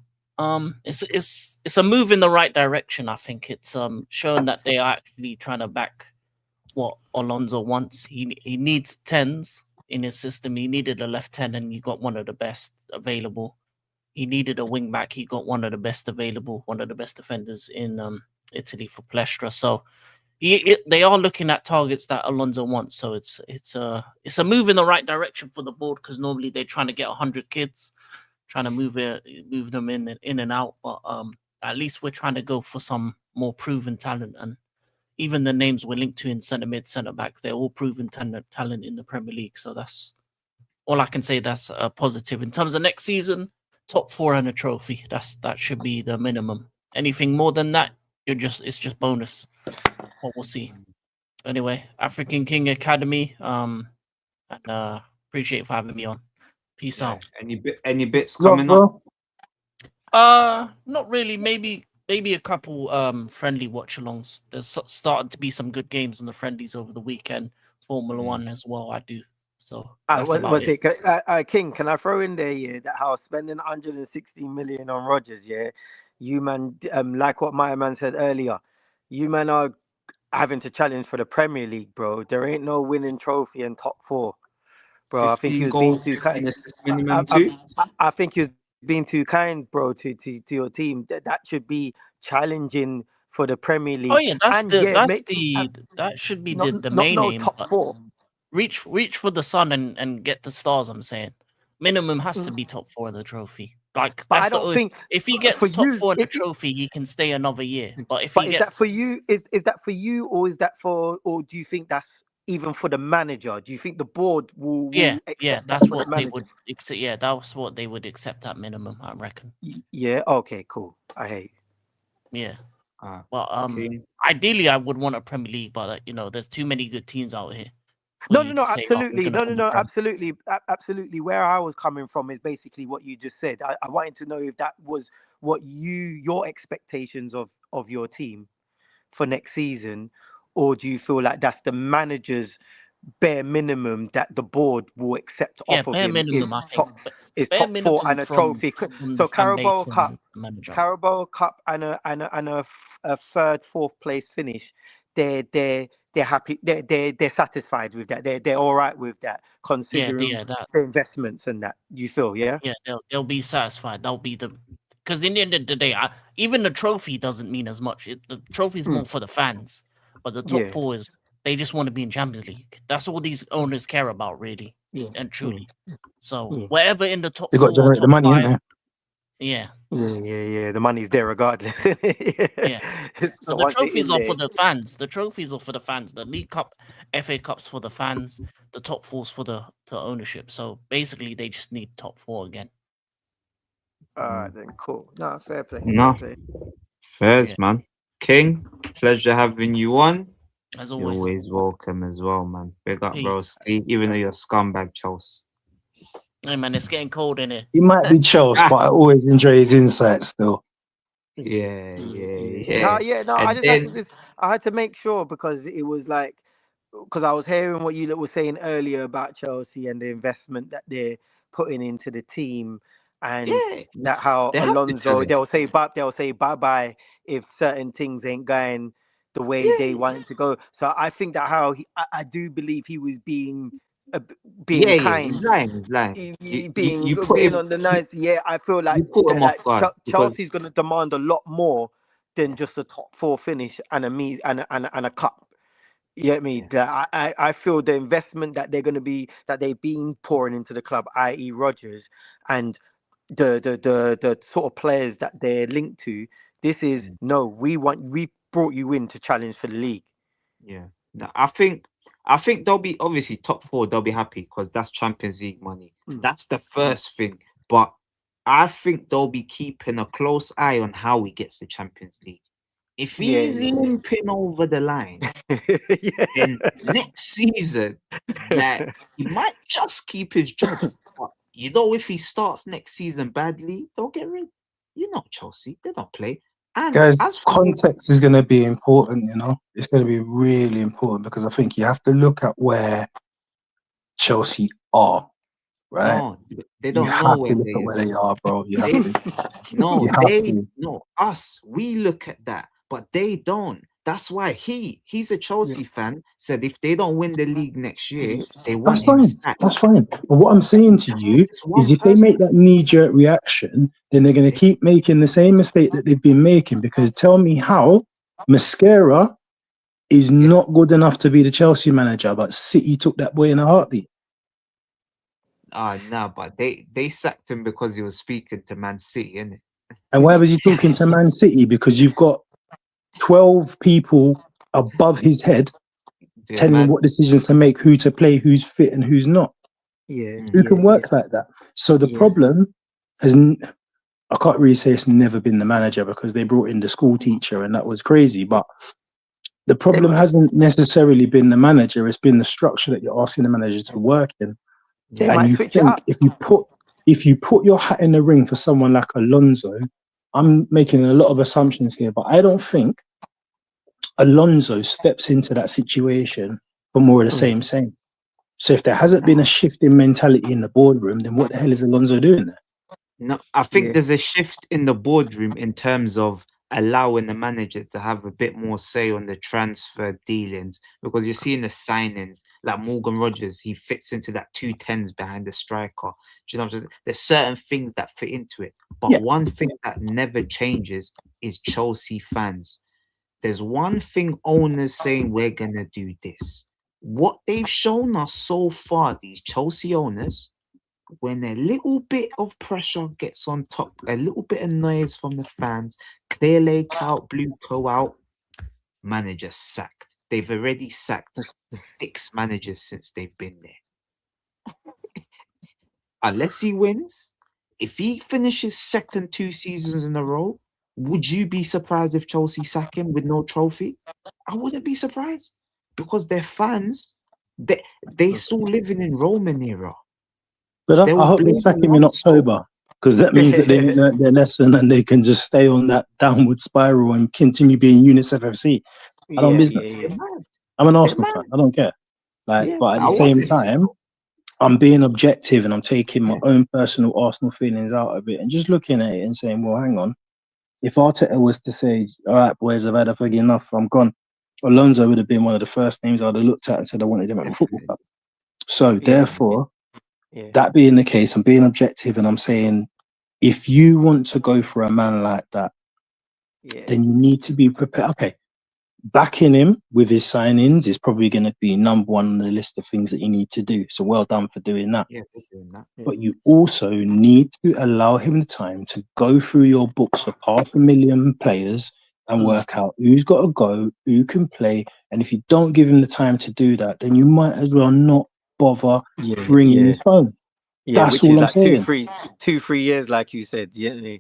[SPEAKER 5] it's a move in the right direction. I think it's showing that they are actually trying to back what Alonso wants. He needs 10s in his system. He needed a left 10, and you got one of the best available. He needed a wing back. He got one of the best available, one of the best defenders in Italy for Palestra. So they are looking at targets that Alonso wants. So it's a move in the right direction for the board because normally they're trying to get 100 kids, trying to move them in and out. But at least we're trying to go for some more proven talent. And even the names we're linked to in centre mid, centre backs, they're all proven talent in the Premier League. So that's all I can say. That's a positive in terms of next season. Top 4 and a trophy. That should be the minimum. Anything more than that, it's just bonus. But we'll see. Anyway, African King Academy. And appreciate for having me on. Peace out.
[SPEAKER 1] Any bits coming up?
[SPEAKER 5] Not really. Maybe a couple friendly watch-alongs. There's started to be some good games on the friendlies over the weekend. Formula 1 as well. I do. So
[SPEAKER 8] King, can I throw in there, that how spending 160 million on Rodgers, you man, like what my man said earlier, you man are having to challenge for the Premier League, bro. There ain't no winning trophy in top 4, bro. I think he was being too kind. I think he was being too kind, bro, to your team. That should be challenging for the Premier League.
[SPEAKER 5] Oh yeah, that should be the main aim.
[SPEAKER 8] Top 4.
[SPEAKER 5] Reach for the sun and get the stars. I'm saying minimum has to be top 4 in the trophy. Like, that's I don't think if he gets top 4 in the trophy, he can stay another year. But if he gets,
[SPEAKER 8] is that for you? Is that for you, or is that for, or do you think that's even for the manager? Do you think the board will accept
[SPEAKER 5] that's what they would accept. Yeah, that's what they would accept at minimum, I reckon.
[SPEAKER 8] Yeah. Okay. Cool. I hate.
[SPEAKER 5] Yeah. Well, ideally, I would want a Premier League, but there's too many good teams out here. for
[SPEAKER 8] No,
[SPEAKER 5] you
[SPEAKER 8] no,
[SPEAKER 5] to
[SPEAKER 8] no,
[SPEAKER 5] say, "Oh, we're
[SPEAKER 8] absolutely.
[SPEAKER 5] gonna
[SPEAKER 8] No, no,
[SPEAKER 5] come and
[SPEAKER 8] no,
[SPEAKER 5] try."
[SPEAKER 8] absolutely. Absolutely. Where I was coming from is basically what you just said. I wanted to know if that was what your expectations of your team for next season, or do you feel like that's the manager's bare minimum that the board will accept
[SPEAKER 5] Yeah,
[SPEAKER 8] off of
[SPEAKER 5] bare
[SPEAKER 8] him
[SPEAKER 5] minimum. I think
[SPEAKER 8] is
[SPEAKER 5] bare
[SPEAKER 8] top four
[SPEAKER 5] minimum
[SPEAKER 8] and a
[SPEAKER 5] from
[SPEAKER 8] trophy?
[SPEAKER 5] from the
[SPEAKER 8] So
[SPEAKER 5] fan
[SPEAKER 8] Carabao
[SPEAKER 5] base
[SPEAKER 8] Cup,
[SPEAKER 5] and the manager.
[SPEAKER 8] Carabao Cup and a third, fourth place finish. They're happy. They're satisfied with that. They're all right with that, considering
[SPEAKER 5] Yeah, that.
[SPEAKER 8] the investments and that. You feel, yeah?
[SPEAKER 5] Yeah, they'll be satisfied. That'll be the because in the end of the day, even the trophy doesn't mean as much. The trophy's more for the fans, but the top
[SPEAKER 8] Yeah,
[SPEAKER 5] four is they just want to be in Champions League. That's all these owners care about, really
[SPEAKER 8] yeah,
[SPEAKER 5] and truly. So
[SPEAKER 8] yeah.
[SPEAKER 5] whatever in the top
[SPEAKER 6] They got to
[SPEAKER 5] four or
[SPEAKER 6] generate the
[SPEAKER 5] top
[SPEAKER 6] money, ain't
[SPEAKER 5] five,
[SPEAKER 6] they?
[SPEAKER 5] yeah,
[SPEAKER 8] Yeah. The money's there regardless.
[SPEAKER 5] yeah. So
[SPEAKER 8] So
[SPEAKER 5] the
[SPEAKER 8] once they're
[SPEAKER 5] trophies
[SPEAKER 8] in
[SPEAKER 5] are
[SPEAKER 8] there,
[SPEAKER 5] for the fans. The trophies are for the fans. The League Cup, FA Cups for the fans. The top four's for the ownership. So basically, they just need top four again.
[SPEAKER 8] all right then, cool. No, fair play,
[SPEAKER 1] No,
[SPEAKER 8] fair play.
[SPEAKER 1] fairs,
[SPEAKER 5] Yeah.
[SPEAKER 1] man. King, pleasure having you on.
[SPEAKER 5] As
[SPEAKER 1] You're
[SPEAKER 5] always,
[SPEAKER 1] always welcome as well, man. Big up, bro.
[SPEAKER 5] peace.
[SPEAKER 1] Steve, even though you're a scumbag, Chelsea.
[SPEAKER 5] Hey man, it's getting cold in here.
[SPEAKER 6] He might be Chelsea, but I always enjoy his insights still.
[SPEAKER 1] Yeah.
[SPEAKER 8] No, I
[SPEAKER 1] And
[SPEAKER 8] just had to
[SPEAKER 1] then,
[SPEAKER 8] I had to make sure because it was like because I was hearing what you lot were saying earlier about Chelsea and the investment that they're putting into the team, and
[SPEAKER 1] yeah,
[SPEAKER 8] that how
[SPEAKER 1] they have to
[SPEAKER 8] Alonso
[SPEAKER 1] challenge.
[SPEAKER 8] they'll say bye bye if certain things ain't going the way they
[SPEAKER 1] Yeah,
[SPEAKER 8] want it to go. So I think that I do believe he was being being
[SPEAKER 1] yeah. He's
[SPEAKER 8] kind,
[SPEAKER 1] lying. He's lying.
[SPEAKER 8] being
[SPEAKER 1] You put
[SPEAKER 8] being
[SPEAKER 1] him.
[SPEAKER 8] on the nice. Yeah, I feel like
[SPEAKER 1] You put him off guard because
[SPEAKER 8] Chelsea's going to demand a lot more than just a top four finish and a cup. You get me?
[SPEAKER 1] yeah,
[SPEAKER 8] I feel the investment that they've been pouring into the club, i.e. Rodgers, and the sort of players that they're linked to. This is
[SPEAKER 1] mm,
[SPEAKER 8] no, we brought you in to challenge for the league.
[SPEAKER 1] yeah. No, I think they'll be obviously top four. They'll be happy because that's Champions League money. That's the first thing. But I think they'll be keeping a close eye on how he gets the Champions League. If he's
[SPEAKER 8] Yeah.
[SPEAKER 1] limping over the line,
[SPEAKER 8] Yeah.
[SPEAKER 1] then next season, like he might just keep his job. But if he starts next season badly, they'll get rid. Chelsea, they don't play. And
[SPEAKER 6] Guys,
[SPEAKER 1] as for
[SPEAKER 6] context is going to be important, It's going to be really important because I think you have to look at where Chelsea are, right?
[SPEAKER 1] no, they
[SPEAKER 6] You
[SPEAKER 1] don't know
[SPEAKER 6] have to
[SPEAKER 1] where
[SPEAKER 6] look
[SPEAKER 1] they
[SPEAKER 6] at where
[SPEAKER 1] is.
[SPEAKER 6] they are, bro. You have
[SPEAKER 1] They
[SPEAKER 6] to.
[SPEAKER 1] no,
[SPEAKER 6] You have to.
[SPEAKER 1] us. We look at that, but they don't. That's why he's a Chelsea fan. Said if they don't win the league next year, they
[SPEAKER 6] That's
[SPEAKER 1] want him
[SPEAKER 6] fine.
[SPEAKER 1] sacked.
[SPEAKER 6] That's fine. But what I'm saying to you
[SPEAKER 1] It's
[SPEAKER 6] is
[SPEAKER 1] one
[SPEAKER 6] if they
[SPEAKER 1] person.
[SPEAKER 6] make that knee-jerk reaction, then they're going to keep making the same mistake that they've been making. Because tell me how Mascara is not good enough to be the Chelsea manager, but City took that boy in a heartbeat.
[SPEAKER 1] No, but they sacked him because he was speaking to Man City, innit?
[SPEAKER 6] And why was he talking to Man City? Because you've got 12 people above his head telling him what decisions to make, who to play, who's fit and who's not.
[SPEAKER 8] Yeah.
[SPEAKER 6] Who can work like that? So the problem has, I can't really say it's never been the manager because they brought in the school teacher and that was crazy. But the problem hasn't necessarily been the manager. It's been the structure that you're asking the manager to work in.
[SPEAKER 8] They
[SPEAKER 6] And
[SPEAKER 8] might
[SPEAKER 6] you
[SPEAKER 8] switch it
[SPEAKER 6] think
[SPEAKER 8] up.
[SPEAKER 6] if you put your hat in the ring for someone like Alonso, I'm making a lot of assumptions here, but I don't think Alonso steps into that situation for more of the same. So if there hasn't been a shift in mentality in the boardroom, then what the hell is Alonso doing there?
[SPEAKER 1] No, I think there's a shift in the boardroom in terms of allowing the manager to have a bit more say on the transfer dealings because you're seeing the signings like Morgan Rogers, he fits into that 210s behind the striker. Do you know what I'm saying? There's certain things that fit into it, but one thing that never changes is Chelsea fans. There's one thing owners saying we're gonna do this. What they've shown us so far, these Chelsea owners, when a little bit of pressure gets on top, a little bit of noise from the fans, clear lake out, blue co out, manager sacked. They've already sacked 6 managers since they've been there. Unless he wins, if he finishes second 2 seasons in a row, would you be surprised if Chelsea sack him with no trophy? I wouldn't be surprised because their fans they still living in Roman era.
[SPEAKER 6] But I
[SPEAKER 1] They'll
[SPEAKER 6] hope they
[SPEAKER 1] blame
[SPEAKER 6] sack him in
[SPEAKER 1] Alonso.
[SPEAKER 6] October, because that means that they learned their lesson and they can just stay on that downward spiral and continue being Units FFC. I don't business.
[SPEAKER 1] They're mad.
[SPEAKER 6] I'm an
[SPEAKER 1] They're
[SPEAKER 6] Arsenal
[SPEAKER 1] mad.
[SPEAKER 6] fan. I don't care. Like,
[SPEAKER 1] Yeah,
[SPEAKER 6] but at
[SPEAKER 1] I
[SPEAKER 6] the
[SPEAKER 1] want
[SPEAKER 6] same
[SPEAKER 1] them to
[SPEAKER 6] time,
[SPEAKER 1] go.
[SPEAKER 6] I'm being objective and I'm taking my own personal Arsenal feelings out of it and just looking at it and saying, well, hang on. If Arteta was to say, all right, boys, I've had a fig enough, I'm gone, Alonso would have been one of the first names I'd have looked at and said I wanted him at the football club. So therefore, that being the case, I'm being objective and I'm saying, if you want to go for a man like that, then you need to be prepared. Okay, backing him with his signings is probably going to be number one on the list of things that you need to do. So well done for doing that.
[SPEAKER 1] Yeah, for doing that.
[SPEAKER 6] But you also need to allow him the time to go through your books of 500,000 players and work out who's got to go, who can play. And if you don't give him the time to do that, then you might as well not bother bringing his home.
[SPEAKER 8] Yeah,
[SPEAKER 6] That's
[SPEAKER 8] which
[SPEAKER 6] all
[SPEAKER 8] is
[SPEAKER 6] I'm
[SPEAKER 8] like
[SPEAKER 6] saying.
[SPEAKER 8] 3 years, like you said. Yeah.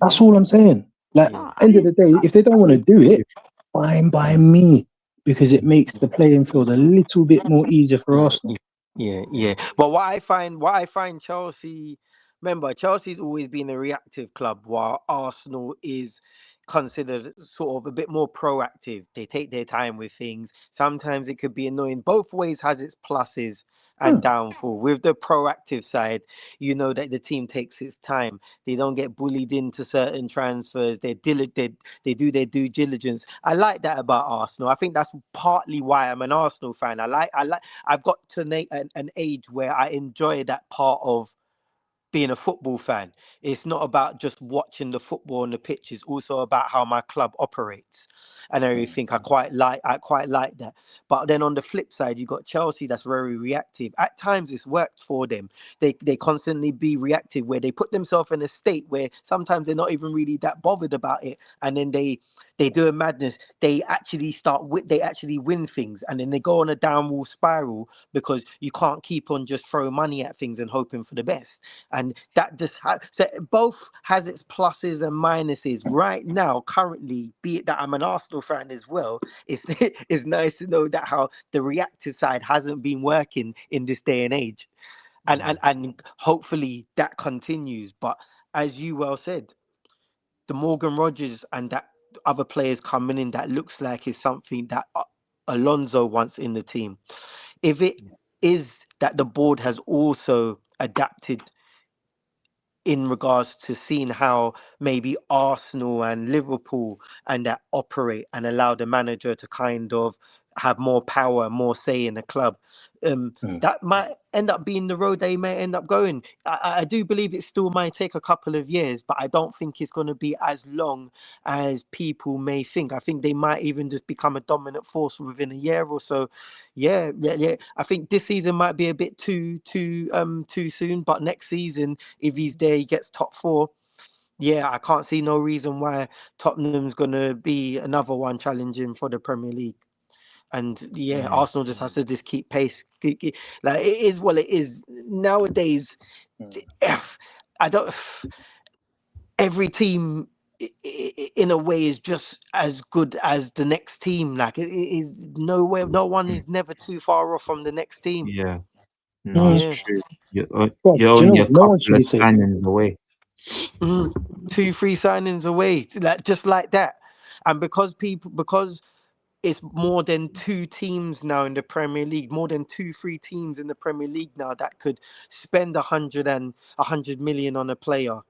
[SPEAKER 6] That's all I'm saying. Like, end of the day, if they don't want to do it, fine by me, because it makes the playing field a little bit more easier for Arsenal.
[SPEAKER 8] Yeah. But what I find Chelsea, remember, Chelsea's always been a reactive club, while Arsenal is considered sort of a bit more proactive. They take their time with things. Sometimes it could be annoying. Both ways has its pluses and downfall. With the proactive side, you know that the team takes its time. They don't get bullied into certain transfers. They do their due diligence. I like that about Arsenal. I think that's partly why I'm an Arsenal fan. I've got to an age where I enjoy that part of being a football fan. It's not about just watching the football on the pitch. It's also about how my club operates and everything. I quite like that. But then on the flip side, you got Chelsea that's very reactive. At times it's worked for them. They constantly be reactive, where they put themselves in a state where sometimes they're not even really that bothered about it, and then they do a madness. They actually win things, and then they go on a downward spiral because you can't keep on just throwing money at things and hoping for the best. And that just so both has its pluses and minuses. Right now, currently, be it that I'm an Arsenal fan as well, it's nice to know that how the reactive side hasn't been working in this day and age, and hopefully that continues. But as you well said, the Morgan Rogers and that other players coming in, that looks like is something that Alonso wants in the team. If it is that the board has also adapted in regards to seeing how maybe Arsenal and Liverpool and that operate and allow the manager to kind of have more power, more say in the club, that might end up being the road they may end up going. I do believe it still might take a couple of years, but I don't think it's going to be as long as people may think. I think they might even just become a dominant force within a year or so. Yeah. I think this season might be a bit too soon, but next season, if he's there, he gets top four. Yeah, I can't see no reason why Tottenham's going to be another one challenging for the Premier League. And Arsenal just has to just keep pace. Like, it is what it is nowadays. Every team in a way is just as good as the next team. Like, it is no one is never too far off from the next team.
[SPEAKER 1] Yeah, no, it's true. You're
[SPEAKER 6] Well,
[SPEAKER 1] only a
[SPEAKER 6] no one
[SPEAKER 1] couple of
[SPEAKER 6] should say
[SPEAKER 1] signings away.
[SPEAKER 8] 2-3 signings away, like just like that. And because it's more than two teams now in the Premier League, more than 2-3 teams in the Premier League now that could spend 100 million on a player,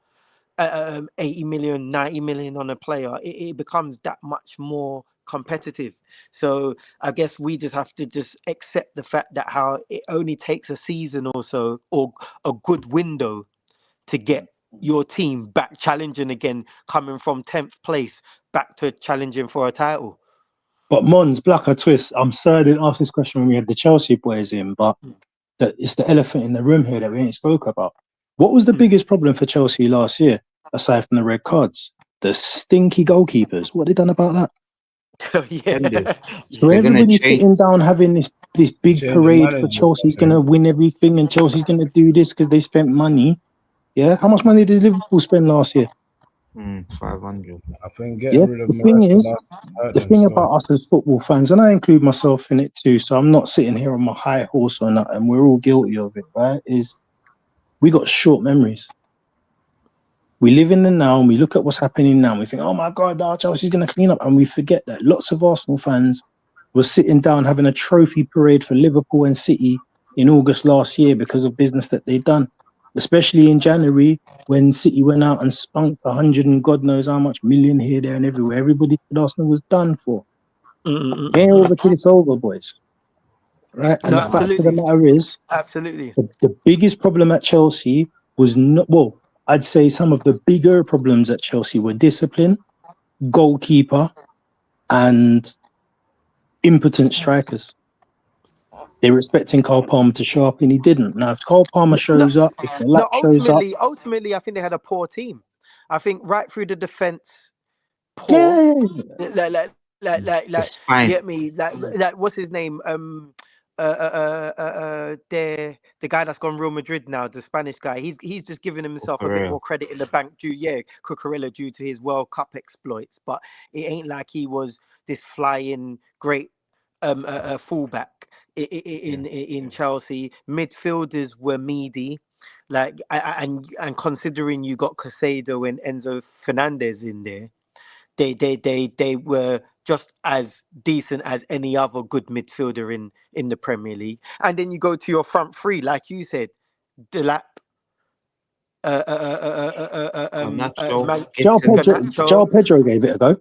[SPEAKER 8] 80 million, 90 million on a player. It becomes that much more competitive. So I guess we just have to just accept the fact that how it only takes a season or so, or a good window, to get your team back challenging again, coming from 10th place back to challenging for a title.
[SPEAKER 6] But Mons, Black or Twist, I'm sorry I didn't ask this question when we had the Chelsea boys in, but it's the elephant in the room here that we ain't spoke about. What was the biggest problem for Chelsea last year, aside from the red cards? The stinky goalkeepers. What have they done about that? So everybody's sitting down having this big parade for Chelsea's going to win everything and Chelsea's going to do this because they spent money. Yeah? How much money did Liverpool spend last year?
[SPEAKER 1] 500.
[SPEAKER 2] I think getting rid of
[SPEAKER 6] The thing
[SPEAKER 2] Maresca
[SPEAKER 6] is,
[SPEAKER 2] now hurt
[SPEAKER 6] the
[SPEAKER 2] them
[SPEAKER 6] thing
[SPEAKER 2] still.
[SPEAKER 6] about us as football fans, and I include myself in it too, so I'm not sitting here on my high horse or nothing, and we're all guilty of it, right? Is we got short memories. We live in the now and we look at what's happening now and we think, oh my God, Chelsea's going to clean up. And we forget that lots of Arsenal fans were sitting down having a trophy parade for Liverpool and City in August last year because of business that they'd done, especially in January when City went out and spunked 100 and God knows how much million here, there and everywhere. Everybody said Arsenal was done for. Ain't over till it's over, boys. Right? And
[SPEAKER 8] No,
[SPEAKER 6] the fact of
[SPEAKER 8] absolutely.
[SPEAKER 6] the matter is,
[SPEAKER 8] Absolutely.
[SPEAKER 6] the biggest problem at Chelsea was not, well, I'd say some of the bigger problems at Chelsea were discipline, goalkeeper, and impotent strikers. They were expecting Carl Palmer to show up and he didn't. Now, if Carl Palmer shows up, if the lap shows up,
[SPEAKER 8] ultimately, I think they had a poor team. I think right through the defense, poor.
[SPEAKER 6] yeah,
[SPEAKER 8] Like,
[SPEAKER 1] The spine.
[SPEAKER 8] get me? Like, what's his name? The guy that's gone Real Madrid now, the Spanish guy. He's just giving himself a bit
[SPEAKER 1] Cucurella.
[SPEAKER 8] more credit in the bank Cucurella due to his World Cup exploits, but it ain't like he was this flying great fullback in Chelsea. Midfielders were meaty, like and considering you got Casado and Enzo Fernandez in there, they were just as decent as any other good midfielder in the Premier League. And then you go to your front three, like you said, Delap,
[SPEAKER 1] Garnacho,
[SPEAKER 6] João Pedro gave it a go.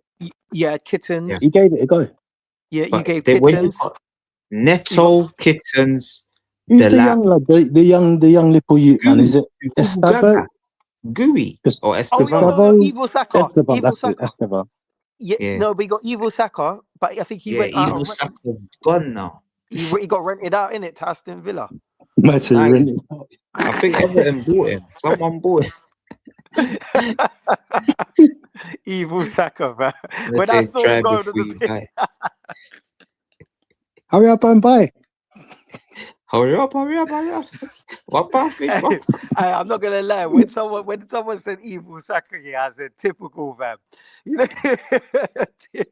[SPEAKER 8] yeah, Kittens.
[SPEAKER 1] Yeah.
[SPEAKER 6] He gave it a go.
[SPEAKER 8] Yeah, you
[SPEAKER 1] But
[SPEAKER 8] gave
[SPEAKER 1] when you
[SPEAKER 8] Kittens.
[SPEAKER 1] got Neto, Kittens,
[SPEAKER 6] Who's the
[SPEAKER 1] Delap,
[SPEAKER 6] young lad? The young little youth man. Is it Estavo?
[SPEAKER 1] Gooey or
[SPEAKER 8] Oh,
[SPEAKER 1] Estevan?
[SPEAKER 8] Evil Saka.
[SPEAKER 6] Esteban,
[SPEAKER 8] Evil
[SPEAKER 6] that's it.
[SPEAKER 8] Saka.
[SPEAKER 6] Esteban.
[SPEAKER 1] Yeah.
[SPEAKER 8] No, we got Evil Saka, but I think he went out.
[SPEAKER 1] Evil Saka's gone now.
[SPEAKER 8] He got rented out in it to Aston Villa.
[SPEAKER 6] Nice.
[SPEAKER 1] I think Everton bought him. Someone bought him.
[SPEAKER 8] Evil Saka, man. When
[SPEAKER 1] They
[SPEAKER 8] I saw
[SPEAKER 1] try
[SPEAKER 8] him going to
[SPEAKER 1] before you
[SPEAKER 8] the
[SPEAKER 1] buy.
[SPEAKER 6] Hurry up and buy.
[SPEAKER 1] Hurry up. What perfect?
[SPEAKER 8] I'm not gonna lie. When someone said Evil Saka, I said typical, fam. You know,
[SPEAKER 1] It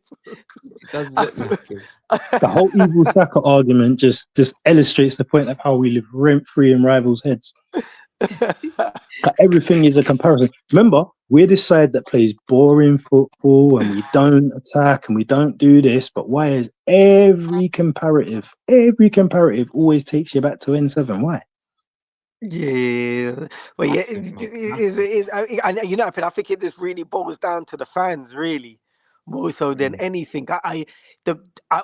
[SPEAKER 1] does look like him.
[SPEAKER 6] The whole Evil Saka argument just illustrates the point of how we live rent-free in rivals' heads. Everything is a comparison. Remember, we're this side that plays boring football and we don't attack and we don't do this, but why is every comparative always takes you back to N7? Why?
[SPEAKER 8] Yeah, well, yeah, you know, I think it just really boils down to the fans, really, more so than anything. I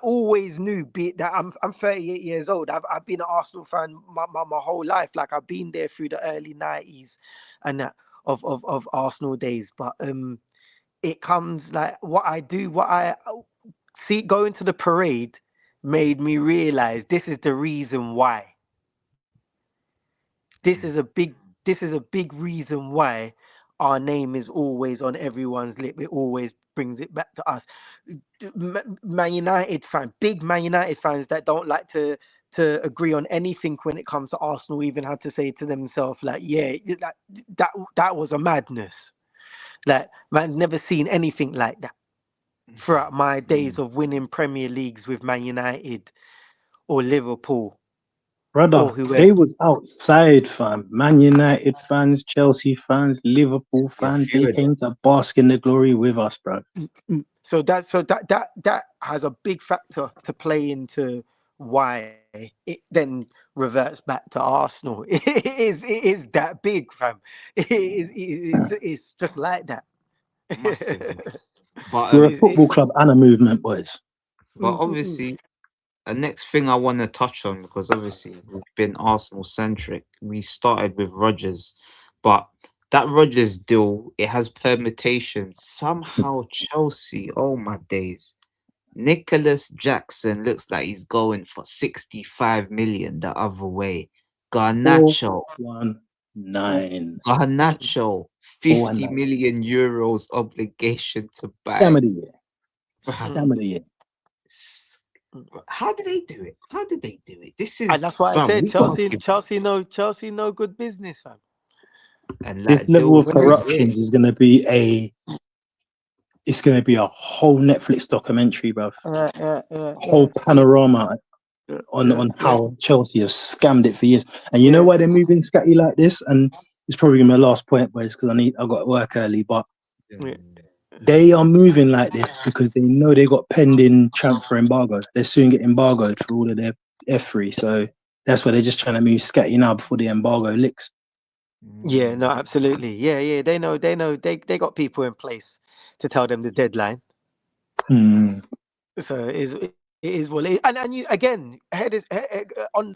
[SPEAKER 8] always knew, be it that I'm 38 years old. I've been an Arsenal fan my whole life. Like I've been there through the early 90s and that of Arsenal days. But it comes like what I see going to the parade made me realize this is the reason why. This is a big reason why our name is always on everyone's lip. It always brings it back to us. Man United fan, big Man United fans that don't like to agree on anything when it comes to Arsenal, even had to say to themselves, like, yeah, that was a madness. Like, man, never seen anything like that throughout my days of winning Premier Leagues with Man United or Liverpool.
[SPEAKER 6] Brother, they was outside, fam. Man United fans, Chelsea fans, Liverpool fans. They came to bask in the glory with us, bro.
[SPEAKER 8] So that has a big factor to play into why it then reverts back to Arsenal. It is that big, fam. It's just like that.
[SPEAKER 1] Massively. But
[SPEAKER 6] we're a football club and a movement, boys.
[SPEAKER 1] But obviously, the next thing I want to touch on, because obviously we've been Arsenal centric. We started with Rodgers, but that Rodgers deal, it has permutations. Somehow Chelsea, oh my days. Nicholas Jackson looks like he's going for 65 million the other way. Garnacho.
[SPEAKER 6] 419.
[SPEAKER 1] Garnacho, 50 million euros obligation to buy.
[SPEAKER 6] Scam of the year. Scam of the year.
[SPEAKER 1] How did they do it?
[SPEAKER 8] This is, and that's why I said Chelsea no good business, fam.
[SPEAKER 1] And
[SPEAKER 6] This
[SPEAKER 1] like
[SPEAKER 6] level
[SPEAKER 1] Joe
[SPEAKER 6] of
[SPEAKER 1] said,
[SPEAKER 8] Well,
[SPEAKER 6] corruption is going to be it's going to be a whole Netflix documentary, bruv. Whole panorama on how Chelsea have scammed it for years. And you know why they're moving scatty like this? And it's probably my last point, boys, because I got to work early. But they are moving like this because they know they got pending transfer embargo. They're soon get embargoed for all of their F3. So that's why they're just trying to move scatty now before the embargo licks.
[SPEAKER 8] Yeah, no, absolutely. Yeah. They know. They got people in place to tell them the deadline. So it is well, and you again on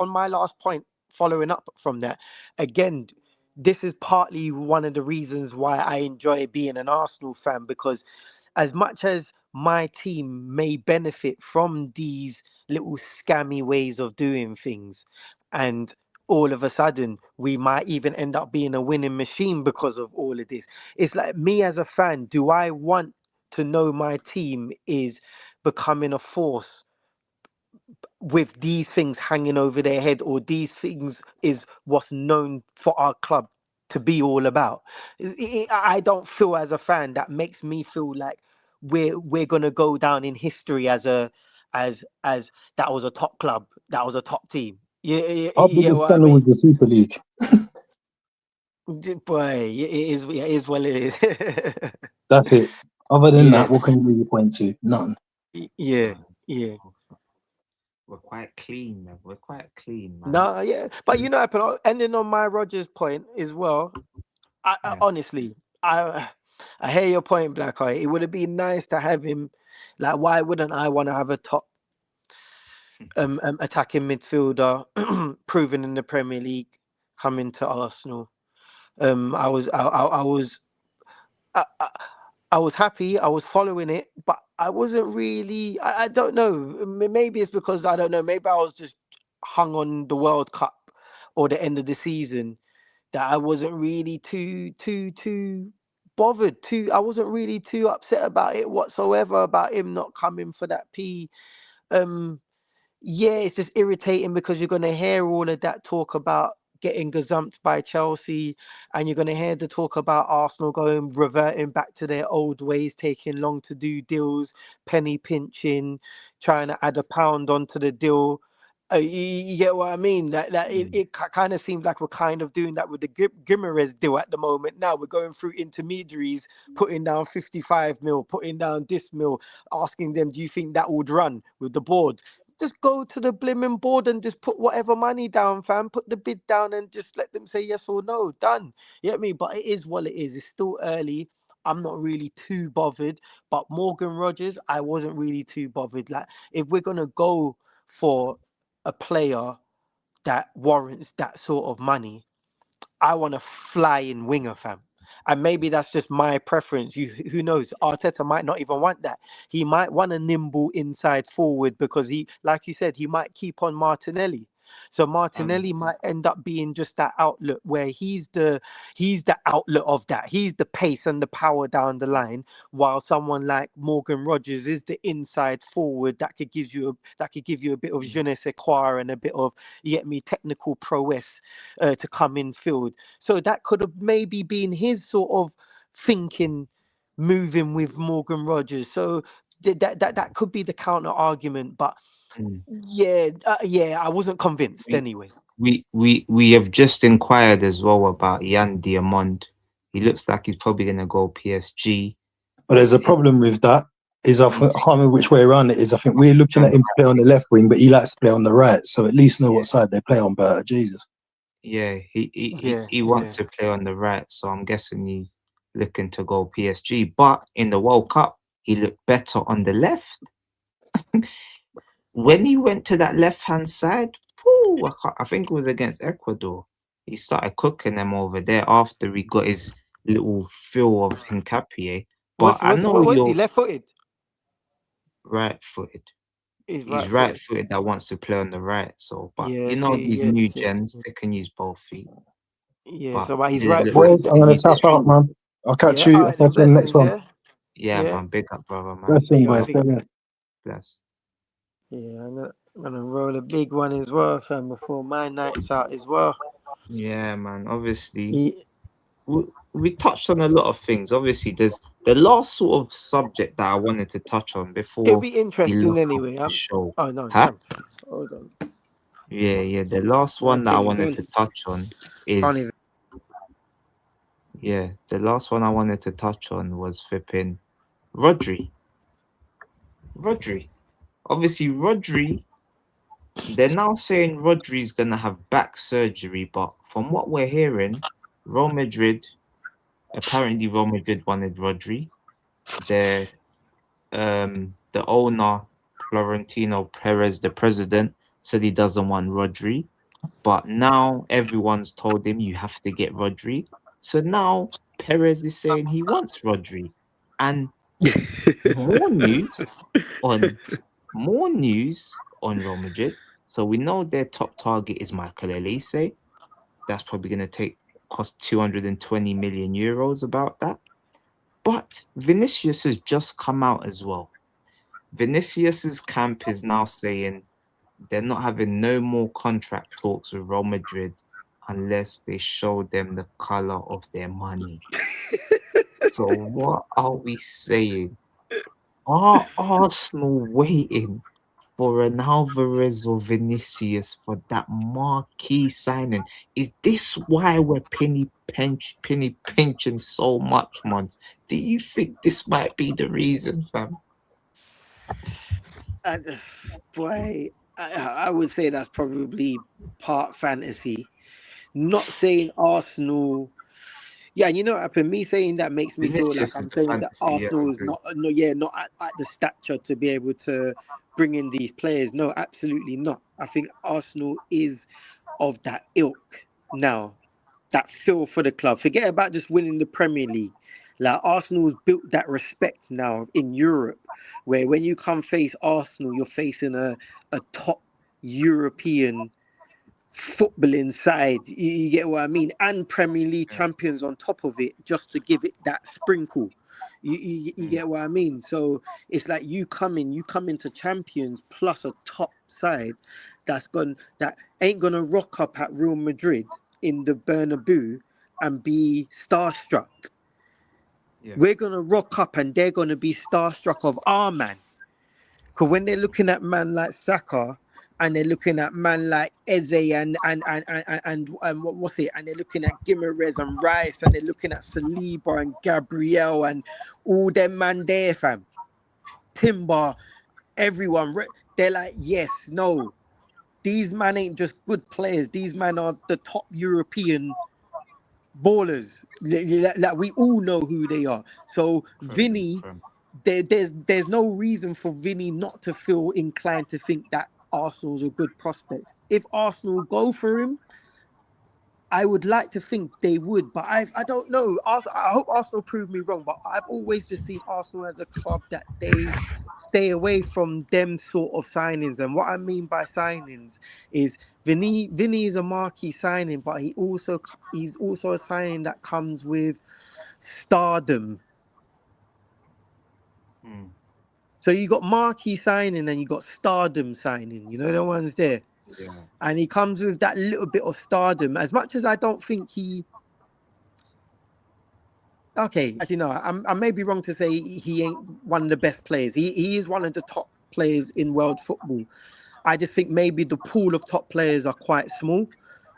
[SPEAKER 8] my last point, following up from that again. This is partly one of the reasons why I enjoy being an Arsenal fan, because as much as my team may benefit from these little scammy ways of doing things, and all of a sudden we might even end up being a winning machine because of all of this. It's like, me as a fan, do I want to know my team is becoming a force with these things hanging over their head, or these things is what's known for our club to be all about? I don't feel, as a fan, that makes me feel like we're gonna go down in history as that was a top club, that was a top team.
[SPEAKER 6] Our
[SPEAKER 8] You get
[SPEAKER 6] biggest
[SPEAKER 8] what I
[SPEAKER 6] scandal was
[SPEAKER 8] mean?
[SPEAKER 6] the Super League.
[SPEAKER 8] Boy, it is what it is.
[SPEAKER 6] That's it. Other than
[SPEAKER 8] Yeah,
[SPEAKER 6] that, what can you really point to? None.
[SPEAKER 8] yeah.
[SPEAKER 1] We're quite clean, man. We're quite clean, man.
[SPEAKER 8] No, yeah, but you know, ending on my Rogers point as well. I honestly, I hear your point, Black Eye. It would have been nice to have him. Like, why wouldn't I want to have a top attacking midfielder, proven in the Premier League, coming to Arsenal? I was I, I, I was happy. I was following it, but I wasn't really. I don't know. Maybe it's because I don't know. Maybe I was just hung on the World Cup or the end of the season, that I wasn't really too bothered. I wasn't really too upset about it whatsoever, about him not coming for that P. Um, yeah, it's just irritating because you're going to hear all of that talk about getting gazumped by Chelsea, and you're going to hear the talk about Arsenal reverting back to their old ways, taking long to do deals, penny pinching, trying to add a pound onto the deal. You get what I mean? It kind of seems like we're kind of doing that with the Gimerez deal at the moment. Now we're going through intermediaries, putting down 55 mil, putting down this mil, asking them, do you think that would run with the board? Just go to the blimmin' board and just put whatever money down, fam. Put the bid down and just let them say yes or no. Done. You get me? But it is what it is. It's still early. I'm not really too bothered. But Morgan Rogers, I wasn't really too bothered. Like, if we're gonna go for a player that warrants that sort of money, I want a flying winger, fam. And maybe that's just my preference. Who knows? Arteta might not even want that. He might want a nimble inside forward, because he, like you said, he might keep on Martinelli. So Martinelli might end up being just that outlet, where he's the outlet of that. He's the pace and the power down the line, while someone like Morgan Rogers is the inside forward that could give you a bit of je ne sais quoi and a bit of, you get me, technical prowess to come in field. So that could have maybe been his sort of thinking, moving with Morgan Rogers. So that could be the counter argument. But yeah, I wasn't convinced anyway.
[SPEAKER 1] We have just inquired as well about Yan Diamond. He looks like he's probably gonna go PSG.
[SPEAKER 6] But there's a problem with that. I can't remember which way around it is. I think we're looking at him to play on the left wing, but he likes to play on the right. So at least know what side they play on, Berta. Jesus.
[SPEAKER 1] Yeah, he wants to play on the right, so I'm guessing he's looking to go PSG. But in the World Cup, he looked better on the left. When he went to that left-hand side, I think it was against Ecuador. He started cooking them over there after he got his little feel of Hincapié. But I know
[SPEAKER 8] Was he
[SPEAKER 1] you're
[SPEAKER 8] left-footed?
[SPEAKER 1] right-footed.
[SPEAKER 8] He's
[SPEAKER 1] He's
[SPEAKER 8] right-footed.
[SPEAKER 1] right-footed that wants to play on the right. So, but
[SPEAKER 8] Yeah,
[SPEAKER 1] you know,
[SPEAKER 8] see,
[SPEAKER 1] these
[SPEAKER 8] yeah,
[SPEAKER 1] new
[SPEAKER 8] see.
[SPEAKER 1] gens, they can use both feet.
[SPEAKER 8] Yeah,
[SPEAKER 1] But
[SPEAKER 8] so he's
[SPEAKER 1] didn't look
[SPEAKER 8] right-footed.
[SPEAKER 6] Boys,
[SPEAKER 1] like
[SPEAKER 6] I'm going
[SPEAKER 1] he
[SPEAKER 6] to tap
[SPEAKER 1] needed
[SPEAKER 6] out,
[SPEAKER 1] to.
[SPEAKER 6] man. I'll catch
[SPEAKER 8] Yeah,
[SPEAKER 6] you.
[SPEAKER 8] all
[SPEAKER 6] I'll
[SPEAKER 8] right, then,
[SPEAKER 6] catch you on the next
[SPEAKER 8] blessings,
[SPEAKER 6] one.
[SPEAKER 1] Yeah,
[SPEAKER 8] yeah.
[SPEAKER 1] man. Big up, brother, man.
[SPEAKER 6] Blessing,
[SPEAKER 1] Big
[SPEAKER 6] boys.
[SPEAKER 1] up.
[SPEAKER 6] Stay there.
[SPEAKER 1] Bless.
[SPEAKER 8] Yeah, I'm gonna roll a big one as well, fam, before my night's out as well.
[SPEAKER 1] Yeah, man. Obviously, we touched on a lot of things. Obviously, there's the last sort of subject that I wanted to touch on
[SPEAKER 8] It'll
[SPEAKER 1] before
[SPEAKER 8] be
[SPEAKER 1] we
[SPEAKER 8] interesting
[SPEAKER 1] lock off
[SPEAKER 8] anyway.
[SPEAKER 1] the show.
[SPEAKER 8] Oh no,
[SPEAKER 1] Huh?
[SPEAKER 8] Cam. Hold on.
[SPEAKER 1] Yeah. The last one that I
[SPEAKER 8] Okay, go
[SPEAKER 1] wanted
[SPEAKER 8] on.
[SPEAKER 1] to touch on
[SPEAKER 8] Can't
[SPEAKER 1] is
[SPEAKER 8] even.
[SPEAKER 1] the last one I wanted to touch on was flipping Rodri. Obviously, Rodri. They're now saying Rodri's gonna have back surgery, but from what we're hearing, Real Madrid apparently Real Madrid wanted Rodri. The the owner Florentino Perez, the president, said he doesn't want Rodri, but now everyone's told him you have to get Rodri. So now Perez is saying he wants Rodri, and more news on Real Madrid. So we know their top target is Michael Elise. That's probably going to cost 220 million euros about that. But Vinicius has just come out as well. Vinicius's camp is now saying they're not having no more contract talks with Real Madrid unless they show them the color of their money. So what are we saying? Are Arsenal waiting for an Alvarez or Vinicius for that marquee signing? Is this why we're penny pinching so much, man? Do you think this might be the reason, fam?
[SPEAKER 8] And, boy, I would say that's probably part fantasy. Not saying Arsenal. Yeah, and you know what happened? Me saying that makes me feel like
[SPEAKER 1] Vinicius is
[SPEAKER 8] I'm
[SPEAKER 1] the
[SPEAKER 8] saying that
[SPEAKER 1] fantasy, yeah, I
[SPEAKER 8] Arsenal is
[SPEAKER 1] agree.
[SPEAKER 8] not at the stature to be able to bring in these players. No, absolutely not. I think Arsenal is of that ilk now, that feel for the club. Forget about just winning the Premier League. Like Arsenal's built that respect now in Europe, where when you come face Arsenal, you're facing a top European footballing side. You get what I mean? And Premier League champions on top of it, just to give it that sprinkle. You get what I mean? So it's like you come into champions plus a top side that ain't gonna rock up at Real Madrid in the Bernabeu and be starstruck.
[SPEAKER 1] Yeah.
[SPEAKER 8] We're gonna rock up and they're gonna be starstruck of our man. Because when they're looking at man like Saka and they're looking at man like Eze and what's it, and they're looking at Gimerez and Rice and they're looking at Saliba and Gabriel and all them man there, fam. Timber, everyone, they're like, yes, no, these man ain't just good players. These man are the top European ballers. Like we all know who they are. So Vinny, there's no reason for Vinny not to feel inclined to think that Arsenal's a good prospect. If Arsenal go for him, I would like to think they would, but I don't know. I hope Arsenal prove me wrong, but I've always just seen Arsenal as a club that they stay away from them sort of signings. And what I mean by signings is Vinny is a marquee signing, but he's also a signing that comes with stardom. So you got marquee signing and you got stardom signing. You know the ones there.
[SPEAKER 1] Yeah.
[SPEAKER 8] And he comes with that little bit of stardom. As much as I don't think he... Okay, actually, no, I may be wrong to say he ain't one of the best players. He is one of the top players in world football. I just think maybe the pool of top players are quite small.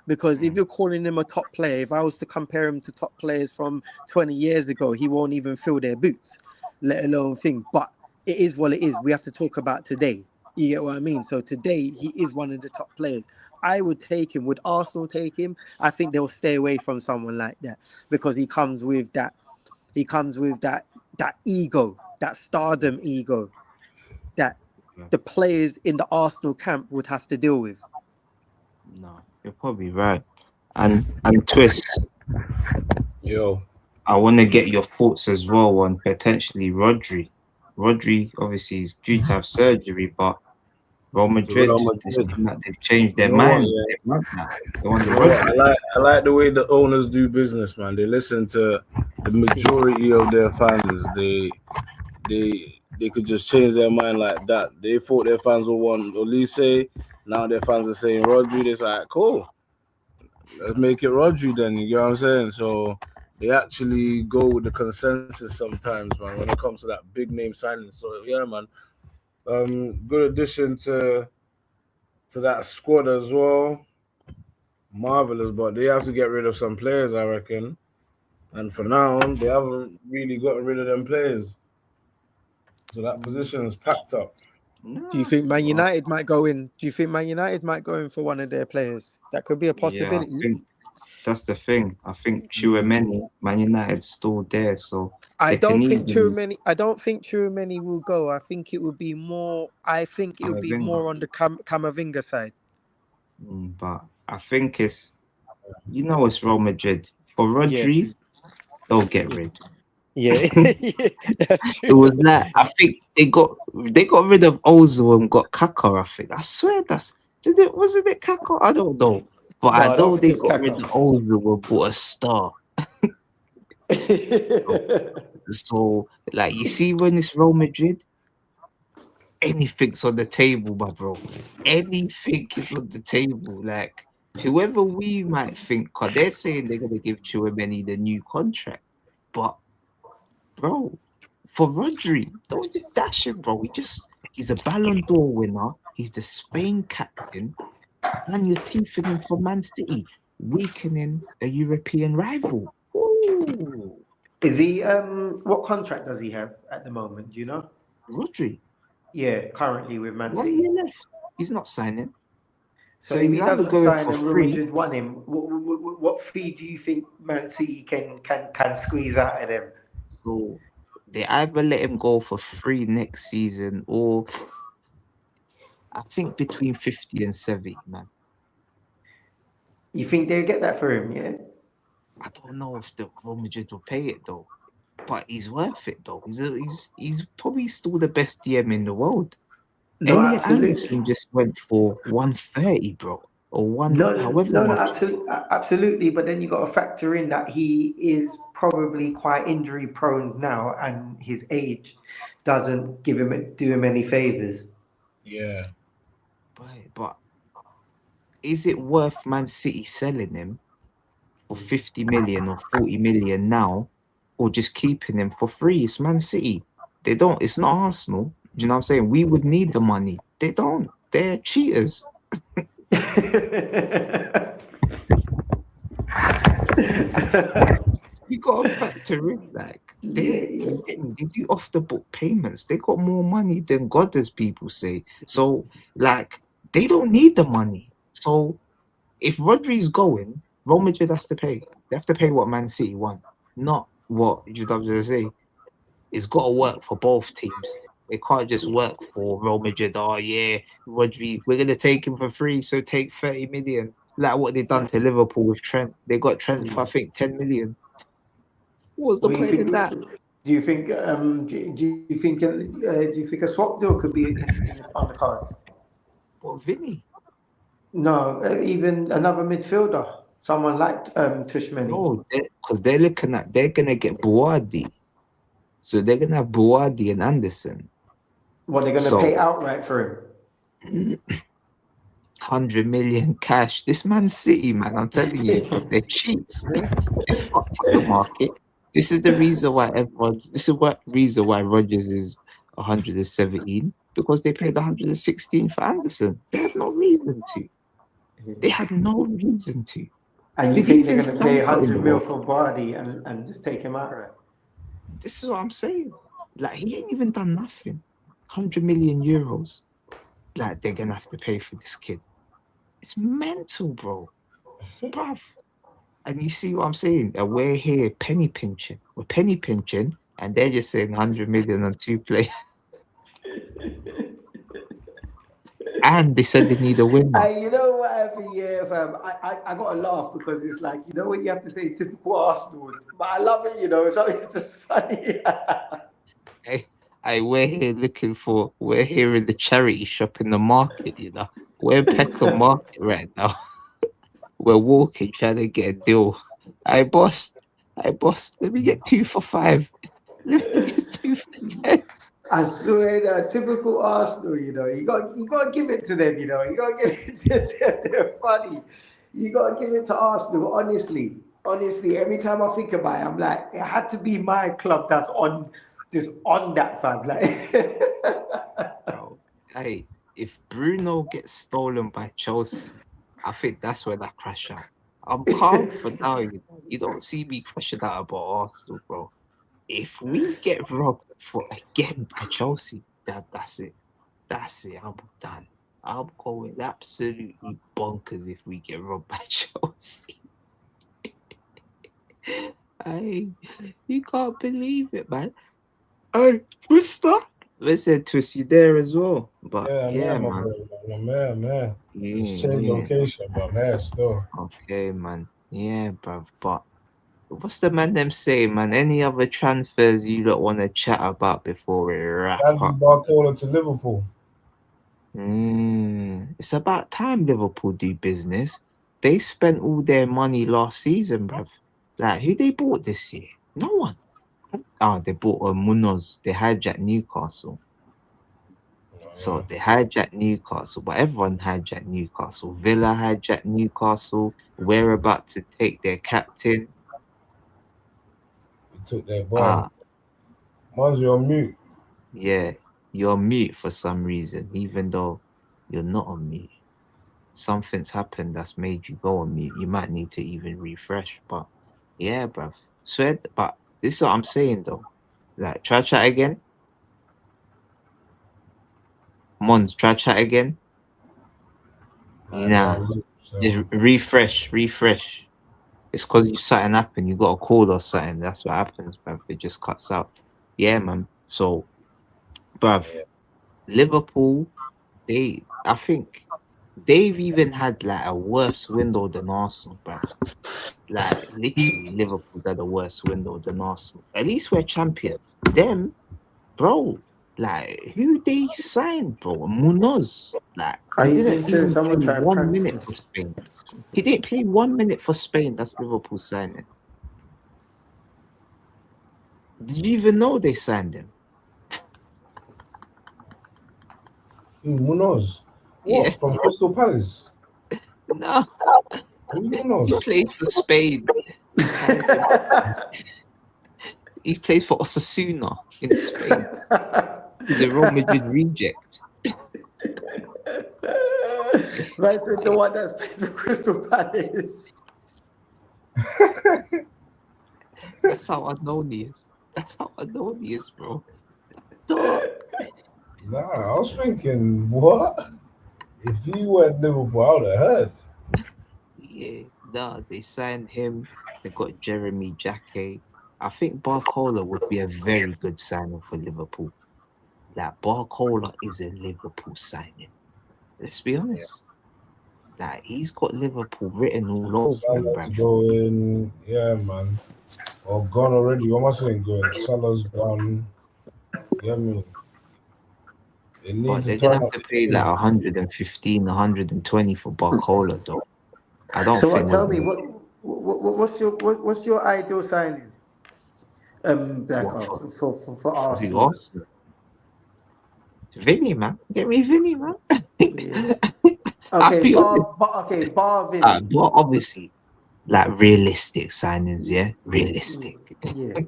[SPEAKER 8] Because if you're calling him a top player, if I was to compare him to top players from 20 years ago, he won't even fill their boots, let alone thing. But it is what it is. We have to talk about today. You get what I mean? So today, he is one of the top players. I would take him. Would Arsenal take him? I think they'll stay away from someone like that because he comes with that ego, that stardom ego that the players in the Arsenal camp would have to deal with.
[SPEAKER 1] No, you're probably right. And Twist,
[SPEAKER 2] Yo,
[SPEAKER 1] I want to get your thoughts as well on potentially Rodri. Rodri obviously is due to have surgery, but Real Madrid, it seems like they've changed their
[SPEAKER 2] You know what,
[SPEAKER 1] mind.
[SPEAKER 2] yeah.
[SPEAKER 1] They want that. They want the
[SPEAKER 2] You know what,
[SPEAKER 1] Rodri.
[SPEAKER 2] I like the way the owners do business, man. They listen to the majority of their fans. They could just change their mind like that. They thought their fans would want Olise. Now their fans are saying Rodri. They're like, cool. Let's make it Rodri then. You know what I'm saying? So they actually go with the consensus sometimes, man, when it comes to that big name signing. So yeah, man. Good addition to that squad as well. Marvelous, but they have to get rid of some players, I reckon. And for now, they haven't really gotten rid of them players. So that position is packed up.
[SPEAKER 8] Do you think Man United might go in? Do you think Man United might go in for one of their players? That could be a
[SPEAKER 1] Yeah, I
[SPEAKER 8] possibility.
[SPEAKER 1] think that's the thing. I think Chouameni, Man United's still there, so
[SPEAKER 8] I
[SPEAKER 1] they can
[SPEAKER 8] don't think
[SPEAKER 1] easily.
[SPEAKER 8] I don't think too many will go. I think it would be more. I think it would be
[SPEAKER 1] Camavinga.
[SPEAKER 8] more on the Camavinga side.
[SPEAKER 1] But I think it's it's Real Madrid. For
[SPEAKER 8] Yeah,
[SPEAKER 1] Rodri, they'll get rid.
[SPEAKER 8] yeah, that's
[SPEAKER 1] It
[SPEAKER 8] true.
[SPEAKER 1] was like I think they got rid of Ozil and got Kaka. I think I swear wasn't it Kaka? I don't know, but
[SPEAKER 8] No,
[SPEAKER 1] I
[SPEAKER 8] I don't
[SPEAKER 1] know
[SPEAKER 8] think
[SPEAKER 1] they
[SPEAKER 8] it's
[SPEAKER 1] got rid
[SPEAKER 8] Kaka.
[SPEAKER 1] of Ozil and bought a star. So like you see when it's Real Madrid, anything's on the table, my bro. Anything is on the table. Like whoever we might think, cause they're saying they're gonna give Chouameni the new contract, but bro, for Rodri, don't just dash him, bro. He's a Ballon d'Or winner. He's the Spain captain, and you're teething him for Man City, weakening a European rival. Ooh,
[SPEAKER 8] Is he? What contract does he have at the moment? Do you know?
[SPEAKER 1] Rodri,
[SPEAKER 8] Yeah, currently with Man
[SPEAKER 1] 1
[SPEAKER 8] City.
[SPEAKER 1] year left. He's not signing.
[SPEAKER 8] So
[SPEAKER 1] So
[SPEAKER 8] if
[SPEAKER 1] he's
[SPEAKER 8] he
[SPEAKER 1] either
[SPEAKER 8] doesn't
[SPEAKER 1] going
[SPEAKER 8] sign
[SPEAKER 1] for
[SPEAKER 8] and Real
[SPEAKER 1] free.
[SPEAKER 8] Madrid want him, what fee do you think Man City can squeeze out of them?
[SPEAKER 1] So they either let him go for free next season, or I think between 50 and 70, man.
[SPEAKER 8] You think they'll get that for him? Yeah.
[SPEAKER 1] I don't know if the Real Madrid will pay it though, but he's worth it though. He's probably still the best DM in the world.
[SPEAKER 8] No,
[SPEAKER 1] Elliot
[SPEAKER 8] absolutely.
[SPEAKER 1] Anderson just went for 130, bro, or however
[SPEAKER 8] No,
[SPEAKER 1] much.
[SPEAKER 8] absolutely. But then you got to factor in that he is probably quite injury prone now, and his age doesn't do him any favors.
[SPEAKER 2] Yeah.
[SPEAKER 1] But is it worth Man City selling him for 50 million or 40 million now, or just keeping him for free? It's Man City. They don't. It's not Arsenal. Do you know what I'm saying? We would need the money. They don't. They're cheaters. You gotta factor in like they do off the book payments. They got more money than God, as people say. So like they don't need the money. So if Rodri's going, Real Madrid has to pay. They have to pay what Man City want, not what UWSA. It's got to work for both teams. It can't just work for Real Madrid. Oh yeah, Rodri, we're gonna take him for free, so take 30 million. Like what they done to Liverpool with Trent. They got Trent for I think 10 million. What's the
[SPEAKER 8] What do you
[SPEAKER 1] point in
[SPEAKER 8] think?
[SPEAKER 1] that?
[SPEAKER 8] Do you think? Do you think a swap deal could be on the cards?
[SPEAKER 1] Well, Vinny.
[SPEAKER 8] No, even another midfielder, someone like Tushmeni.
[SPEAKER 1] No, because they're looking at they're gonna get Buadi. So they're gonna have Buadi and Anderson.
[SPEAKER 8] What they're gonna pay outright for him?
[SPEAKER 1] 100 million cash. This man's City, man. I'm telling you, they're cheats. They fucked up the market. This is the reason why reason why Rodgers is 117, because they paid 116 for Anderson. They had no reason to. They had no reason to.
[SPEAKER 8] And you think they're going to pay 100 mil for Bardi and just take him out, right?
[SPEAKER 1] This is what I'm saying. Like, he ain't even done nothing. 100 million euros. Like, they're going to have to pay for this kid. It's mental, bro. Bruv. And you see what I'm saying? And we're here penny pinching. We're penny pinching, and they're just saying 100 million on 2 players. And they said they need a winner.
[SPEAKER 8] You know what happened? Yeah, fam. I got to laugh because it's like, you know what you have to say, typical Arsenal. But I love it, so it's just funny.
[SPEAKER 1] We're here in the charity shop in the market, We're in Peckham Market right now. We're walking, trying to get a deal. Hey, boss, let me get 2 for 5. Let me get 2 for 10.
[SPEAKER 8] I swear, typical Arsenal, you got to give it to them, you got to give it to them. They're funny. You got to give it to Arsenal, honestly. honestly, every time I think about it, I'm like, it had to be my club that's on just on that fam. Like,
[SPEAKER 1] Bro, hey, if Bruno gets stolen by Chelsea, I think that's where that crash out. I'm calm for now. You don't see me crashing out about Arsenal, bro. If we get robbed for again by Chelsea, that's it. That's it. I'm done. I'm going absolutely bonkers if we get robbed by Chelsea. Hey, you can't believe it, man. Hey, Twister. Listen, Twist, you there as well. But yeah,
[SPEAKER 2] man, my
[SPEAKER 1] man.
[SPEAKER 2] boy, man. It's
[SPEAKER 1] Yeah,
[SPEAKER 2] changed
[SPEAKER 1] yeah.
[SPEAKER 2] location, but I'm here still.
[SPEAKER 1] Okay, man. Yeah, bruv. But what's the man them say, man? Any other transfers you don't want to chat about before we wrap
[SPEAKER 2] Andy
[SPEAKER 1] up?
[SPEAKER 2] Barcola to Liverpool.
[SPEAKER 1] It's about time Liverpool do business. They spent all their money last season, bruv. Like, who they bought this year? No one. Oh, they bought Munoz. They hijacked Newcastle. So they hijacked Newcastle, but everyone hijacked Newcastle. Villa hijacked Newcastle. We're about to take their captain.
[SPEAKER 2] He took their boy.
[SPEAKER 1] Ah,
[SPEAKER 2] Man's on mute.
[SPEAKER 1] yeah, you're mute for some reason, even though you're not on mute. Something's happened that's made you go on mute. You might need to even refresh. But yeah, bruv. Swear, but this is what I'm saying though. Like, try chat again. Mons, try chat again. Nah, just refresh. It's because you something happened. You got a call or something. That's what happens, bruv. It just cuts out. Yeah, man. So, bruv, Liverpool, I think they've even had like a worse window than Arsenal, bruv. Like, literally, Liverpool's had a worse window than Arsenal. At least we're champions. Them, bro, like, who they signed, bro? Munoz. Like,
[SPEAKER 8] are
[SPEAKER 1] he
[SPEAKER 8] you being
[SPEAKER 1] didn't
[SPEAKER 8] serious?
[SPEAKER 1] even
[SPEAKER 8] Someone
[SPEAKER 1] play
[SPEAKER 8] tried
[SPEAKER 1] 1 minute for
[SPEAKER 8] practice.
[SPEAKER 1] Spain. He didn't play 1 minute for Spain. That's Liverpool signing. Did you even know they signed him?
[SPEAKER 2] Who knows?
[SPEAKER 1] Yeah,
[SPEAKER 2] What? From Crystal Palace?
[SPEAKER 1] no,
[SPEAKER 2] Who
[SPEAKER 1] he
[SPEAKER 2] knows?
[SPEAKER 1] played for Spain. They signed him. He played for Osasuna in Spain. He's a Real Madrid reject.
[SPEAKER 8] I said the one that's played for Crystal Palace.
[SPEAKER 1] That's how unknown he is. That's how unknown he is, bro. Dog.
[SPEAKER 2] Nah, I was thinking, what? If he went Liverpool, I would have heard.
[SPEAKER 1] Yeah, no, they signed him. They got Jeremy Jacquet. I think Barcola would be a very good signing for Liverpool. Like, Barcola is a Liverpool signing. Let's be honest. Like, he's got Liverpool written all over him,
[SPEAKER 2] Salah's
[SPEAKER 1] bruv.
[SPEAKER 2] going, yeah, man. Or gone already. What am I saying? Going. Salah's gone. Yeah, I mean, they need
[SPEAKER 1] But
[SPEAKER 2] to
[SPEAKER 1] they're gonna
[SPEAKER 2] turn
[SPEAKER 1] have
[SPEAKER 2] up.
[SPEAKER 1] to pay like 115, 120 for Barcola, though. I don't
[SPEAKER 8] So
[SPEAKER 1] think
[SPEAKER 8] what?
[SPEAKER 1] we're
[SPEAKER 8] Tell me
[SPEAKER 1] gonna
[SPEAKER 8] what's your ideal signing?
[SPEAKER 1] what
[SPEAKER 8] Blacker for
[SPEAKER 1] for who
[SPEAKER 8] Arsenal.
[SPEAKER 1] Arsenal. Vinny, man. Get me Vinny, man.
[SPEAKER 8] Yeah.
[SPEAKER 1] I'll
[SPEAKER 8] Okay,
[SPEAKER 1] be honest.
[SPEAKER 8] bar Vinny.
[SPEAKER 1] But obviously, like realistic signings, yeah? Realistic.
[SPEAKER 8] Yeah.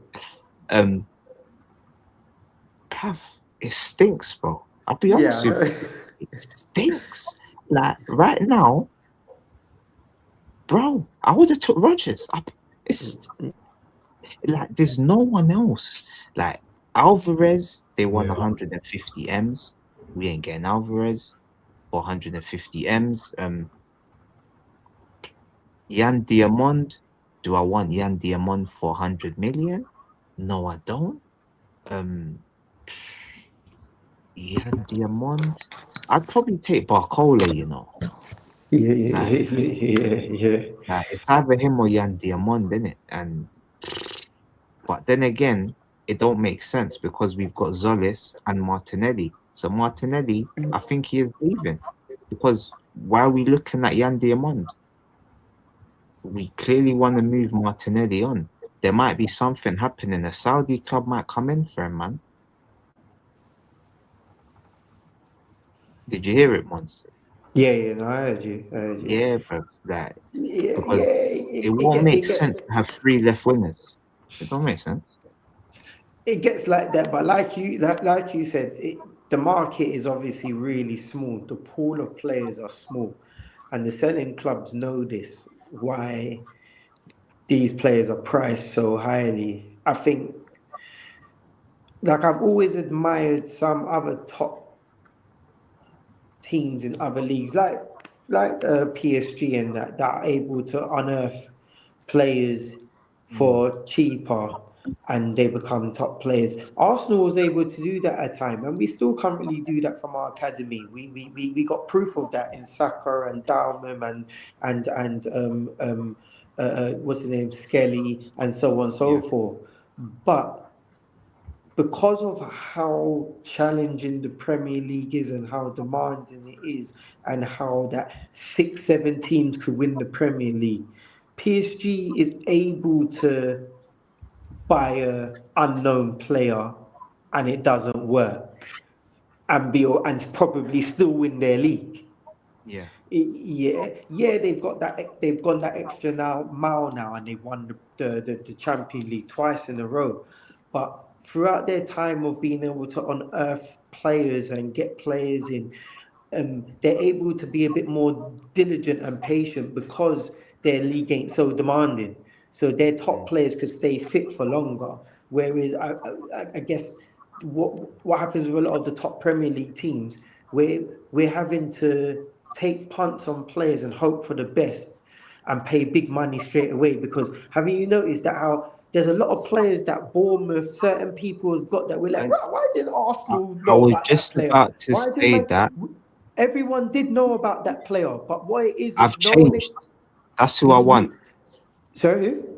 [SPEAKER 1] Bruv, it stinks, bro. I'll be
[SPEAKER 8] Yeah.
[SPEAKER 1] honest
[SPEAKER 8] I
[SPEAKER 1] with
[SPEAKER 8] know.
[SPEAKER 1] you. It stinks. Like right now, bro, I would have took Rogers. It's like there's no one else. Like Alvarez, they won
[SPEAKER 2] Yeah.
[SPEAKER 1] 150 M's. We ain't getting Alvarez for 150 M's. Yan Diamond, do I want Yan Diamond for 100 million? No, I don't. Yan Diamond, I'd probably take Barcola, you know.
[SPEAKER 8] Yeah.
[SPEAKER 1] Like, it's either him or Yan Diamond, innit? But then again, it don't make sense because we've got Zolis and Martinelli. So Martinelli, I think he is leaving. Because why are we looking at Yan Diamond? We clearly want to move Martinelli on. There might be something happening. A Saudi club might come in for him, man. Did you hear it once?
[SPEAKER 8] Yeah, no, I heard you.
[SPEAKER 1] Yeah, bro. Like,
[SPEAKER 8] Yeah,
[SPEAKER 1] because it won't make sense to have 3 left wingers. It don't make sense.
[SPEAKER 8] It gets like that, but like you said, the market is obviously really small. The pool of players are small, and the selling clubs know this. Why these players are priced so highly? I think, like I've always admired some other top teams in other leagues, like PSG and that are able to unearth players for cheaper and they become top players. Arsenal was able to do that at time, and we still currently do that from our academy. We got proof of that in Saka and Dalman and what's his name, Skelly, and so on and so forth. But because of how challenging the Premier League is and how demanding it is, and how that 6, 7 teams could win the Premier League, PSG is able to buy a unknown player and it doesn't work and probably still win their league.
[SPEAKER 1] Yeah.
[SPEAKER 8] Yeah, they've gone that extra mile now, and they've won the Champions League twice in a row. But throughout their time of being able to unearth players and get players in, they're able to be a bit more diligent and patient because their league ain't so demanding. So their top players could stay fit for longer. Whereas I guess what happens with a lot of the top Premier League teams, we're having to take punts on players and hope for the best and pay big money straight away. Because haven't you noticed that how there's a lot of players that Bournemouth, certain people have got that we're like, why didn't Arsenal
[SPEAKER 1] I
[SPEAKER 8] know
[SPEAKER 1] was
[SPEAKER 8] about that
[SPEAKER 1] just
[SPEAKER 8] player?
[SPEAKER 1] about to
[SPEAKER 8] Why didn't
[SPEAKER 1] say that.
[SPEAKER 8] everyone did know about that player, but what it is
[SPEAKER 1] I've
[SPEAKER 8] no one.
[SPEAKER 1] changed. That's who I want.
[SPEAKER 8] Sorry, who?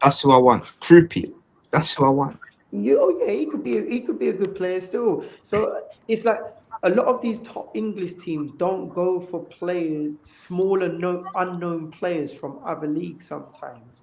[SPEAKER 1] That's who I want. Troopy. That's who I want.
[SPEAKER 8] Yeah, he could be a good player still. So it's like a lot of these top English teams don't go for players, smaller, unknown players from other leagues sometimes,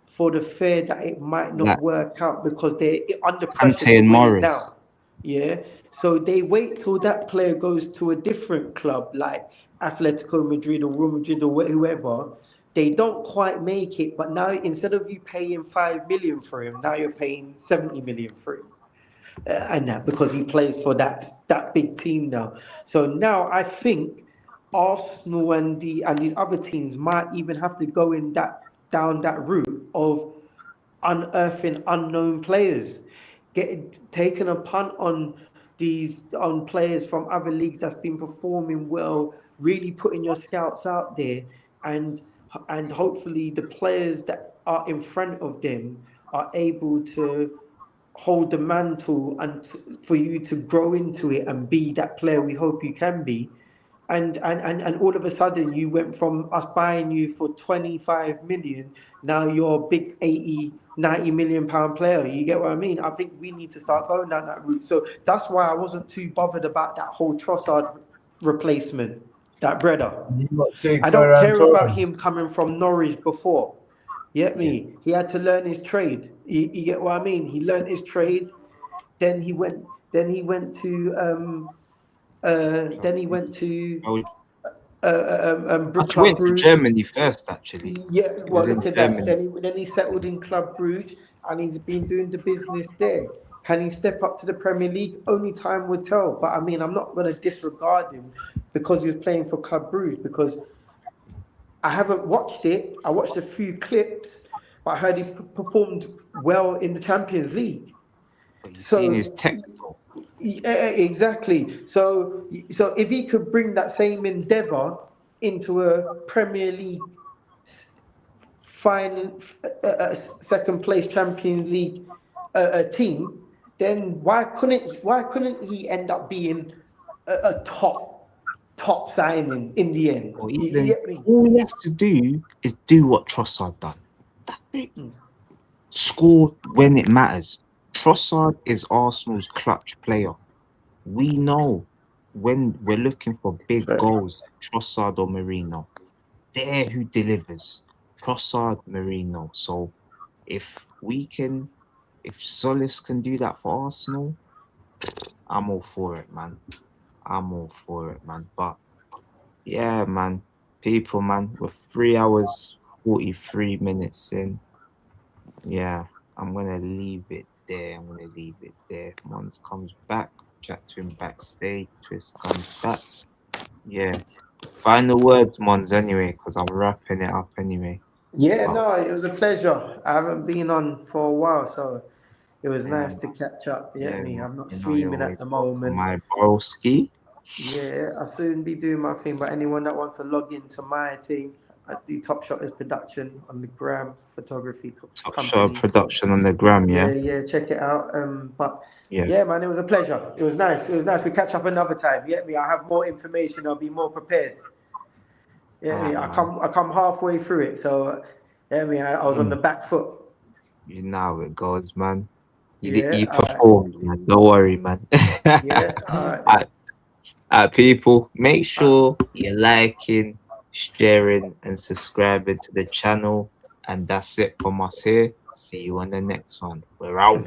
[SPEAKER 8] for the fear that it might not
[SPEAKER 1] Like
[SPEAKER 8] work out because they're under pressure
[SPEAKER 1] Kante
[SPEAKER 8] to
[SPEAKER 1] and
[SPEAKER 8] win it
[SPEAKER 1] Morris.
[SPEAKER 8] now. Yeah. So they wait till that player goes to a different club like Atletico Madrid or Real Madrid or whoever. They don't quite make it, but now instead of you paying 5 million for him, now you're paying 70 million for him. And that because he plays for that big team now. So now I think Arsenal and these other teams might even have to go in down that route of unearthing unknown players, taking a punt on players from other leagues that's been performing well, really putting your scouts out there, and hopefully the players that are in front of them are able to hold the mantle and for you to grow into it and be that player we hope you can be. And all of a sudden you went from us buying you for 25 million, now you're a big 80, 90 million pound player. You get what I mean? I think we need to start going down that route. So that's why I wasn't too bothered about that whole Trossard replacement, that brother. I don't care about him coming from Norwich before. You get me? He had to learn his trade. You get what I mean? He learned his trade. Then he went. Then he went to
[SPEAKER 1] Actually,
[SPEAKER 8] Club
[SPEAKER 1] went to
[SPEAKER 8] Brugge.
[SPEAKER 1] Germany first. Actually,
[SPEAKER 8] Yeah,
[SPEAKER 1] it
[SPEAKER 8] well,
[SPEAKER 1] was in
[SPEAKER 8] look at that.
[SPEAKER 1] Germany.
[SPEAKER 8] Then he settled in Club Brugge, and he's been doing the business there. Can he step up to the Premier League? Only time will tell. But I mean, I'm not going to disregard him because he was playing for Club Brugge, because I haven't watched it. I watched a few clips, but I heard he performed well in the Champions League.
[SPEAKER 1] But you've seen his
[SPEAKER 8] So
[SPEAKER 1] tech though.
[SPEAKER 8] yeah, exactly. So if he could bring that same endeavour into a Premier League final, second place Champions League team, then why couldn't he end up being a top signing in the end?
[SPEAKER 1] Or
[SPEAKER 8] You
[SPEAKER 1] even
[SPEAKER 8] get me?
[SPEAKER 1] all he has to do is do what Trossard done. That's it. Score when it matters. Trossard is Arsenal's clutch player. We know when we're looking for big
[SPEAKER 8] Sorry.
[SPEAKER 1] goals, Trossard or Marino. They're who delivers. Trossard, Marino. So if Solis can do that for Arsenal, I'm all for it, man. I'm all for it, man. But yeah, man, people, man, we're 3 hours 43 minutes in. Yeah, I'm gonna leave it there. If Mons comes back, chat to him backstage. Twist comes back. Yeah. Final words, Mons, anyway, because I'm wrapping it up anyway.
[SPEAKER 9] Yeah,
[SPEAKER 1] Oh,
[SPEAKER 9] no, it was a pleasure. I haven't been on for a while, so it was
[SPEAKER 1] yeah,
[SPEAKER 9] nice to catch up. You get
[SPEAKER 1] yeah,
[SPEAKER 9] me?
[SPEAKER 1] man.
[SPEAKER 9] I'm not
[SPEAKER 1] You know, you're
[SPEAKER 9] streaming at
[SPEAKER 1] always
[SPEAKER 9] the
[SPEAKER 1] welcome,
[SPEAKER 9] moment.
[SPEAKER 1] my broski.
[SPEAKER 9] Yeah, I'll soon be doing my thing. But anyone that wants to log into my thing, I do Top Shotters production on the gram photography
[SPEAKER 1] Top shot
[SPEAKER 9] company. So
[SPEAKER 1] production on the gram,
[SPEAKER 9] yeah,
[SPEAKER 1] yeah?
[SPEAKER 9] yeah, check it out. But
[SPEAKER 1] Yeah.
[SPEAKER 9] yeah, man, it was a pleasure. It was nice. It was nice. We catch up another time. You get me? I have more information. I'll be more prepared. Yeah, me.
[SPEAKER 1] Alright, man.
[SPEAKER 9] I come halfway through it. So yeah, me. I was on the back foot.
[SPEAKER 1] You know how it goes, man.
[SPEAKER 9] Yeah,
[SPEAKER 1] You
[SPEAKER 9] all right.
[SPEAKER 1] performed, man. Don't worry, man.
[SPEAKER 9] Yeah, all right then.
[SPEAKER 1] People, make sure you're liking, sharing, and subscribing to the channel. And that's it from us here. See you on the next one. We're out.